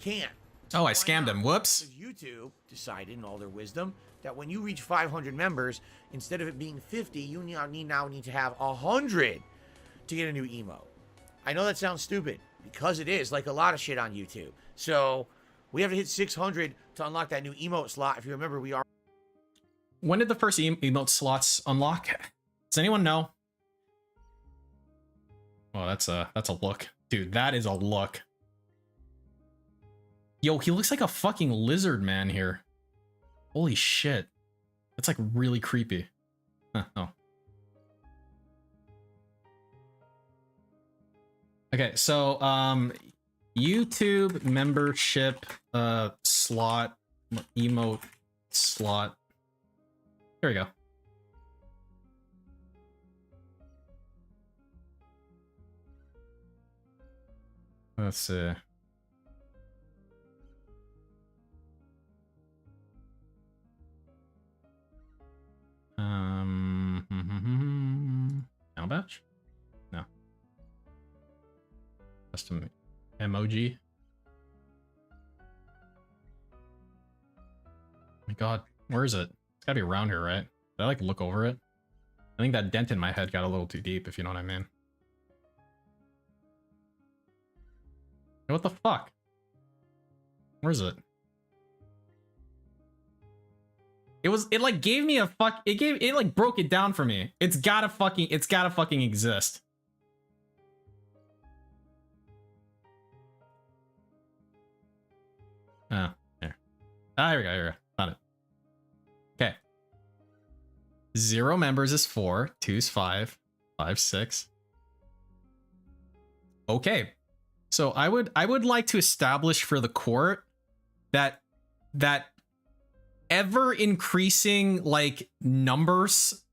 can't. Oh, I scammed him. Whoops. YouTube decided in all their wisdom that when you reach 500 members, instead of it being 50, you now need to have 100 to get a new emote. I know that sounds stupid, because it is, like a lot of shit on YouTube. So we have to hit 600 to unlock that new emote slot. If you remember, we are... When did the first emote slots unlock? Does anyone know? Oh, that's a look. Dude, that is a look. Yo, he looks like a fucking lizard man here. Holy shit. That's like really creepy. Huh, oh. Okay, so YouTube membership slot, emote slot. There we go. Let's see. Now batch? No. Custom emoji. Oh my god, where is it? It's gotta be around here, right? Did I like look over it? I think that dent in my head got a little too deep, if you know what I mean. What the fuck? Where is it? It like gave me a fuck, it like broke it down for me. It's gotta fucking exist. Oh, here. Ah, here we go, here we go. Found it. Okay. 0 members is 4, 2's 5, 5's 6. Okay. So I would like to establish for the court that ever increasing like numbers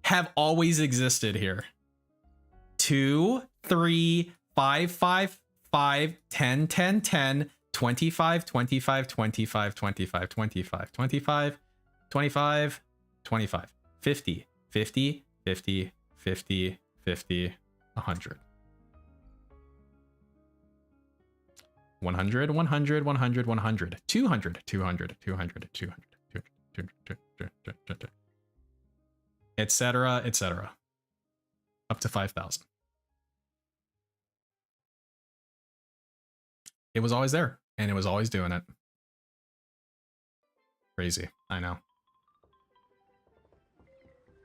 have always existed here. 2, 3, 5, 5, 5, 10, 10, 10, 25, 25, 25, 25, 25, 25, 25, 25, 50, 50, 50, 50, 50, 100. 100, 100, 100, 100, 200, 200, 200, 200, 200, etc., etc. Up to 5,000. It was always there, and it was always doing it. Crazy, I know.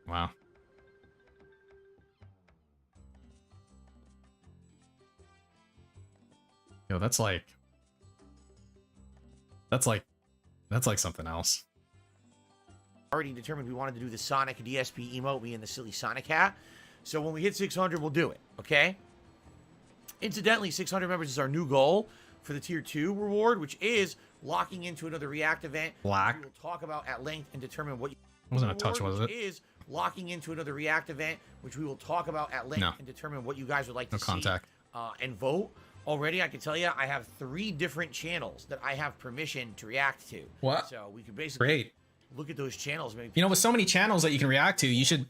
Wow. Yo, that's like something else. Already determined we wanted to do the Sonic DSP emote, me and the silly Sonic hat. So when we hit 600, we'll do it, okay? Incidentally, 600 members is our new goal for the Tier 2 reward, which is locking into another React event. Black. We will talk about at length and determine what... Wasn't a touch, was it? Is locking into another React event, which we will talk about at length and determine what you guys would like to see. And vote. Already, I can tell you, I have 3 different channels that I have permission to react to. What? So we could basically look at those channels. Maybe you know, with so many channels that you can react to, you should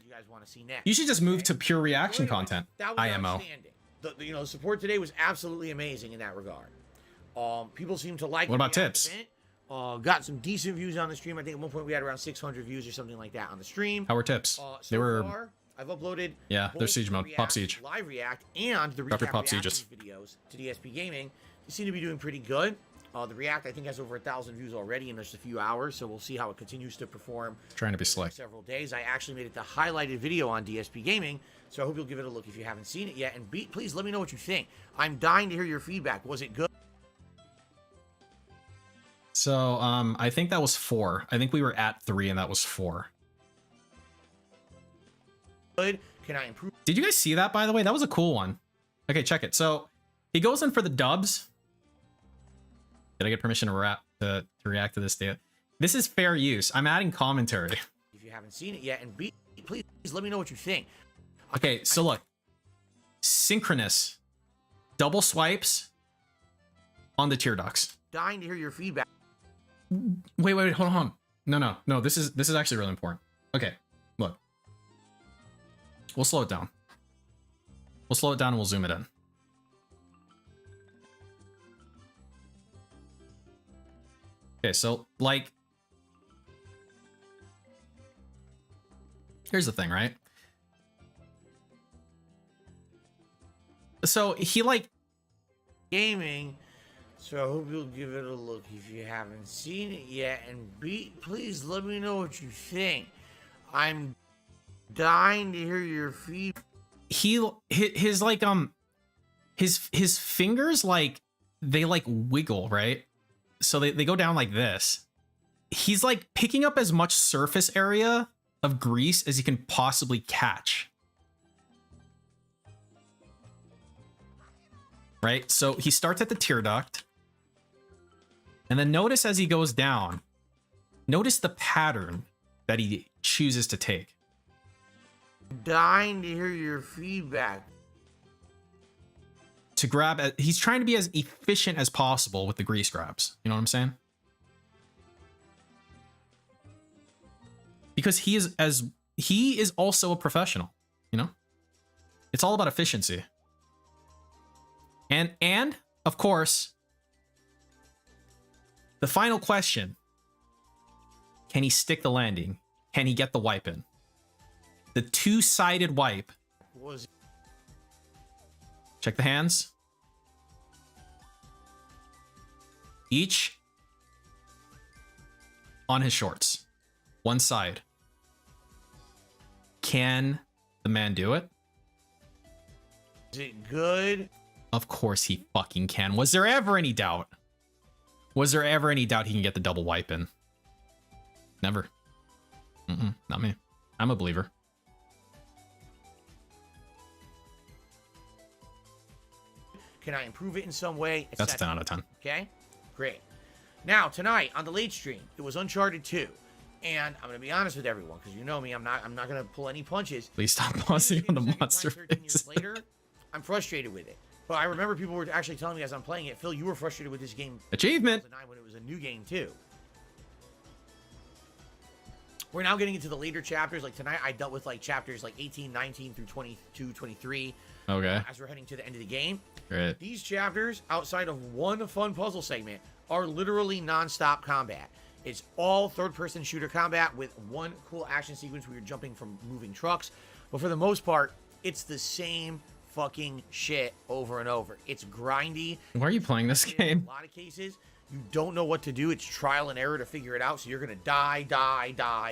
just move to pure reaction content. That was outstanding. The support today was absolutely amazing in that regard. People seem to like. What about tips? Got some decent views on the stream. I think at one point we had around 600 views or something like that on the stream. How were tips? They were. Far, I've uploaded they're siege mode, Pop Siege, live react, and the recap reactions videos to DSP Gaming. They seem to be doing pretty good. The react I think has over 1,000 views already in just a few hours, so we'll see how it continues to perform. Trying to be slick. Several days. I actually made it the highlighted video on DSP Gaming, so I hope you'll give it a look if you haven't seen it yet. And please let me know what you think. I'm dying to hear your feedback. Was it good? So I think that was 4. I think we were at 3, and that was 4. Good. Can I improve? Did you guys see that, by the way? That was a cool one. Okay, check it. So He goes in for the dubs. Did I get permission to react to this data? This is fair use. I'm adding commentary. If you haven't seen it yet, and B, please let me know what you think. Okay, so look. Synchronous. Double swipes on the tear ducts. Dying to hear your feedback. Wait, hold on. No. This is actually really important. Okay, look. We'll slow it down. We'll slow it down and we'll zoom it in. Okay, so like, here's the thing, right? So he like gaming, so I hope you'll give it a look if you haven't seen it yet, and B, please let me know what you think. I'm dying to hear your feedback. His like his fingers like they like wiggle, right? So they go down like this. He's like picking up as much surface area of grease as he can possibly catch. Right? So he starts at the tear duct. And then notice as he goes down, notice the pattern that he chooses to take. Dying to hear your feedback. To grab, he's trying to be as efficient as possible with the grease grabs. You know what I'm saying? Because he is also a professional, you know? It's all about efficiency. And of course, the final question, can he stick the landing? Can he get the wipe in? The two-sided wipe. Check the hands. Each on his shorts. One side. Can the man do it? Is it good? Of course he fucking can. Was there ever any doubt? Was there ever any doubt he can get the double wipe in? Never. Not me. I'm a believer. Can I improve it in some way? That's a 10 out of 10. Okay, great. Now, tonight on the late stream, it was Uncharted 2. And I'm going to be honest with everyone, because you know me, I'm not going to pull any punches. Please stop pausing on the monster 13 years later, I'm frustrated with it. But I remember people were actually telling me as I'm playing it, Phil, you were frustrated with this game. Achievement! When it was a new game, too. We're now getting into the later chapters. Like tonight, I dealt with like chapters like 18, 19 through 22, 23. Okay. As we're heading to the end of the game. Great. These chapters, outside of one fun puzzle segment, are literally non-stop combat. It's all third-person shooter combat with one cool action sequence where you're jumping from moving trucks. But for the most part, it's the same fucking shit over and over. It's grindy. Why are you playing this game? In a lot of cases, you don't know what to do. It's trial and error to figure it out. So you're going to die.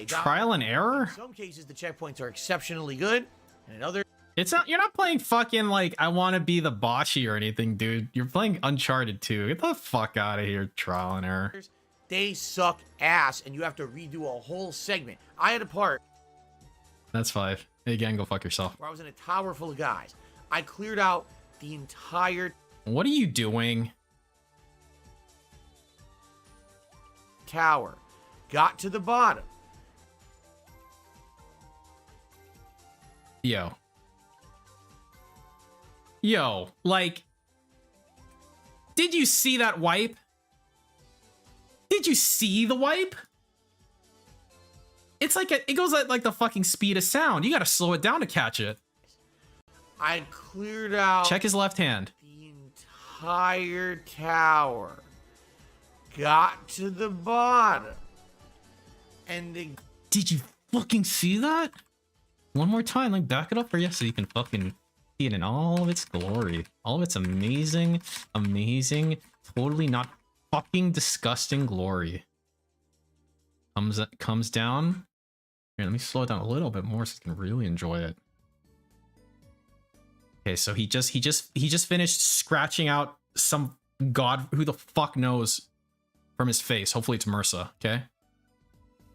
Trial and error? In some cases, the checkpoints are exceptionally good. And in other... It's not, you're not playing fucking like I want to be the bocce or anything, dude. You're playing Uncharted 2. Get the fuck out of here, trial and error. They suck ass, and you have to redo a whole segment. I had a part... That's 5. Again, go fuck yourself. Where I was in a tower full of guys. I cleared out the entire... What are you doing? Tower. Got to the bottom. Yo, like... Did you see that wipe? Did you see the wipe? It's like it goes at like the fucking speed of sound. You gotta slow it down to catch it. I cleared out... Check his left hand. The entire tower. Got to the bottom. And the... Did you fucking see that? One more time, like back it up for you so you can fucking see it in all of its glory. All of its amazing, totally not fucking disgusting glory. Comes down. Here, let me slow it down a little bit more so you can really enjoy it. Okay, so he just finished scratching out some god who the fuck knows from his face. Hopefully it's MRSA, okay?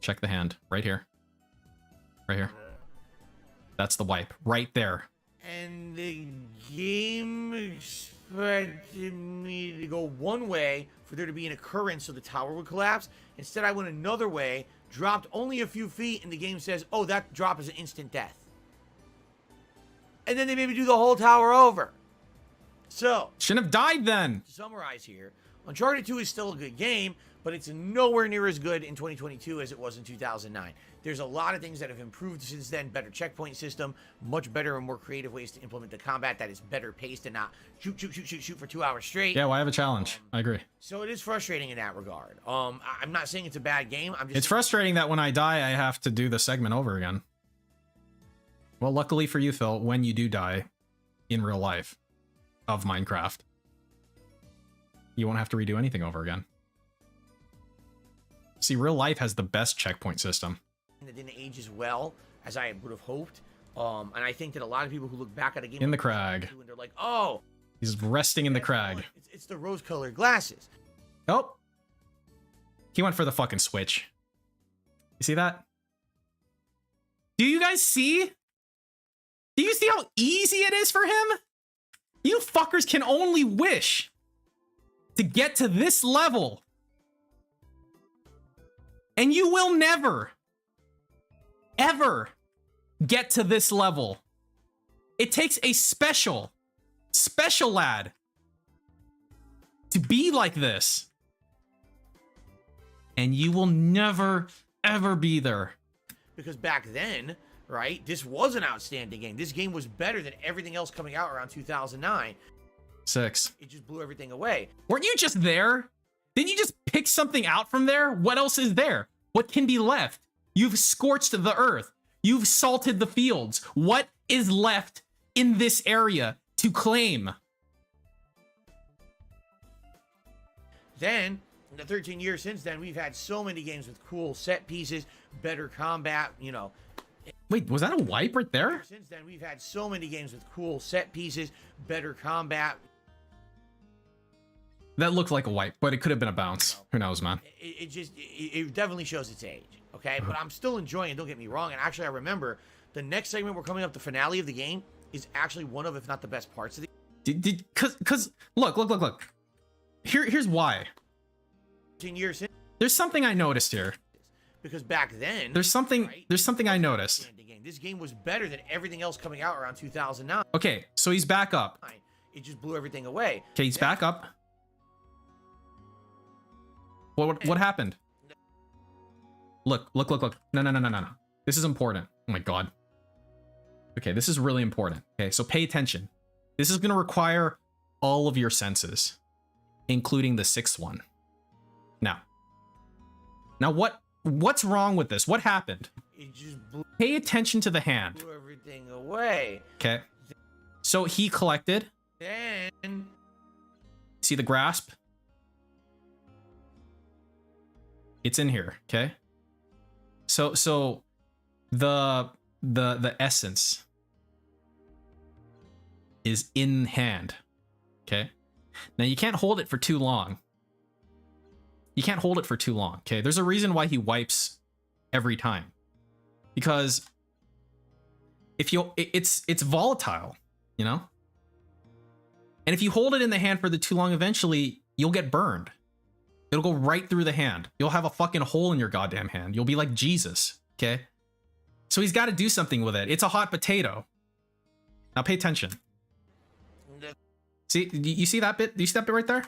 Check the hand. Right here. Right here. That's the wipe. Right there. And the game expected me to go one way for there to be an occurrence so the tower would collapse. Instead, I went another way, dropped only a few feet, and the game says, oh, that drop is an instant death. And then they made me do the whole tower over. So, shouldn't have died then. To summarize here, Uncharted 2 is still a good game, but it's nowhere near as good in 2022 as it was in 2009. There's a lot of things that have improved since then. Better checkpoint system, much better and more creative ways to implement the combat that is better paced and not shoot for 2 hours straight. Yeah, well, I have a challenge. I agree. So it is frustrating in that regard. I'm not saying it's a bad game. I'm just. It's frustrating that when I die, I have to do the segment over again. Well, luckily for you, Phil, when you do die in real life of Minecraft, you won't have to redo anything over again. See, real life has the best checkpoint system. It didn't age as well as I would have hoped. And I think that a lot of people who look back at a game in the crag, and they're like, "Oh, he's resting in the crag." It's the rose-colored glasses. Oh, he went for the fucking switch. You see that? Do you guys see? Do you see how easy it is for him? You fuckers can only wish to get to this level, and you will never, ever get to this level. It takes a special lad to be like this, and you will never, ever be there. Because back then, right, this was an outstanding game. This game was better than everything else coming out around 2009. 6. It just blew everything away. Weren't you just there? Didn't you just pick something out from there? What else is there? What can be left? You've scorched the earth. You've salted the fields. What is left in this area to claim? Then, in the 13 years since then, we've had so many games with cool set pieces, better combat, you know. Wait, was that a wipe right there? Since then, we've had so many games with cool set pieces, better combat. That looked like a wipe, but it could have been a bounce. Who knows, man? It definitely shows its age, okay? But I'm still enjoying it, don't get me wrong. And actually, I remember the next segment we're coming up, the finale of the game, is actually one of, if not the best parts of the Cause look. Here's why. 10 years since. There's something I noticed here. Because back then, there's something I noticed. This game was better than everything else coming out around 2009. Okay, so he's back up. It just blew everything away. Okay, he's back up. What happened? Look. No. This is important. Oh my god. Okay, this is really important. Okay, so pay attention. This is gonna require all of your senses, including the 6th one. Now what's wrong with this? What happened? It just pay attention to the hand. Blew everything away. Okay. So he collected. Then see the grasp? It's in here, okay? So the essence is in hand. Okay? Now you can't hold it for too long. Okay? There's a reason why he wipes every time. Because if it's volatile, you know? And if you hold it in the hand for too long, eventually you'll get burned. It'll go right through the hand. You'll have a fucking hole in your goddamn hand. You'll be like Jesus, okay? So he's got to do something with it. It's a hot potato. Now pay attention. See, you see that bit? Do you see that bit right there?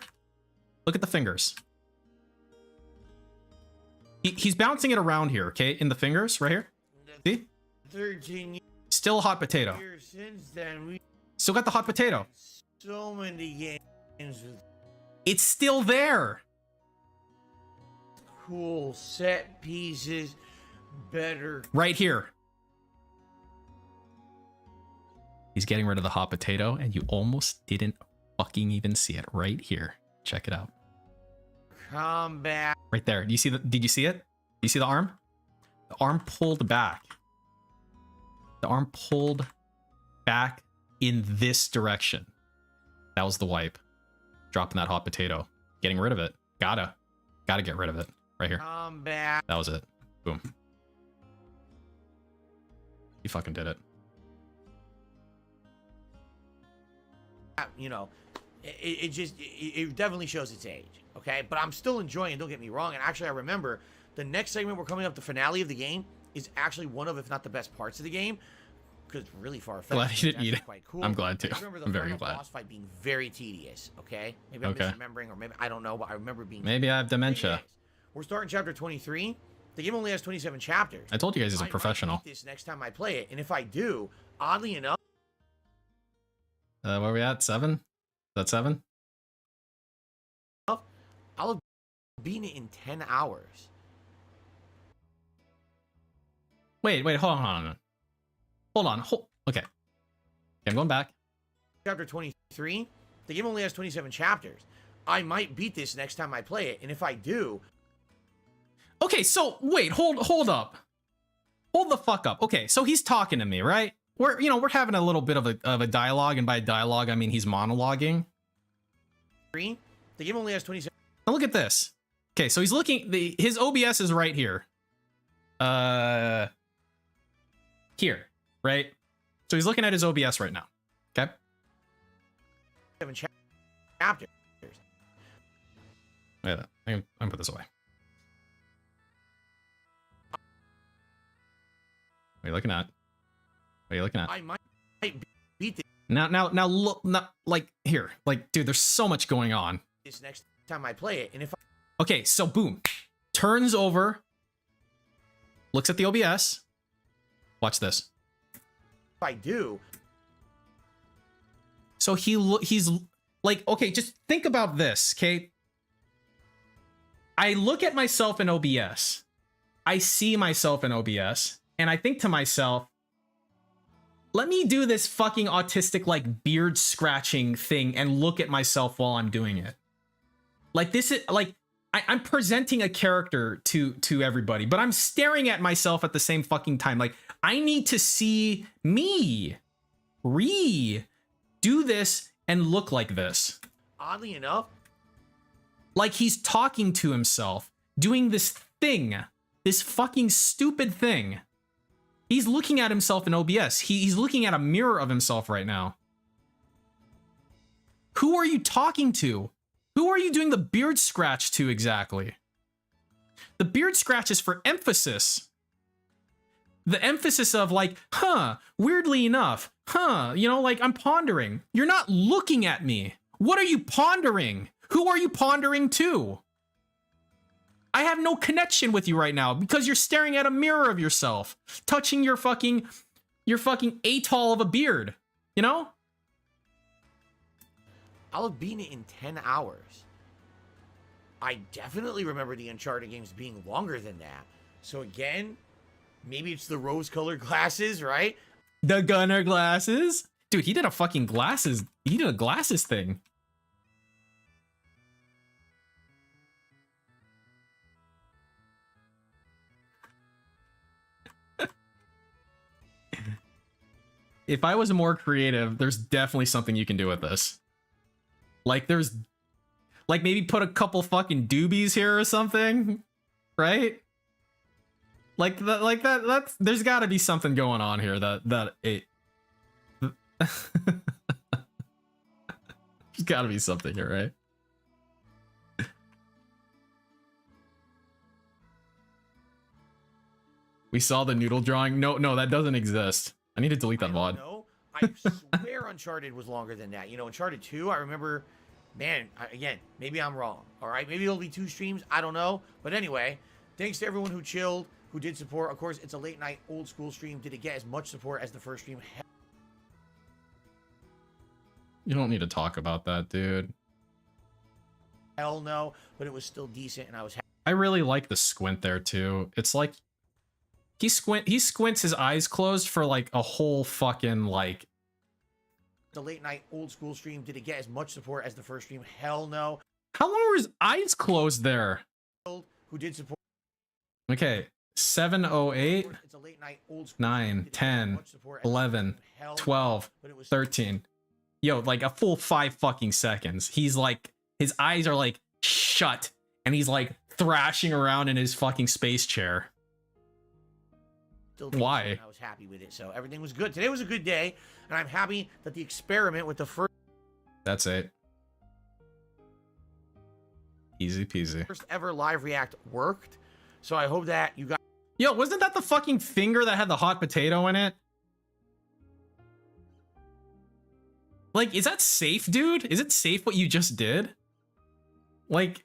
Look at the fingers. He's bouncing it around here, okay? In the fingers, right here. See? 13 still a hot potato. years since then, we Still got the hot potato. so many games with It's still there. cool set pieces, better. Right here. He's getting rid of the hot potato, and you almost didn't fucking even see it. Right here. Check it out. Combat. Right there. Do you see the? Did you see it? You see the arm? The arm pulled back. The arm pulled back in this direction. That was the wipe. Dropping that hot potato. Getting rid of it. Gotta get rid of it. Right here. Combat. That was it. Boom. You fucking did it. You know, it definitely shows its age. Okay, but I'm still enjoying it. Don't get me wrong. And actually, I remember the next segment we're coming up, the finale of the game, is actually one of, if not the best parts of the game, because it's really far fetched. Glad you didn't eat it. Quite cool. I'm glad too. I remember the I'm very final glad. boss fight being very tedious. Okay, maybe I'm misremembering, or maybe I don't know, but I remember being. Maybe I have dementia. We're starting chapter 23. The game only has 27 chapters. I told you guys he's a professional. Might beat this next time I play it, and if I do, oddly enough. Where are we at? 7? Is that 7? I'll have beaten it in 10 hours. Wait, hold on. Okay, I'm going back. Chapter 23. The game only has 27 chapters. I might beat this next time I play it, and if I do. Okay, so wait, hold up. Hold the fuck up. Okay, so he's talking to me, right? We're having a little bit of a dialogue, and by dialogue I mean he's monologuing. The game only has 27. Now look at this. Okay, so he's looking. His OBS is right here. Here, right? So he's looking at his OBS right now. Okay. 7 chapters. Yeah, I'm gonna put this away. What are you looking at? What are you looking at? I might beat Now look, like here, like dude, there's so much going on. This next time I play it, and if I. Okay, so boom, turns over, looks at the OBS. Watch this. If I do. So he's like, okay, just think about this, okay? I look at myself in OBS. I see myself in OBS, and I think to myself, let me do this fucking autistic like beard scratching thing and look at myself while I'm doing it. Like this is like I'm presenting a character to everybody, but I'm staring at myself at the same fucking time. Like I need to see me do this and look like this. Oddly enough, like he's talking to himself, doing this thing, this fucking stupid thing. He's looking at himself in OBS. He's looking at a mirror of himself right now. Who are you talking to? Who are you doing the beard scratch to exactly? The beard scratch is for emphasis. The emphasis of like, weirdly enough, like I'm pondering. You're not looking at me. What are you pondering? Who are you pondering to? I have no connection with you right now because you're staring at a mirror of yourself, touching your fucking atoll of a beard, you know? I'll have beaten it in 10 hours. I definitely remember the Uncharted games being longer than that. So again, maybe it's the rose-colored glasses, right? The gunner glasses? Dude, he did a fucking glasses. He did a glasses thing. If I was more creative, there's definitely something you can do with this. Like like maybe put a couple fucking doobies here or something, right? That's there's got to be something going on here there's got to be something here, right? We saw the noodle drawing. No, that doesn't exist. I need to delete that VOD. No, I swear Uncharted was longer than that. You know, Uncharted 2, I remember, man, again, maybe I'm wrong. All right, maybe it'll be 2 streams. I don't know. But anyway, thanks to everyone who chilled, who did support. Of course, it's a late night, old school stream. Did it get as much support as the first stream? You don't need to talk about that, dude. Hell no, but it was still decent, and I was happy. I really like the squint there too. It's like he squints his eyes closed for like a whole fucking like. The late night old school stream, did it get as much support as the first stream? Hell no. How long were his eyes closed there? Who did support? Okay, 7:08, 9, 10, 11, 12, 13. Yo, like a full 5 fucking seconds. He's like, his eyes are like shut, and he's like thrashing around in his fucking space chair. Why? I was happy with it, so everything was good. Today was a good day, and I'm happy that the experiment with the first. That's it. Easy peasy. First ever live react worked. So I hope that you guys. Yo, wasn't that the fucking finger that had the hot potato in it? Like, is that safe, dude? Is it safe what you just did? Like,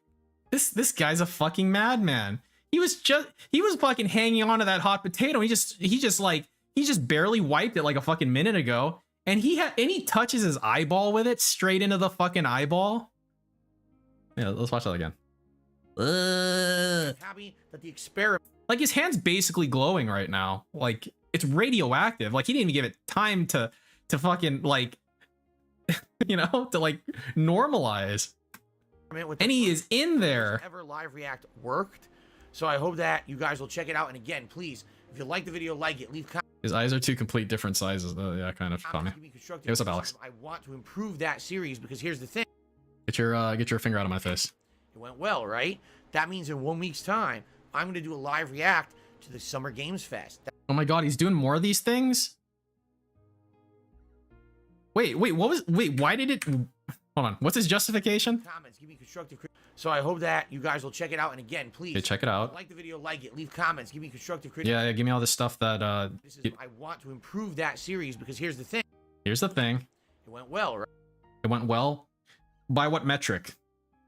this guy's a fucking madman. He was fucking hanging on to that hot potato. He just barely wiped it like a fucking minute ago. And he touches his eyeball with it straight into the fucking eyeball. Yeah, let's watch that again. Happy that the experiment. Like, his hand's basically glowing right now. Like, it's radioactive. Like, he didn't even give it time to fucking, like, you know, to, like, normalize. And he is in there. Ever live react worked. So I hope that you guys will check it out. And again, please, if you like the video, like it, leave comments. His eyes are two complete different sizes. Yeah, kind of. Caught me. Hey, what's up, Alex? I want to improve that series because here's the thing. Get your finger out of my face. It went well, right? That means in 1 week's time, I'm going to do a live react to the Summer Games Fest. Oh my god, he's doing more of these things? Wait, why did it... Hold on, what's his justification? Comments, give me constructive. So I hope that you guys will check it out. And again, please, okay, check it out. Like the video, like it, leave comments, give me constructive criticism. Yeah, give me all this stuff that... I want to improve that series because here's the thing. Here's the thing. It went well, right? It went well? By what metric?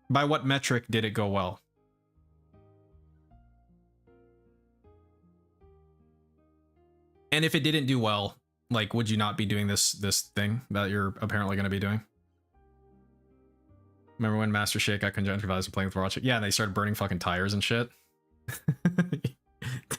By what metric did it go well? And if it didn't do well, like, would you not be doing this thing that you're apparently going to be doing? Remember when Master Shake got conjunctivitis and playing with Watch? Yeah, and they started burning fucking tires and shit.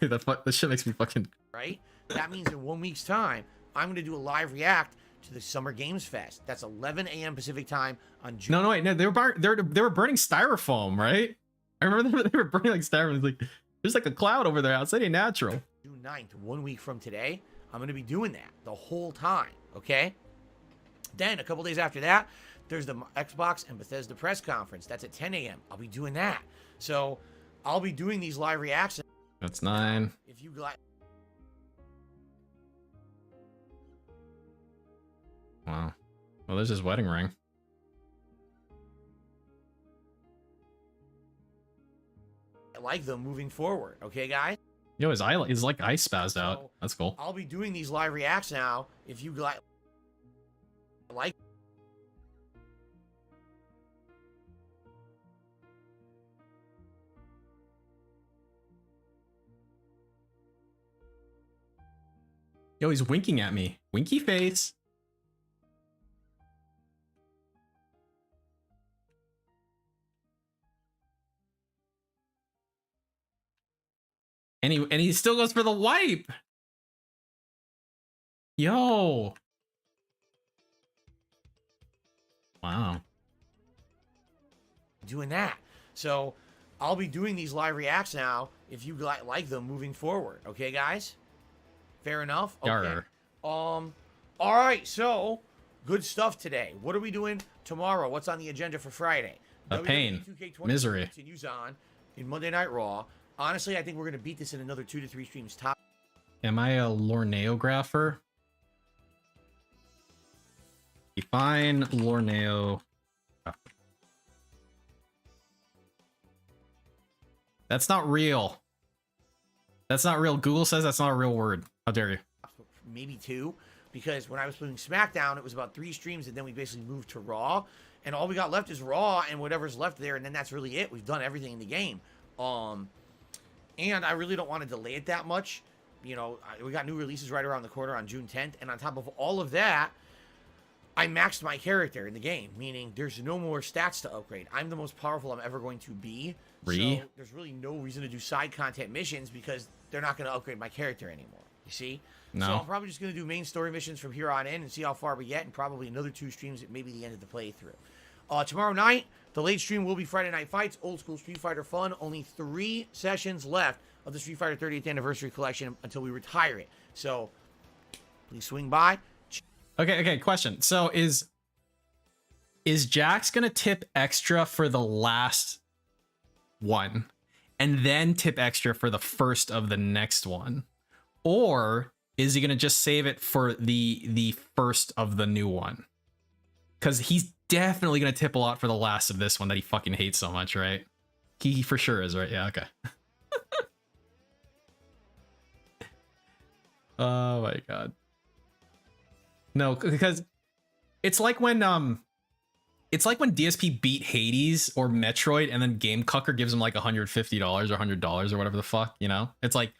Dude, that shit makes me fucking... Right? That means in 1 week's time, I'm going to do a live react to the Summer Games Fest. That's 11 a.m. Pacific time on June. No, wait, no, they were burning styrofoam, right? I remember they were burning like styrofoam. Like, there's like a cloud over there outside. Ain't natural. June 9th, 1 week from today, I'm going to be doing that the whole time, okay? Then, a couple days after that, there's the Xbox and Bethesda press conference. That's at 10 a.m. I'll be doing that. So, I'll be doing these live reactions. That's 9. If you like... Wow. Well, there's his wedding ring. I like them moving forward, okay, guys? Yo, his eye is like eye spazzed out. That's cool. I'll be doing these live reacts now. If you like... Yo, he's winking at me. Winky face. And he still goes for the wipe. Yo. Wow. Doing that. So I'll be doing these live reacts now if you like them moving forward. Okay, guys? Fair enough? Okay. Yarr. All right, so good stuff today. What are we doing tomorrow? What's on the agenda for Friday? A pain. Misery. Continues on in Monday Night Raw. Honestly, I think we're going to beat this in another 2 to 3 streams top. Am I a Lorneographer? Define Lorneo. That's not real. That's not real. Google says that's not a real word. How dare you? Maybe 2, because when I was playing SmackDown, it was about 3 streams, and then we basically moved to Raw, and all we got left is Raw and whatever's left there, and then that's really it. We've done everything in the game. And I really don't want to delay it that much. You know, we got new releases right around the corner on June 10th, and on top of all of that, I maxed my character in the game, meaning there's no more stats to upgrade. I'm the most powerful I'm ever going to be. So there's really no reason to do side content missions because they're not going to upgrade my character anymore. You see? No. So I'm probably just going to do main story missions from here on in and see how far we get, and probably another 2 streams at maybe the end of the playthrough. Tomorrow night, the late stream will be Friday Night Fights, old school Street Fighter fun. Only 3 sessions left of the Street Fighter 30th Anniversary Collection until we retire it. So, please swing by. Okay, question. So is Jax gonna tip extra for the last one and then tip extra for the first of the next one? Or is he gonna just save it for the first of the new one? Because he's definitely gonna tip a lot for the last of this one that he fucking hates so much, right? He for sure is, right? Yeah, okay. Oh my god. No, because it's like when DSP beat Hades or Metroid and then Game Cucker gives him like $150 or $100 or whatever the fuck, you know? It's like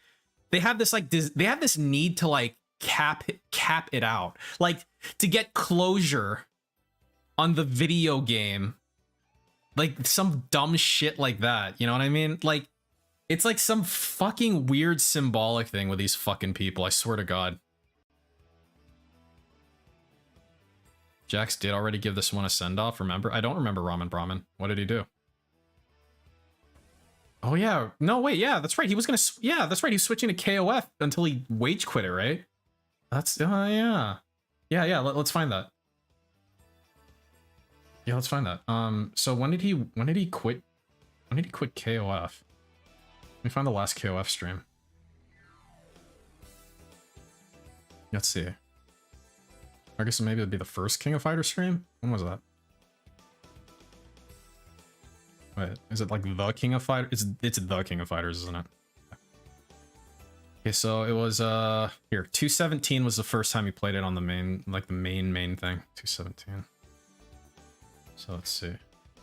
they have this they have this need to like cap it out. Like to get closure on the video game. Like some dumb shit like that, you know what I mean? Like it's like some fucking weird symbolic thing with these fucking people, I swear to God. Jax did already give this one a send-off, remember? I don't remember Ramen Brahmin. What did he do? Oh yeah, no wait, yeah, that's right. He was gonna, yeah, that's right. He was switching to KOF until he wage quit it, right? That's, yeah. Yeah, let's find that. Yeah, let's find that. So when did he quit? When did he quit KOF? Let me find the last KOF stream. Let's see. I guess maybe it'd be the first King of Fighters stream? When was that? Wait, is it like the King of Fighters? It's the King of Fighters, isn't it? Okay, so it was here, 217 was the first time he played it on the main, like the main thing. 217. So let's see.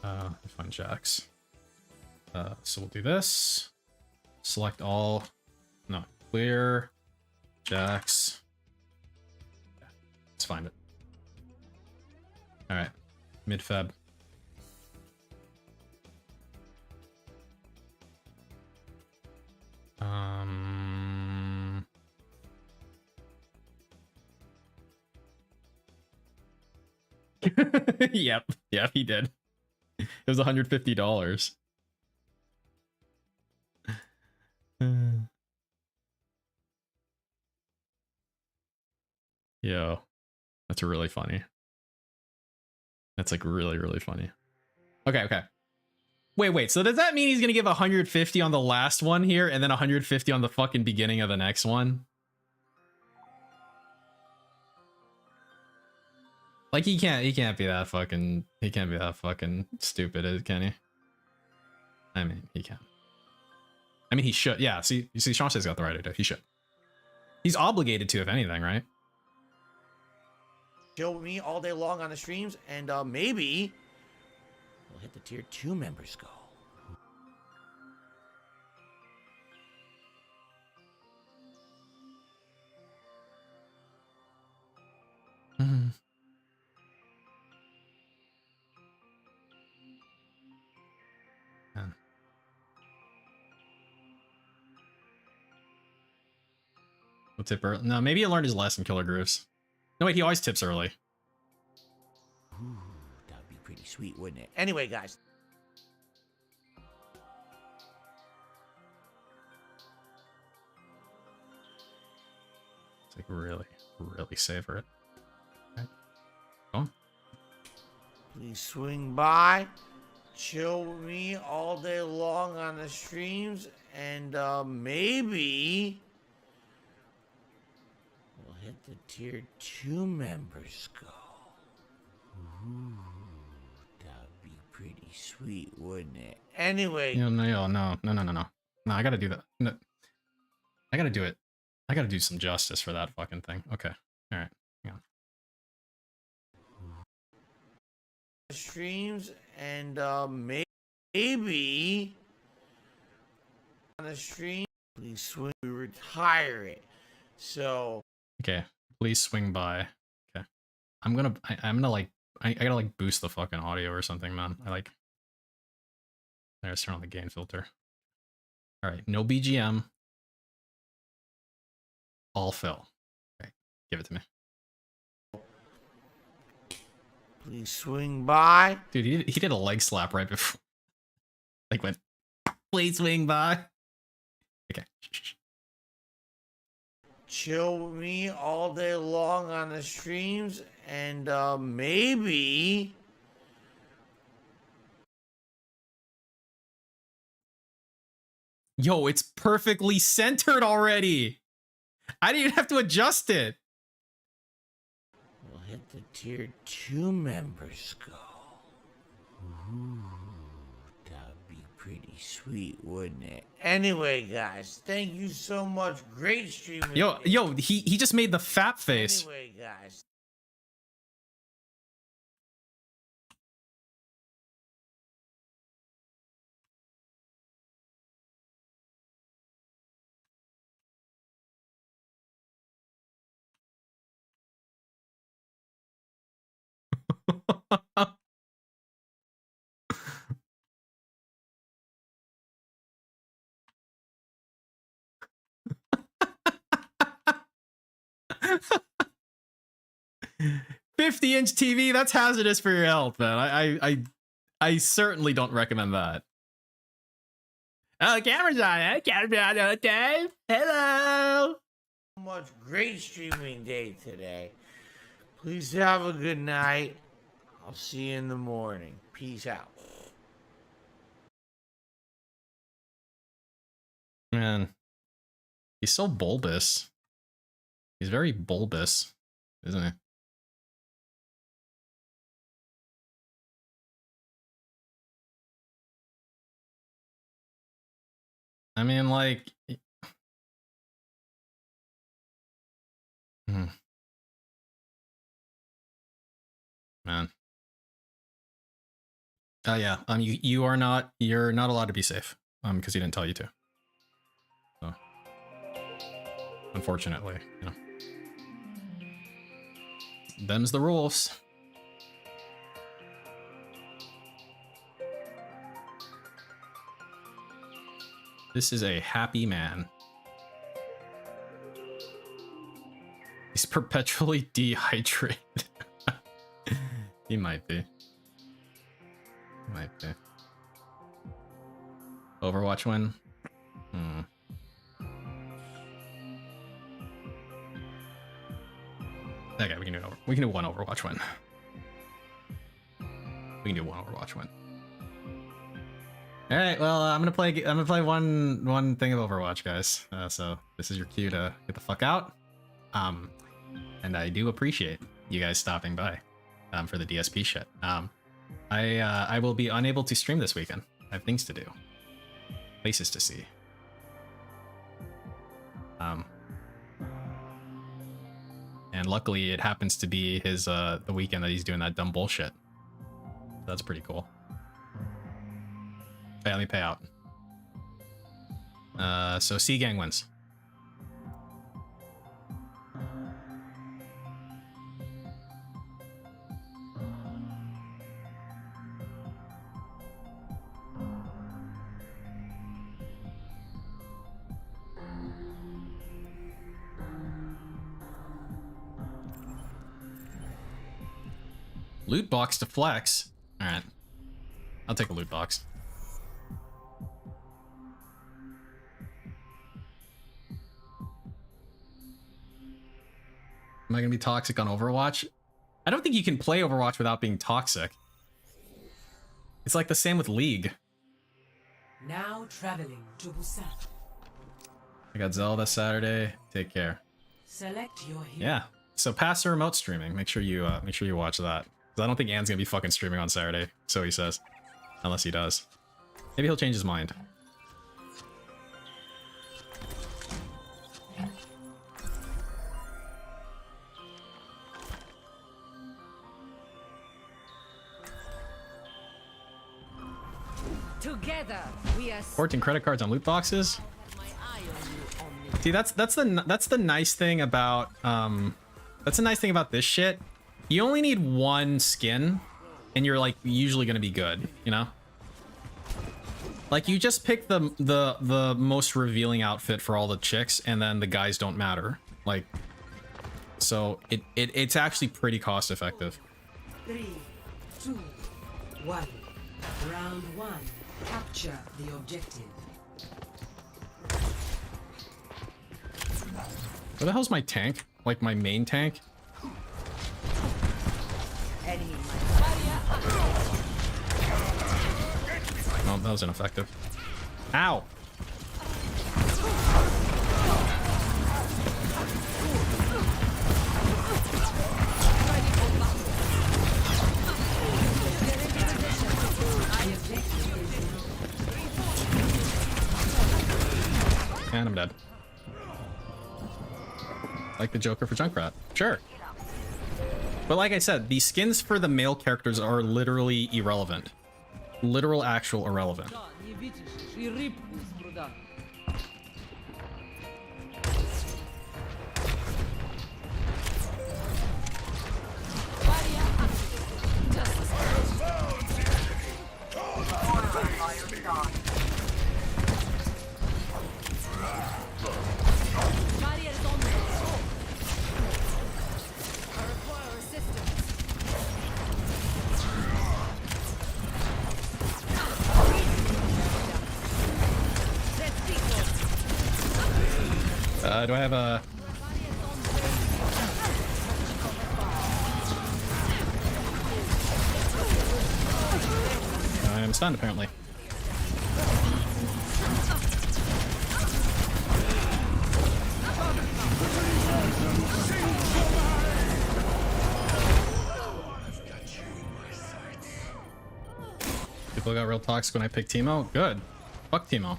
Let me find Jax. So we'll do this. Select all. No, clear. Jax. Let's find it. All right, mid-feb. Yep, he did. It was $150. Yo, that's really funny. That's like really funny. Okay. Wait, so does that mean he's gonna give 150 on the last one here and then 150 on the fucking beginning of the next one? Like he can't be that fucking, stupid, can he? I mean, he can. I mean, he should. Yeah, see, you see, Sean says he's got the right idea. He should. He's obligated to, if anything, right? Show me all day long on the streams, and maybe we'll hit the tier 2 members goal. We'll tip early. No, maybe he learned his lesson, Killer Grooves. No, wait, he always tips early. Ooh, that'd be pretty sweet, wouldn't it? Anyway, guys. It's like really savor it. Okay. Go on. Please swing by, chill with me all day long on the streams, and maybe we'll hit the tier 2 members goal. Ooh, that'd be pretty sweet, wouldn't it? Anyway. No, I gotta do that. No, I gotta do it. I gotta do some justice for that fucking thing. Okay. All right. Hang on. Streams, and maybe on the stream, please swing, we retire it. So Okay, please swing by. Okay, I'm gonna like, I gotta like boost the fucking audio or something, man. Let's turn on the gain filter. All right, no BGM. All fill. Okay, give it to me. Please swing by. Dude, he did a leg slap right before. Like went, please swing by. Okay. Chill with me all day long on the streams, and maybe Yo, it's perfectly centered already. I didn't even have to adjust it. we'll hit the tier 2 members goal. Ooh, that'd be pretty sweet, wouldn't it? Anyway, guys, thank you so much. Great streaming. Yo, he just made the fap face. Anyway, guys. $50-inch TV, that's hazardous for your health, man. I certainly don't recommend that. Oh, the camera's on. Camera's on, Dave. Hello. So much great streaming day today. Please have a good night. I'll see you in the morning. Peace out. Man, he's so bulbous. He's very bulbous, isn't he? I mean, like... Man. Oh yeah, you're not allowed to be safe, because he didn't tell you to. So, unfortunately, you know. Them's the rules. This is a happy man. He's perpetually dehydrated. He might be. Might be. Overwatch win? Okay, we can do one Overwatch win. We can do one Overwatch win. All right, well, I'm gonna play one thing of Overwatch, guys. So this is your cue to get the fuck out. And I do appreciate you guys stopping by for the DSP shit. I will be unable to stream this weekend. I have things to do, places to see. And luckily it happens to be his the weekend that he's doing that dumb bullshit. That's pretty cool. Okay, let me pay out. So C Gang wins. Loot box to flex. All right, I'll take a loot box. Am I gonna be toxic on Overwatch? I don't think you can play Overwatch without being toxic. It's like the same with League. Now traveling to Busan. I got Zelda Saturday. Take care. Select your hero. Yeah. So pass the remote streaming. Make sure you watch that. 'Cause I don't think Anne's gonna be fucking streaming on Saturday. So he says, unless he does. Maybe he'll change his mind. Together we are 14 credit cards on loot boxes. See, that's the nice thing about this shit. You only need one skin, and you're like usually gonna be good, you know. Like you just pick the most revealing outfit for all the chicks, and then the guys don't matter. Like, so it's actually pretty cost effective. 3, 2, 1. Round 1. Capture the objective. Where the hell's my tank? Like my main tank? Oh, that was ineffective. Ow! and I'm dead. Like the Joker for Junkrat. Sure. But like I said, the skins for the male characters are literally irrelevant. Literal, actual irrelevant. Do I have a... I am stunned, apparently. People got real toxic when I picked Teemo? Good. Fuck Teemo.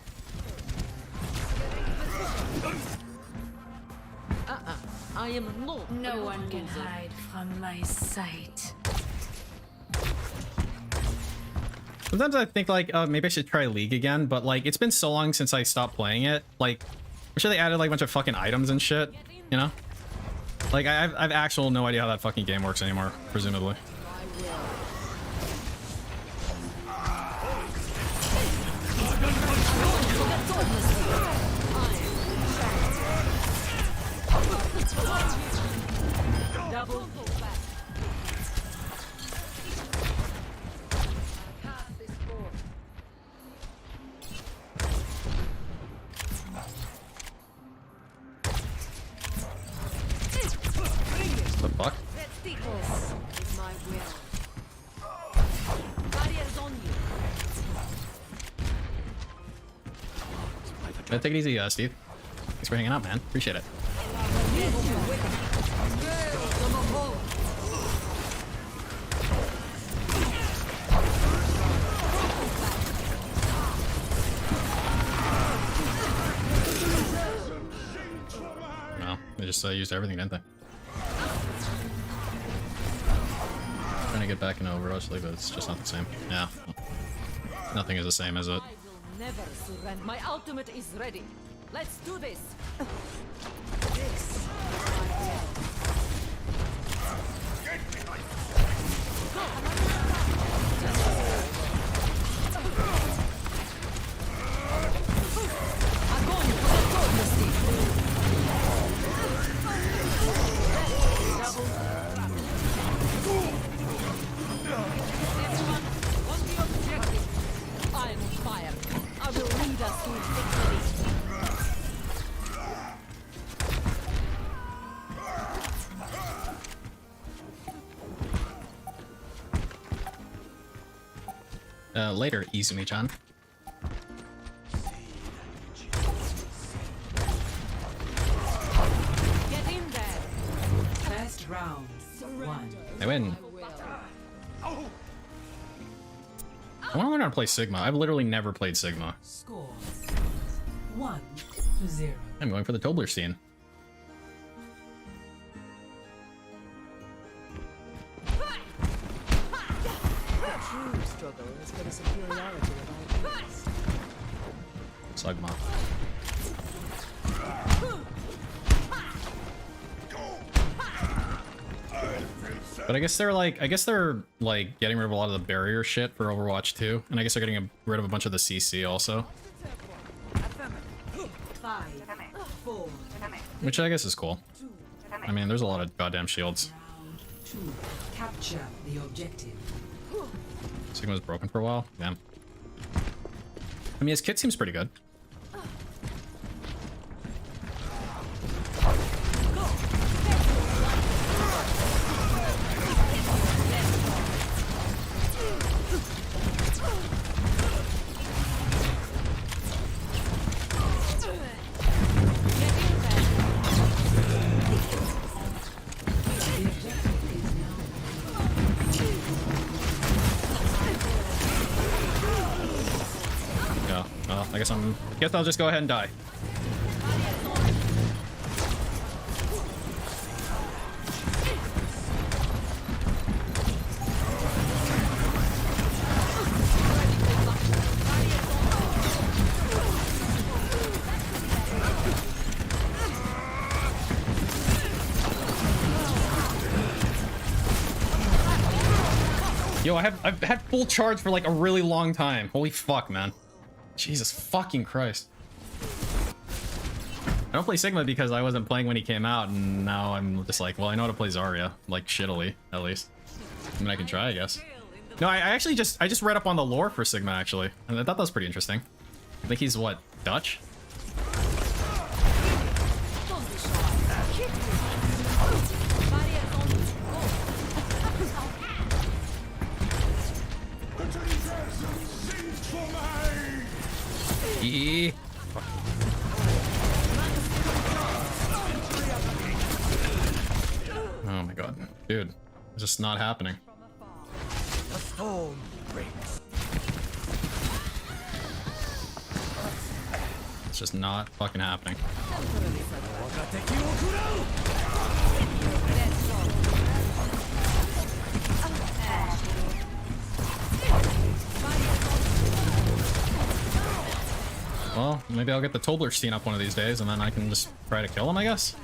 I am no one can hide from my sight. Sometimes I think like maybe I should try League again, but like it's been so long since I stopped playing it. Like, I'm sure they added like a bunch of fucking items and shit, you know? Like I've actual no idea how that fucking game works anymore, presumably. The fuck? Take it easy, Steve. Thanks for hanging out, man. Appreciate it. Well, they just used everything, didn't they? Trying to get back into Overwatch League, but it's just not the same. Yeah. Nothing is the same, is it? Never surrender. My ultimate is ready. Let's do this. This. Later, Izumi-chan. Get in there. First round, 1. I win. I want to learn how to play Sigma. I've literally never played Sigma. Score 1-0. I'm going for the Tobler scene. Sigma. But I guess they're like getting rid of a lot of the barrier shit for Overwatch 2, and I guess they're getting rid of a bunch of the CC also. 5, 4, which I guess is cool. I mean, there's a lot of goddamn shields. round 2. Capture the objective. Sigma's broken for a while. Damn. I mean, his kit seems pretty good. I guess I'll just go ahead and die. Yo, I've had full charge for like a really long time. Holy fuck, man. Jesus fucking Christ. I don't play Sigma because I wasn't playing when he came out, and now I'm just like, well, I know how to play Zarya, like shittily, at least. I mean, I can try, I guess. No, I just read up on the lore for Sigma, actually, and I thought that was pretty interesting. I think he's, what, Dutch? Oh my god. Dude, it's just not happening. The storm breaks. It's just not fucking happening. Well, maybe I'll get the Toblerstein up one of these days, and then I can just try to kill him, I guess.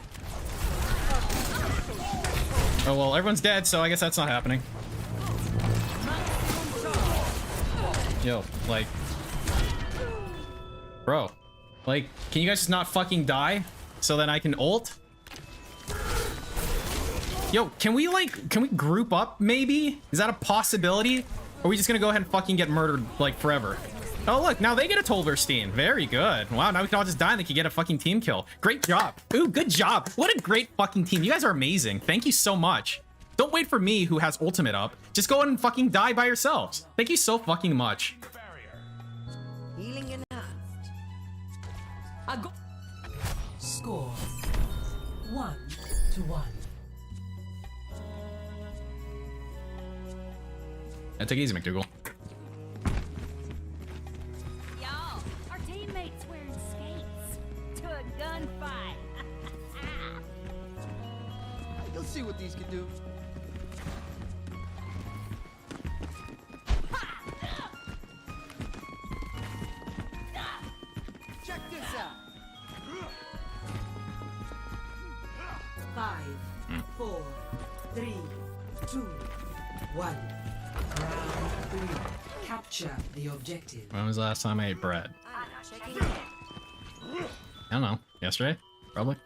Oh well, everyone's dead, so I guess that's not happening. Yo, like... Bro. Like, can you guys just not fucking die? So then I can ult? Yo, can we group up, maybe? Is that a possibility? Or are we just gonna go ahead and fucking get murdered, like, forever? Oh, look, now they get a Tolverstein. Very good. Wow, now we can all just die and they can get a fucking team kill. Great job. Ooh, good job. What a great fucking team. You guys are amazing. Thank you so much. Don't wait for me, who has ultimate up. Just go and fucking die by yourselves. Thank you so fucking much. Healing enhanced. Score 1-1. Take it easy, McDougal. Y'all, our teammates wearing skates to a gunfight. You'll see what these can do. Check this out. 5, 4, 3, 2, 1. Round 3. Capture the objective. When was the last time I ate bread? I don't know. Yesterday? Probably.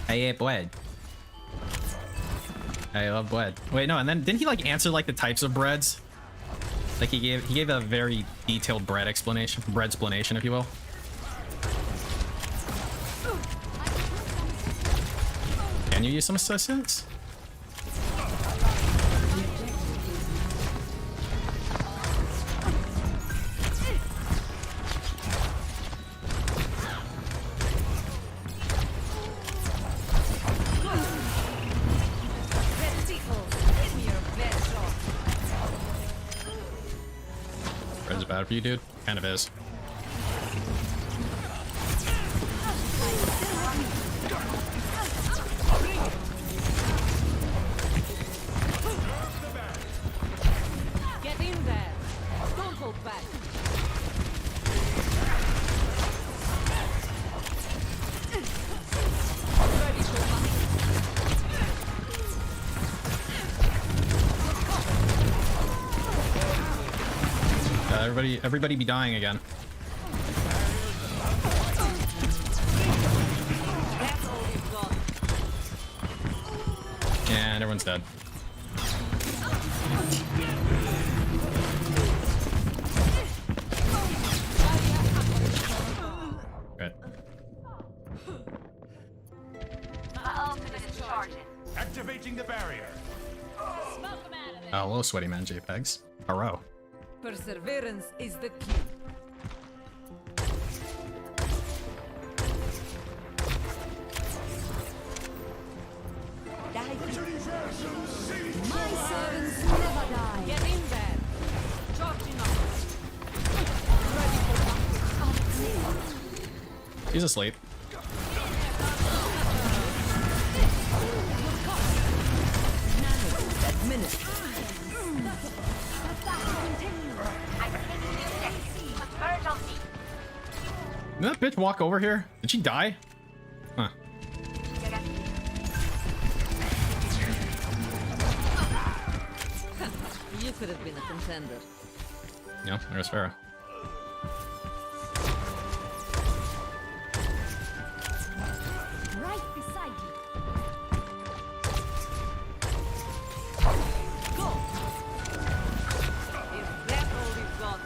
I ate bread. I love bread. Wait, no, and then didn't he like answer like the types of breads? Like he gave a very detailed bread explanation, if you will. Can you use some assistance? Bread's bad for you, dude? Kind of is. Get in there. Don't hold back. Everybody be dying again. And everyone's dead. Good. Activating the barrier. Hello, sweaty man JPEGs. Hello. Perseverance is the key. My servants never die. Get in there. Charging up. He's asleep. Did that bitch walk over here? Did she die? Huh. could have been a contender. Yeah, there's Farah. Right beside you. Go! Is that all we've got?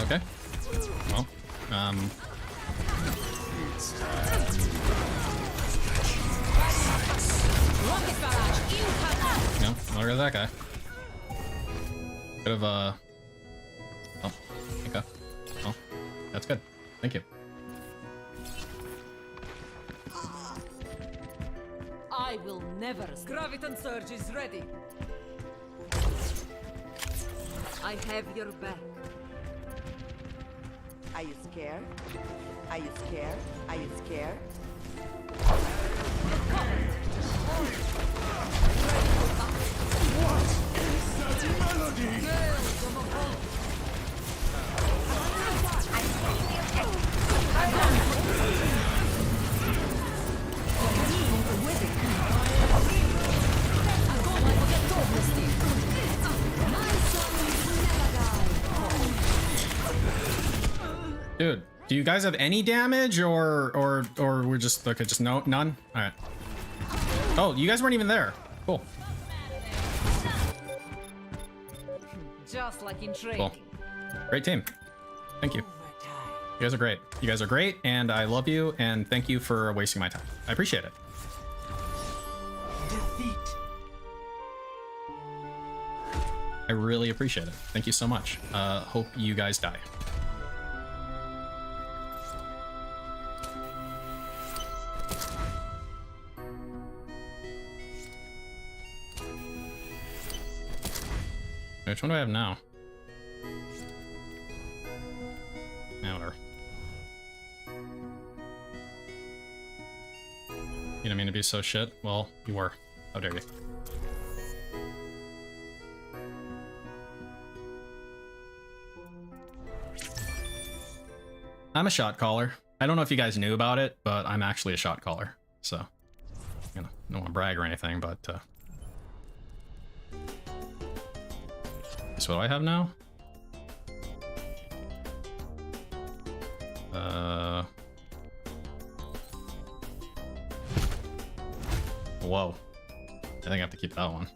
Okay. Well, Rocket barrage incoming! no, look at that guy. Could have, oh, okay. Well, that's good. Thank you. I will never. Graviton surge is ready. I have your back. Are you scared? Are you scared? Are you scared? What is that melody? Dude, do you guys have any damage or we're just okay, just none? All right. Oh, you guys weren't even there. Cool. Just like in training. Cool. Great team. Thank you. You guys are great. You guys are great, and I love you, and thank you for wasting my time. I appreciate it. Defeat. I really appreciate it. Thank you so much. Hope you guys die. Which one do I have now? Now whatever. You didn't mean to be so shit? Well, you were. How dare you? I'm a shot caller. I don't know if you guys knew about it, but I'm actually a shot caller. So, you know, don't want to brag or anything, but so what do I have now? Whoa. I think I have to keep that one.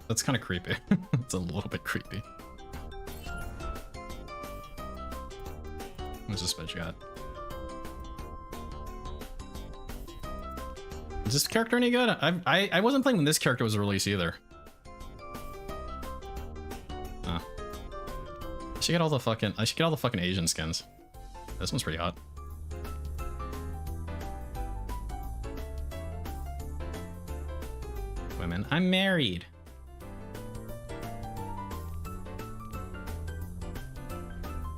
That's kind of creepy. It's a little bit creepy. What's this bitch got? Is this character any good? I wasn't playing when this character was released either. I should get all the fucking Asian skins. This one's pretty hot. Women. I'm married.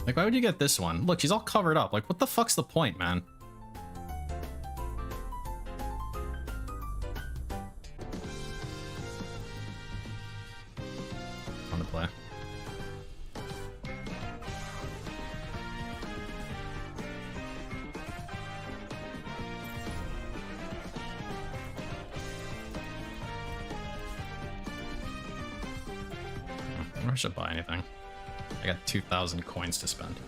Like, why would you get this one? Look, she's all covered up. Like, what the fuck's the point, man? On the play. I don't know if I should buy anything. I got 2,000 coins to spend.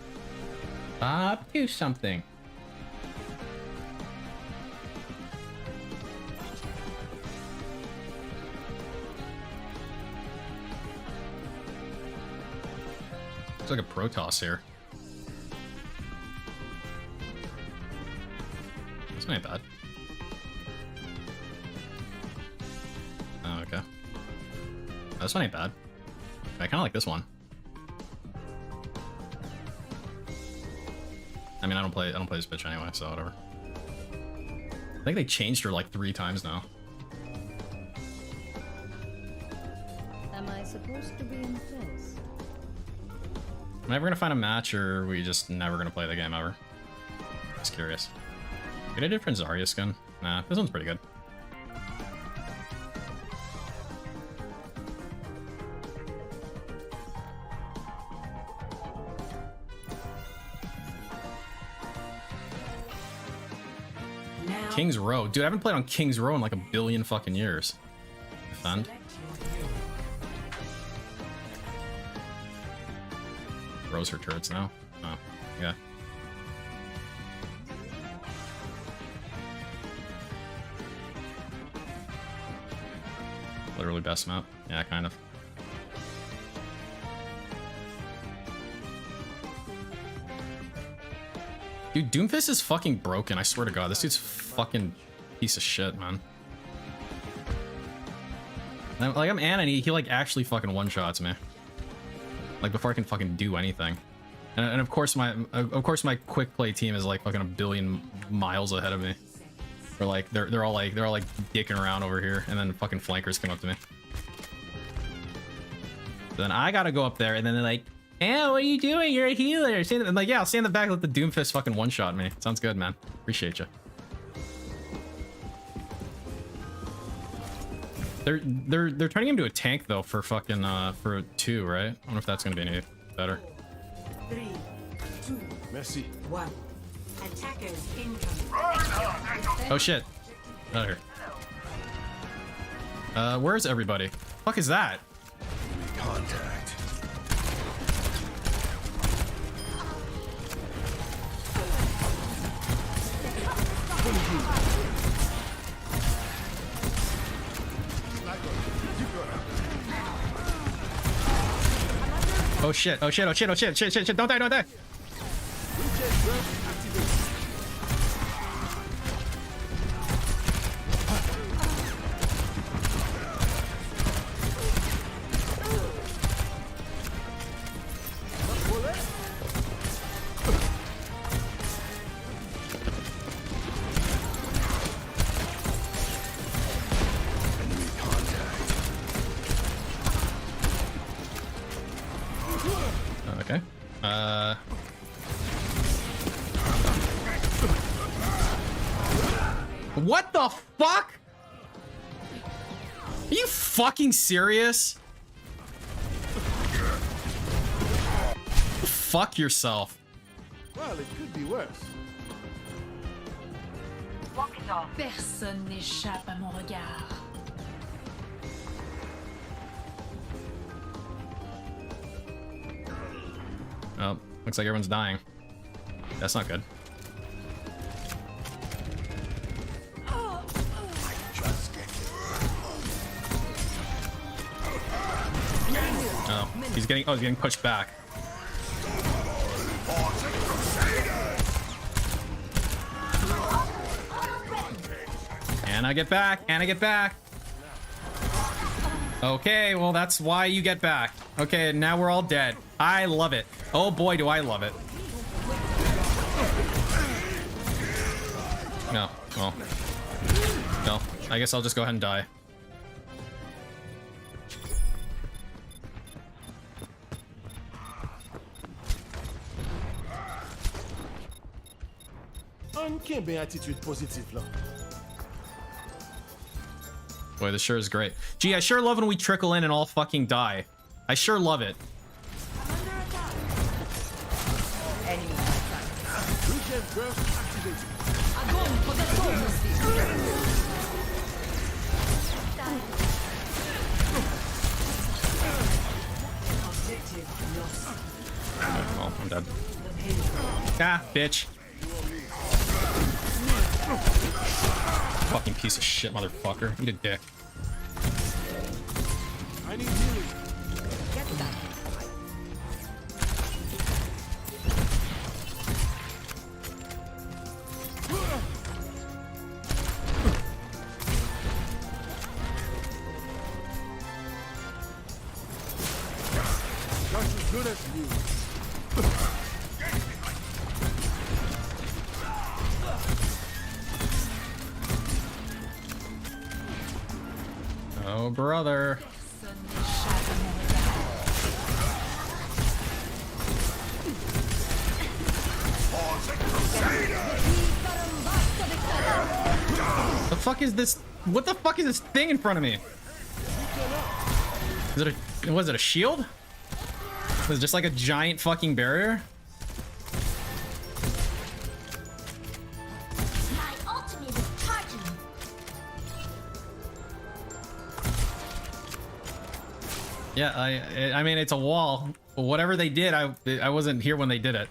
Do something. It's like a Protoss here. This one ain't bad. Oh, okay. This one ain't bad. I kind of like this one. I mean, I don't play this bitch anyway, so whatever. I think they changed her like 3 times now. Am I supposed to be in place? Am I ever gonna find a match, or are we just never gonna play the game ever? Just curious. Get a different Zarya skin? Nah, this one's pretty good. King's Row. Dude, I haven't played on King's Row in like a billion fucking years. Defend. Rose her turrets now. Oh, yeah. Literally best map. Yeah, kind of. Dude, Doomfist is fucking broken. I swear to God, this dude's fucking piece of shit, man. And I'm Anna, and he like actually fucking one-shots me. Like before I can fucking do anything. And of course my quick play team is like fucking a billion miles ahead of me. They're all like dicking around over here, and then fucking flankers come up to me. Then I gotta go up there, and then they're like, "Eh, what are you doing? You're a healer." I'm like, "Yeah, I'll stay in the back, let the Doomfist fucking one-shot me." Sounds good, man. Appreciate you. They're turning him to a tank though for fucking for 2, right? I wonder if that's gonna be any better. 3, 2, Merci. 1. Attackers incoming. Oh shit. Out of here. Where's everybody? Fuck is that? Contact. Oh shit, oh shit, oh shit, oh shit, shit, don't die, don't die! Okay. What the fuck? Are you fucking serious? Fuck yourself. Well, it could be worse. Personne n'échappe à mon regard. Oh, looks like everyone's dying. That's not good. Oh, he's getting pushed back. Anna, get back! Anna, get back! Okay, well, that's why you get back. Okay, now we're all dead. I love it. Oh boy, do I love it. No, well. No, I guess I'll just go ahead and die. Uncan't be attitude positive, là. Boy, this sure is great. Gee, I sure love when we trickle in and all fucking die. I sure love it. Oh, well, I'm dead. Ah, bitch. Fucking piece of shit, motherfucker. Eat a dick. I need healing. Get that. Just as good as you. Oh, brother. The fuck is this? What the fuck is this thing in front of me? Is it a, was it a shield? Was it just like a giant fucking barrier? My ultimate is charging. Yeah, I mean, it's a wall. Whatever they did, I wasn't here when they did it.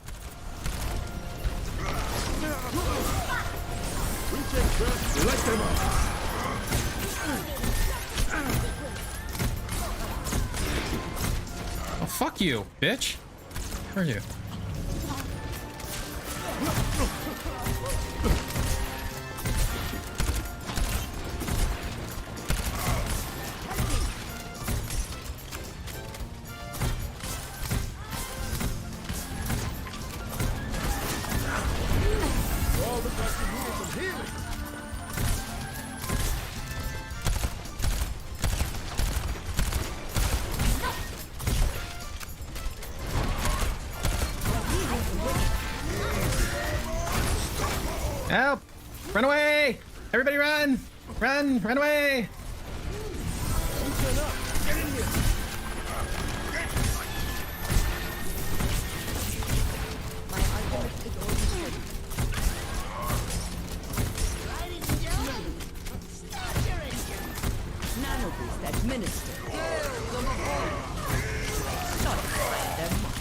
Oh, fuck you, bitch. Where are you? Help! Run away! Everybody run! Run! Run away!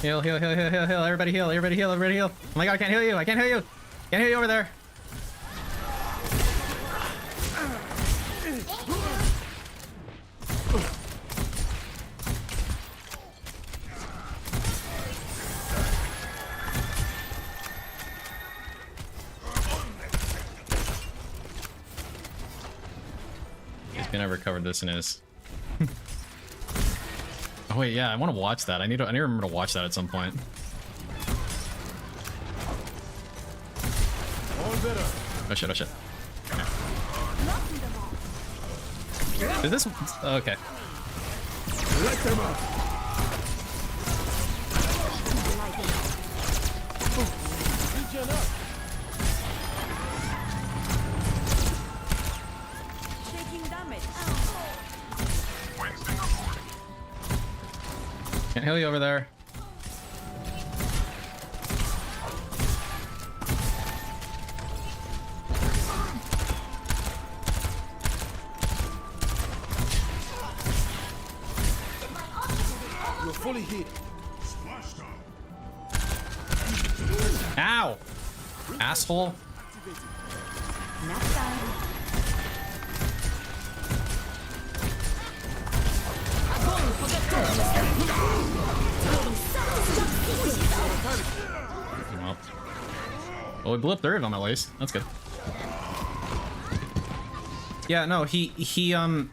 Heal, heal, heal, heal, heal, heal. Everybody heal, everybody heal, everybody heal. Oh my god, I can't heal you. I can't heal you. Can't heal you over there. He's gonna recover this in his. Oh wait, yeah, I want to watch that. I need to remember to watch that at some point. Oh shit, oh shit. Okay. Is this okay? Can't heal you over there. You're fully hit. Ow! Asshole. Well, we blew up 3 of them at least. That's good. Yeah, no, he I don't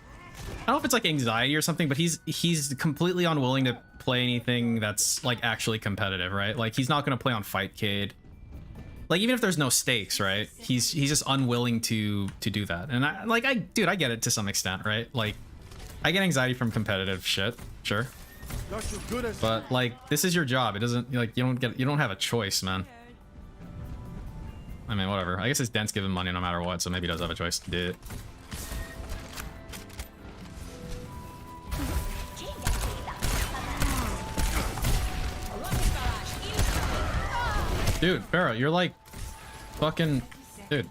know if it's like anxiety or something, but he's completely unwilling to play anything that's like actually competitive, right? Like he's not gonna play on Fightcade. Like even if there's no stakes, right? He's just unwilling to do that. And dude, I get it to some extent, right? Like I get anxiety from competitive shit, sure. But like this is your job. It doesn't like you don't have a choice, man. I mean, whatever. I guess his dents give him money no matter what, so maybe he does have a choice to do it. Dude, Pharaoh, you're like fucking dude.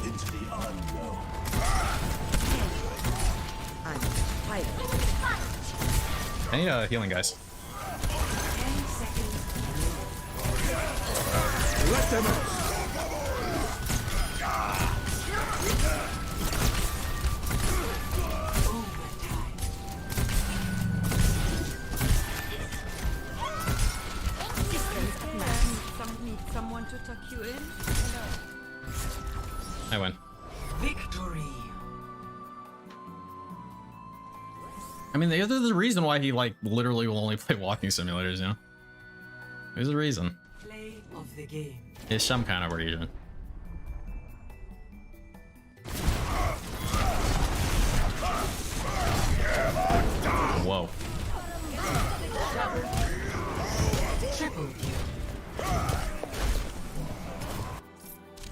Into the unknown. I need healing, guys. Let them out. Need someone to tuck you in? I win. Victory. I mean, they're the reason why he like literally will only play walking simulators, you know? There's a reason. Play of the game. It's some kind of reason. Whoa.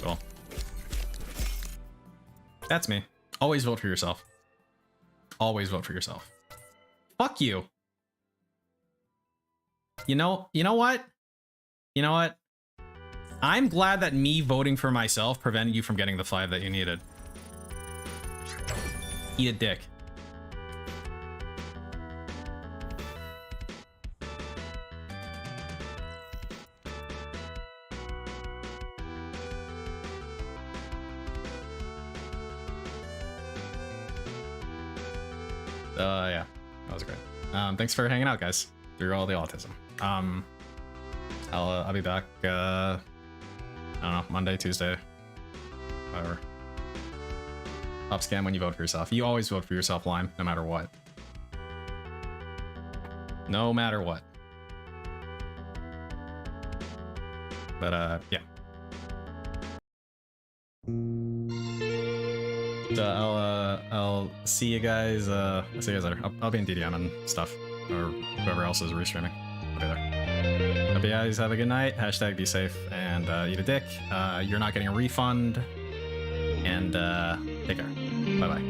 Cool. That's me. Always vote for yourself. Always vote for yourself. Fuck you. You know what? You know what? I'm glad that me voting for myself prevented you from getting the 5 that you needed. Eat a dick. Yeah, that was great. Thanks for hanging out, guys, through all the autism. I'll be back, I don't know, Monday, Tuesday, whatever. Pop scam when you vote for yourself. You always vote for yourself, Lime, no matter what. No matter what. But, yeah. I'll see you guys, I'll see you guys later. I'll be in DDM and stuff, or whoever else is restreaming. I'll be there. Hope you guys have a good night. Hashtag be safe and eat a dick. You're not getting a refund. And take care. Bye-bye.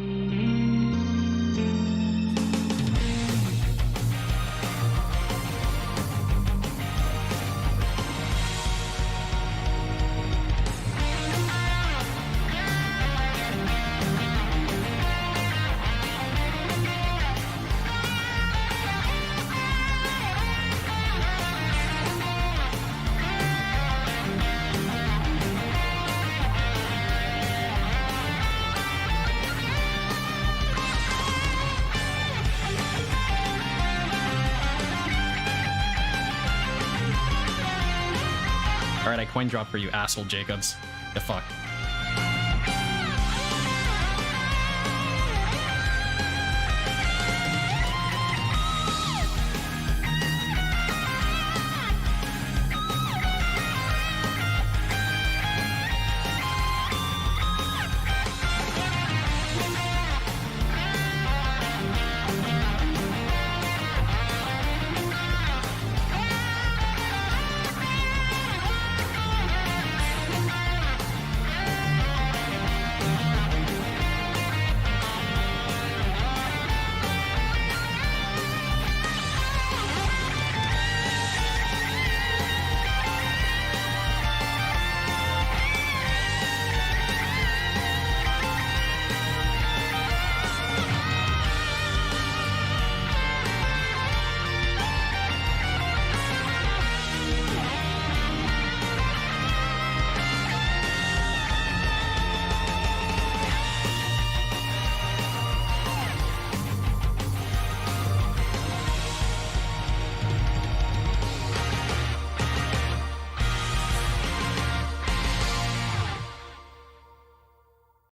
Alright, I coin drop for you, asshole Jacobs. The fuck.